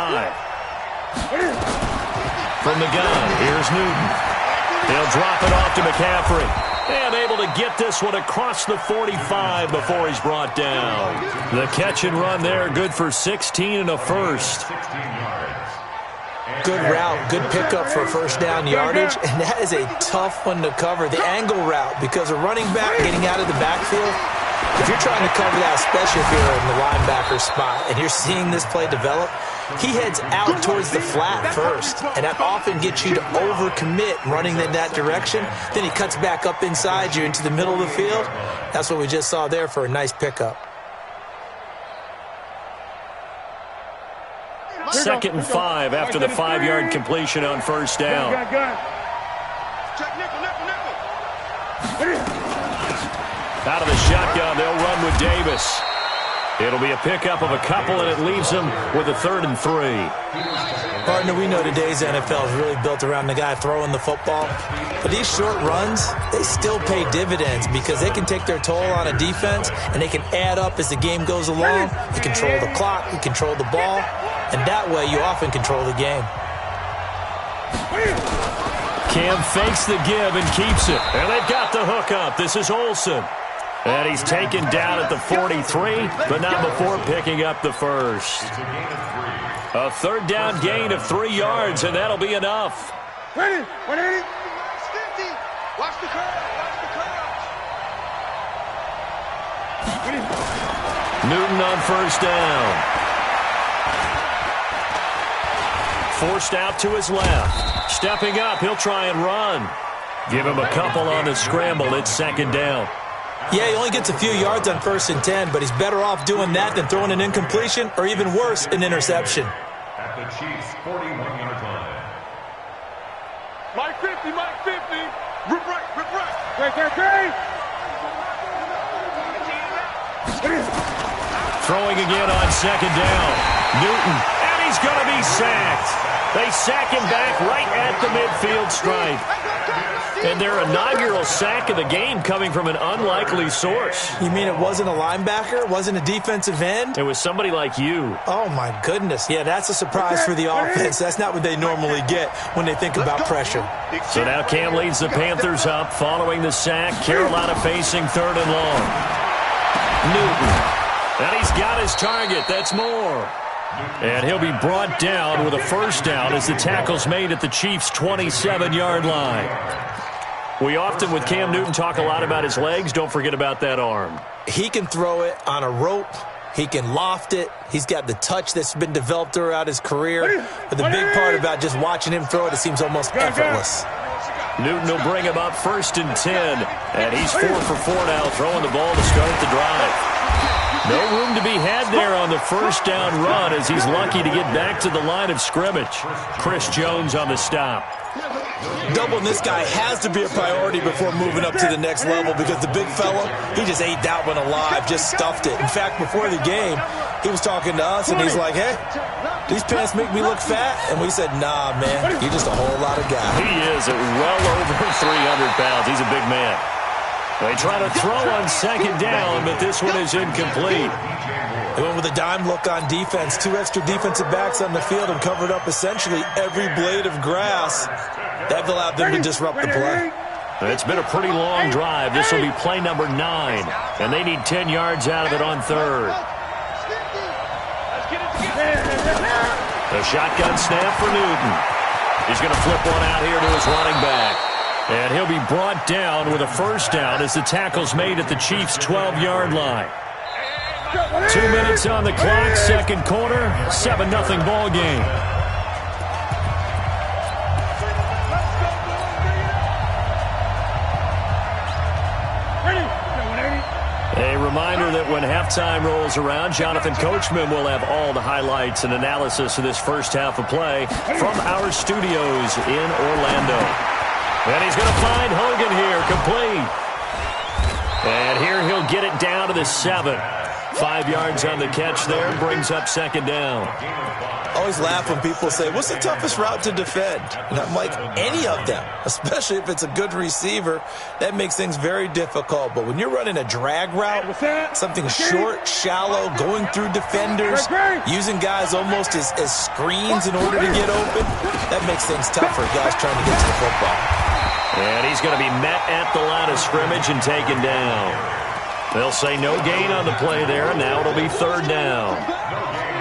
A: From the gun, here's Newton. He'll drop it off to McCaffrey. And able to get this one across the 45 before he's brought down. The catch and run there, good for 16 and a first.
B: Good route, good pickup for first down yardage, and that is a tough one to cover, the angle route, because a running back getting out of the backfield, if you're trying to cover that, especially if you're in the linebacker spot, and you're seeing this play develop, he heads out towards the flat first, and that often gets you to overcommit running in that direction. Then he cuts back up inside you into the middle of the field. That's what we just saw there for a nice pickup.
A: 2nd and 5 after the 5-yard completion on first down. Out of the shotgun, they'll run with Davis. It'll be a pickup of a couple, and it leaves them with a 3rd and 3.
B: Partner, we know today's NFL is really built around the guy throwing the football. But these short runs, they still pay dividends because they can take their toll on a defense, and they can add up as the game goes along. You control the clock, you control the ball, and that way you often control the game.
A: Cam fakes the give and keeps it. And they've got the hook up. This is Olsen. And he's taken down at the 43, but not before picking up the first. A 3rd down gain of 3 yards, and that'll be enough.
C: Ready, 180, 50. Watch the curve, watch the curve.
A: Newton on first down. Forced out to his left. Stepping up, he'll try and run. Give him a couple on the scramble. It's 2nd down.
B: Yeah, he only gets a few yards on 1st and 10, but he's better off doing that than throwing an incompletion or even worse, an interception.
D: At the Chiefs' 41-yard line.
C: Mike 50, Mike 50. Rip right, rip right. Great.
A: Throwing again on 2nd down. Newton, and he's going to be sacked. They sack him back right at the midfield stripe. And their inaugural sack of the game coming from an unlikely source.
B: You mean it wasn't a linebacker? It wasn't a defensive end?
A: It was somebody like you.
B: Oh, my goodness. Yeah, that's a surprise for the offense. That's not what they normally get when they think about pressure.
A: So now Cam leads the Panthers up following the sack. Carolina facing 3rd and long. Newton. And he's got his target. That's more. And he'll be brought down with a first down as the tackle's made at the Chiefs' 27-yard line. We often, with Cam Newton, talk a lot about his legs. Don't forget about that arm.
B: He can throw it on a rope. He can loft it. He's got the touch that's been developed throughout his career. But the big part about just watching him throw it seems almost effortless.
A: Newton will bring him up 1st and 10. And he's 4 for 4 now, throwing the ball to start the drive. No room to be had there on the first down run as he's lucky to get back to the line of scrimmage. Chris Jones on the stop.
B: Doubling this guy has to be a priority before moving up to the next level because the big fella, he just ate that one alive, just stuffed it. In fact, before the game, he was talking to us, and he's like, hey, these pants make me look fat? And we said, nah, man, you're just a whole lot of guy.
A: He is at well over 300 pounds. He's a big man. They try to throw on 2nd down, but this one is incomplete.
B: They went with a dime look on defense. 2 extra defensive backs on the field and covered up essentially every blade of grass. That allowed them to disrupt the play.
A: It's been a pretty long drive. This will be play number 9, and they need 10 yards out of it on 3rd. The shotgun snap for Newton. He's going to flip one out here to his running back. And he'll be brought down with a first down as the tackle's made at the Chiefs' 12-yard line. 2 minutes on the clock, 2nd quarter, 7-0 ball game. A Reminder that when halftime rolls around, Jonathan Coachman will have all the highlights and analysis of this first half of play from our studios in Orlando. And he's going to find Hogan here, complete. And here he'll get it down to the 7. 5 yards on the catch there, brings up second down.
B: I always laugh when people say, what's the toughest route to defend? And I'm like, any of them, especially if it's a good receiver. That makes things very difficult. But when you're running a drag route, something short, shallow, going through defenders, using guys almost as screens in order to get open, that makes things tough for guys trying to get to the football.
A: And he's going to be met at the line of scrimmage and taken down. They'll say no gain on the play there, and now it'll be third down.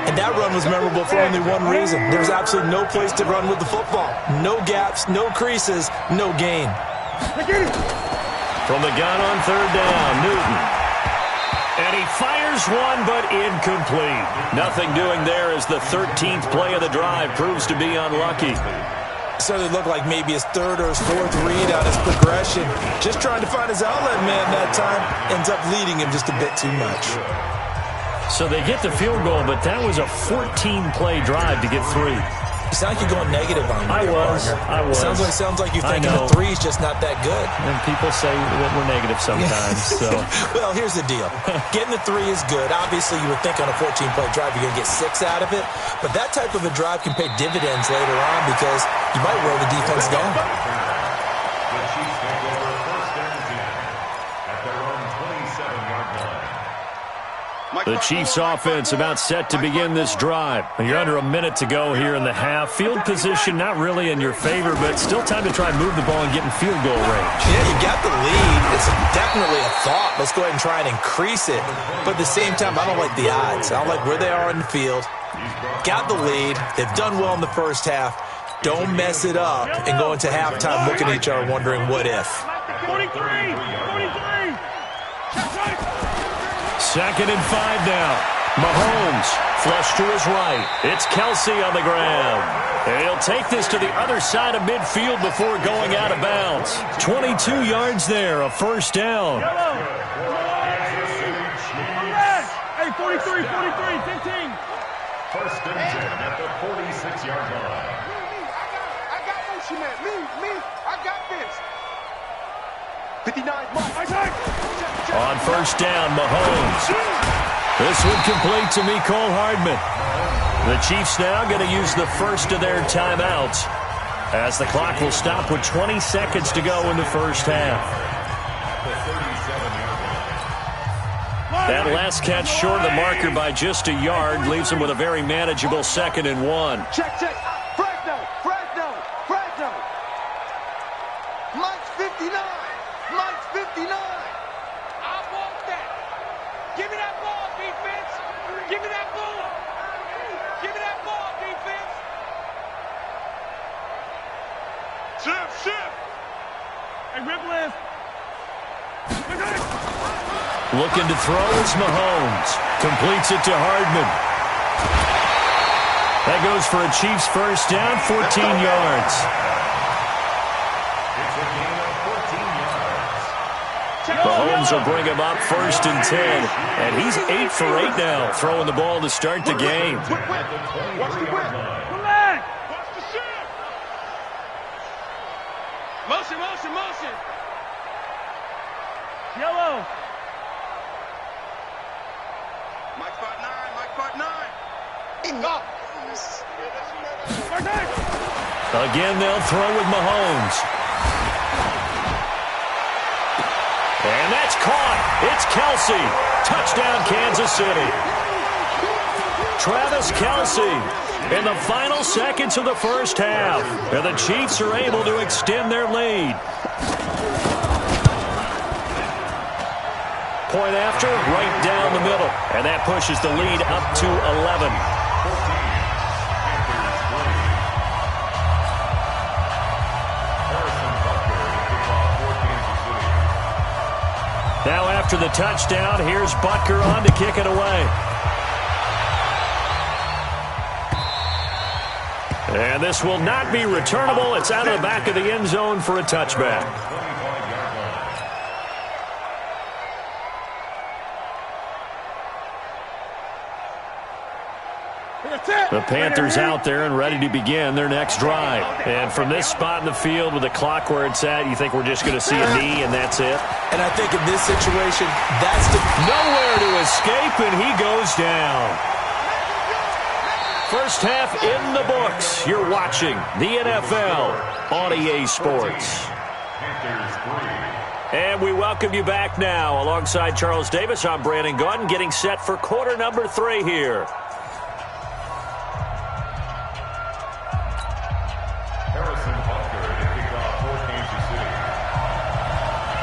B: And that run was memorable for only one reason. There's absolutely no place to run with the football. No gaps, no creases, no gain.
A: From the gun on third down, Newton. And he fires one, but incomplete. Nothing doing there as the 13th play of the drive proves to be unlucky.
B: Certainly looked like maybe his third or his fourth read on his progression. Just trying to find his outlet man that time. Ends up leading him just a bit too much.
A: So they get the field goal, but that was a 14-play drive to get 3.
B: You sound like you're going negative on me.
A: I was.
B: Sounds like you're thinking the 3's just not that good.
A: And people say that we're negative sometimes. So.
B: Well, here's the deal. Getting the 3 is good. Obviously, you would think on a 14-play drive you're going to get 6 out of it. But that type of a drive can pay dividends later on because you might wear the defense down.
D: The Chiefs take over first and 10 at their own 27-yard line.
A: The Chiefs offense about set to begin this drive. You're under a minute to go here in the half. Field position not really in your favor, but still time to try and move the ball and get in field goal range.
B: Yeah, you got the lead. It's definitely a thought. Let's go ahead and try and increase it. But at the same time, I don't like the odds. I don't like where they are in the field. Got the lead. They've done well in the first half. Don't mess it up and go into halftime looking at each other wondering what if.
H: 43.
A: Second and 5 now. Mahomes flush to his right. It's Kelsey on the ground. And he'll take this to the other side of midfield before going out of bounds. 22 yards there, a first down.
H: Hey, 43, 15.
D: First and 10 at the 46-yard line.
C: I got motion man. Me. I got this. 59
A: On first down, Mahomes. This one complete to Mecole Hardman. The Chiefs now going to use the first of their timeouts as the clock will stop with 20 seconds to go in the first half. That last catch short of the marker by just a yard leaves him with a very manageable 2nd and 1.
C: Check. Fresno. Mike's 59. Mike's 59.
H: I want that. Give me that ball, defense. Give me that ball. Give me that ball, defense. Shift. Hey, Ripple.
A: Looking to throw is Mahomes. Completes it to Hardman. That goes for a Chiefs first down, 14 yards.
D: It's a gain of 14 yards.
A: Mahomes will bring him up first and 10. And he's 8 for 8 now, throwing the ball to start the game.
D: At the 23-yard line.
H: Relax. Watch the shift. Motion. Yellow.
C: Mike part 9.
A: Again, they'll throw with Mahomes. And that's caught. It's Kelsey. Touchdown, Kansas City. Travis Kelsey in the final seconds of the first half. And the Chiefs are able to extend their lead. Point after, right down the middle. And that pushes the lead up to 11. Now after the touchdown, here's Butker on to kick it away. And this will not be returnable. It's out of the back of the end zone for a touchback. The Panthers out there and ready to begin their next drive. And from this spot in the field with the clock where it's at, you think we're just going to see a knee and that's it?
B: And I think in this situation, that's
A: nowhere to escape, and he goes down. First half in the books. You're watching the NFL on EA Sports. And we welcome you back now. Alongside Charles Davis, I'm Brandon Gaudin, getting set for quarter number 3 here.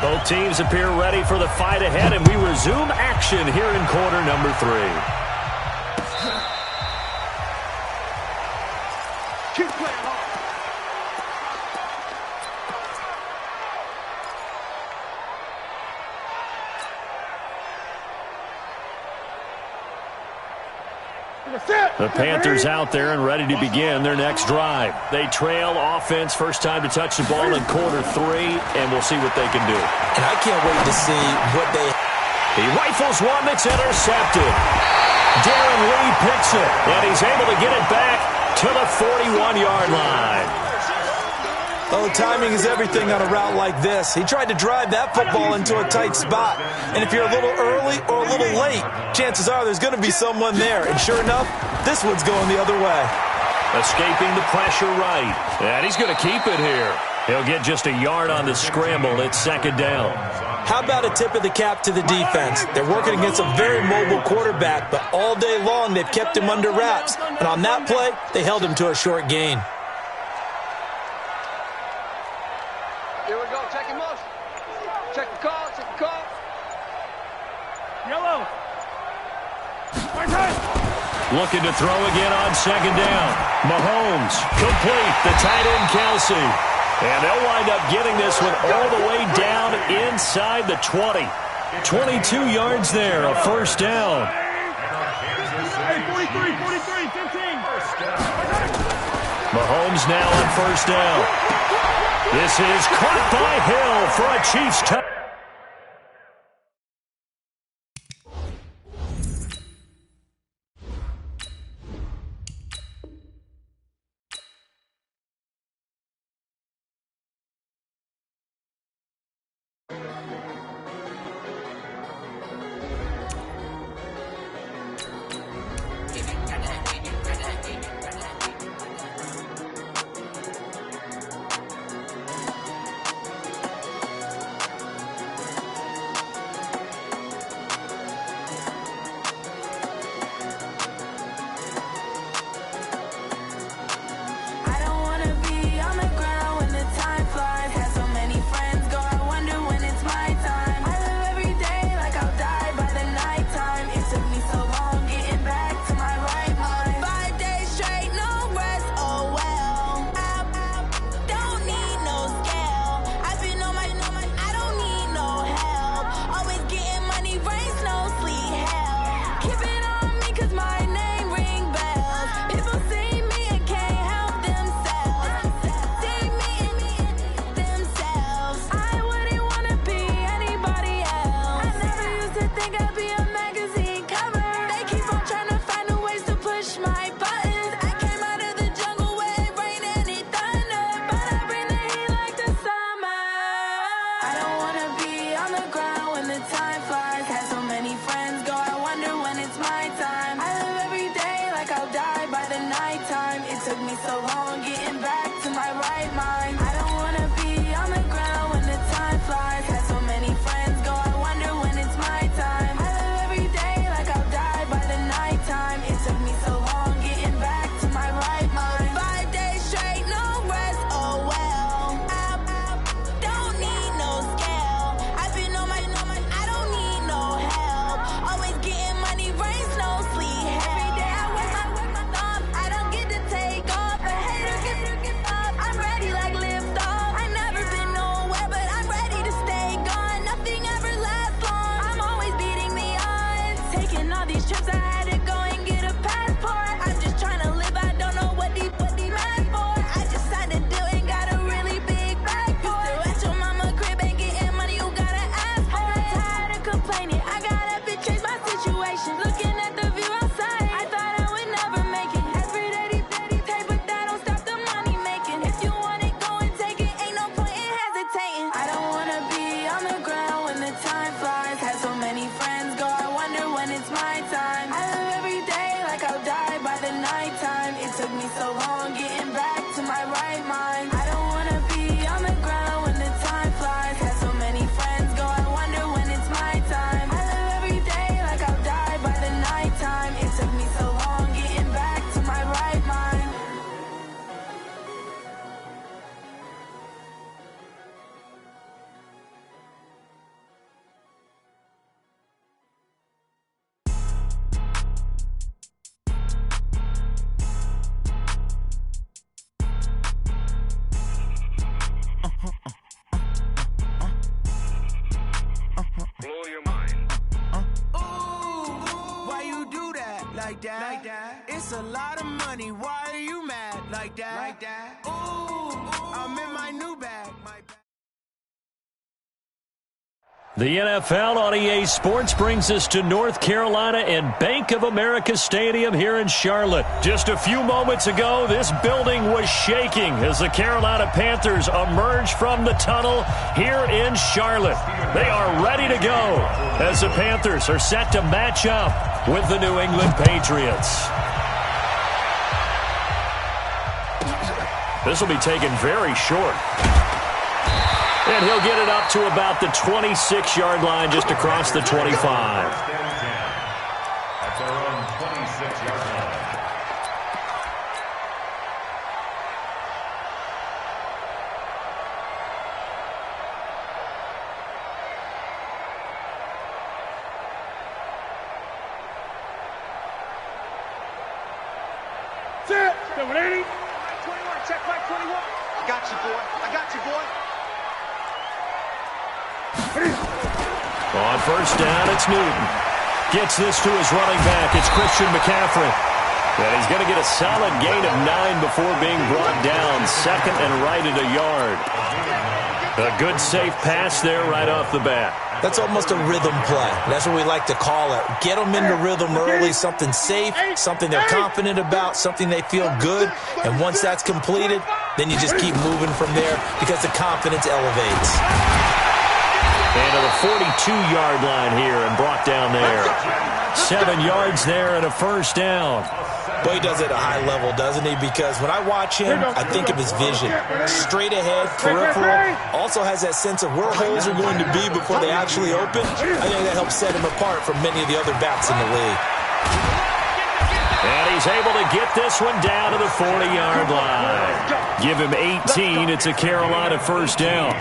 A: Both teams appear ready for the fight ahead, and we resume action here in quarter number 3.
C: Keep playing hard.
A: The Panthers out there and ready to begin their next drive. They trail offense, first time to touch the ball in quarter 3, and we'll see what they can do.
B: And I can't wait to see what they...
A: He rifles one that's intercepted. Darren Lee picks it, and he's able to get it back to the 41-yard line.
B: Oh, timing is everything on a route like this. He tried to drive that football into a tight spot. And if you're a little early or a little late, chances are there's going to be someone there. And sure enough, this one's going the other way.
A: Escaping the pressure right. And he's going to keep it here. He'll get just a yard on the scramble. It's second down.
B: How about a tip of the cap to the defense? They're working against a very mobile quarterback, but all day long they've kept him under wraps. And on that play, they held him to a short gain.
C: Here we go. Check him motion. Check the call. Check the call. Yellow.
A: Looking to throw again on second down. Mahomes complete. The tight end Kelsey. And they'll wind up getting this one all the way down inside the 20. 22 yards there, a first down.
C: Hey, 43, 15.
A: Mahomes now on first down. This is caught by Hill for a Chiefs touchdown.
F: like that? It's a lot of money. Why are you mad like that? Ooh, I'm in my new bag.
A: The NFL on EA Sports brings us to North Carolina and Bank of America Stadium here in Charlotte. Just a few moments ago, this building was shaking as the Carolina Panthers emerged from the tunnel here in Charlotte. They are ready to go as the Panthers are set to match up with the New England Patriots. This will be taken very short. And he'll get it up to about the 26-yard line just across the 25.
D: That's our own 26-yard line.
H: Set. 780. 21. Check back 21. I got you, boy. I got you, boy.
A: On first down, it's Newton. Gets this to his running back. It's Christian McCaffrey. And he's going to get a solid gain of 9 before being brought down. Second and right at a yard. A good, safe pass there right off the bat.
B: That's almost a rhythm play. That's what we like to call it. Get them into rhythm early, something safe, something they're confident about, something they feel good. And once that's completed, then you just keep moving from there because the confidence elevates.
A: And to the 42-yard line here and brought down there. 7 yards there and a first down.
B: Boy, he does it at a high level, doesn't he? Because when I watch him, I think of his vision. Straight ahead, peripheral. Also has that sense of where holes are going to be before they actually open. I think that helps set him apart from many of the other backs in the league.
A: And he's able to get this one down to the 40-yard line. Give him 18. It's a Carolina first down.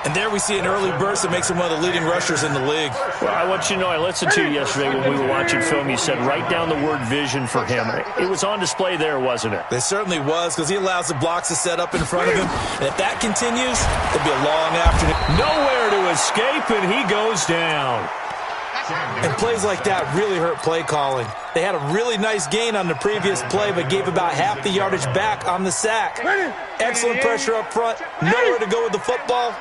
B: And there we see an early burst that makes him one of the leading rushers in the league.
A: Well, I want you to know, I listened to you yesterday when we were watching film. You said write down the word vision for him. It was on display there, wasn't it?
B: It certainly was, because he allows the blocks to set up in front of him. And if that continues, it'll be a long afternoon.
A: Nowhere to escape, and he goes down.
B: And plays like that really hurt play calling. They had a really nice gain on the previous play, but gave about half the yardage back on the sack. Excellent pressure up front. Nowhere to go with the football.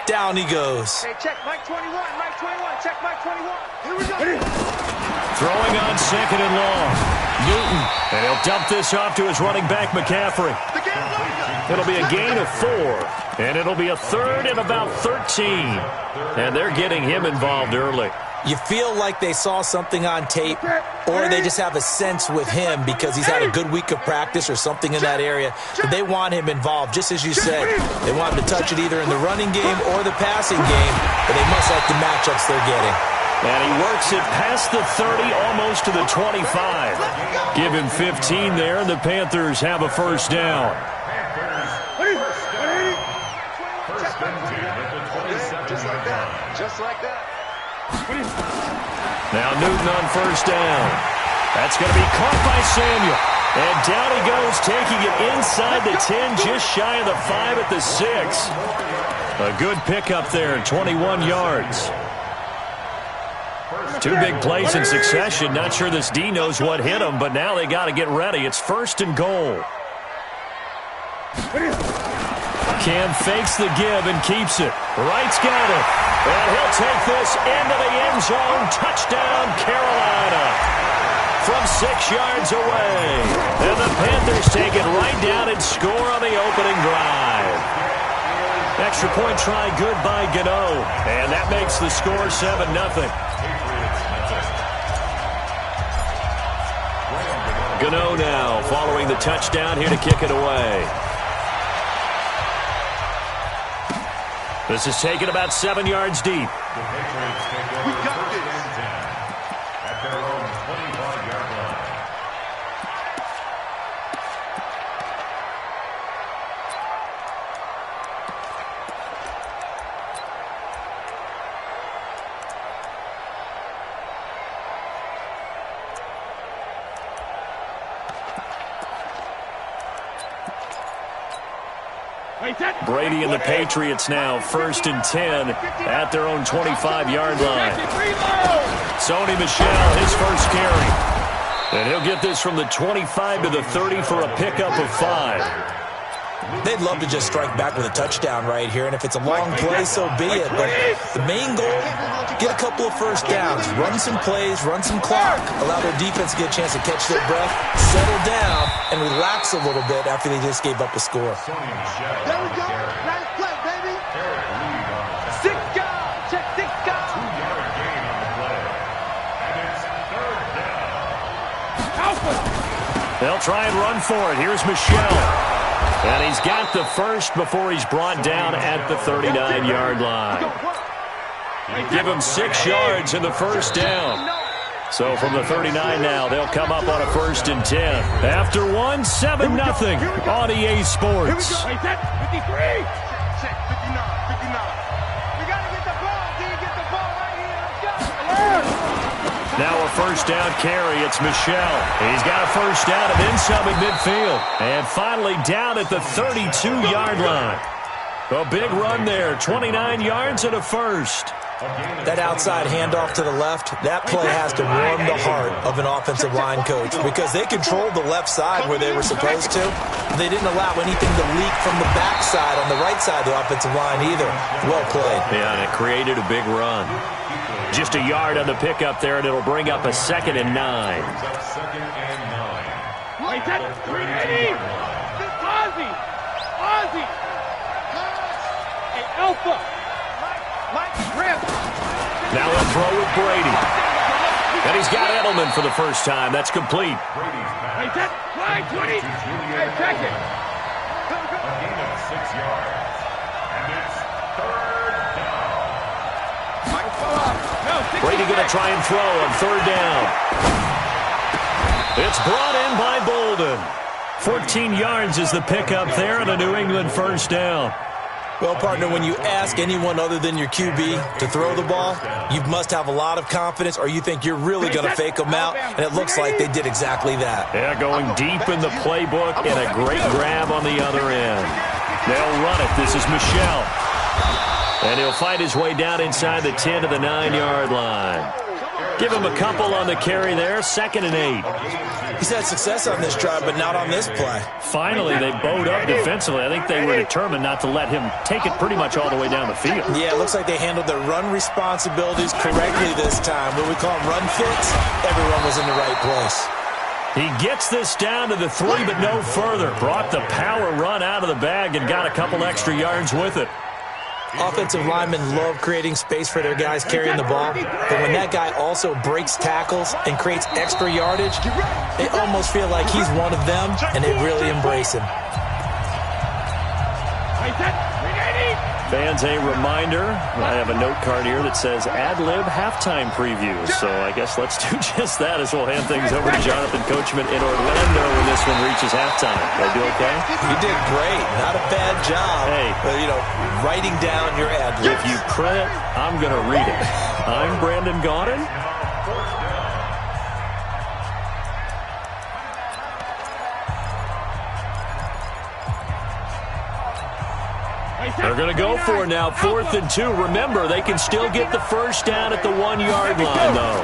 B: Down he goes.
H: Hey, check Mike 21. Mike 21. Check Mike 21. Here we go.
A: Throwing on second and long. Newton. And he'll dump this off to his running back, McCaffrey. It'll be a gain of 4. And it'll be a third and about 13. And they're getting him involved early.
B: You feel like they saw something on tape, or they just have a sense with him because he's had a good week of practice or something in that area. But they want him involved, just as you said. They want him to touch it either in the running game or the passing game, but they must like the matchups they're getting.
A: And he works it past the 30, almost to the 25. Give him 15 there, and the Panthers have a first down.
C: Just like that. Just like that.
A: Now Newton on first down. That's going to be caught by Samuel. And down he goes, taking it inside the 10, just shy of the 5 at the 6. A good pickup there, 21 yards. 2 big plays in succession. Not sure this D knows what hit him, but now they got to get ready. It's first and goal. Cam fakes the give and keeps it. Wright's got it. And he'll take this into the end zone. Touchdown, Carolina. From 6 yards away. And the Panthers take it right down and score on the opening drive. Extra point try good by Gano. And that makes the score 7-0. Gano now following the touchdown here to kick it away. This is taken about 7 yards deep.
D: The Patriots take over first and 10 at their own 25-yard line.
A: Brady and the Patriots now first and 10 at their own 25-yard line. Sony Michel, his first carry. And he'll get this from the 25 to the 30 for a pickup of 5.
B: They'd love to just strike back with a touchdown right here, and if it's a long play, so be it. But the main goal, get a couple of first downs, run some plays, run some clock, allow their defense to get a chance to catch their breath, settle down, and relax a little bit after they just gave up a score.
C: There we go. Nice play, baby. 6 guys. Check 6 guys.
D: 2-yard gain on the play. And it's 3rd down.
A: They'll try and run for it. Here's Michelle. And he's got the first before he's brought down at the 39-yard line. Give him 6 yards in the first down. So from the 39 now, they'll come up on a 1st and 10. After 1, 7-0 on EA Sports.
C: Check 53. Check 59. 59. We got to get the ball. Can you get the ball right here? Let's go.
A: Now a 1st down carry. It's Michelle. He's got a 1st down and then some at midfield. And finally down at the 32-yard line. A big run there. 29 yards and a 1st.
B: That outside handoff to the left, that play has to warm the heart of an offensive line coach because they controlled the left side where they were supposed to. They didn't allow anything to leak from the backside on the right side of the offensive line either. Well played.
A: Yeah, and it created a big run. Just a yard on the pickup there, and it'll bring up a 2nd and 9.
D: 2nd and 9.
C: Wait, that's 380. Ozzy. Ozzy. Hey, Alpha. Mike Grip.
A: Now he'll throw with Brady. And he's got Edelman for the first time. That's complete.
C: Wait, that's 520. Hey, check it.
D: A gain of 6 yards. And it's 3rd down.
A: Brady going to try and throw on 3rd down. It's brought in by Bolden. 14 yards is the pickup there on a New England 1st down.
B: Well, partner, when you ask anyone other than your QB to throw the ball, you must have a lot of confidence or you think you're really going to fake them out, and it looks like they did exactly that.
A: Yeah, going deep in the playbook and a great grab on the other end. They'll run it. This is Michelle. And he'll find his way down inside the 10 to the 9-yard line. Give him a couple on the carry there. 2nd and 8.
B: He's had success on this drive, but not on this play.
A: Finally, they bowed up defensively. I think they were determined not to let him take it pretty much all the way down the field.
B: Yeah, it looks like they handled their run responsibilities correctly this time. What we call them run fits, everyone was in the right place.
A: He gets this down to the 3, but no further. Brought the power run out of the bag and got a couple extra yards with it.
B: Offensive linemen love creating space for their guys carrying the ball, but when that guy also breaks tackles and creates extra yardage, they almost feel like he's one of them, and they really embrace him.
A: Fans, a reminder, I have a note card here that says ad-lib halftime preview. So I guess let's do just that as we'll hand things over to Jonathan Coachman in Orlando when this one reaches halftime. Did I do okay?
B: You did great. Not a bad job.
A: Hey.
B: But, writing down your ad-libs.
A: If you print it, I'm going to read it. I'm Brandon Gaudin. They're going to go for it now, 4th and 2. Remember, they can still get the first down at the 1-yard line, though.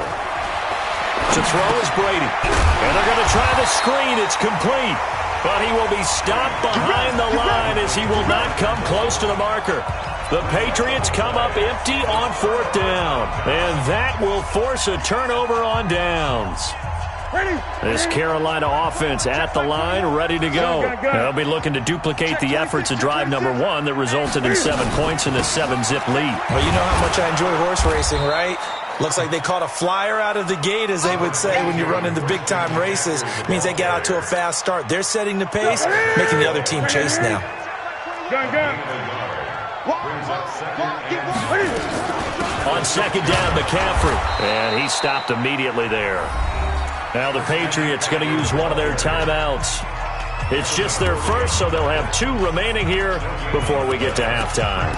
A: To throw is Brady. And they're going to try the screen. It's complete. But he will be stopped behind the line as he will not come close to the marker. The Patriots come up empty on 4th down. And that will force a turnover on downs. This Carolina offense at the line, ready to go. They'll be looking to duplicate the efforts of drive number 1 that resulted in 7 points in the 7-zip lead.
B: Well, you know how much I enjoy horse racing, right? Looks like they caught a flyer out of the gate, as they would say when you're running the big-time races. It means they get out to a fast start. They're setting the pace, making the other team chase now.
A: On 2nd down, McCaffrey. And he stopped immediately there. Now the Patriots going to use one of their timeouts. It's just their first, so they'll have 2 remaining here before we get to halftime.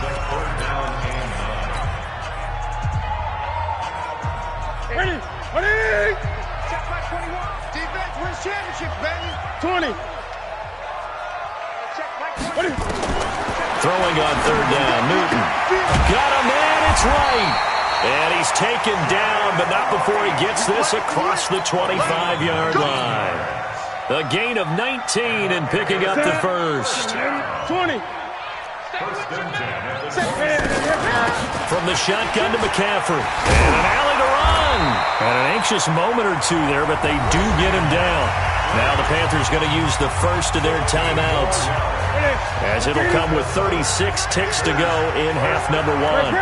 C: Ready? Ready? Check by 21. Defense wins championships, baby. 20. Check by 20.
A: Throwing on 3rd down, Newton. Got a man, it's right. And he's taken down, but not before he gets this across the 25-yard line. A gain of 19 and picking up the first.
H: 20.
A: From the shotgun to McCaffrey. And an alley to run. And an anxious moment or two there, but they do get him down. Now the Panthers going to use the first of their timeouts, as it'll come with 36 ticks to go in half number one.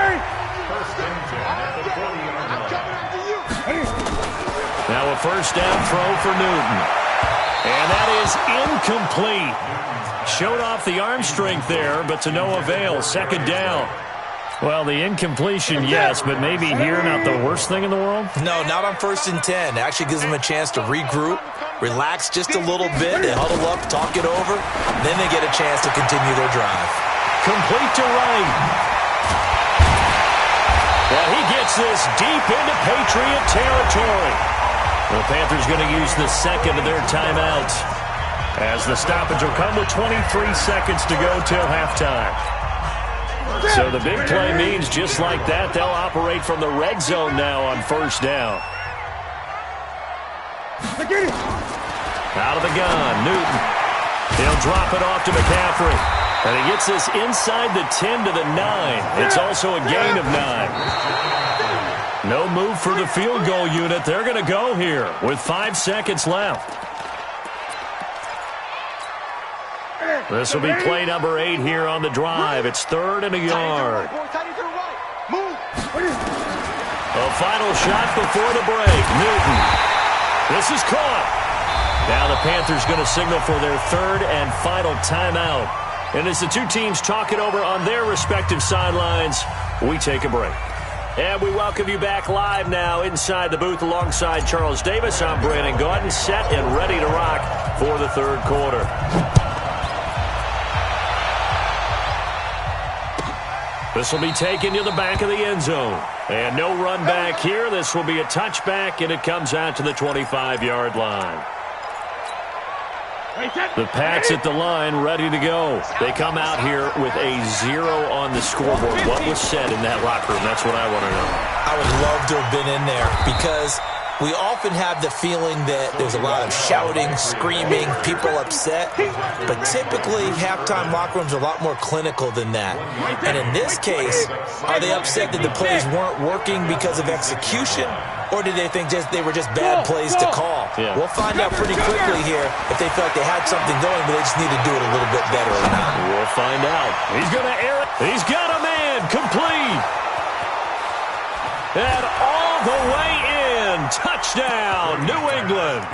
A: Now a first down throw for Newton. And that is incomplete. Showed off the arm strength there, but to no avail. Second down. Well, the incompletion, yes, but maybe here not the worst thing in the world?
B: No, not on 1st and 10. Actually gives them a chance to regroup, relax just a little bit. They huddle up, talk it over. Then they get a chance to continue their drive.
A: Complete to Wright. Well, he gets this deep into Patriot territory. The Panthers going to use the second of their timeouts, as the stoppage will come with 23 seconds to go till halftime. So the big play means just like that, they'll operate from the red zone now on first down. Out of the gun, Newton. He'll drop it off to McCaffrey. And he gets this inside the 10 to the 9. It's also a gain of 9. No move for the field goal unit. They're going to go here with 5 seconds left. This will be play number 8 here on the drive. It's 3rd and a yard. A final shot before the break. Newton. This is caught. Now the Panthers going to signal for their 3rd and final timeout. And as the two teams talk it over on their respective sidelines, we take a break. And we welcome you back live now inside the booth alongside Charles Davis. I'm Brandon Gaudin, set and ready to rock for the 3rd quarter. This will be taken to the back of the end zone. And no run back here. This will be a touchback, and it comes out to the 25-yard line. The Pats at the line, ready to go. They come out here with a 0 on the scoreboard. What was said in that locker room? That's what I want to know.
B: I would love to have been in there, because we often have the feeling that there's a lot of shouting, screaming, people upset. But typically, halftime locker rooms are a lot more clinical than that. And in this case, are they upset that the plays weren't working because of execution? Or did they think they were just bad plays to call?
A: Yeah.
B: We'll find out pretty quickly here if they felt like they had something going, but they just need to do it a little bit better or not.
A: We'll find out. He's going to air it. He's got a man. Complete. And all the way in. Touchdown, New England.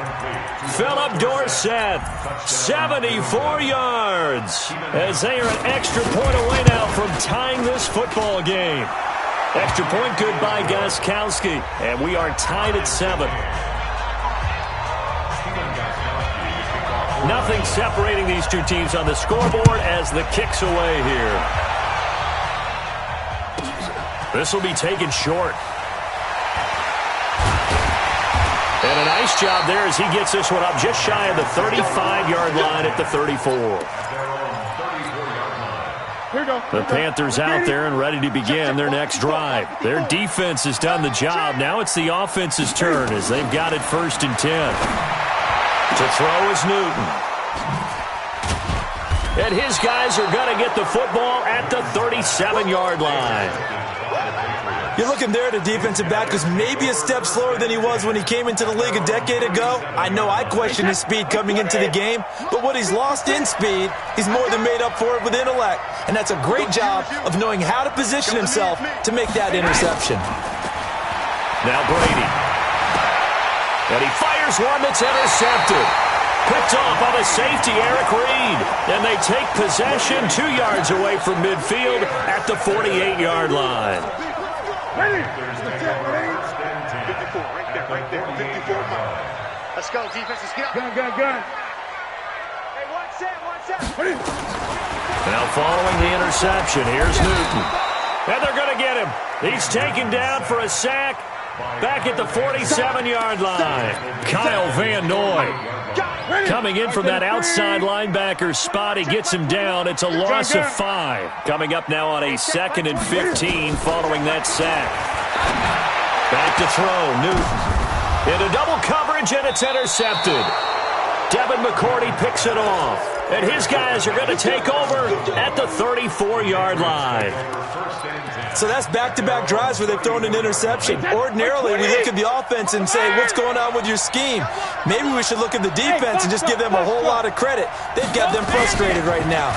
A: Philip Dorsett, 74 yards. As they are an extra point away now from tying this football game. Extra point good by Gostkowski. And we are tied at 7. Nothing separating these two teams on the scoreboard as the kick's away here. This will be taken short. And a nice job there as he gets this one up just shy of the 35-yard line at the 34. The Panthers out there and ready to begin their next drive. Their defense has done the job. Now it's the offense's turn as they've got it 1st and 10. To throw is Newton. And his guys are going to get the football at the 37-yard line.
B: You're looking there at a defensive back who's maybe a step slower than he was when he came into the league a decade ago. I know I questioned his speed coming into the game, but what he's lost in speed, he's more than made up for it with intellect. And that's a great job of knowing how to position himself to make that interception.
A: Now Brady. And he fires one that's intercepted. Picked off by the safety, Eric Reed. And they take possession 2 yards away from midfield at the 48-yard line.
C: 54, right there, 54. Let's go, defense, let's get up. Gun. Hey, one set.
A: Now following the interception, here's Newton. And they're going to get him. He's taken down for a sack back at the 47-yard line. Kyle Van Noy coming in from that outside linebacker spot. He gets him down. It's a loss of 5. Coming up now on a 2nd and 15 following that sack. Back to throw, Newton. Into double coverage, and it's intercepted. Devin McCourty picks it off. And his guys are going to take over at the 34-yard line.
B: So that's back-to-back drives where they've thrown an interception. Ordinarily, we look at the offense and say, what's going on with your scheme? Maybe we should look at the defense and just give them a whole lot of credit. They've got them frustrated right now.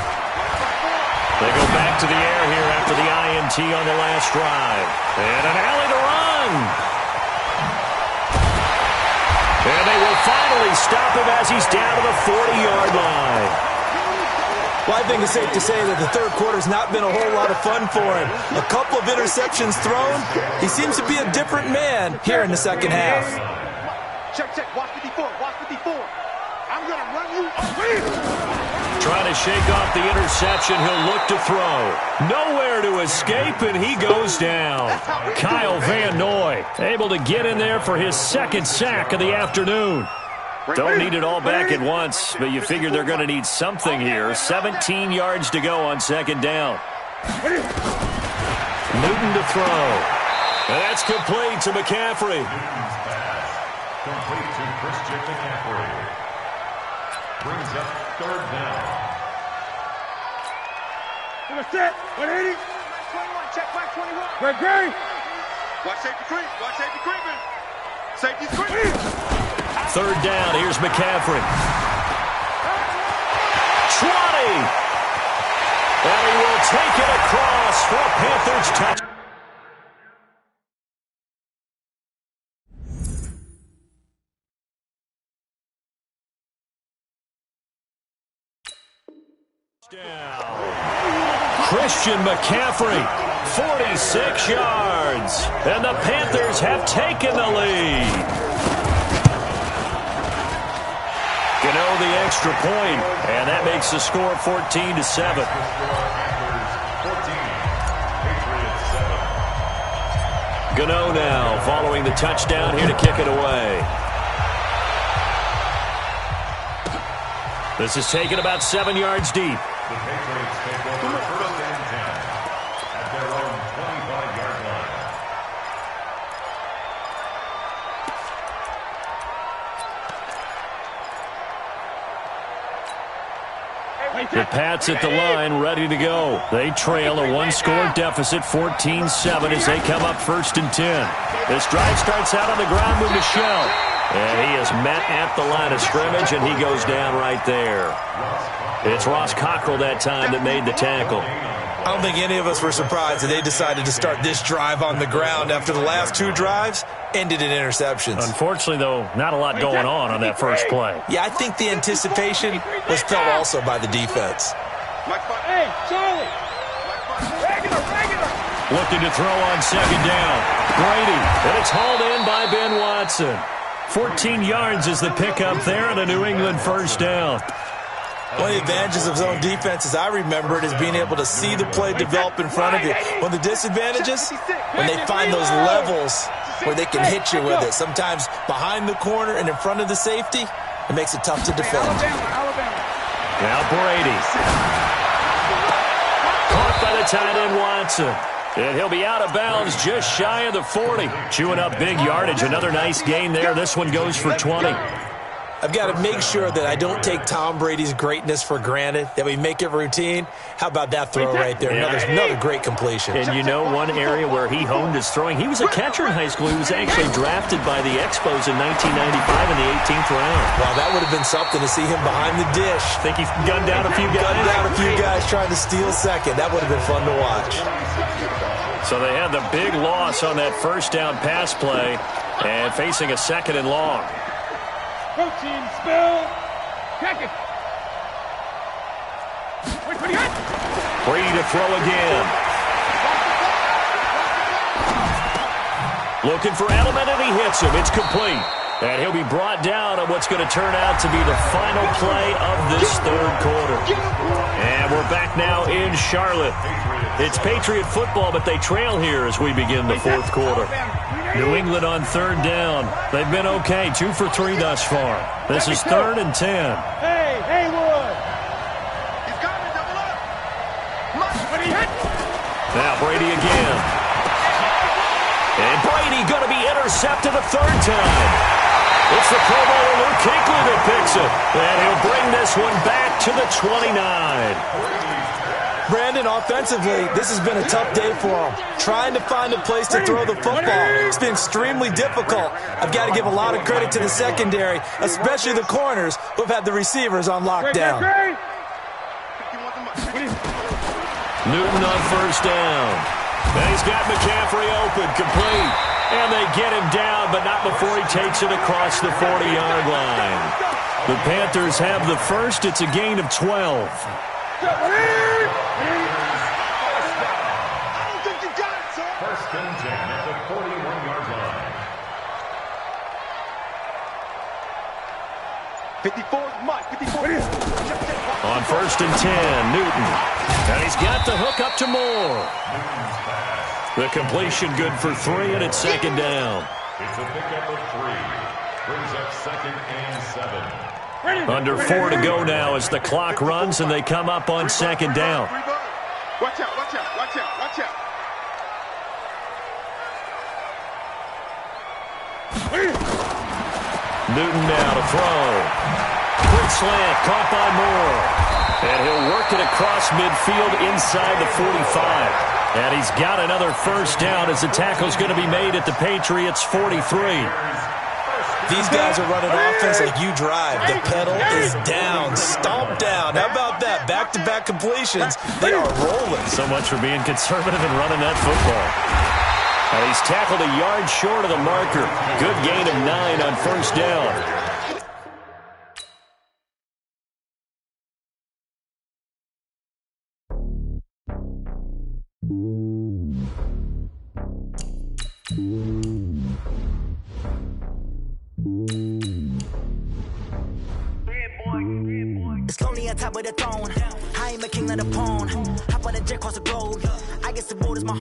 A: They go back to the air here after the INT on the last drive. And an alley to run. And they will finally stop him as he's down to the 40-yard line.
B: Well, I think it's safe to say that the third quarter's not been a whole lot of fun for him. A couple of interceptions thrown. He seems to be a different man here in the second half.
C: Check. Watch 54. Watch 54. I'm going to run you away.
A: Trying to shake off the interception. He'll look to throw. Nowhere to escape, and he goes down. Kyle Van Noy able to get in there for his second sack of the afternoon. Don't need it all back at once, but you figure they're going to need something here. 17 yards to go on second down. Newton to throw. And that's complete to McCaffrey.
D: Complete to Christian McCaffrey. Brings up third down.
C: Set. 180. 21. Check back 21. Great. Watch safety creep. Watch safety creeping. Safety's creeping.
A: Third down. Here's McCaffrey. 20. And he will take it across for a Panthers touchdown. Christian McCaffrey, 46 yards. And the Panthers have taken the lead. Gano the extra point, and that makes the score 14-7. Gano now following the touchdown here to kick it away. This is taken about 7 yards deep.
D: The Patriots take over first and 10 at their own 25-yard line.
A: The Pats at the line, ready to go. They trail a one-score deficit, 14-7, as they come up first and 10. This drive starts out on the ground with Michel. And he is met at the line of scrimmage, and he goes down right there. It's Ross Cockrell that time that made the tackle.
B: I don't think any of us were surprised that they decided to start this drive on the ground after the last two drives ended in interceptions.
A: Unfortunately, though, not a lot going on that first play.
B: Yeah, I think the anticipation was felt also by the defense.
C: Hey, Charlie. Regular.
A: Looking to throw on second down. Brady, and it's hauled in by Ben Watson. 14 yards is the pickup there and a New England first down.
B: One of the advantages of zone defense, as I remember it, is being able to see the play develop in front of you. One of the disadvantages, when they find those levels where they can hit you with it, sometimes behind the corner and in front of the safety, it makes it tough to defend.
A: Now Brady. Caught by the tight end Watson. And he'll be out of bounds just shy of the 40. Chewing up big yardage. Another nice gain there. This one goes for 20.
B: I've got to make sure that I don't take Tom Brady's greatness for granted, that we make it routine. How about that throw right there? Another great completion.
A: And you know one area where he honed his throwing? He was a catcher in high school. He was actually drafted by the Expos in 1995 in the 18th round.
B: Wow, that would have been something to see him behind the dish.
A: Think he gunned down a few guys?
B: Trying to steal second. That would have been fun to watch.
A: So they had the big loss on that first down pass play and facing a second and long.
C: Protein spill. Check it. Wait, what do you got?
A: Brady to throw again. Looking for Edelman, and he hits him. It's complete. And he'll be brought down on what's going to turn out to be the final play of this third quarter. And we're back now in Charlotte. It's Patriot football, but they trail here as we begin the fourth quarter. New England on third down. They've been okay, 2 for 3 thus far. This is 3rd and 10.
C: Hey, Haywood. He's got to double up. What he hit?
A: Now Brady again. And Brady going to be intercepted a third time. It's the Pro Bowler Luke Kuechly that picks it. And he'll bring this one back to the 29.
B: Brandon, offensively, this has been a tough day for him. Trying to find a place to throw the football. It's been extremely difficult. I've got to give a lot of credit to the secondary, especially the corners who've had the receivers on lockdown.
A: Newton on first down. And he's got McCaffrey open, complete. And they get him down, but not before he takes it across the 40-yard line. The Panthers have the first. It's a gain of 12.
D: First and 10 at the 41-yard line.
C: 54, Mike, 54.
A: On first and 10, Newton. And he's got the hook up to Moore. The completion good for 3, and it's second down.
D: It's a pickup of 3. Brings up second and 7.
A: Under 4 to go now as the clock runs, and they come up on second down.
C: Watch out, watch out, watch out, watch out.
A: Newton now to throw. Quick slant, caught by Moore. And he'll work it across midfield inside the 45. And he's got another first down as the tackle's going to be made at the Patriots' 43.
B: These guys are running offense like you drive. The pedal is down, stomped down. How about that? Back-to-back completions. They are rolling.
A: So much for being conservative and running that football. And he's tackled a yard short of the marker. Good gain of 9 on first down.
F: It's lonely on top of the throne. I ain't a king of the pawn. Hop on the jet across the globe. I guess the road is my